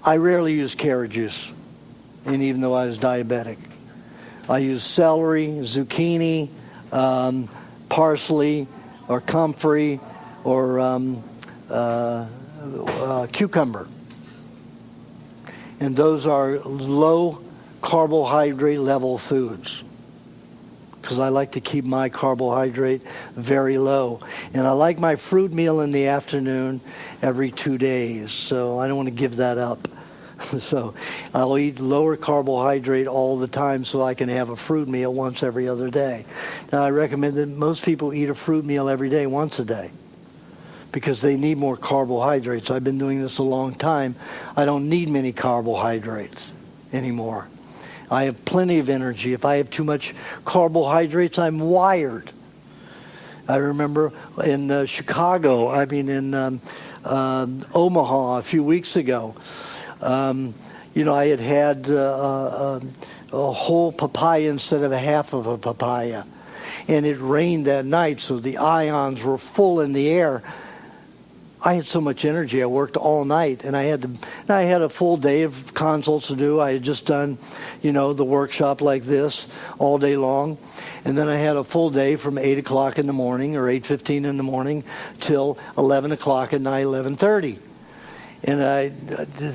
I rarely use carrot juice, and even though I was diabetic. I use celery, zucchini, parsley, or comfrey, or cucumber. And those are low carbohydrate level foods, because I like to keep my carbohydrate very low. And I like my fruit meal in the afternoon every 2 days, so I don't want to give that up. So I'll eat lower carbohydrate all the time so I can have a fruit meal once every other day. Now, I recommend that most people eat a fruit meal every day, once a day, because they need more carbohydrates. I've been doing this a long time. I don't need many carbohydrates anymore. I have plenty of energy. If I have too much carbohydrates, I'm wired. I remember in Omaha a few weeks ago, I had a whole papaya instead of a half of a papaya. And it rained that night, so the ions were full in the air. I had so much energy. I worked all night, and I had a full day of consults to do. I had just done, the workshop like this all day long, and then I had a full day from 8 o'clock in the morning or 8:15 in the morning till 11 o'clock at night, 11:30. And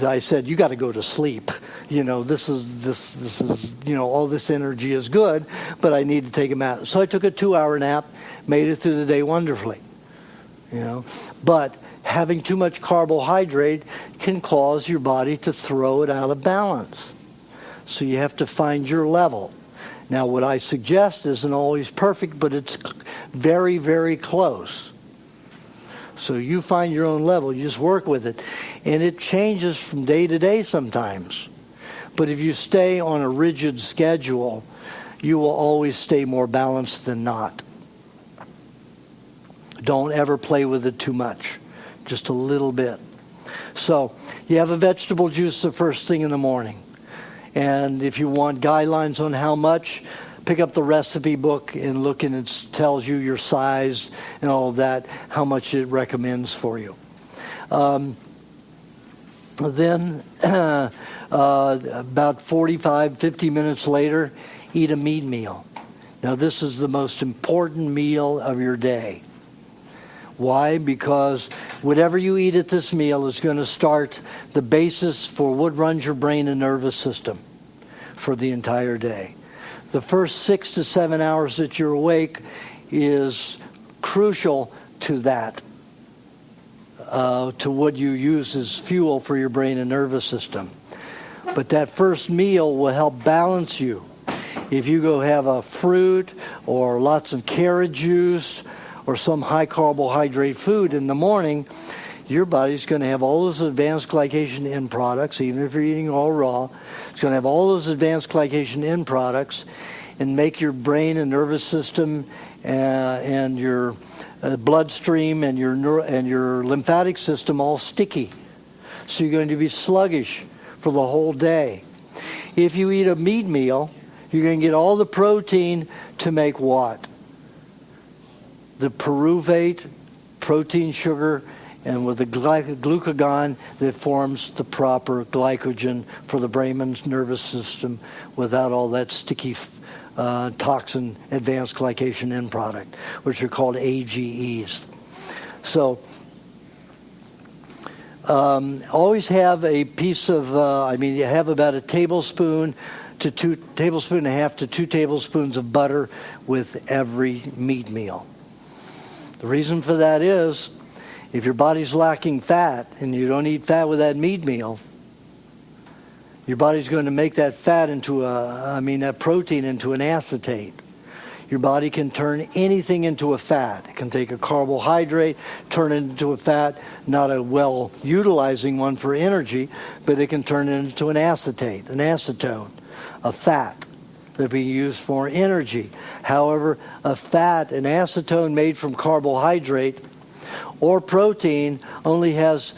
I said, you got to go to sleep. This is all this energy is good, but I need to take a nap. So I took a 2-hour nap, made it through the day wonderfully. But having too much carbohydrate can cause your body to throw it out of balance. So you have to find your level. Now, what I suggest isn't always perfect, but it's very, very close. So you find your own level. You just work with it. And it changes from day to day sometimes. But if you stay on a rigid schedule, you will always stay more balanced than not. Don't ever play with it too much. Just a little bit. So you have a vegetable juice the first thing in the morning. And if you want guidelines on how much, pick up the recipe book and look, and it tells you your size and all of that, how much it recommends for you. Then about 45, 50 minutes later, eat a meat meal. Now this is the most important meal of your day. Why? Because whatever you eat at this meal is going to start the basis for what runs your brain and nervous system for the entire day. The first 6 to 7 hours that you're awake is crucial to that, to what you use as fuel for your brain and nervous system. But that first meal will help balance you. If you go have a fruit or lots of carrot juice or some high carbohydrate food in the morning, your body's going to have all those advanced glycation end products, even if you're eating all raw. It's going to have all those advanced glycation end products and make your brain and nervous system and your bloodstream and your lymphatic system all sticky. So you're going to be sluggish for the whole day. If you eat a meat meal, you're going to get all the protein to make what? The pyruvate, protein sugar, and with the glucagon that forms the proper glycogen for the brain and nervous system without all that sticky toxin advanced glycation end product, which are called AGEs. So always have a piece of, you have about a tablespoon to 2 tablespoon and a half to 2 tablespoons of butter with every meat meal. The reason for that is, if your body's lacking fat and you don't eat fat with that meat meal, your body's going to make that fat into that protein into an acetate. Your body can turn anything into a fat. It can take a carbohydrate, turn it into a fat, not a well-utilizing one for energy, but it can turn it into an acetate, an acetone, a fat that be used for energy. However, a fat, an acetone made from carbohydrate or protein, only has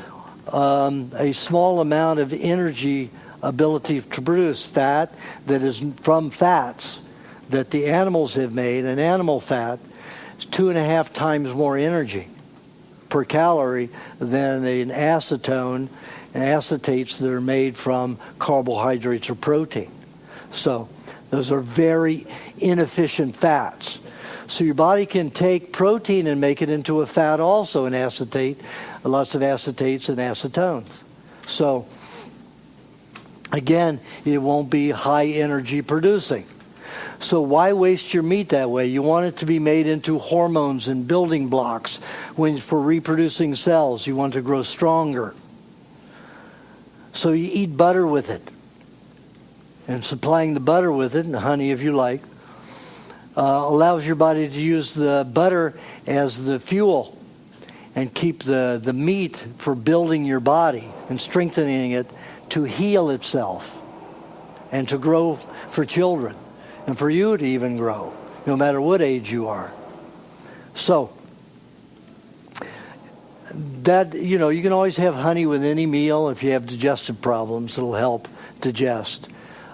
a small amount of energy ability to produce. Fat that is from fats that the animals have made, an animal fat, is 2.5 times more energy per calorie than an acetone and acetates that are made from carbohydrates or protein. So those are very inefficient fats. So your body can take protein and make it into a fat also, an acetate, lots of acetates and acetones. So again, it won't be high energy producing. So why waste your meat that way? You want it to be made into hormones and building blocks for reproducing cells. You want to grow stronger. So you eat butter with it. And supplying the butter with it, and honey if you like, allows your body to use the butter as the fuel and keep the meat for building your body and strengthening it to heal itself and to grow for children and for you to even grow, no matter what age you are. So that, you can always have honey with any meal. If you have digestive problems, it'll help digest.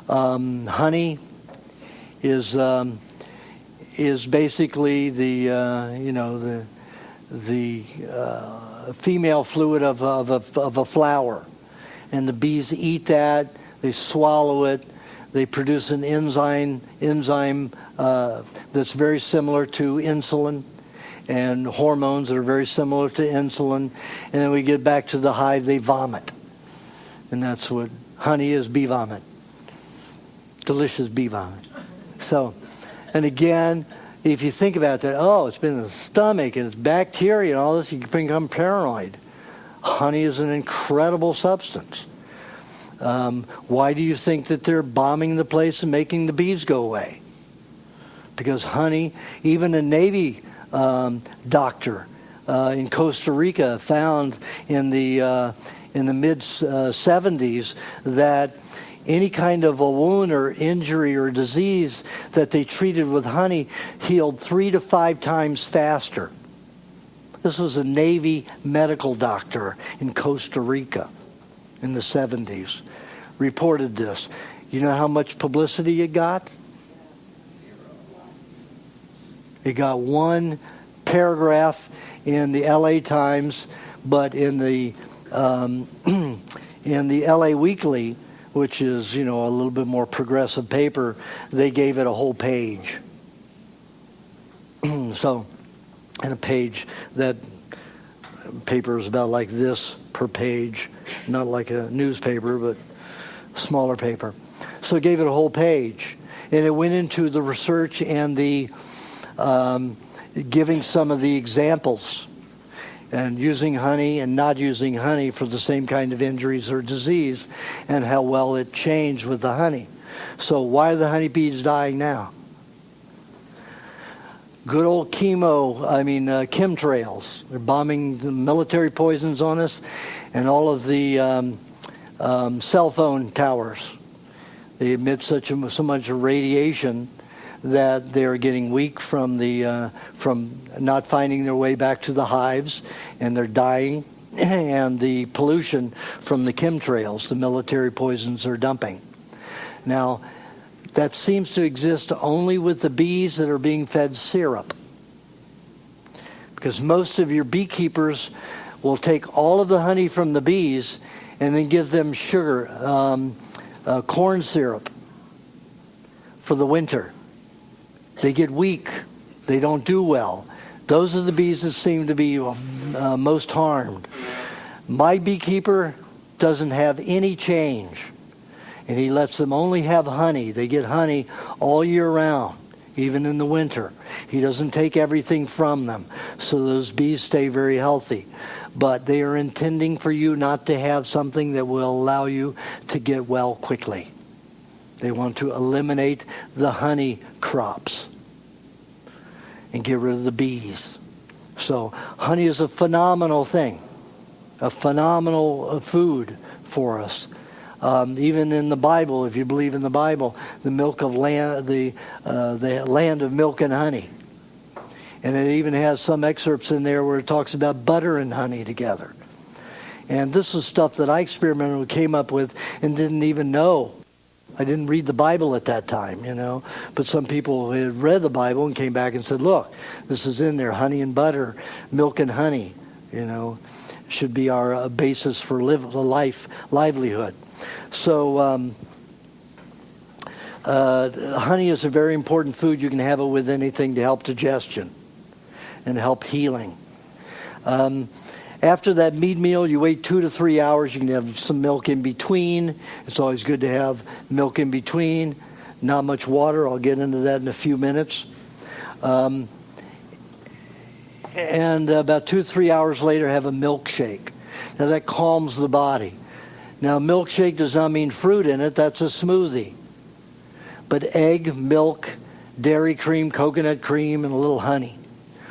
Honey is basically the female fluid of a flower. And the bees eat that, they swallow it, they produce an enzyme that's very similar to insulin, and hormones that are very similar to insulin. And then we get back to the hive, they vomit. And that's what honey is, bee vomit. Delicious bee vomit. So, and again, if you think about that, it's been in the stomach and it's bacteria and all this, you can become paranoid. Honey is an incredible substance. Why do you think that they're bombing the place and making the bees go away? Because honey, even a Navy doctor in Costa Rica found in the mid 70s that any kind of a wound or injury or disease that they treated with honey healed 3 to 5 times faster. This was a Navy medical doctor in Costa Rica in the 70s. Reported this. You know how much publicity it got? It got 1 paragraph in the LA Times, but in the LA Weekly, which is, a little bit more progressive paper, they gave it a whole page. So, and a page, that paper is about like this per page, not like a newspaper, but smaller paper. So it gave it a whole page. And it went into the research and the giving some of the examples and using honey and not using honey for the same kind of injuries or disease, and how well it changed with the honey. So why are the honeybees dying now? Good old chemtrails. They're bombing the military poisons on us, and all of the cell phone towers. They emit so much radiation that they're getting weak from not finding their way back to the hives, and they're dying, and the pollution from the chemtrails, the military poisons are dumping. Now, that seems to exist only with the bees that are being fed syrup, because most of your beekeepers will take all of the honey from the bees and then give them sugar, corn syrup for the winter. They get weak. They don't do well. Those are the bees that seem to be most harmed. My beekeeper doesn't have any change, and he lets them only have honey. They get honey all year round, even in the winter. He doesn't take everything from them, so those bees stay very healthy. But they are intending for you not to have something that will allow you to get well quickly. They want to eliminate the honey crops and get rid of the bees. So honey is a phenomenal thing, a phenomenal food for us. Even in the Bible, if you believe in the Bible, the land of milk and honey. And it even has some excerpts in there where it talks about butter and honey together. And this is stuff that I experimented with, came up with, and didn't even know. I didn't read the Bible at that time, But some people had read the Bible and came back and said, look, this is in there, honey and butter, milk and honey, should be our basis for livelihood. So honey is a very important food. You can have it with anything to help digestion and help healing. After that meat meal, you wait 2 to 3 hours. You can have some milk in between. It's always good to have milk in between. Not much water. I'll get into that in a few minutes. And about 2 to 3 hours later, have a milkshake. Now that calms the body. Now milkshake does not mean fruit in it. That's a smoothie. But egg, milk, dairy cream, coconut cream, and a little honey,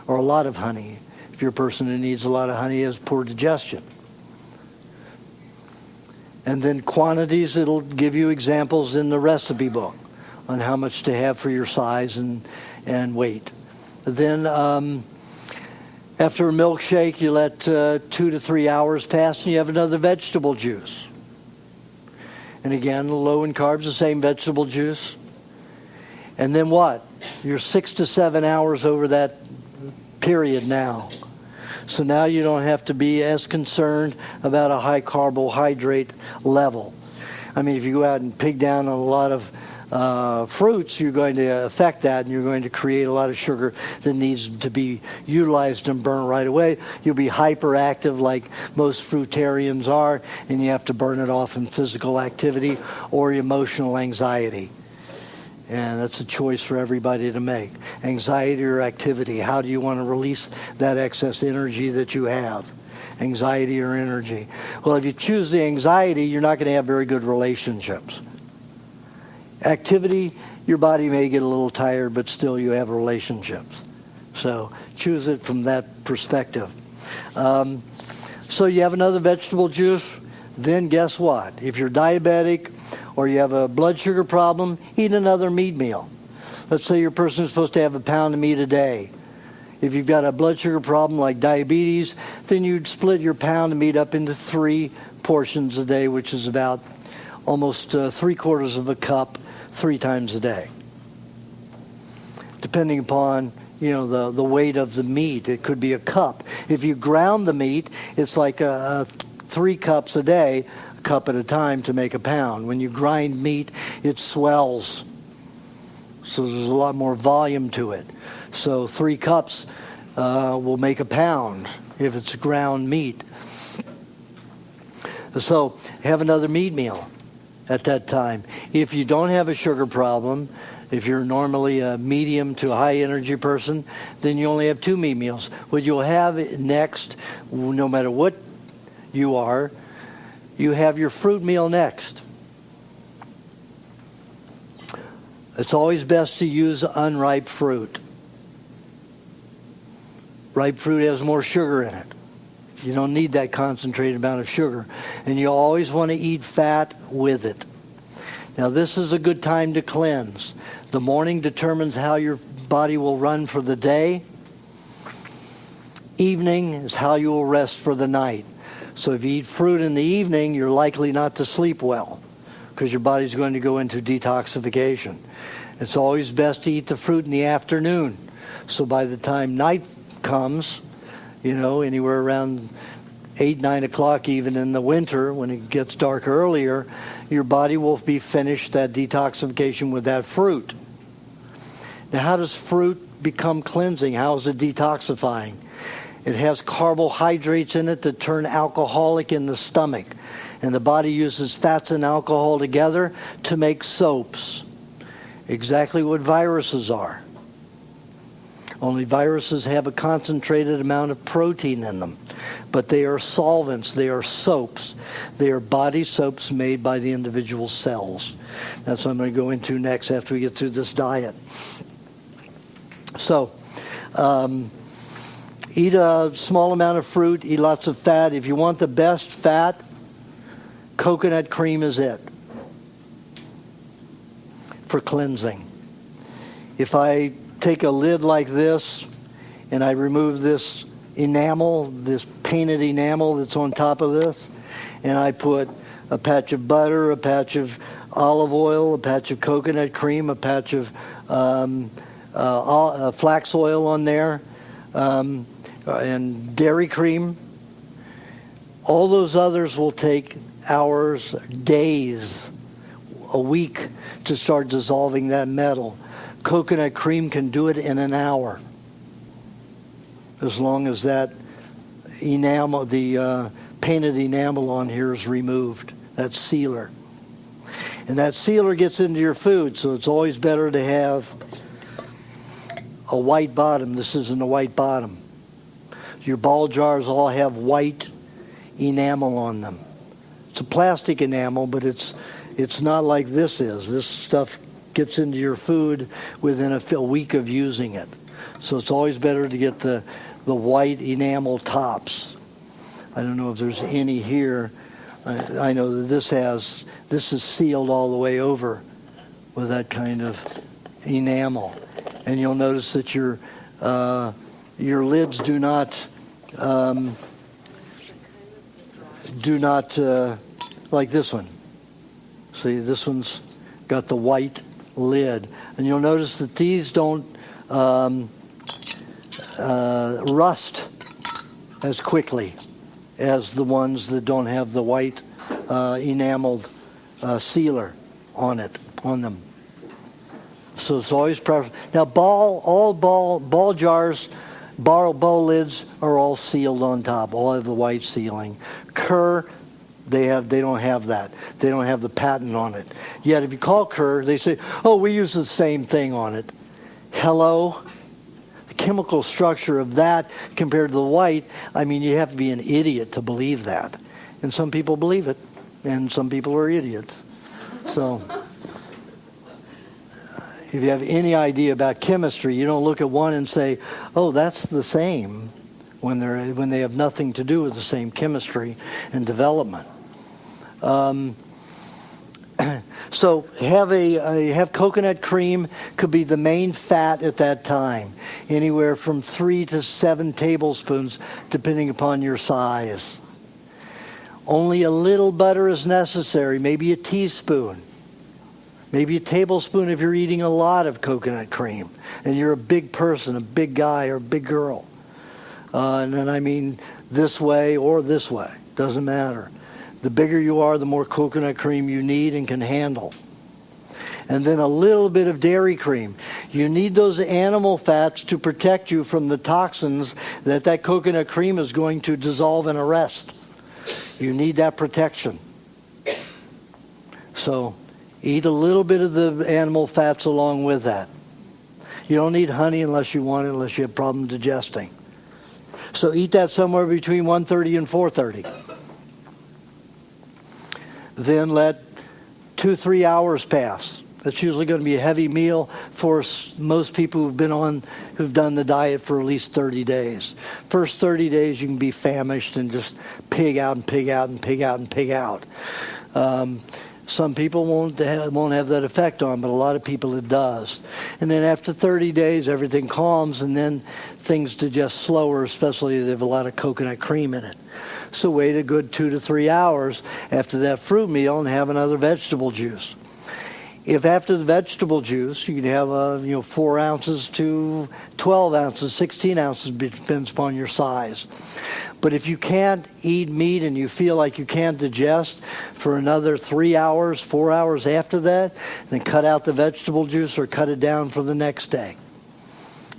or a lot of honey. If you're a person who needs a lot of honey, has poor digestion. And then quantities, it'll give you examples in the recipe book on how much to have for your size and weight. Then after a milkshake, you let 2 to 3 hours pass, and you have another vegetable juice. And again, low in carbs, the same vegetable juice. And then what? You're 6 to 7 hours over that period now. So now you don't have to be as concerned about a high carbohydrate level. I mean, if you go out and pig down on a lot of fruits, you're going to affect that, and you're going to create a lot of sugar that needs to be utilized and burned right away. You'll be hyperactive like most fruitarians are, and you have to burn it off in physical activity or emotional anxiety. And that's a choice for everybody to make. Anxiety or activity. How do you want to release that excess energy that you have? Anxiety or energy? Well, if you choose the anxiety, you're not going to have very good relationships. Activity, your body may get a little tired, but still you have relationships. So choose it from that perspective. So you have another vegetable juice, then guess what? If you're diabetic or you have a blood sugar problem, eat another meat meal. Let's say your person is supposed to have a pound of meat a day. If you've got a blood sugar problem like diabetes, then you'd split your pound of meat up into 3 portions a day, which is about almost 3/4 of a cup 3 times a day. Depending upon, the weight of the meat, it could be a cup. If you ground the meat, it's like 3 cups a day, a cup at a time to make a pound. When you grind meat, it swells. So there's a lot more volume to it. So 3 cups will make a pound if it's ground meat. So have another meat meal at that time. If you don't have a sugar problem, if you're normally a medium to high energy person, then you only have 2 meat meals. What you'll have next, no matter what you are, you have your fruit meal next. It's always best to use unripe fruit. Ripe fruit has more sugar in it. You don't need that concentrated amount of sugar. And you always want to eat fat with it. Now, this is a good time to cleanse. The morning determines how your body will run for the day. Evening is how you will rest for the night. So if you eat fruit in the evening, you're likely not to sleep well because your body's going to go into detoxification. It's always best to eat the fruit in the afternoon. So by the time night comes, anywhere around 8, 9 o'clock, even in the winter, when it gets dark earlier, your body will be finished that detoxification with that fruit. Now, how does fruit become cleansing? How is it detoxifying? It has carbohydrates in it that turn alcoholic in the stomach. And the body uses fats and alcohol together to make soaps. Exactly what viruses are. Only viruses have a concentrated amount of protein in them. But they are solvents. They are soaps. They are body soaps made by the individual cells. That's what I'm going to go into next after we get through this diet. So, eat a small amount of fruit. Eat lots of fat. If you want the best fat, coconut cream is it for cleansing. If I take a lid like this and I remove this enamel, this painted enamel that's on top of this, and I put a patch of butter, a patch of olive oil, a patch of coconut cream, a patch of flax oil on there, and dairy cream, all those others will take hours, days, a week to start dissolving that metal. Coconut cream can do it in an hour, as long as that enamel, the painted enamel on here is removed, that sealer. And that sealer gets into your food, so it's always better to have a white bottom. This isn't a white bottom. Your ball jars all have white enamel on them. It's a plastic enamel, but it's not like this is. This stuff gets into your food within a week of using it. So it's always better to get the white enamel tops. I don't know if there's any here. I know that this is sealed all the way over with that kind of enamel. And you'll notice that your lids do not like this one. See, this one's got the white lid. And you'll notice that these don't rust as quickly as the ones that don't have the white enameled sealer on them. So it's always preferable. Now, ball jars, bowl lids are all sealed on top. All have the white sealing. Kerr, they don't have that. They don't have the patent on it. Yet, if you call Kerr, they say, "Oh, we use the same thing on it." Hello. The chemical structure of that compared to the white. I mean, you have to be an idiot to believe that. And some people believe it, and some people are idiots. So, if you have any idea about chemistry, you don't look at one and say, "Oh, that's the same," when they have nothing to do with the same chemistry and development. So have coconut cream could be the main fat at that time, anywhere from 3 to 7 tablespoons, depending upon your size. Only a little butter is necessary, maybe a teaspoon. Maybe a tablespoon if you're eating a lot of coconut cream and you're a big person, a big guy or a big girl. And then I mean this way or this way. Doesn't matter. The bigger you are, the more coconut cream you need and can handle. And then a little bit of dairy cream. You need those animal fats to protect you from the toxins that coconut cream is going to dissolve and arrest. You need that protection. So eat a little bit of the animal fats along with that. You don't need honey unless you want it, unless you have problem digesting. So eat that somewhere between 1:30 and 4:30. Then let 2-3 hours pass. That's usually going to be a heavy meal for most people who've done the diet for at least 30 days. First 30 days you can be famished and just pig out and pig out and pig out and pig out. Some people won't have that effect on, but a lot of people it does. And then after 30 days, everything calms, and then things digest slower, especially if they have a lot of coconut cream in it. So wait a good 2 to 3 hours after that fruit meal and have another vegetable juice. If after the vegetable juice, you can have 4 ounces to 12 ounces, 16 ounces, depends upon your size. But if you can't eat meat and you feel like you can't digest for another 3 hours, 4 hours after that, then cut out the vegetable juice or cut it down for the next day.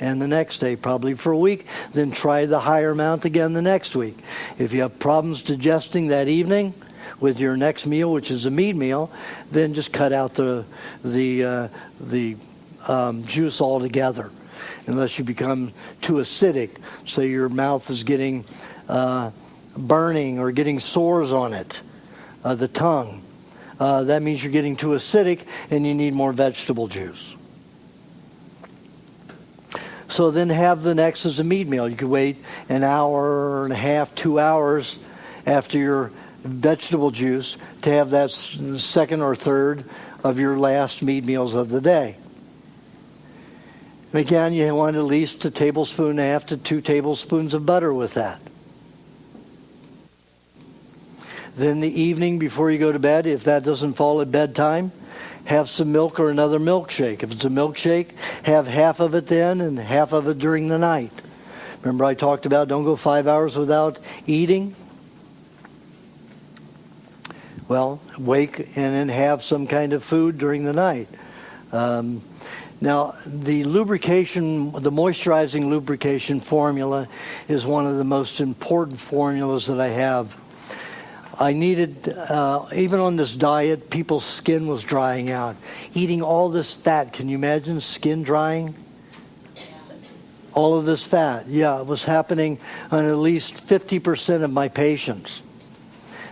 And the next day, probably for a week, then try the higher amount again the next week. If you have problems digesting that evening with your next meal, which is a meat meal, then just cut out the juice altogether, unless you become too acidic, so your mouth is getting burning or getting sores on it, the tongue. That means you're getting too acidic and you need more vegetable juice. So then have the next as a meat meal. You could wait an hour and a half, 2 hours after your vegetable juice to have that second or third of your last meat meals of the day. And again, you want at least 1.5 tablespoons to 2 tablespoons of butter with that. Then the evening before you go to bed, if that doesn't fall at bedtime, have some milk or another milkshake. If it's a milkshake, have half of it then and half of it during the night. Remember I talked about don't go 5 hours without eating? Well, wake and then have some kind of food during the night. Now, the moisturizing lubrication formula is one of the most important formulas that I have. I needed, even on this diet, people's skin was drying out. Eating all this fat, can you imagine skin drying? All of this fat, yeah, it was happening on at least 50% of my patients.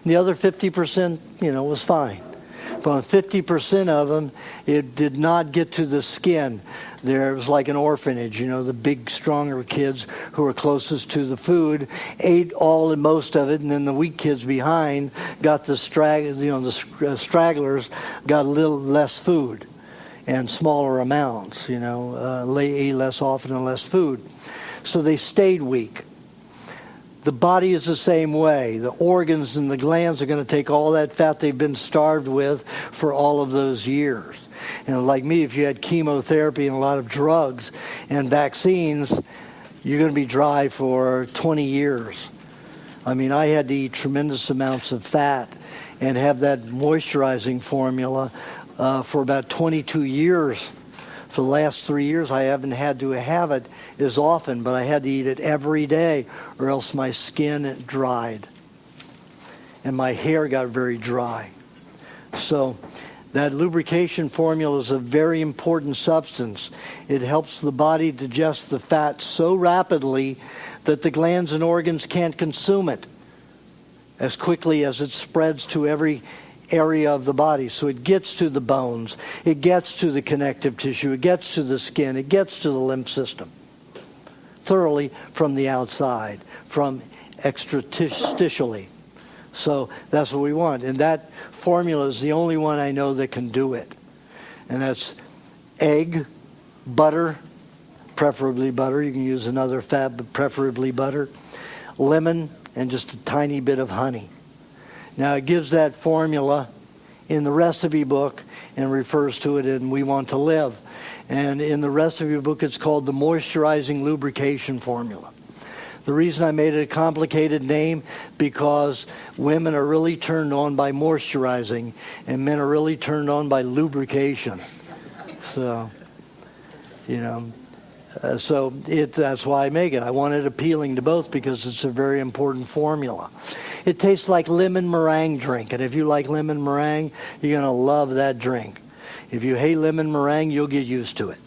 And the other 50%, was fine. But on 50% of them, it did not get to the skin. There was like an orphanage, the big, stronger kids who were closest to the food ate all and most of it, and then the weak kids behind got the stragglers got a little less food and smaller amounts, ate less often and less food. So they stayed weak. The body is the same way. The organs and the glands are going to take all that fat they've been starved with for all of those years. And like me, if you had chemotherapy and a lot of drugs and vaccines, you're going to be dry for 20 years I mean, I had to eat tremendous amounts of fat and have that moisturizing formula for about 22 years. For the last 3 years, I haven't had to have it as often, but I had to eat it every day, or else my skin dried. And my hair got very dry. So that lubrication formula is a very important substance. It helps the body digest the fat so rapidly that the glands and organs can't consume it as quickly as it spreads to every area of the body. So it gets to the bones, it gets to the connective tissue, it gets to the skin, it gets to the lymph system thoroughly from the outside, from extrastitially. So that's what we want. And that formula is the only one I know that can do it. And that's egg, butter, preferably butter. You can use another fat, but preferably butter, lemon, and just a tiny bit of honey. Now, it gives that formula in the recipe book and refers to it in We Want to Live. And in the recipe book, it's called the Moisturizing Lubrication Formula. The reason I made it a complicated name, because women are really turned on by moisturizing, and men are really turned on by lubrication. So, that's why I make it. I want it appealing to both because it's a very important formula. It tastes like lemon meringue drink, and if you like lemon meringue, you're going to love that drink. If you hate lemon meringue, you'll get used to it.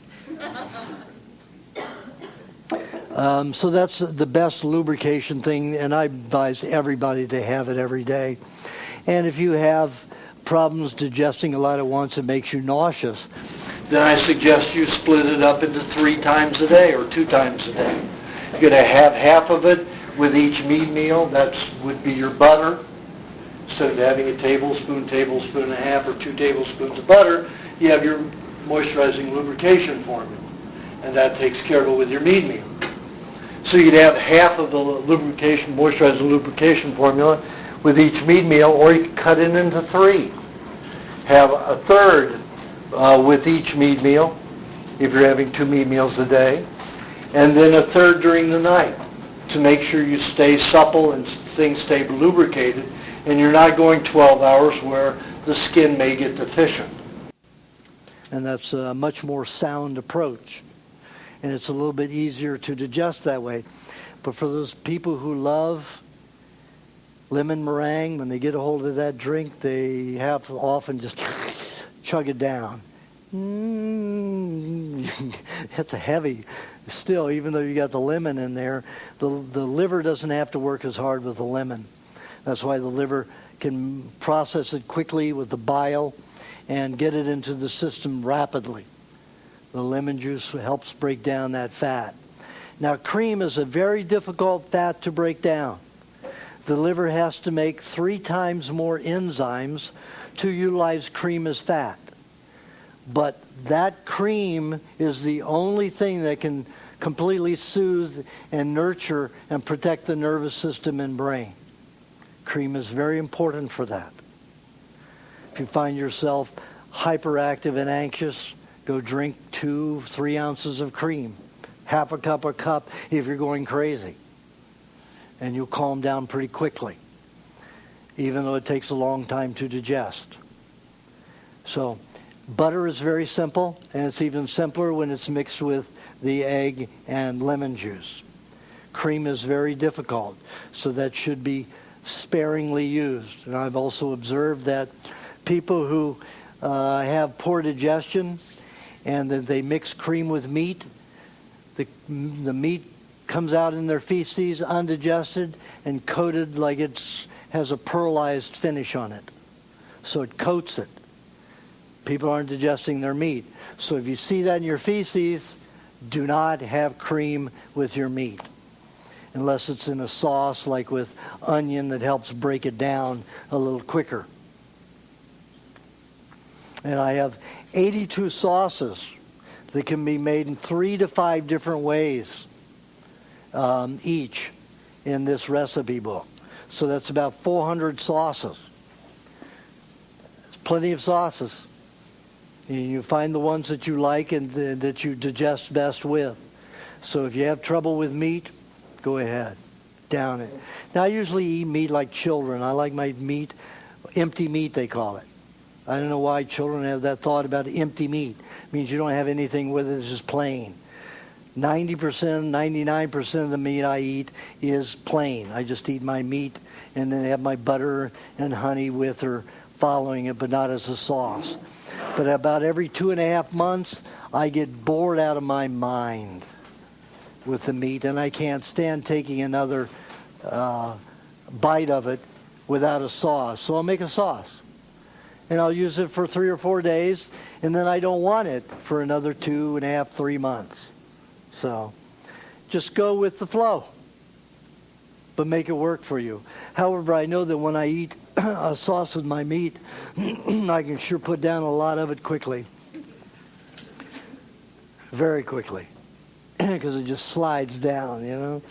So that's the best lubrication thing, and I advise everybody to have it every day. And if you have problems digesting a lot at once, it makes you nauseous, then I suggest you split it up into 3 times a day or 2 times a day. You're going to have half of it with each meat meal. That would be your butter. Instead of having a tablespoon and a half, or 2 tablespoons of butter, you have your moisturizing lubrication formula. And that takes care of it with your meat meal. So you'd have half of the moisturizing lubrication formula with each meat meal, or you could cut it into 3. Have a third with each meat meal, if you're having 2 meat meals a day, and then a third during the night to make sure you stay supple and things stay lubricated, and you're not going 12 hours where the skin may get deficient. And that's a much more sound approach. And it's a little bit easier to digest that way. But for those people who love lemon meringue, when they get a hold of that drink, they have to often just chug it down. It's a heavy. Still, even though you got the lemon in there, the liver doesn't have to work as hard with the lemon. That's why the liver can process it quickly with the bile and get it into the system rapidly. The lemon juice helps break down that fat. Now, cream is a very difficult fat to break down. The liver has to make 3 times more enzymes to utilize cream as fat. But that cream is the only thing that can completely soothe and nurture and protect the nervous system and brain. Cream is very important for that. If you find yourself hyperactive and anxious, go drink 2-3 ounces of cream. Half a cup if you're going crazy. And you'll calm down pretty quickly, even though it takes a long time to digest. So butter is very simple, and it's even simpler when it's mixed with the egg and lemon juice. Cream is very difficult, so that should be sparingly used. And I've also observed that people who have poor digestion and that they mix cream with meat, the meat comes out in their feces undigested and coated like it has a pearlized finish on it. So it coats it. People aren't digesting their meat. So if you see that in your feces, do not have cream with your meat, unless it's in a sauce like with onion that helps break it down a little quicker. And I have 82 sauces that can be made in 3 to 5 different ways each in this recipe book. So that's about 400 sauces. It's plenty of sauces. You find the ones that you like and that you digest best with. So if you have trouble with meat, go ahead. down it. Now, I usually eat meat like children. I like my meat, empty meat, they call it. I don't know why children have that thought about empty meat. It means you don't have anything with it. It's just plain. 90%, 99% of the meat I eat is plain. I just eat my meat and then have my butter and honey with or following it, but not as a sauce. But about every 2.5 months, I get bored out of my mind with the meat, and I can't stand taking another bite of it without a sauce. So I'll make a sauce. And I'll use it for 3 or 4 days, and then I don't want it for another 2.5, 3 months. So just go with the flow, but make it work for you. However, I know that when I eat a sauce with my meat, I can sure put down a lot of it quickly. Very quickly. Because it just slides down, you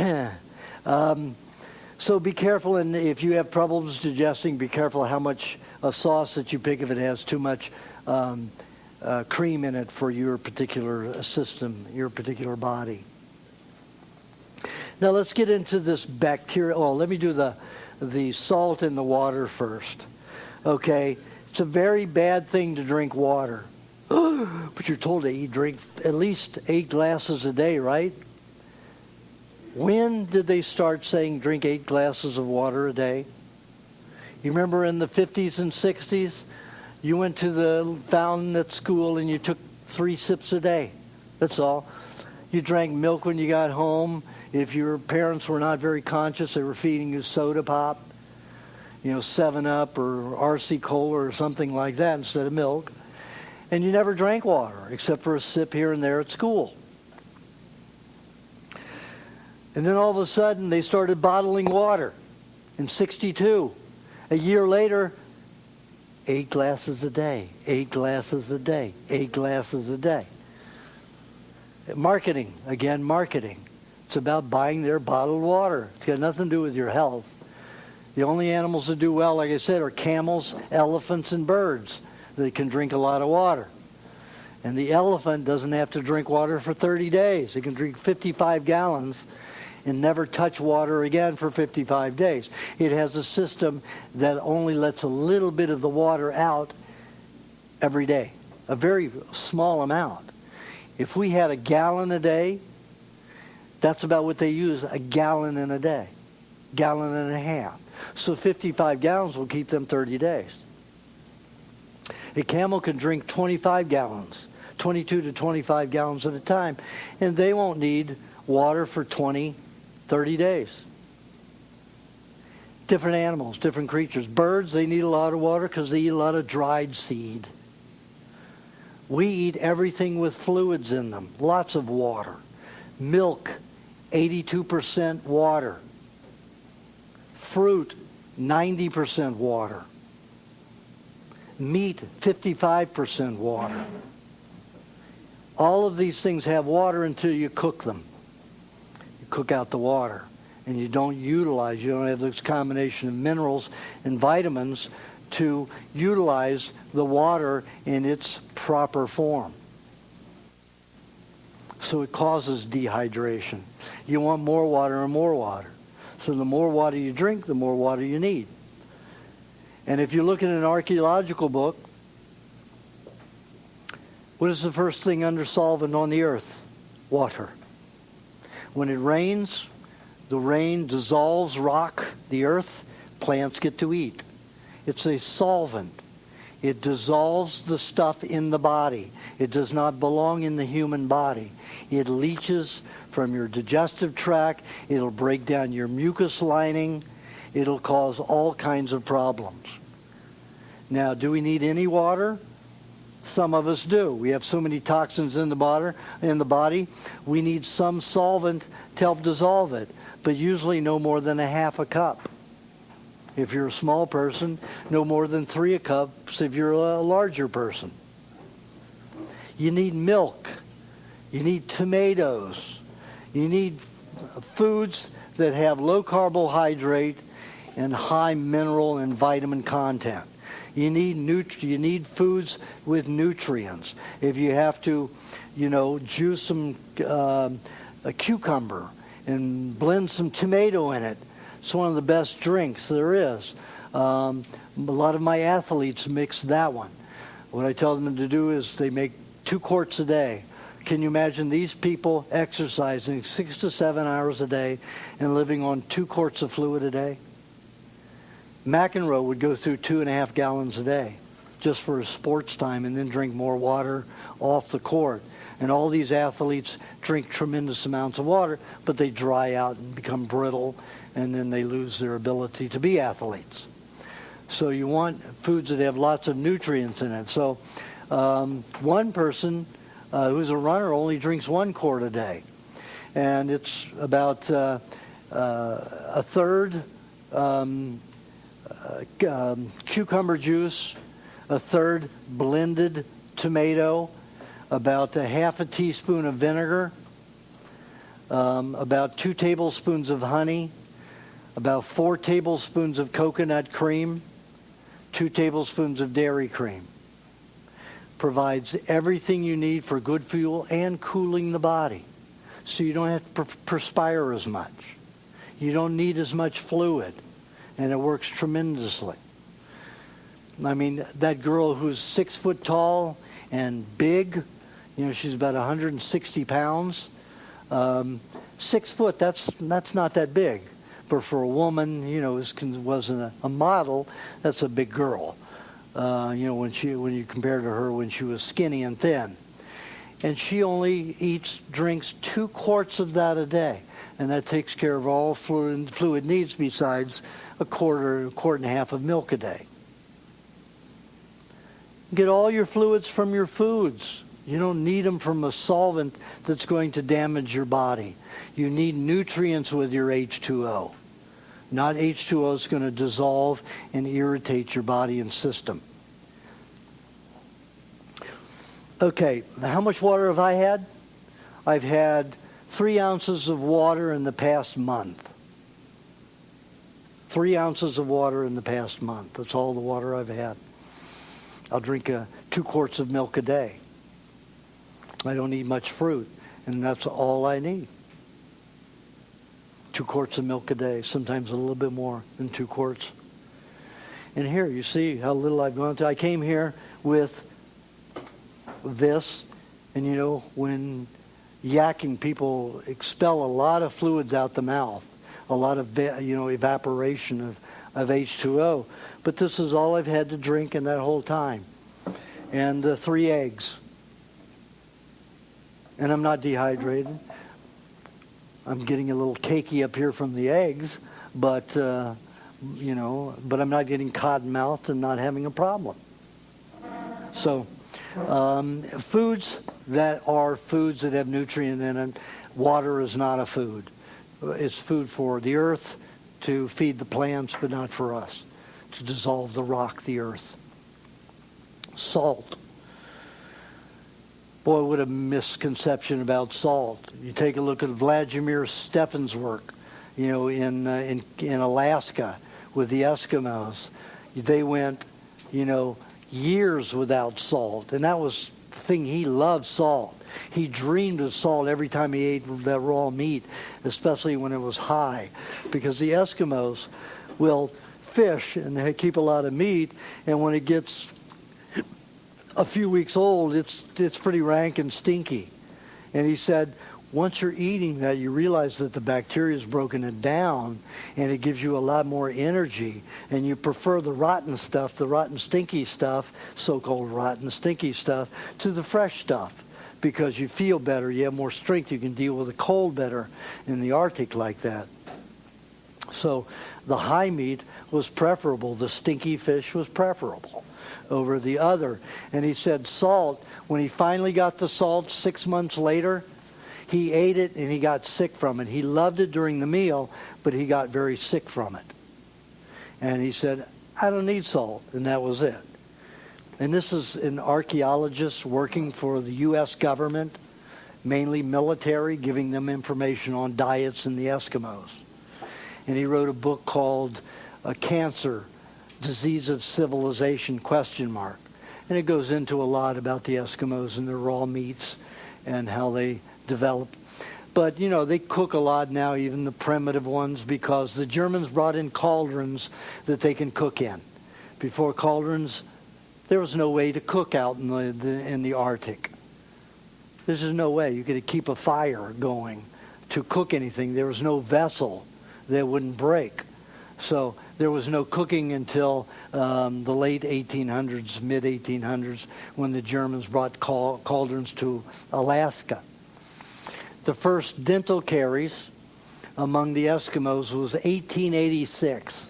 know. So be careful, and if you have problems digesting, be careful how much a sauce that you pick if it has too much cream in it for your particular system, your particular body. Now let's get into this bacteria. Oh, let me do the salt in the water first. Okay, it's a very bad thing to drink water. But you're told to drink at least 8 glasses a day, right? When did they start saying drink 8 glasses of water a day? You remember in the 50s and 60s, you went to the fountain at school and you took 3 sips a day. That's all. You drank milk when you got home. If your parents were not very conscious, they were feeding you soda pop, 7-Up or RC Cola or something like that instead of milk. And you never drank water except for a sip here and there at school. And then all of a sudden they started bottling water in 62. A year later, 8 glasses a day, 8 glasses a day, 8 glasses a day. Marketing, again, marketing. It's about buying their bottled water. It's got nothing to do with your health. The only animals that do well, like I said, are camels, elephants, and birds. They can drink a lot of water. And the elephant doesn't have to drink water for 30 days. It can drink 55 gallons and never touch water again for 55 days. It has a system that only lets a little bit of the water out every day, a very small amount. If we had a gallon a day, that's about what they use, a gallon in a day, gallon and a half. So 55 gallons will keep them 30 days. A camel can drink 25 gallons, 22 to 25 gallons at a time, and they won't need water for 20, 30 days. Different animals, different creatures. Birds, they need a lot of water because they eat a lot of dried seed. We eat everything with fluids in them, lots of water. Milk, 82% water. Fruit, 90% water. Meat, 55% water. All of these things have water until you cook them. You cook out the water, and you don't have this combination of minerals and vitamins to utilize the water in its proper form. So it causes dehydration. You want more water and more water. So the more water you drink, the more water you need. And if you look at an archaeological book, what is the first thing under solvent on the earth? Water. When it rains, the rain dissolves rock, the earth, plants get to eat. It's a solvent. It dissolves the stuff in the body. It does not belong in the human body. It leaches from your digestive tract. It'll break down your mucus lining. It'll cause all kinds of problems. Now, do we need any water? Some of us do. We have so many toxins in the body. We need some solvent to help dissolve it, but usually no more than a half a cup. If you're a small person, no more than 3 cups if you're a larger person. You need milk. You need tomatoes. You need foods that have low carbohydrate and high mineral and vitamin content. You need foods with nutrients. If you have to, juice a cucumber and blend some tomato in it. It's one of the best drinks there is. A lot of my athletes mix that one. What I tell them to do is they make 2 quarts a day. Can you imagine these people exercising 6 to 7 hours a day and living on 2 quarts of fluid a day? McEnroe would go through 2.5 gallons a day just for his sports time and then drink more water off the court. And all these athletes drink tremendous amounts of water, but they dry out and become brittle, and then they lose their ability to be athletes. So you want foods that have lots of nutrients in it. So one person who's a runner only drinks 1 quart a day. And it's about a third cucumber juice, a third blended tomato, about a half a teaspoon of vinegar, about 2 tablespoons of honey, about 4 tablespoons of coconut cream, 2 tablespoons of dairy cream. Provides everything you need for good fuel and cooling the body. So you don't have to perspire as much. You don't need as much fluid. And it works tremendously. I mean, that girl who's 6 foot tall and big, she's about 160 pounds. 6 foot, that's not that big. But for a woman, wasn't a model, that's a big girl. When you compare to her when she was skinny and thin. And she only drinks 2 quarts of that a day. And that takes care of all fluid needs besides a quart and a half of milk a day. Get all your fluids from your foods. You don't need them from a solvent that's going to damage your body. You need nutrients with your H2O. Not H2O is going to dissolve and irritate your body and system. Okay, how much water have I had? I've had 3 ounces of water in the past month. 3 ounces of water in the past month. That's all the water I've had. I'll drink 2 quarts of milk a day. I don't eat much fruit, and that's all I need. 2 quarts of milk a day, sometimes a little bit more than 2 quarts. And here, you see how little I've gone through. I came here with this, and when yakking, people expel a lot of fluids out the mouth, a lot of evaporation of H2O. But this is all I've had to drink in that whole time. And 3 eggs. And I'm not dehydrated. I'm getting a little cakey up here from the eggs, but but I'm not getting cotton-mouthed and not having a problem. So foods that have nutrient in it, water is not a food. It's food for the earth to feed the plants, but not for us, to dissolve the rock, the earth. Salt. Boy, what a misconception about salt. You take a look at Vladimir Stefan's work, in Alaska with the Eskimos. They went, years without salt. And that was the thing. He loved salt. He dreamed of salt every time he ate that raw meat, especially when it was high. Because the Eskimos will fish and they keep a lot of meat, and when it gets a few weeks old, it's pretty rank and stinky. And he said, once you're eating that, you realize that the bacteria has broken it down, and it gives you a lot more energy. And you prefer the rotten stuff, the rotten, stinky stuff, so-called rotten, stinky stuff, to the fresh stuff, because you feel better, you have more strength, you can deal with the cold better in the Arctic like that. So the high meat was preferable. The stinky fish was preferable over the other. And he said salt, when he finally got the salt 6 months later, he ate it and he got sick from it. He loved it during the meal, but he got very sick from it. And he said, I don't need salt. And that was it. And this is an archaeologist working for the U.S. government, mainly military, giving them information on diets in the Eskimos. And he wrote a book called Cancer, Disease of Civilization, ? And it goes into a lot about the Eskimos and their raw meats and how they develop. But, they cook a lot now, even the primitive ones, because the Germans brought in cauldrons that they can cook in. Before cauldrons, there was no way to cook out in the Arctic. There's just no way. You could keep a fire going to cook anything. There was no vessel that wouldn't break. So there was no cooking until the late 1800s, mid-1800s, when the Germans brought cauldrons to Alaska. The first dental caries among the Eskimos was 1886,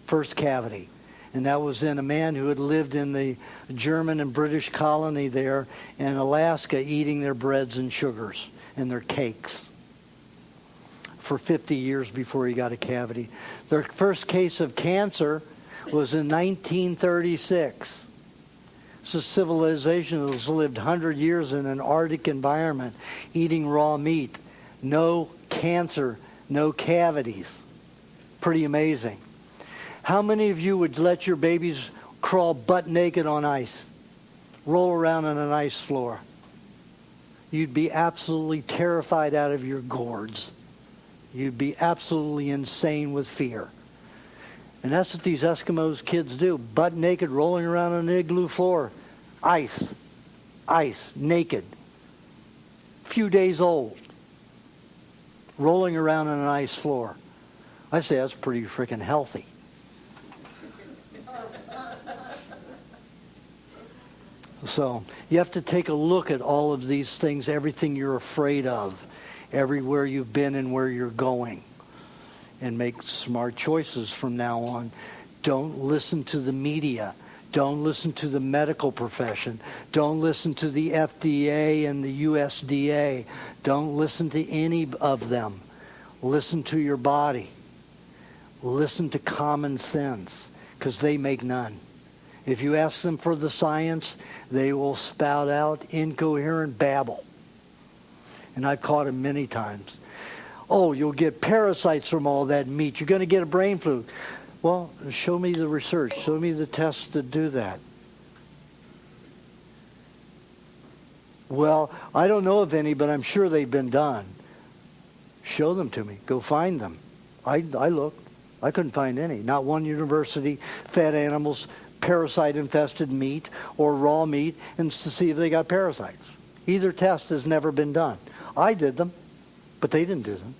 first cavity. And that was in a man who had lived in the German and British colony there in Alaska, eating their breads and sugars and their cakes for 50 years before he got a cavity. Their first case of cancer was in 1936. It's a civilization that has lived 100 years in an Arctic environment, eating raw meat. No cancer, no cavities. Pretty amazing. How many of you would let your babies crawl butt naked on ice, roll around on an ice floor? You'd be absolutely terrified out of your gourds. You'd be absolutely insane with fear. And that's what these Eskimos kids do, butt naked, rolling around on an igloo floor. Ice, naked. Few days old, rolling around on an ice floor. I say that's pretty freaking healthy. So you have to take a look at all of these things, everything you're afraid of, everywhere you've been and where you're going, and make smart choices from now on. Don't listen to the media. Don't listen to the medical profession. Don't listen to the FDA and the USDA. Don't listen to any of them. Listen to your body. Listen to common sense, because they make none. If you ask them for the science, they will spout out incoherent babble. And I've caught them many times. Oh, you'll get parasites from all that meat. You're going to get a brain flu. Well, show me the research. Show me the tests that do that. Well, I don't know of any, but I'm sure they've been done. Show them to me. Go find them. I looked. I couldn't find any. Not one university fed animals parasite-infested meat or raw meat and to see if they got parasites. Either test has never been done. I did them, but they didn't do them.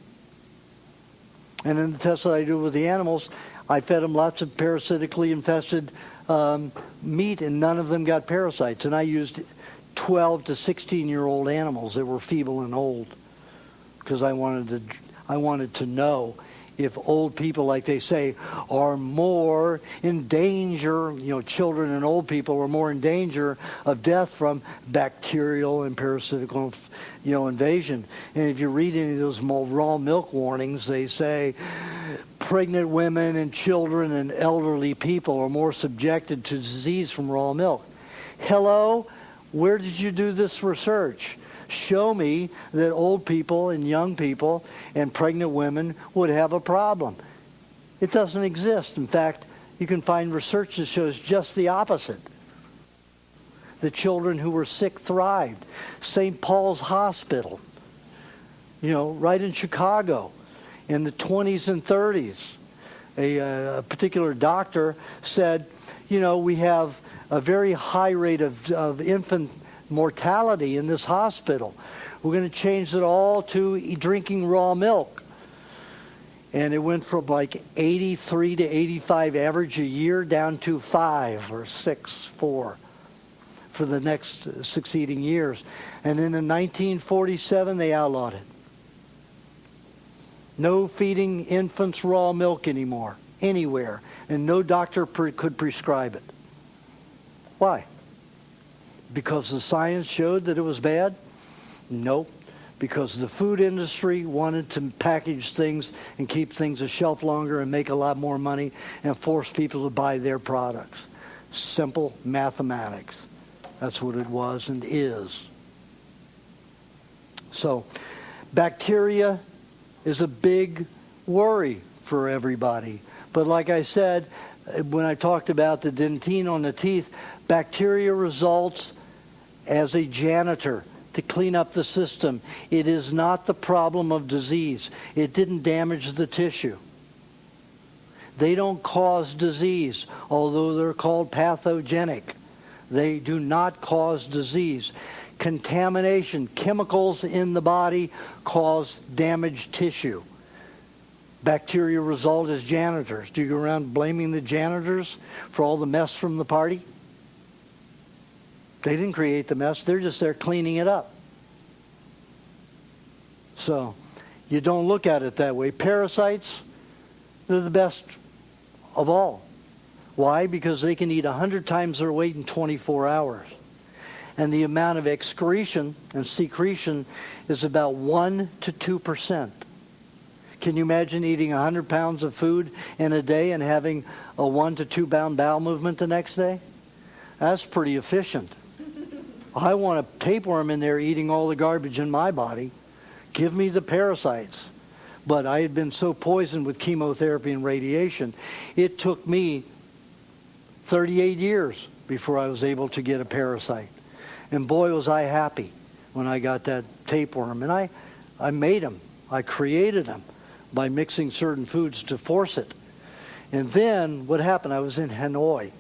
And in the tests that I do with the animals, I fed them lots of parasitically infested meat, and none of them got parasites. And I used 12 to 16-year-old animals that were feeble and old, because I wanted to know if old people, like they say, are more in danger, children and old people are more in danger of death from bacterial and parasitical, invasion. And if you read any of those raw milk warnings, they say pregnant women and children and elderly people are more subjected to disease from raw milk. Hello? Where did you do this research? Show me that old people and young people and pregnant women would have a problem. It doesn't exist. In fact, you can find research that shows just the opposite. The children who were sick thrived. St. Paul's Hospital, right in Chicago in the 20s and 30s. A particular doctor said, we have a very high rate of infant mortality in this hospital. We're going to change it all to drinking raw milk. And it went from like 83 to 85 average a year down to 5 or 6, 4 for the next succeeding years. And then in 1947, they outlawed it. No feeding infants raw milk anymore, anywhere. And no doctor could prescribe it. Why? Because the science showed that it was bad? Nope. Because the food industry wanted to package things and keep things a shelf longer and make a lot more money and force people to buy their products. Simple mathematics. That's what it was and is. So, bacteria is a big worry for everybody. But like I said, when I talked about the dentine on the teeth, bacteria results as a janitor to clean up the system. It is not the problem of disease. It didn't damage the tissue. They don't cause disease, although they're called pathogenic. They do not cause disease. Contamination, chemicals in the body cause damaged tissue. Bacteria result as janitors. Do you go around blaming the janitors for all the mess from the party? They didn't create the mess. They're just there cleaning it up. So you don't look at it that way. Parasites, they're the best of all. Why? Because they can eat 100 times their weight in 24 hours. And the amount of excretion and secretion is about 1 to 2%. Can you imagine eating 100 pounds of food in a day and having a 1 to 2 pound bowel movement the next day? That's pretty efficient. I want a tapeworm in there eating all the garbage in my body. Give me the parasites. But I had been so poisoned with chemotherapy and radiation, it took me 38 years before I was able to get a parasite. And boy, was I happy when I got that tapeworm. And I made them. I created them by mixing certain foods to force it. And then what happened, I was in Hanoi.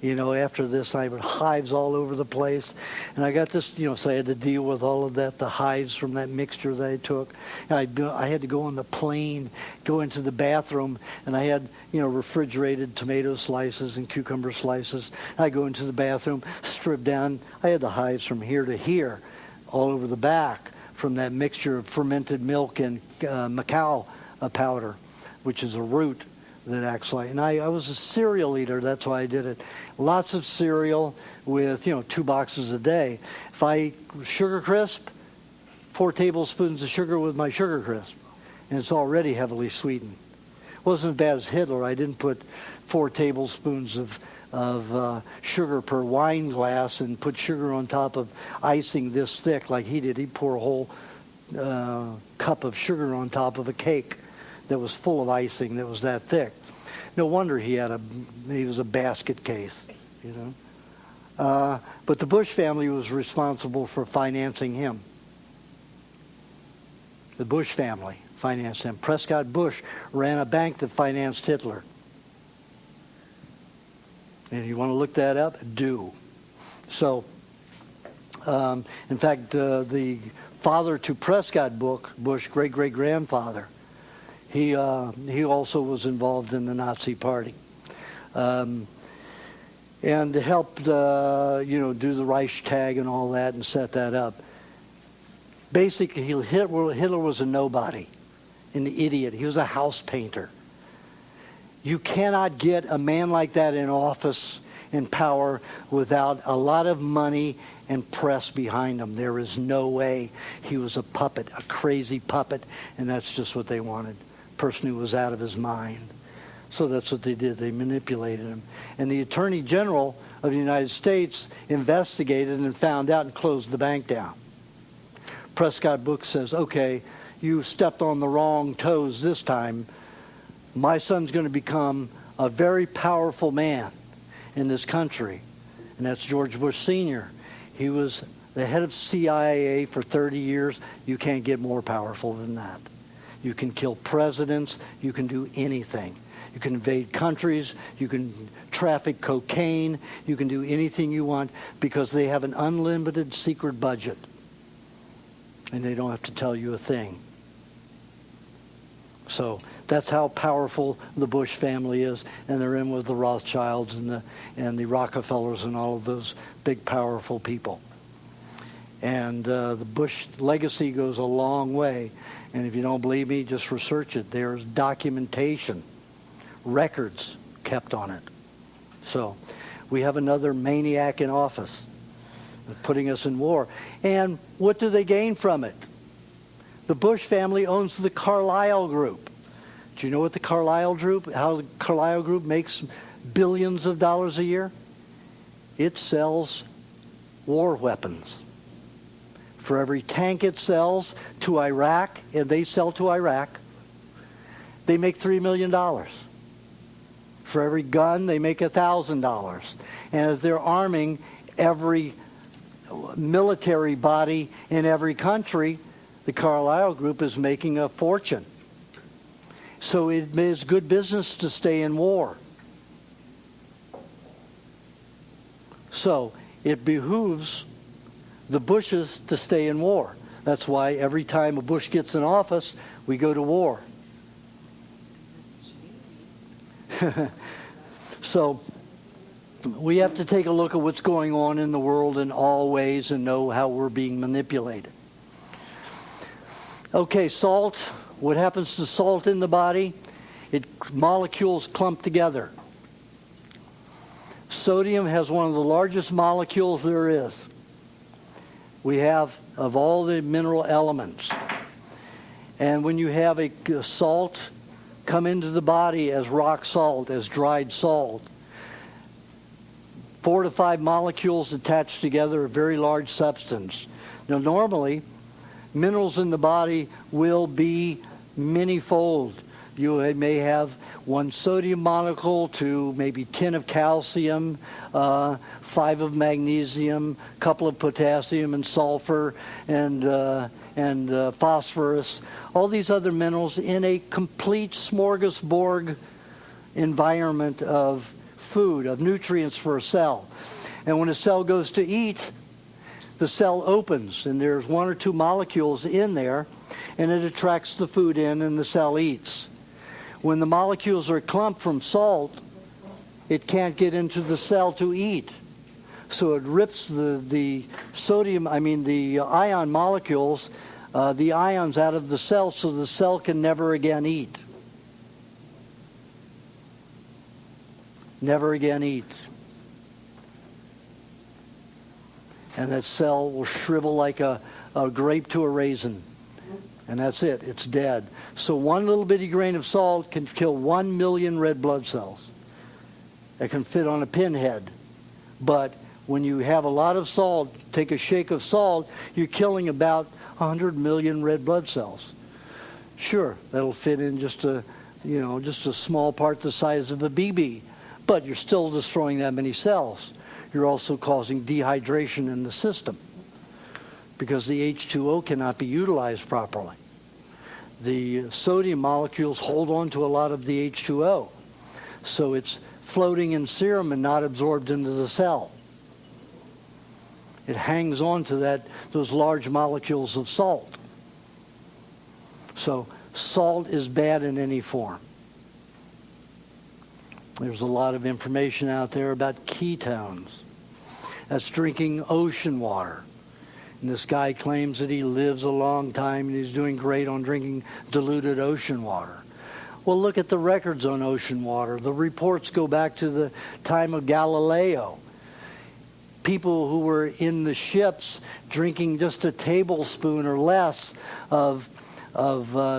After this, I had hives all over the place. And I got this, so I had to deal with all of that, the hives from that mixture that I took. And I had to go on the plane, go into the bathroom, and I had, refrigerated tomato slices and cucumber slices. I go into the bathroom, strip down. I had the hives from here to here, all over the back, from that mixture of fermented milk and macao powder, which is a root that acts like, and I was a cereal eater, that's why I did it. Lots of cereal with, 2 boxes a day. If I eat Sugar Crisp, 4 tablespoons of sugar with my Sugar Crisp, and it's already heavily sweetened. It wasn't as bad as Hitler. I didn't put 4 tablespoons of sugar per wine glass and put sugar on top of icing this thick like he did. He'd pour a whole cup of sugar on top of a cake that was full of icing that was that thick. No wonder he was a basket case, But the Bush family was responsible for financing him. The Bush family financed him. Prescott Bush ran a bank that financed Hitler. And if you want to look that up, do. So, in fact, the father to Prescott Bush, great-great-grandfather, he also was involved in the Nazi Party, and helped do the Reichstag and all that and set that up. Basically, Hitler was a nobody, an idiot. He was a house painter. You cannot get a man like that in office, in power, without a lot of money and press behind him. There is no way. He was a puppet, a crazy puppet, and that's just what they wanted. Person who was out of his mind. So that's what they did. They manipulated him. And the Attorney General of the United States investigated and found out and closed the bank down. Prescott Bush says, okay, you stepped on the wrong toes this time. My son's going to become a very powerful man in this country. And that's George Bush Sr. He was the head of CIA for 30 years. You can't get more powerful than that. You can kill presidents. You can do anything. You can invade countries. You can traffic cocaine. You can do anything you want because they have an unlimited secret budget. And they don't have to tell you a thing. So that's how powerful the Bush family is. And they're in with the Rothschilds and the Rockefellers and all of those big, powerful people. And the Bush legacy goes a long way. And if you don't believe me, just research it. There's documentation, records kept on it. So we have another maniac in office putting us in war. And what do they gain from it? The Bush family owns the Carlyle Group. Do you know what the Carlyle Group, how the Carlyle Group makes billions of dollars a year? It sells war weapons. For every tank it sells to Iraq, and they sell to Iraq, they make $3 million. For every gun, they make $1,000. And if they're arming every military body in every country, the Carlyle Group is making a fortune. So it is good business to stay in war. So it behooves the Bushes to stay in war. That's why every time a Bush gets in office, we go to war. So we have to take a look at what's going on in the world in all ways and know how we're being manipulated. Okay, salt. What happens to salt in the body? Molecules clump together. Sodium has one of the largest molecules there is. We have of all the mineral elements. And when you have a salt come into the body as rock salt, as dried salt, 4 to 5 molecules attached together, a very large substance. Now, normally, minerals in the body will be many-fold. You may have 1 sodium molecule to maybe 10 of calcium, 5 of magnesium, a couple of potassium and sulfur, and phosphorus. All these other minerals in a complete smorgasbord environment of food, of nutrients for a cell. And when a cell goes to eat, the cell opens, and there's 1 or 2 molecules in there, and it attracts the food in, and the cell eats. When the molecules are clumped from salt, it can't get into the cell to eat. So it rips the ion molecules, the ions out of the cell, so the cell can never again eat. Never again eat. And that cell will shrivel like a grape to a raisin. And that's it. It's dead. So 1 little bitty grain of salt can kill 1 million red blood cells. It can fit on a pinhead. But when you have a lot of salt, take a shake of salt, you're killing about 100 million red blood cells. Sure, that'll fit in just a small part the size of a BB. But you're still destroying that many cells. You're also causing dehydration in the system because the H2O cannot be utilized properly. The sodium molecules hold on to a lot of the H2O. So it's floating in serum and not absorbed into the cell. It hangs on to those large molecules of salt. So salt is bad in any form. There's a lot of information out there about ketones. That's drinking ocean water. And this guy claims that he lives a long time and he's doing great on drinking diluted ocean water. Well, look at the records on ocean water. The reports go back to the time of Galileo. People who were in the ships drinking just a tablespoon or less of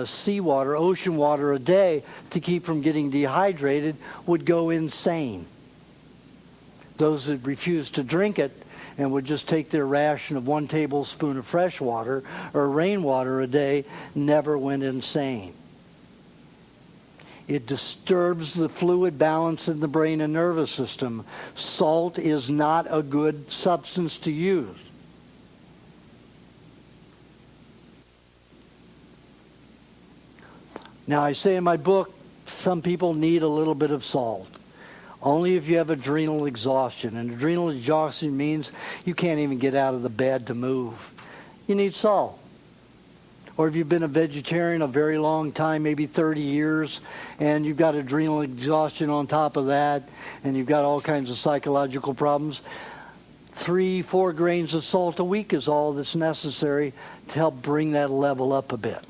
seawater, ocean water a day to keep from getting dehydrated would go insane. Those that refused to drink it and would just take their ration of 1 tablespoon of fresh water or rainwater a day never went insane. It disturbs the fluid balance in the brain and nervous system. Salt is not a good substance to use. Now, I say in my book, some people need a little bit of salt. Only if you have adrenal exhaustion. And adrenal exhaustion means you can't even get out of the bed to move. You need salt. Or if you've been a vegetarian a very long time, maybe 30 years, and you've got adrenal exhaustion on top of that, and you've got all kinds of psychological problems, 3-4 grains of salt a week is all that's necessary to help bring that level up a bit.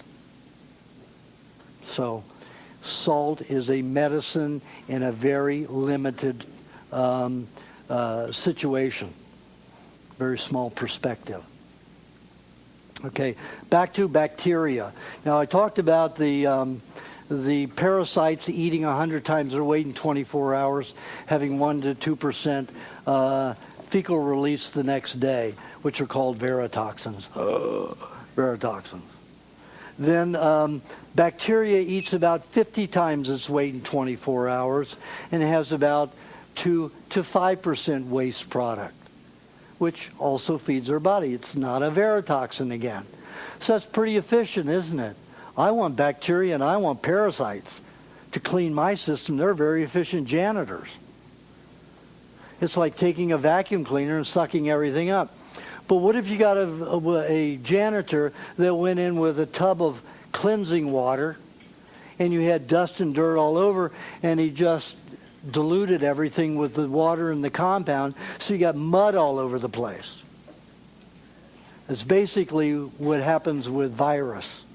So salt is a medicine in a very limited situation, very small perspective. Okay, back to bacteria. Now, I talked about the parasites eating 100 times their weight in 24 hours, having 1 to 2% fecal release the next day, which are called verotoxins. Verotoxins. Then bacteria eats about 50 times its weight in 24 hours and has about 2 to 5% waste product. which also feeds our body. It's not a varitoxin again. So that's pretty efficient, isn't it? I want bacteria and I want parasites to clean my system. They're very efficient janitors. It's like taking a vacuum cleaner and sucking everything up. But what if you got a janitor that went in with a tub of cleansing water and you had dust and dirt all over, and he just diluted everything with the water in the compound, so you got mud all over the place? It's basically what happens with virus.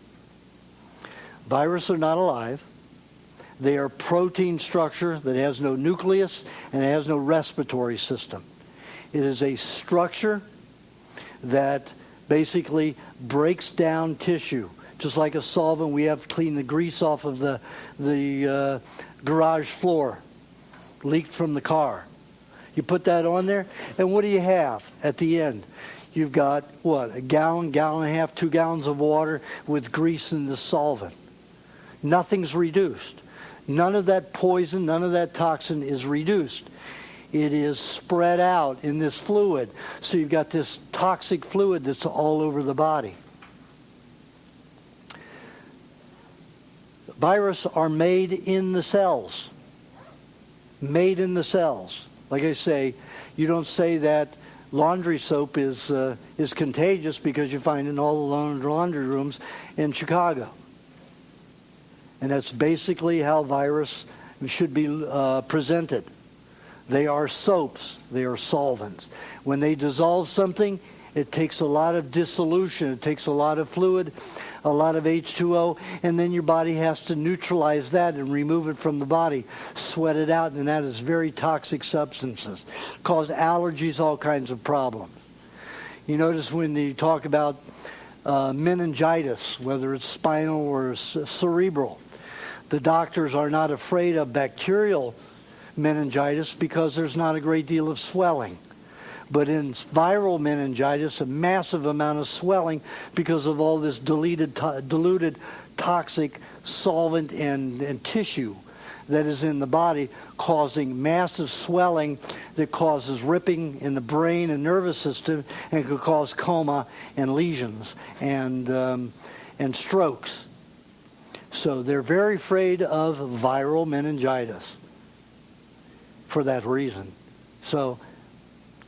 Viruses are not alive. They are protein structure that has no nucleus and it has no respiratory system. It is a structure that basically breaks down tissue. Just like a solvent, we have to clean the grease off of the garage floor, leaked from the car. You put that on there, and what do you have at the end? You've got, what, a gallon, gallon and a half, 2 gallons of water with grease in the solvent. Nothing's reduced. None of that poison, none of that toxin is reduced. It is spread out in this fluid. So you've got this toxic fluid that's all over the body. Viruses are made in the cells. Made in the cells. Like I say, you don't say that laundry soap is contagious because you find it in all the laundry rooms in Chicago. And that's basically how virus should be presented. They are soaps. They are solvents. When they dissolve something, it takes a lot of dissolution. It takes a lot of fluid, a lot of H2O, and then your body has to neutralize that and remove it from the body, sweat it out, and that is very toxic substances. Cause allergies, all kinds of problems. You notice when you talk about meningitis, whether it's spinal or cerebral, the doctors are not afraid of bacterial meningitis because there's not a great deal of swelling. But in viral meningitis, a massive amount of swelling because of all this diluted toxic solvent and tissue that is in the body, causing massive swelling that causes ripping in the brain and nervous system and could cause coma and lesions and strokes. So they're very afraid of viral meningitis for that reason. So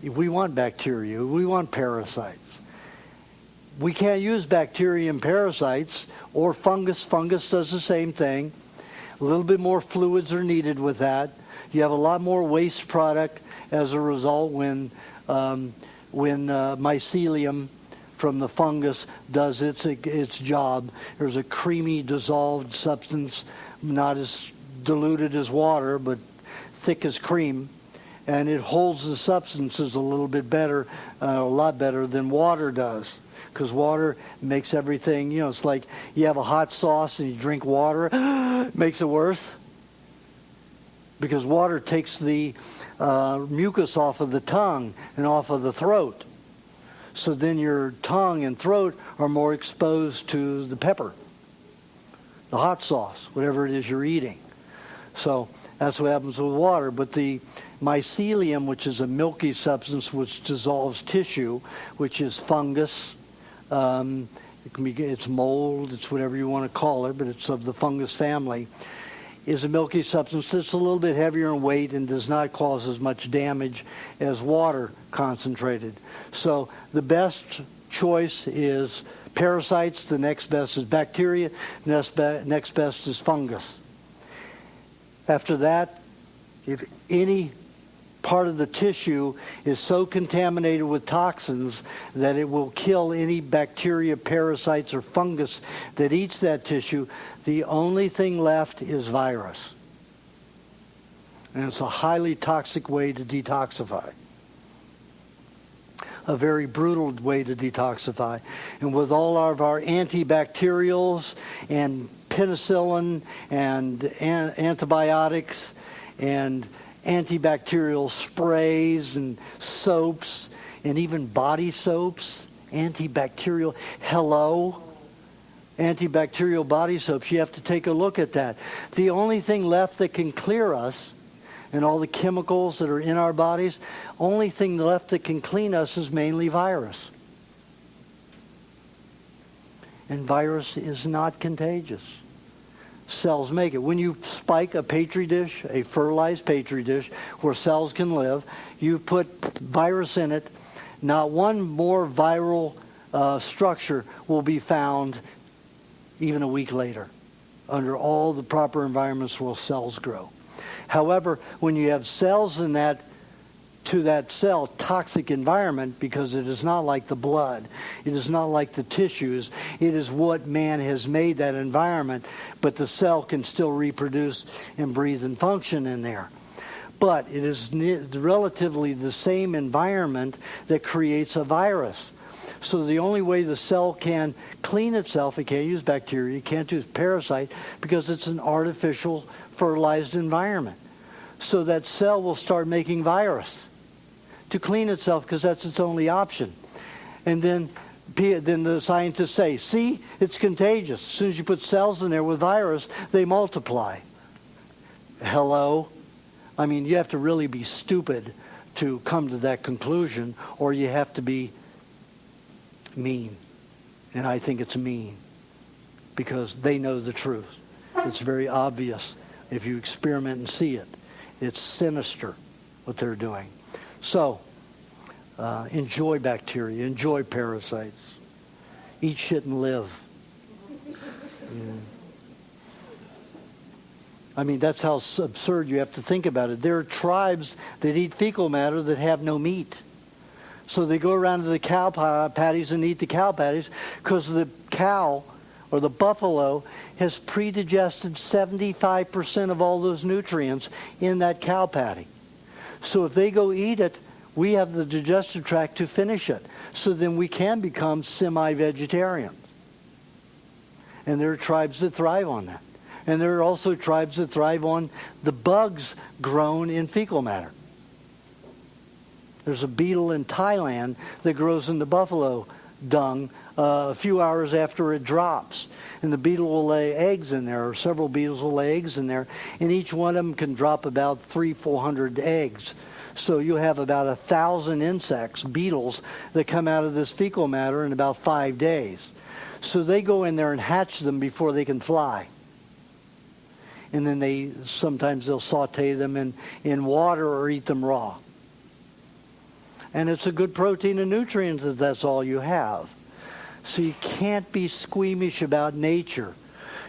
we want bacteria. We want parasites. We can't use bacteria and parasites or fungus. Fungus does the same thing. A little bit more fluids are needed with that. You have a lot more waste product as a result when mycelium from the fungus does its job. There's a creamy dissolved substance, not as diluted as water, but thick as cream, and it holds the substances a little bit better, a lot better than water does, because water makes everything, it's like you have a hot sauce and you drink water, it makes it worse, because water takes the mucus off of the tongue and off of the throat. So then your tongue and throat are more exposed to the pepper, the hot sauce, whatever it is you're eating. So that's what happens with water. But the mycelium, which is a milky substance which dissolves tissue, which is fungus, it's mold, it's whatever you want to call it, but it's of the fungus family, is a milky substance that's a little bit heavier in weight and does not cause as much damage as water concentrated. So the best choice is parasites, the next best is bacteria, next best is fungus. After that, if any part of the tissue is so contaminated with toxins that it will kill any bacteria, parasites, or fungus that eats that tissue, the only thing left is virus. And it's a highly toxic way to detoxify. A very brutal way to detoxify. And with all of our antibacterials and penicillin and antibiotics and antibacterial sprays and soaps and even body soaps, antibacterial body soaps, you have to take a look at that. The only thing left that can clear us and all the chemicals that are in our bodies, only thing left that can clean us is mainly virus. And virus is not contagious. Cells make it. When you spike a petri dish, a fertilized petri dish, where cells can live, you put virus in it, not one more viral structure will be found even a week later under all the proper environments where cells grow. However, when you have cells in that, to that cell, toxic environment, because it is not like the blood, it is not like the tissues, it is what man has made that environment, but the cell can still reproduce and breathe and function in there. But it is relatively the same environment that creates a virus. So the only way the cell can clean itself, it can't use bacteria, it can't use parasite, because it's an artificial fertilized environment. So that cell will start making virus to clean itself, because that's its only option. And then the scientists say, see, it's contagious. As soon as you put cells in there with virus, they multiply. Hello? I mean, you have to really be stupid to come to that conclusion, or you have to be mean. And I think it's mean, because they know the truth. It's very obvious if you experiment and see it. It's sinister what they're doing. So, enjoy bacteria, enjoy parasites. Eat shit and live. Yeah. I mean, that's how absurd you have to think about it. There are tribes that eat fecal matter that have no meat. So they go around to the cow patties and eat the cow patties, because the cow or the buffalo has pre-digested 75% of all those nutrients in that cow patty. So if they go eat it, we have the digestive tract to finish it. So then we can become semi-vegetarian. And there are tribes that thrive on that. And there are also tribes that thrive on the bugs grown in fecal matter. There's a beetle in Thailand that grows in the buffalo dung a few hours after it drops. And the beetle will lay eggs in there, or several beetles will lay eggs in there, and each one of them can drop about 300-400 eggs. So you have about 1,000 insects, beetles, that come out of this fecal matter in about 5 days. So they go in there and hatch them before they can fly. And then sometimes they'll saute them in water or eat them raw. And it's a good protein and nutrients if that's all you have. So you can't be squeamish about nature.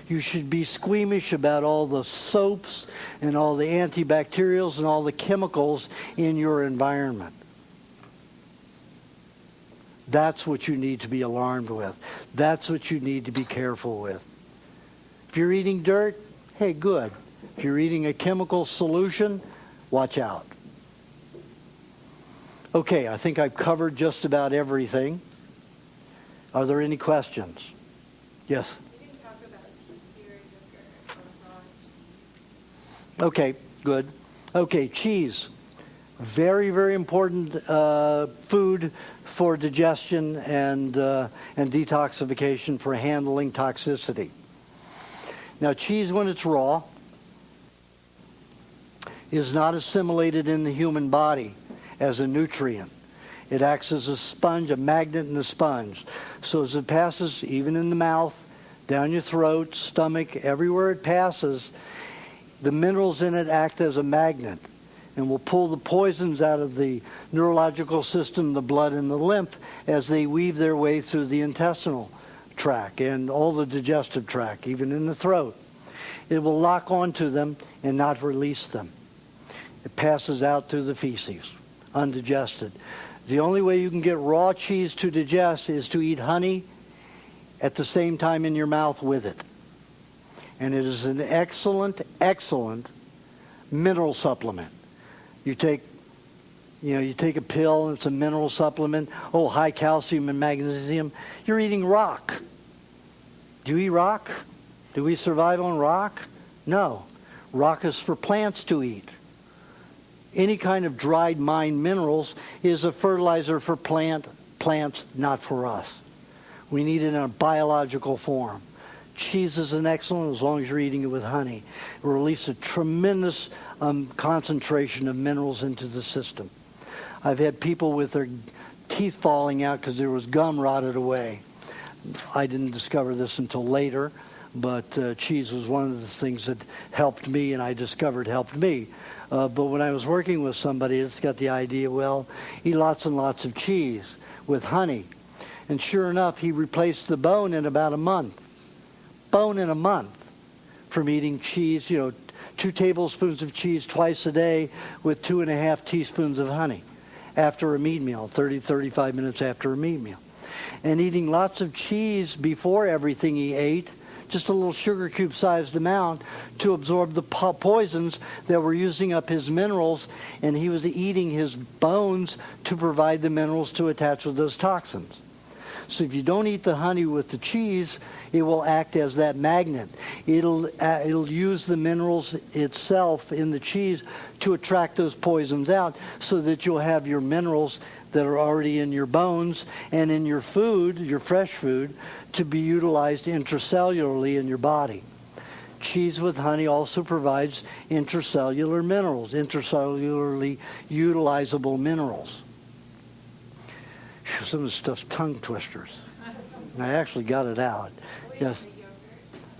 You should be squeamish about all the soaps and all the antibacterials and all the chemicals in your environment. That's what you need to be alarmed with. That's what you need to be careful with. If you're eating dirt, hey, good. If you're eating a chemical solution, watch out. Okay, I think I've covered just about everything. Are there any questions? Yes? You didn't talk about kefir, yogurt, or raw cheese. Okay, good. Okay, cheese. Very, very important food for digestion and detoxification, for handling toxicity. Now, cheese, when it's raw, is not assimilated in the human body as a nutrient. It acts as a sponge, a magnet in the sponge. So as it passes, even in the mouth, down your throat, stomach, everywhere it passes, the minerals in it act as a magnet and will pull the poisons out of the neurological system, the blood and the lymph, as they weave their way through the intestinal tract and all the digestive tract, even in the throat. It will lock onto them and not release them. It passes out through the feces, undigested. The only way you can get raw cheese to digest is to eat honey at the same time in your mouth with it. And it is an excellent, excellent mineral supplement. You take a pill and it's a mineral supplement. Oh, high calcium and magnesium. You're eating rock. Do you eat rock? Do we survive on rock? No. Rock is for plants to eat. Any kind of dried mined minerals is a fertilizer for plants, not for us. We need it in a biological form. Cheese is an excellent, as long as you're eating it with honey. It will release a tremendous concentration of minerals into the system. I've had people with their teeth falling out because there was gum rotted away. I didn't discover this until later, but cheese was one of the things that helped me, and I discovered helped me. But when I was working with somebody that's got the idea, well, eat lots and lots of cheese with honey. And sure enough, he replaced the bone in about a month. Bone in a month from eating cheese, 2 tablespoons of cheese twice a day with 2.5 teaspoons of honey after a meat meal, 35 minutes after a meat meal. And eating lots of cheese before everything he ate, just a little sugar cube sized amount to absorb the poisons that were using up his minerals, and he was eating his bones to provide the minerals to attach with those toxins. So if you don't eat the honey with the cheese, it will act as that magnet. It'll use the minerals itself in the cheese to attract those poisons out so that you'll have your minerals that are already in your bones and in your food, your fresh food, to be utilized intracellularly in your body. Cheese with honey also provides intracellular minerals, intracellularly utilizable minerals. Some of the stuff's tongue twisters. I actually got it out. Yes.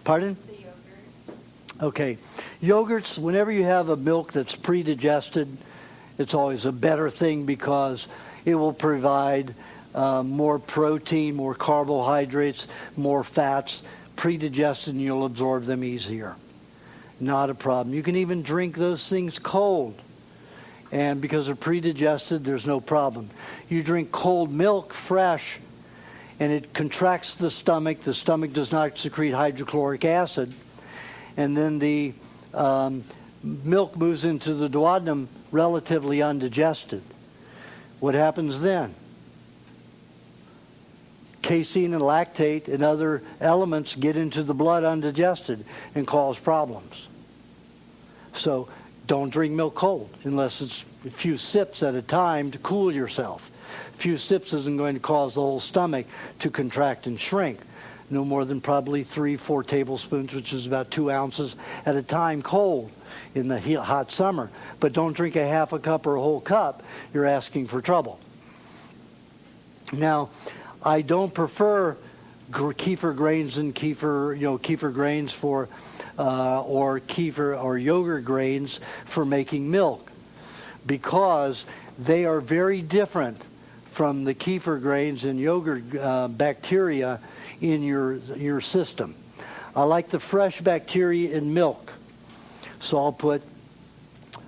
Pardon? The yogurt. Okay. Yogurts, whenever you have a milk that's pre-digested, it's always a better thing because it will provide more protein, more carbohydrates, more fats. Pre-digested, and you'll absorb them easier. Not a problem. You can even drink those things cold. And because they're pre-digested, there's no problem. You drink cold milk, fresh, and it contracts the stomach. The stomach does not secrete hydrochloric acid. And then the milk moves into the duodenum relatively undigested. What happens then? Casein and lactate and other elements get into the blood undigested and cause problems. So don't drink milk cold unless it's a few sips at a time to cool yourself. A few sips isn't going to cause the whole stomach to contract and shrink. No more than probably 3-4 tablespoons, which is about 2 ounces at a time cold in the hot summer. But don't drink a half a cup or a whole cup. You're asking for trouble. Now, I don't prefer kefir grains and kefir grains for or kefir or yogurt grains for making milk, because they are very different from the kefir grains and yogurt bacteria in your system. I like the fresh bacteria in milk, so I'll put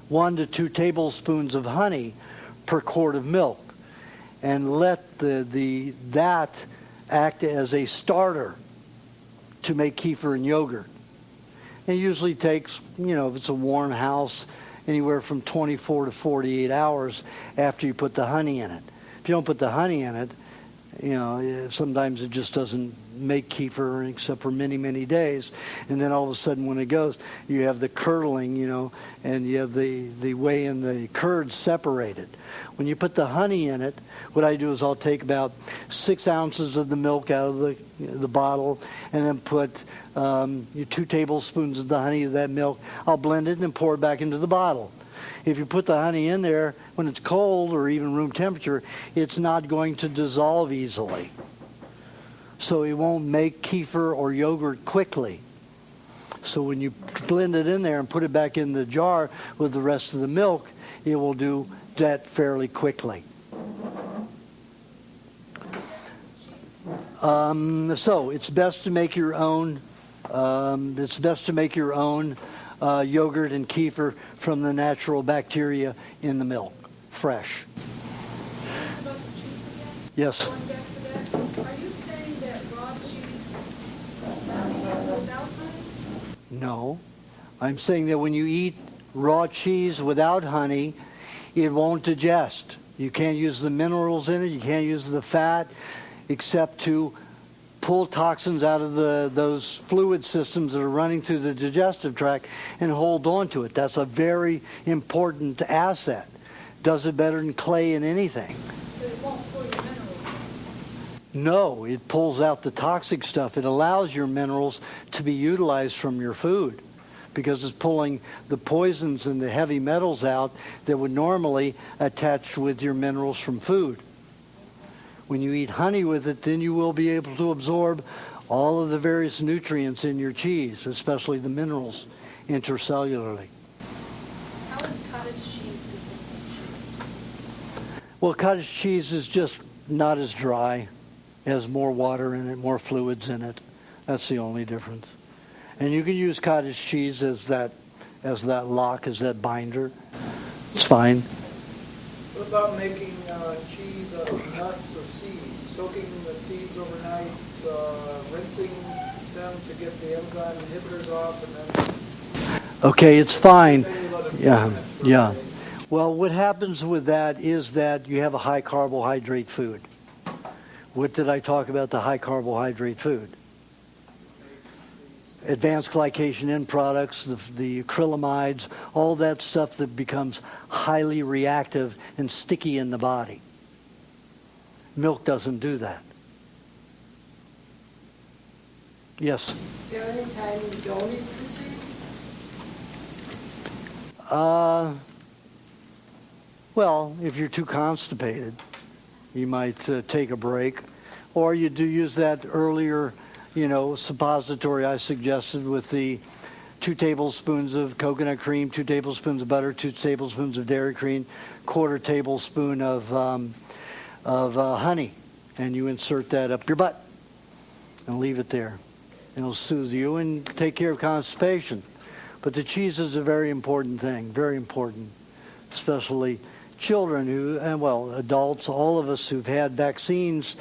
1 to 2 tablespoons of honey per quart of milk, and let that act as a starter to make kefir and yogurt. It usually takes, if it's a warm house, anywhere from 24 to 48 hours after you put the honey in it. If you don't put the honey in it, sometimes it just doesn't make kefir except for many, many days. And then all of a sudden when it goes, you have the curdling, and you have the whey and the curd separated. When you put the honey in it, what I do is I'll take about 6 ounces of the milk out of the bottle and then put 2 tablespoons of the honey of that milk. I'll blend it and then pour it back into the bottle. If you put the honey in there when it's cold or even room temperature, it's not going to dissolve easily. So it won't make kefir or yogurt quickly. So when you blend it in there and put it back in the jar with the rest of the milk, it will do that fairly quickly. So it's best to make your own. Yogurt and kefir from the natural bacteria in the milk, fresh. About the cheese again? Yes. Going back to that, are you saying that raw cheese without honey? No. I'm saying that when you eat raw cheese without honey, it won't digest. You can't use the minerals in it. You can't use the fat except to pull toxins out of those fluid systems that are running through the digestive tract and hold on to it. That's a very important asset. Does it better than clay in anything. But it won't pull your minerals. No, it pulls out the toxic stuff. It allows your minerals to be utilized from your food because it's pulling the poisons and the heavy metals out that would normally attach with your minerals from food. When you eat honey with it, then you will be able to absorb all of the various nutrients in your cheese, especially the minerals, intercellularly. How is cottage cheese different from cheese? Well, cottage cheese is just not as dry. It has more water in it, more fluids in it. That's the only difference. And you can use cottage cheese as that lock, as that binder. It's fine. What about making cheese out of nuts or seeds? Soaking the seeds overnight, rinsing them to get the enzyme inhibitors off, and then... Okay, it's fine. Then you let it Yeah, ferment for a yeah. day. Well, what happens with that is that you have a high carbohydrate food. What did I talk about the high carbohydrate food? Advanced glycation end products, the acrylamides, all that stuff that becomes highly reactive and sticky in the body. Milk doesn't do that. Yes? Is there any time you don't eat the cheese? Well, if you're too constipated, you might take a break. Or you do use that earlier, suppository I suggested with the 2 tablespoons of coconut cream, 2 tablespoons of butter, 2 tablespoons of dairy cream, 1/4 tablespoon of honey. And you insert that up your butt and leave it there. It'll soothe you and take care of constipation. But the cheese is a very important thing, very important, especially children adults, all of us who've had vaccines.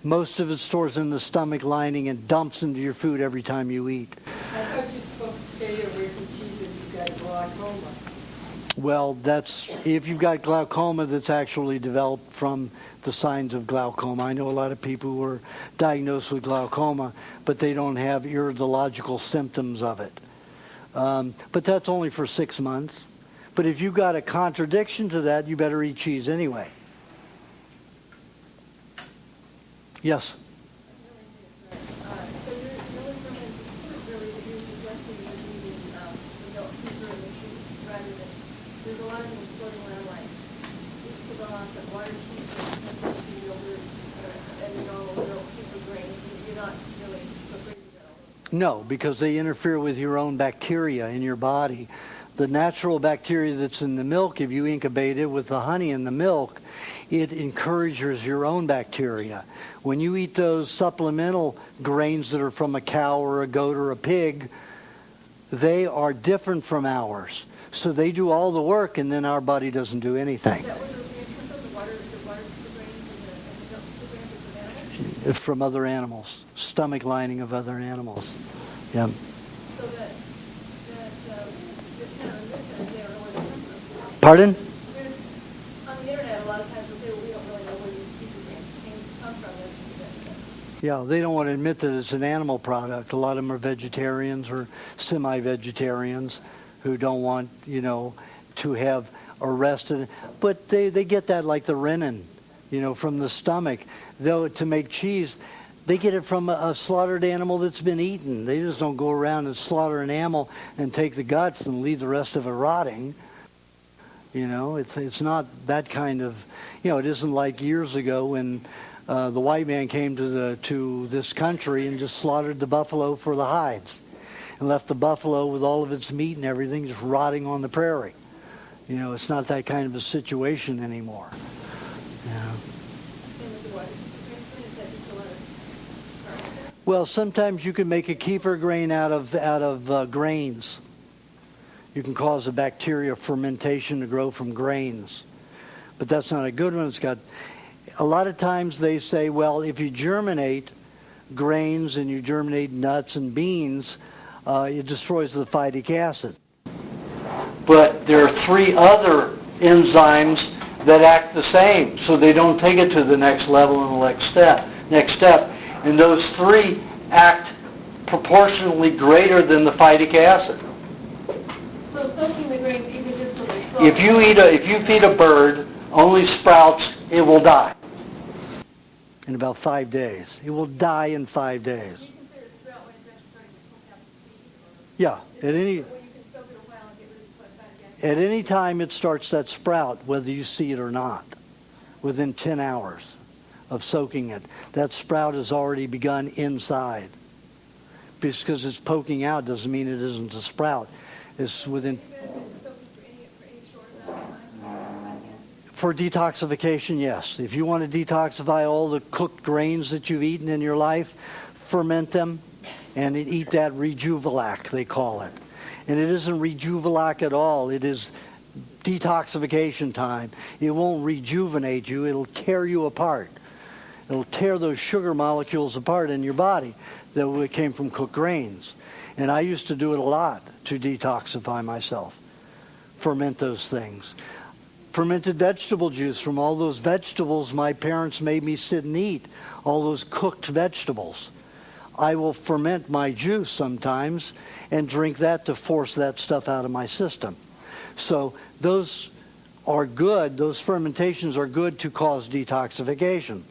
Most of it stores in the stomach lining and dumps into your food every time you eat. I thought you were supposed to stay away from cheese if you've got glaucoma. Well, if you've got glaucoma, that's actually developed from the signs of glaucoma. I know a lot of people who are diagnosed with glaucoma, but they don't have iridological symptoms of it. But that's only for 6 months. But if you've got a contradiction to that, you better eat cheese anyway. Yes? So you're really fermented food, really, that you're suggesting is eating the milk kefir and the cheese rather than, there's a lot of things floating around like eat kibas and water cheese and yogurt and milk kefir grains. You're not really so crazy about all of them. No, because they interfere with your own bacteria in your body. The natural bacteria that's in the milk, if you incubate it with the honey in the milk, it encourages your own bacteria. When you eat those supplemental grains that are from a cow or a goat or a pig, they are different from ours. So they do all the work, and then our body doesn't do anything. Is that where those grains come from, the water kefir grains and the milk kefir grains from animals? From other animals, stomach lining of other animals. Yeah. So that kind of myth, and they don't know where they come from. Pardon? There's, on the internet, a lot of times they'll say, well, we don't really know where these kefir grains come from. They're just a bit. Yeah, they don't want to admit that it's an animal product. A lot of them are vegetarians or semi-vegetarians who don't want, to have arrested. But they get that like the renin, from the stomach. Though to make cheese, they get it from a slaughtered animal that's been eaten. They just don't go around and slaughter an animal and take the guts and leave the rest of it rotting. It's not that kind of, it isn't like years ago when the white man came to this country and just slaughtered the buffalo for the hides and left the buffalo with all of its meat and everything just rotting on the prairie. It's not that kind of a situation anymore. Same with the water kefir grains, is that just a lot of carbs? Well, sometimes you can make a kefir grain out of grains. You can cause a bacteria fermentation to grow from grains. But that's not a good one. A lot of times they say, well, if you germinate grains and you germinate nuts and beans, it destroys the phytic acid. But there are 3 other enzymes that act the same, so they don't take it to the next level and the next step. And those 3 act proportionally greater than the phytic acid. So soaking the grains even just till they soak. If you feed a bird only sprouts, it will die in about 5 days. It will die in 5 days. Do you consider a sprout when it's actually starting to poke out the seed? Yeah, at any. When you consider At any time it starts that sprout, whether you see it or not, within 10 hours of soaking it. That sprout has already begun inside. Because it's poking out doesn't mean it isn't a sprout. It's within... For detoxification, yes. If you want to detoxify all the cooked grains that you've eaten in your life, ferment them and eat that Rejuvelac, they call it. And it isn't Rejuvelac at all. It is detoxification time. It won't rejuvenate you. It'll tear you apart. It'll tear those sugar molecules apart in your body that came from cooked grains. And I used to do it a lot to detoxify myself. Ferment those things. Fermented vegetable juice from all those vegetables my parents made me sit and eat. All those cooked vegetables. I will ferment my juice sometimes and drink that to force that stuff out of my system. So those are good. Those fermentations are good to cause detoxification.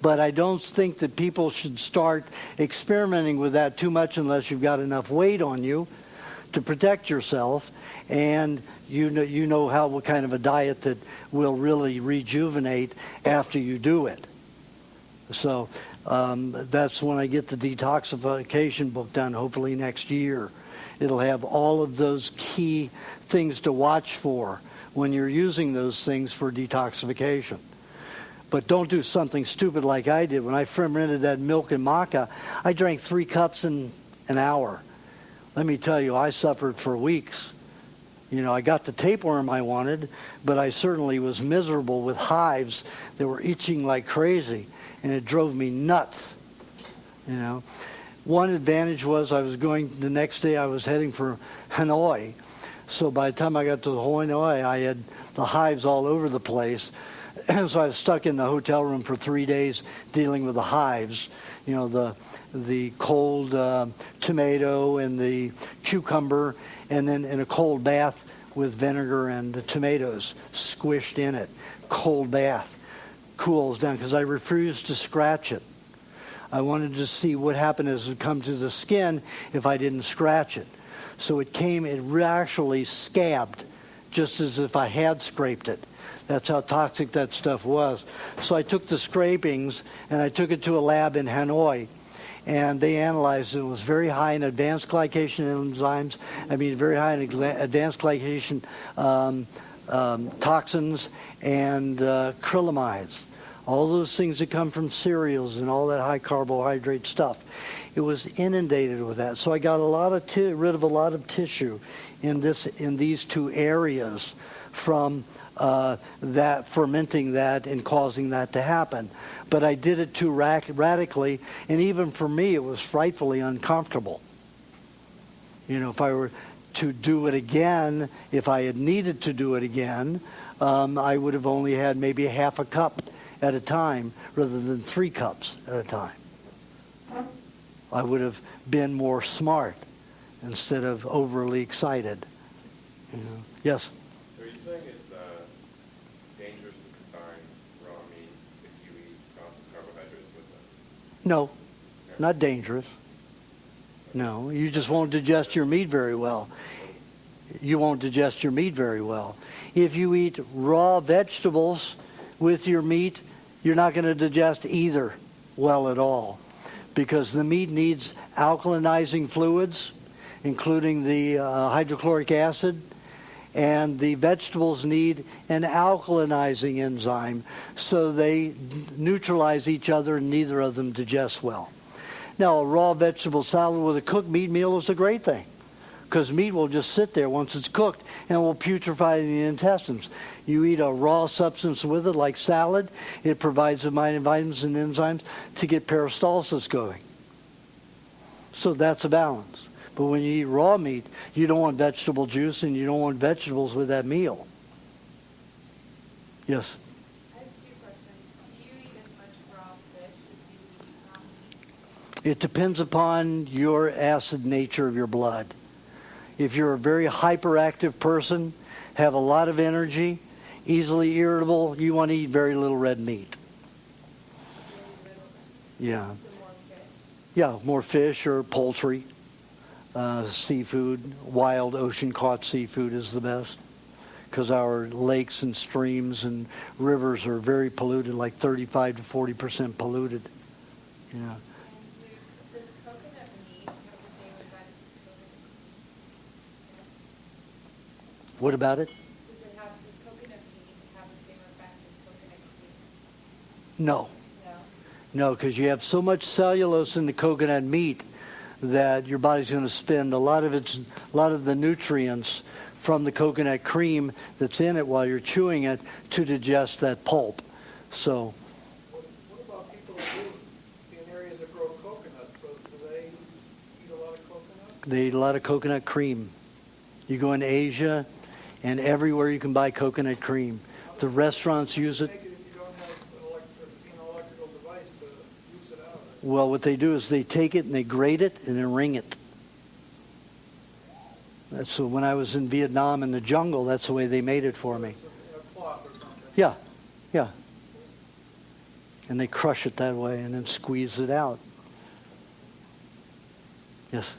But I don't think that people should start experimenting with that too much unless you've got enough weight on you to protect yourself, and you know what kind of a diet that will really rejuvenate after you do it. So that's when I get the detoxification book done, hopefully next year. It'll have all of those key things to watch for when you're using those things for detoxification. But don't do something stupid like I did. When I fermented that milk and maca, I drank 3 cups in an hour. Let me tell you, I suffered for weeks. You know, I got the tapeworm I wanted, but I certainly was miserable with hives that were itching like crazy, and it drove me nuts. You know, one advantage was the next day I was heading for Hanoi. So by the time I got to Hanoi, I had the hives all over the place. And so I was stuck in the hotel room for 3 days dealing with the hives. You know, the cold tomato and the cucumber, and then in a cold bath with vinegar and the tomatoes squished in it. Cold bath cools down because I refused to scratch it. I wanted to see what happened as it come to the skin if I didn't scratch it. So it actually scabbed just as if I had scraped it. That's how toxic that stuff was. So I took the scrapings and I took it to a lab in Hanoi, and they analyzed it. It was very high in advanced glycation enzymes. Very high in advanced glycation toxins and acrylamides. All those things that come from cereals and all that high carbohydrate stuff. It was inundated with that. So I got rid of a lot of tissue in these 2 areas from that fermenting that and causing that to happen. But I did it too radically, and even for me it was frightfully uncomfortable. You know, if I were to do it again, if I had needed to do it again, I would have only had maybe half a cup at a time rather than 3 cups at a time. I would have been more smart instead of overly excited. You know? Yes? So are you saying it's dangerous to combine raw meat if you eat processed carbohydrates with it? No, not dangerous. No, you just won't digest your meat very well. You won't digest your meat very well. If you eat raw vegetables with your meat, you're not going to digest either well at all, because the meat needs alkalinizing fluids, including the hydrochloric acid, and the vegetables need an alkalinizing enzyme, so they neutralize each other and neither of them digest well. Now, a raw vegetable salad with a cooked meat meal is a great thing, because meat will just sit there once it's cooked and will putrefy in the intestines. You eat a raw substance with it, like salad, it provides the vitamins and enzymes to get peristalsis going. So that's a balance. But when you eat raw meat, you don't want vegetable juice and you don't want vegetables with that meal. Yes? I have 2 questions. Do you eat as much raw fish as you eat raw meat? It depends upon your acid nature of your blood. If you're a very hyperactive person, have a lot of energy, easily irritable, you want to eat very little red meat. Yeah. Yeah, more fish or poultry, seafood. Wild ocean-caught seafood is the best. because our lakes and streams and rivers are very polluted, like 35 to 40% polluted. Yeah. And does coconut meat have the same effect as coconut? What about it? Does coconut meat have the same effect as coconut cream? No. No. No, because you have so much cellulose in the coconut meat that your body's going to spend a lot of the nutrients from the coconut cream that's in it while you're chewing it to digest that pulp. So, What about people who live in areas that grow coconuts? So do they eat a lot of coconuts? they eat a lot of coconut cream. You go in Asia, and everywhere you can buy coconut cream. The restaurants use it. Make it if you don't have an electrical device to use it out. Well, what they do is they take it and they grate it and then wring it. So when I was in Vietnam in the jungle, that's the way they made it for me. It's in a cloth or something. Yeah, yeah. And they crush it that way and then squeeze it out. Yes?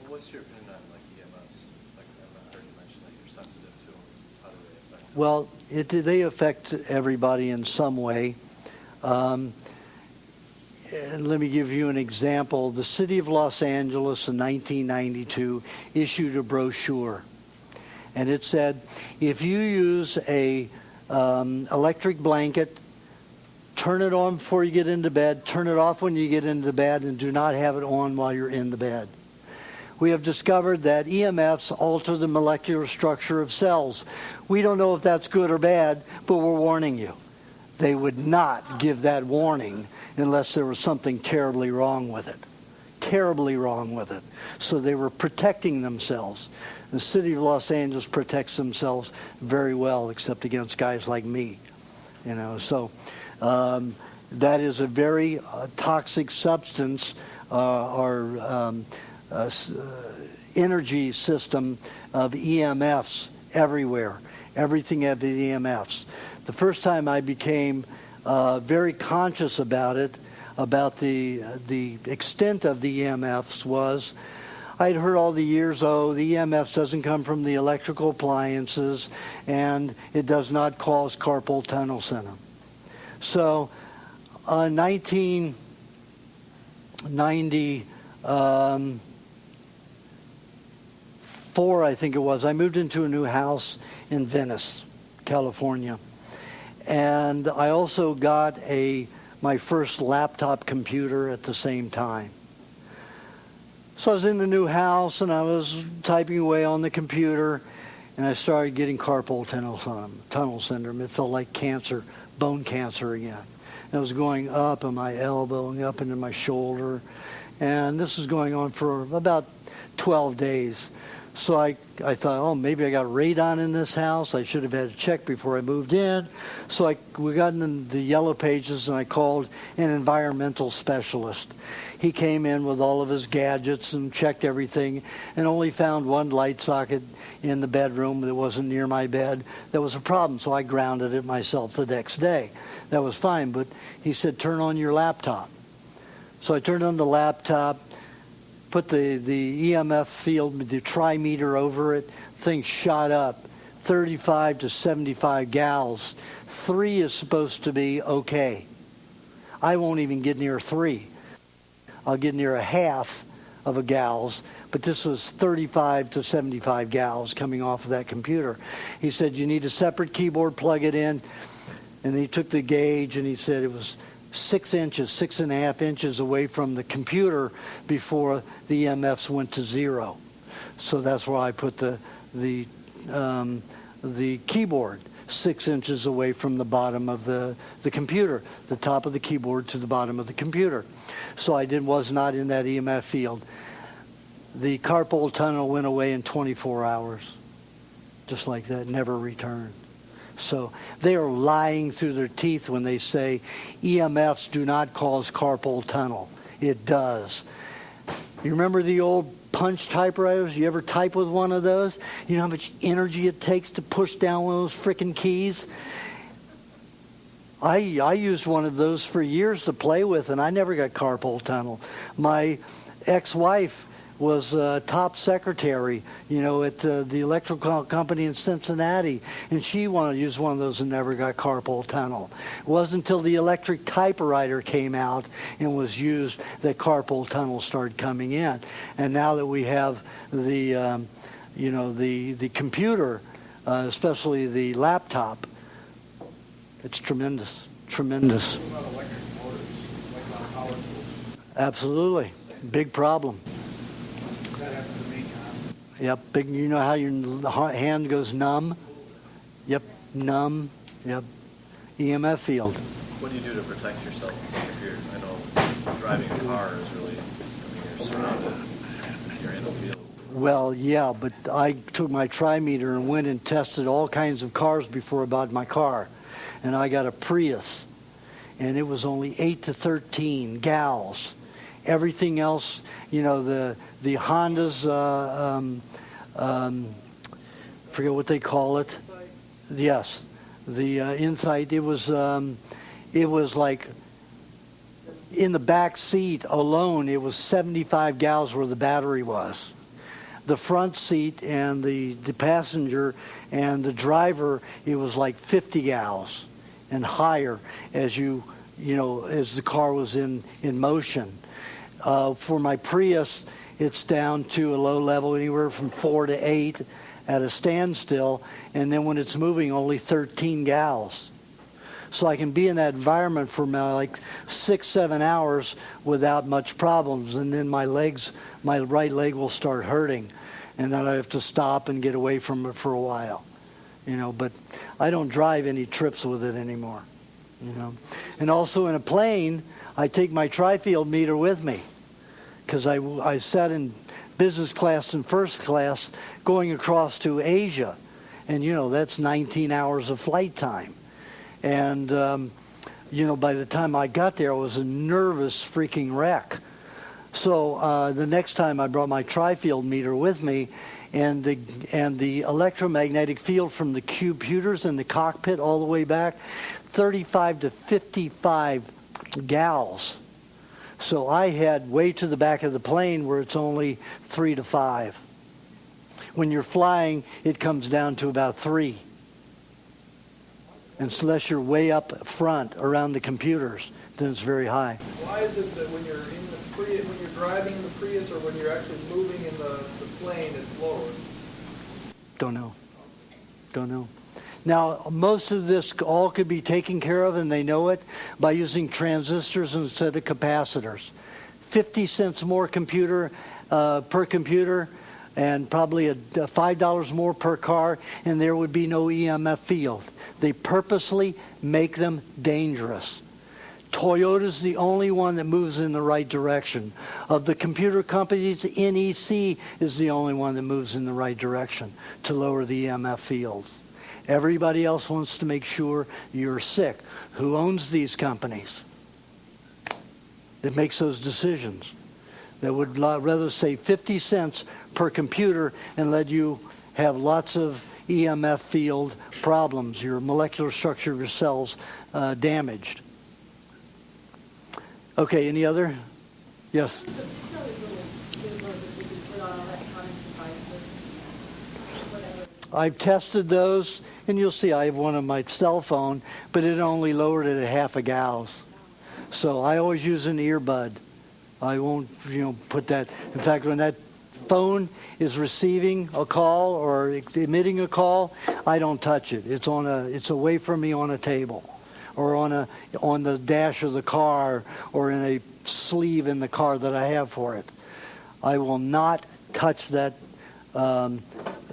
What's your opinion on like EMFs? Like I've heard you mention that you're sensitive to them. How do they affect you? Well, they affect everybody in some way. And let me give you an example. The city of Los Angeles in 1992 issued a brochure. And it said, if you use a electric blanket, turn it on before you get into bed, turn it off when you get into bed, and do not have it on while you're in the bed. We have discovered that EMFs alter the molecular structure of cells. We don't know if that's good or bad, but we're warning you. They would not give that warning unless there was something terribly wrong with it. Terribly wrong with it. So they were protecting themselves. The city of Los Angeles protects themselves very well, except against guys like me. You know, so that is a very toxic substance, energy system of EMFs everywhere. Everything have EMFs. The first time I became very conscious about it, about the extent of the EMFs, was I'd heard all the years, the EMFs doesn't come from the electrical appliances, and it does not cause carpal tunnel syndrome. So, 1994, I think it was, I moved into a new house in Venice, California. And I also got my first laptop computer at the same time. So I was in the new house and I was typing away on the computer and I started getting carpal tunnel syndrome. It felt like cancer, bone cancer again. And it was going up in my elbow and up into my shoulder. And this was going on for about 12 days. So I thought, maybe I got radon in this house. I should have had a check before I moved in. So we got in the yellow pages and I called an environmental specialist. He came in with all of his gadgets and checked everything and only found one light socket in the bedroom that wasn't near my bed. That was a problem, so I grounded it myself the next day. That was fine, but he said, turn on your laptop. So I turned on the laptop, put the EMF field, the trimeter over it, thing shot up 35 to 75 gals. 3 is supposed to be okay. I won't even get near 3. I'll get near a half of a gals, but this was 35 to 75 gals coming off of that computer. He said, you need a separate keyboard, plug it in. And he took the gauge and he said it was 6.5 inches away from the computer before the EMFs went to 0. So that's why I put the keyboard 6 inches away from the bottom of the computer, the top of the keyboard to the bottom of the computer. So I was not in that EMF field. The carpal tunnel went away in 24 hours, just like that, never returned. So they are lying through their teeth when they say EMFs do not cause carpal tunnel. It does. You remember the old punch typewriters? You ever type with one of those? You know how much energy it takes to push down one of those frickin' keys? I used one of those for years to play with, and I never got carpal tunnel. My ex-wife was top secretary, at the electrical company in Cincinnati, and she wanted to use one of those and never got carpal tunnel. It wasn't until the electric typewriter came out and was used that carpal tunnel started coming in. And now that we have the, the computer, especially the laptop, it's tremendous. Tremendous. What about electric motors, like on power tools? Absolutely. Big problem. That happens to me constantly. Yep. Big. You know how your hand goes numb? Yep. Numb. Yep. EMF field. What do you do to protect yourself? If I know driving a car is really, you're surrounded, you're in the field. Well, yeah, but I took my trimeter and went and tested all kinds of cars before I bought my car. And I got a Prius, and it was only 8 to 13 gals. Everything else, the Hondas, forget what they call it. Yes, the Insight. It was like in the back seat alone, it was 75 gals where the battery was. The front seat and the passenger and the driver, it was like 50 gals and higher as as the car was in motion. For my Prius, it's down to a low level, anywhere from 4 to 8 at a standstill, and then when it's moving, only 13 gals. So I can be in that environment for like 6-7 hours without much problems, and then my right leg will start hurting, and then I have to stop and get away from it for a while. But I don't drive any trips with it anymore. And also in a plane, I take my tri-field meter with me, because I sat in business class and first class going across to Asia, and that's 19 hours of flight time. And by the time I got there, I was a nervous freaking wreck. So the next time I brought my tri-field meter with me, and the electromagnetic field from the computers in the cockpit all the way back, 35 to 55 gals. So I had way to the back of the plane where it's only 3 to 5. When you're flying, it comes down to about 3. Unless you're way up front around the computers, then it's very high. Why is it that when you're when you're driving in the Prius or when you're actually moving in the plane, it's lower? Don't know. Now, most of this all could be taken care of, and they know it, by using transistors instead of capacitors. 50 cents more per computer, and probably $5 more per car, and there would be no EMF field. They purposely make them dangerous. Toyota's the only one that moves in the right direction. Of the computer companies, NEC is the only one that moves in the right direction to lower the EMF fields. Everybody else wants to make sure you're sick. Who owns these companies that makes those decisions? That would rather say 50 cents per computer and let you have lots of EMF field problems, your molecular structure of your cells damaged. Okay, any other? Yes? So it's not really universal that you can put on electronic devices, whatever. I've tested those, and you'll see I have one on my cell phone, but it only lowered it at half a gauss. So I always use an earbud. I won't, put that. In fact, when that phone is receiving a call or emitting a call, I don't touch it. It's away from me on a table, or on the dash of the car, or in a sleeve in the car that I have for it. I will not touch that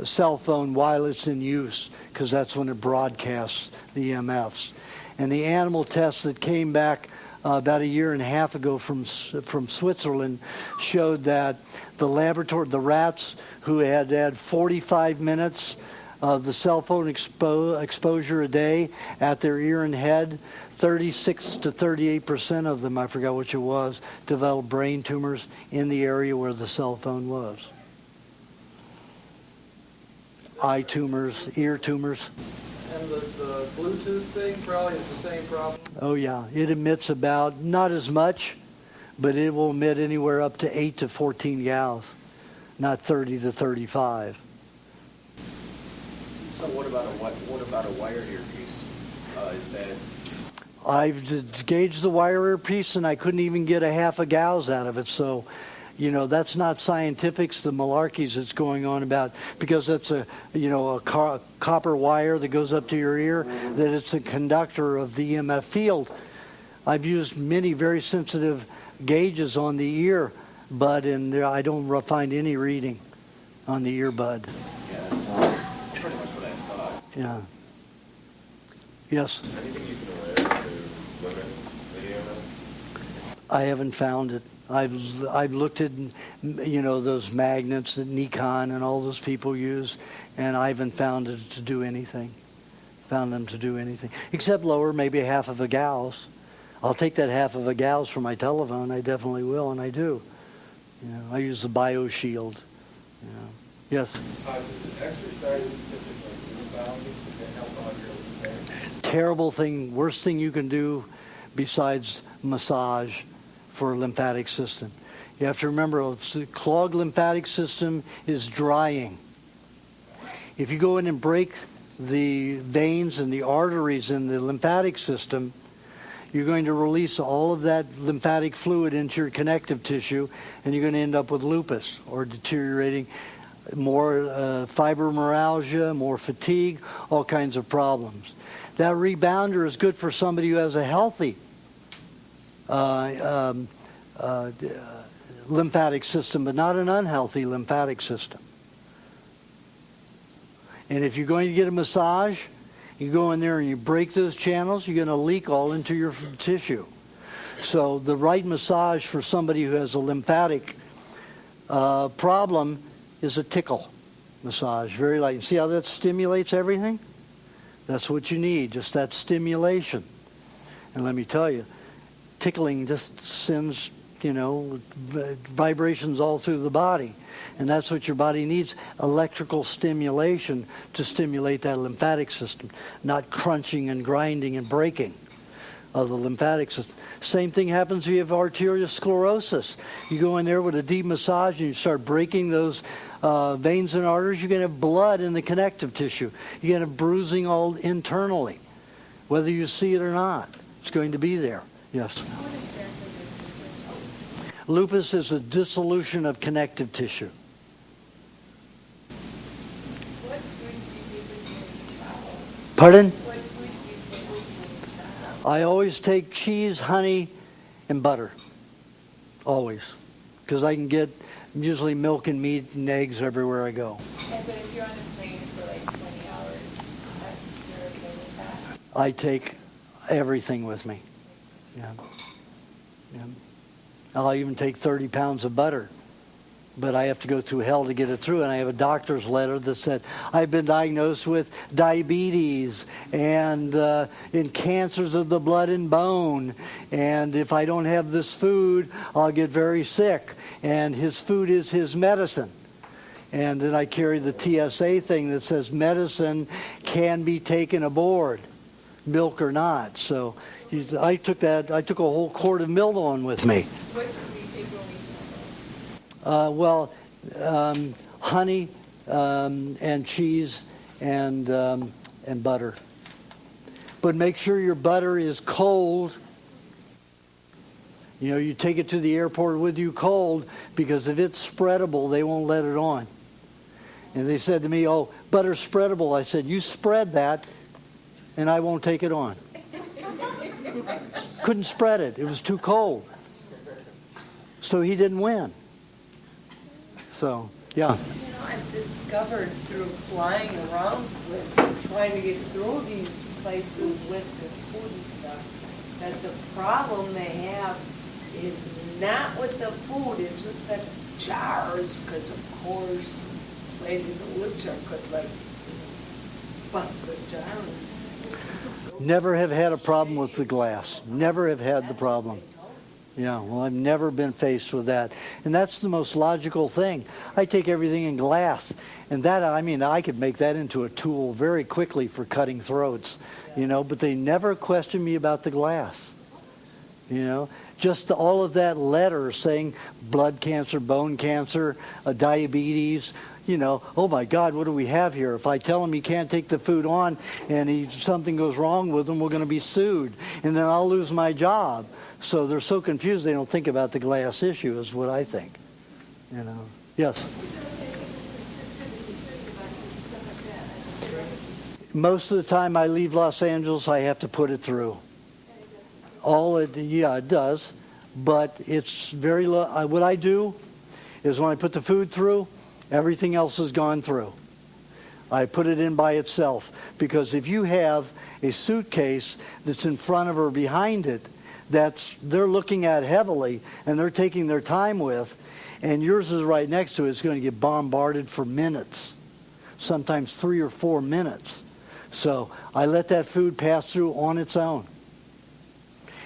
cell phone while it's in use, because that's when it broadcasts the EMFs. And the animal tests that came back about a year and a half ago from Switzerland showed that the rats who had 45 minutes of the cell phone exposure a day at their ear and head, 36 to 38% of them, I forgot which it was, developed brain tumors in the area where the cell phone was. Eye tumors, ear tumors. And the Bluetooth thing probably is the same problem? Oh yeah, it emits about, not as much, but it will emit anywhere up to 8 to 14 gauss. not 30 to 35. So what about a wired earpiece? Is that I've gauged the wire earpiece, and I couldn't even get a half a gauss out of it. So, that's not scientifics, the malarkeys that's going on about, because that's a copper wire that goes up to your ear, that it's a conductor of the EMF field. I've used many very sensitive gauges on the ear bud, and I don't find any reading on the earbud. yeah, that's pretty much what I thought. Yeah. Yes? Anything you can wear to limit video then? I haven't found it. I've looked at those magnets that Nikon and all those people use, and I haven't found it to do anything. Found them to do anything except lower maybe half of a gauss. I'll take that half of a gauss for my telephone. I definitely will, and I do. I use the BioShield. Yes. Does exercise specifically rebound to help on your lymphatic? Terrible thing, worst thing you can do besides massage for a lymphatic system. You have to remember, the clogged lymphatic system is drying. If you go in and break the veins and the arteries in the lymphatic system, you're going to release all of that lymphatic fluid into your connective tissue, and you're going to end up with lupus or deteriorating, more fibromyalgia, more fatigue, all kinds of problems. That rebounder is good for somebody who has a healthy lymphatic system, but not an unhealthy lymphatic system. And if you're going to get a massage, you go in there and you break those channels, you're going to leak all into your tissue. So the right massage for somebody who has a lymphatic problem is a tickle massage, very light. See how that stimulates everything? That's what you need, just that stimulation. And let me tell you, tickling just sends, vibrations all through the body. And that's what your body needs, electrical stimulation to stimulate that lymphatic system, not crunching and grinding and breaking of the lymphatic system. Same thing happens if you have arterial sclerosis. You go in there with a deep massage and you start breaking those veins and arteries, you're going to have blood in the connective tissue. You're going to have bruising all internally, whether you see it or not. It's going to be there. Yes? What exactly is lupus? Lupus is a dissolution of connective tissue. What food do you take when you travel? Pardon? What food do you take when you travel? I always take cheese, honey, and butter. Always. Because I can get usually milk and meat and eggs everywhere I go. And but if you're on a plane for like 20 hours, you're okay with that? I take everything with me. Yeah. I'll even take 30 pounds of butter. But I have to go through hell to get it through. And I have a doctor's letter that said, I've been diagnosed with diabetes and in cancers of the blood and bone. And if I don't have this food, I'll get very sick. And his food is his medicine. And then I carry the TSA thing that says medicine can be taken aboard, milk or not. So I took a whole quart of Mildon with me. What should we take when we travel? Honey and cheese and butter. But make sure your butter is cold. You take it to the airport with you cold, because if it's spreadable, they won't let it on. And they said to me, oh, butter's spreadable. I said, you spread that, and I won't take it on. Couldn't spread it. It was too cold. So he didn't win. So, yeah. I've discovered through flying around with trying to get through these places with the food and stuff, that the problem they have is not with the food, it's with the jars, because of course, Lady the Woodchuck could bust the jar. Never have had a problem with the glass. Never have had the problem. Yeah, well, I've never been faced with that. And that's the most logical thing. I take everything in glass. And that, I could make that into a tool very quickly for cutting throats, but they never question me about the glass. Just all of that letter saying blood cancer, bone cancer, diabetes, oh my God, what do we have here? If I tell him he can't take the food on and something goes wrong with him, we're going to be sued. And then I'll lose my job. So they're so confused they don't think about the glass issue is what I think. Yes? Most of the time I leave Los Angeles, I have to put it through. It does, but it's very low. What I do is when I put the food through, everything else has gone through. I put it in by itself, because if you have a suitcase that's in front of or behind it they're looking at heavily and they're taking their time with, and yours is right next to it, it's going to get bombarded for minutes, sometimes 3 or 4 minutes. So I let that food pass through on its own.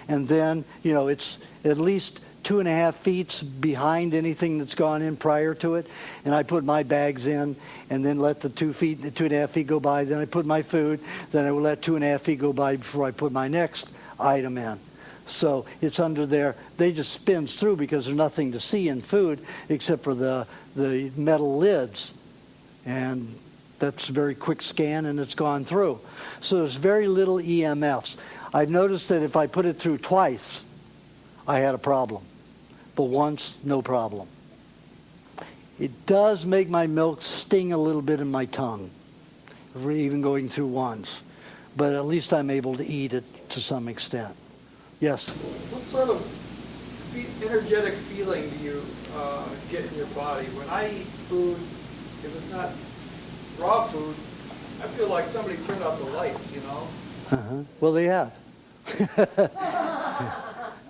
And then, it's at least 2.5 feet behind anything that's gone in prior to it. And I put my bags in and then let the 2.5 feet go by. Then I put my food. Then I will let 2.5 feet go by before I put my next item in. So it's under there. They just spins through because there's nothing to see in food except for the metal lids. And that's a very quick scan and it's gone through. So there's very little EMFs. I've noticed that if I put it through twice, I had a problem. But once, no problem. It does make my milk sting a little bit in my tongue, even going through once. But at least I'm able to eat it to some extent. Yes? What sort of energetic feeling do you get in your body? When I eat food, if it's not raw food, I feel like somebody turned off the lights, Well, they have.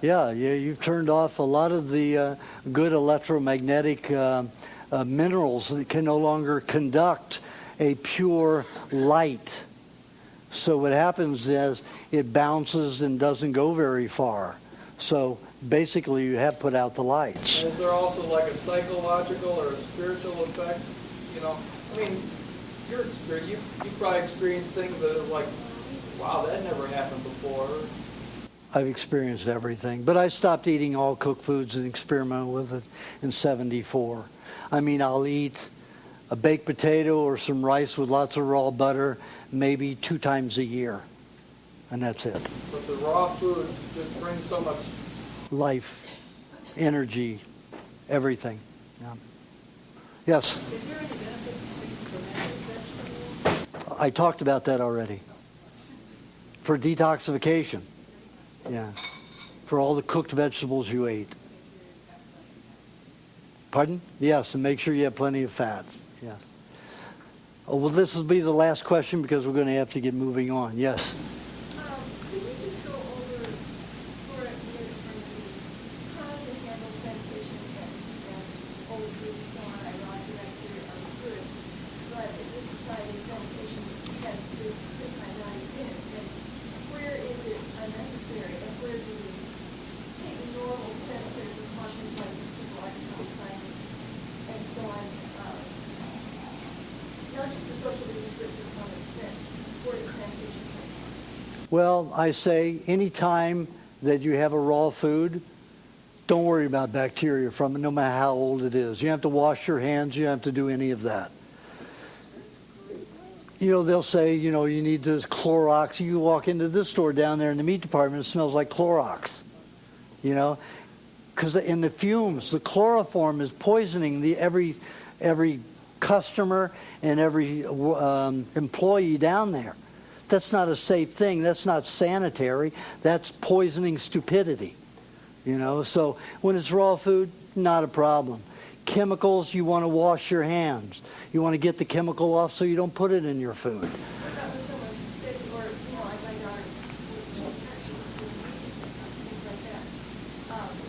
Yeah, you've turned off a lot of the good electromagnetic minerals that can no longer conduct a pure light. So what happens is it bounces and doesn't go very far. So basically you have put out the lights. And is there also like a psychological or a spiritual effect? You've probably experienced things that are like, wow, that never happened before. I've experienced everything, but I stopped eating all cooked foods and experimented with it in '74. I'll eat a baked potato or some rice with lots of raw butter maybe 2 times a year, and that's it. But the raw food just brings so much life, energy, everything. Yeah. Yes? Is there any benefit to taking fermented vegetables? I talked about that already. For detoxification. Yeah. For all the cooked vegetables you ate. Pardon? Yes, and make sure you have plenty of fats. Yes. Oh, well, this will be the last question because we're going to have to get moving on. Yes. Could you just go over for a minute for me how to handle sanitation and old food and so on? I know antibacterial are good, but in this society, sanitation has this kind of in it. And where is it unnecessary, and where do we take normal sanitary precautions like people like outside and so on? Not just the social distancing, but the common sense for the sanitation plan. Well, I say anytime that you have a raw food, don't worry about bacteria from it, no matter how old it is. You have to wash your hands. You don't have to do any of that. They'll say, you need this Clorox. You walk into this store down there in the meat department, it smells like Clorox. Because in the fumes, the chloroform is poisoning every customer and every employee down there. That's not a safe thing. That's not sanitary. That's poisoning stupidity. So when it's raw food, not a problem. Chemicals, you want to wash your hands. You want to get the chemical off so you don't put it in your food. What about when someone's sick or, like my daughter with things like that?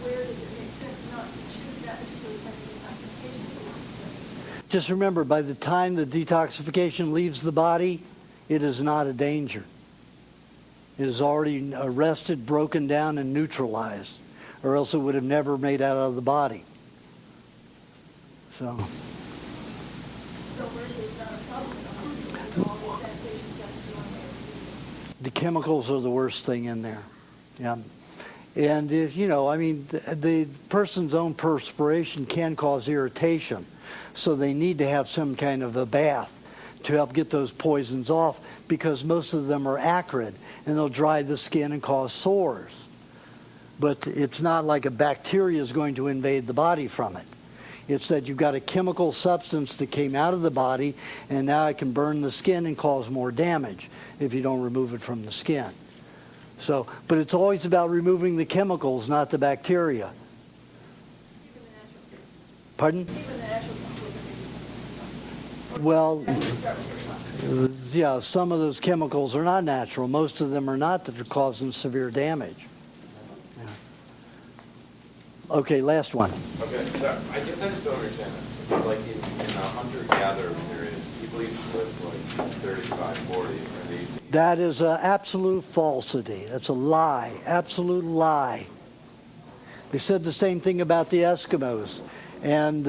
Where does it make sense not to choose that particular type of detoxification? Just remember, by the time the detoxification leaves the body, it is not a danger. It is already arrested, broken down, and neutralized, or else it would have never made out of the body. So where's this not a problem with all the sanitation stuff you do on there? the chemicals are the worst thing in there. Yeah. And if, I mean, the person's own perspiration can cause irritation. So they need to have some kind of a bath to help get those poisons off, because most of them are acrid and they'll dry the skin and cause sores. But it's not like a bacteria is going to invade the body from it. It's that you've got a chemical substance that came out of the body, and now it can burn the skin and cause more damage if you don't remove it from the skin. So, but it's always about removing the chemicals, not the bacteria. Pardon? Well, yeah, some of those chemicals are not natural. Most of them are not, that are causing severe damage. Yeah. Okay, last one. Okay, so I guess I just don't understand that. Like in a hunter-gatherer period, people used to live like 35, 40, and they used to eat. That is an absolute falsity. That's a lie, absolute lie. They said the same thing about the Eskimos. And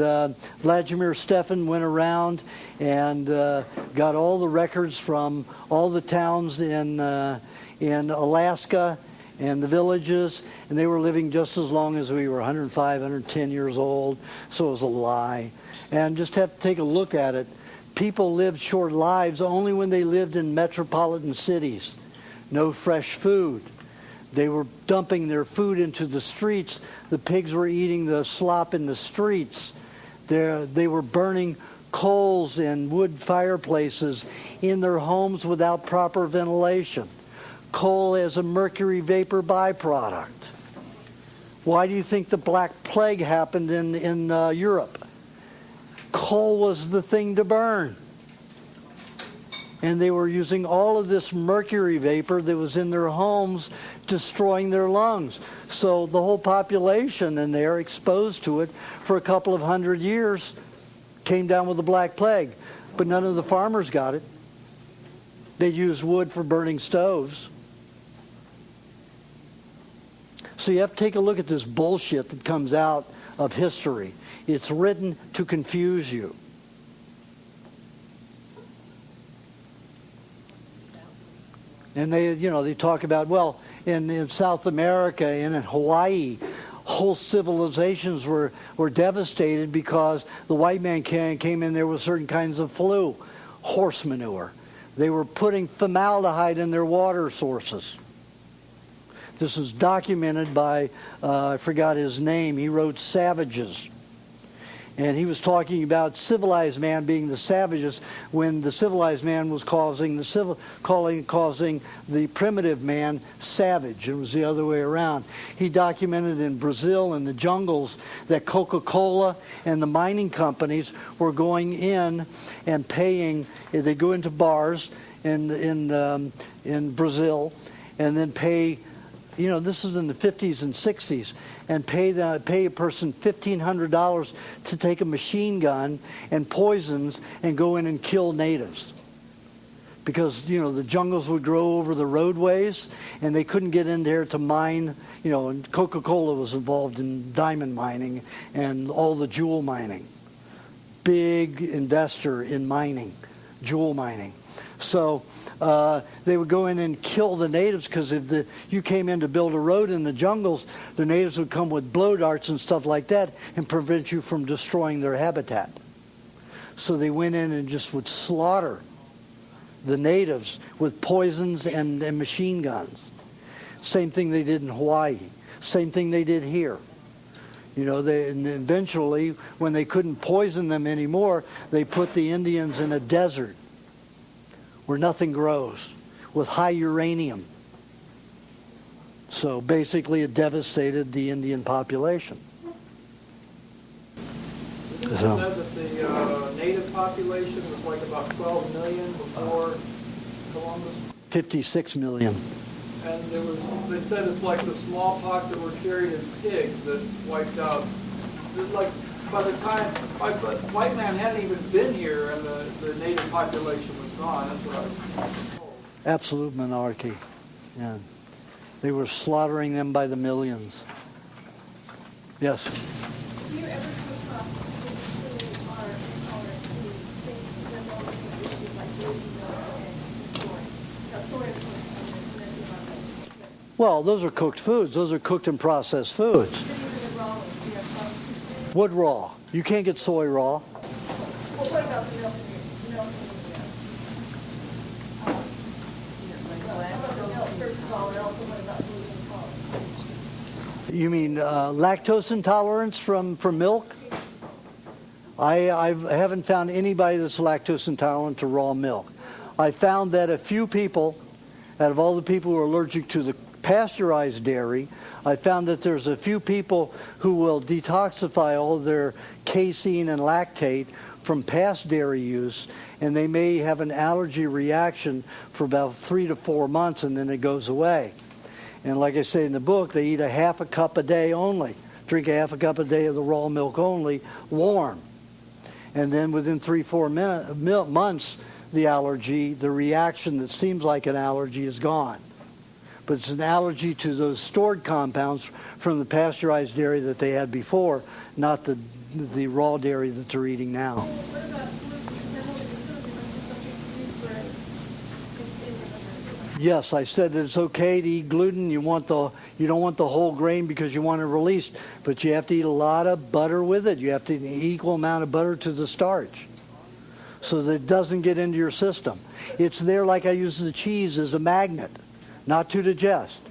Vladimir Stefan went around and got all the records from all the towns in Alaska and the villages, and they were living just as long as we were, 105, 110 years old, so it was a lie. And just have to take a look at it. People lived short lives only when they lived in metropolitan cities. No fresh food. They were dumping their food into the streets. The pigs were eating the slop in the streets. They were burning coals and wood fireplaces in their homes without proper ventilation. Coal as a mercury vapor byproduct. Why do you think the Black Plague happened in Europe? Coal was the thing to burn. And they were using all of this mercury vapor that was in their homes, destroying their lungs. So the whole population in there, exposed to it for a couple of 100 years, came down with the Black Plague. But none of the farmers got it. They used wood for burning stoves. So you have to take a look at this bullshit that comes out of history. It's written to confuse you. And they talk about, well, in South America and in Hawaii, whole civilizations were devastated because the white man came in there with certain kinds of flu, horse manure. They were putting formaldehyde in their water sources. This is documented by, I forgot his name, he wrote Savages. And he was talking about civilized man being the savages when the civilized man was causing the primitive man savage. It was the other way around. He documented in Brazil in the jungles that Coca-Cola and the mining companies were going in and paying. They go into bars in Brazil and then pay. This is in the 50s and 60s, and pay a person $1,500 to take a machine gun and poisons and go in and kill natives. Because, the jungles would grow over the roadways, and they couldn't get in there to mine, and Coca-Cola was involved in diamond mining and all the jewel mining. Big investor in mining, jewel mining. So they would go in and kill the natives, because if you came in to build a road in the jungles, the natives would come with blow darts and stuff like that and prevent you from destroying their habitat. So they went in and just would slaughter the natives with poisons and machine guns. Same thing they did in Hawaii. Same thing they did here. And eventually, when they couldn't poison them anymore, they put the Indians in a desert where nothing grows, with high uranium. So basically it devastated the Indian population. Isn't it said that the native population was like about 12 million before Columbus? 56 million. And they said it's like the smallpox that were carried in pigs that wiped out. Like by the time white man hadn't even been here and the native population was gone. That's what I was told. Absolute monarchy. Yeah. They were slaughtering them by the millions. Yes? Do you ever come across people who are intolerant to things that are more like baby milk, eggs, and soy? Now, soy, of course, comes from the environment. Well, those are cooked foods. Those are cooked and processed foods. What raw? You can't get soy raw. Well, what about the milk? First of all, and also what about gluten intolerance? You mean lactose intolerance from milk? I haven't found anybody that's lactose intolerant to raw milk. I found that a few people, out of all the people who are allergic to the pasteurized dairy, I found that there's a few people who will detoxify all their casein and lactate from past dairy use, and they may have an allergy reaction for about 3 to 4 months, and then it goes away. And like I say in the book, they eat a half a cup a day only, drink a half a cup a day of the raw milk only, warm. And then within 3-4 months, the allergy, the reaction that seems like an allergy is gone. But it's an allergy to those stored compounds from the pasteurized dairy that they had before, not the raw dairy that they're eating now. What about gluten? Because I know that some of you must be subject to yeast where it's in your. Yes, I said that it's okay to eat gluten. You don't want the whole grain because you want it released, but you have to eat a lot of butter with it. You have to eat an equal amount of butter to the starch so that it doesn't get into your system. It's there, like I use the cheese, as a magnet, not to digest.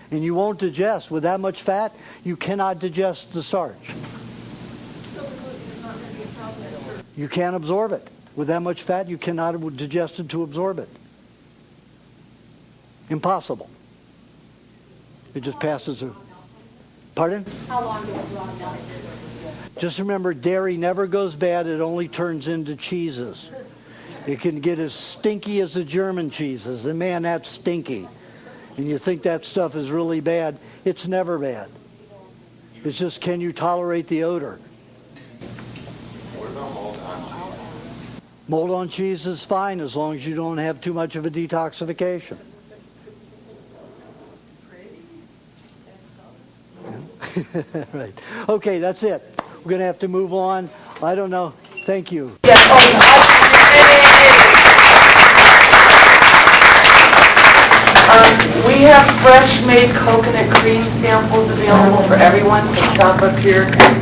And you won't digest. With that much fat, you cannot digest the starch. So the gluten is not going to be a problem. You can't absorb it. With that much fat, you cannot digest it to absorb it. Impossible. It just passes through. Pardon? How long does raw milk? Just remember, dairy never goes bad. It only turns into cheeses. It can get as stinky as the German cheeses. And man, that's stinky. And you think that stuff is really bad. It's never bad. It's just, can you tolerate the odor? What about mold on cheese? Mold on cheese is fine as long as you don't have too much of a detoxification. Right. Okay, that's it. We're going to have to move on. I don't know. Thank you. We have fresh made coconut cream samples available for everyone to stop up here to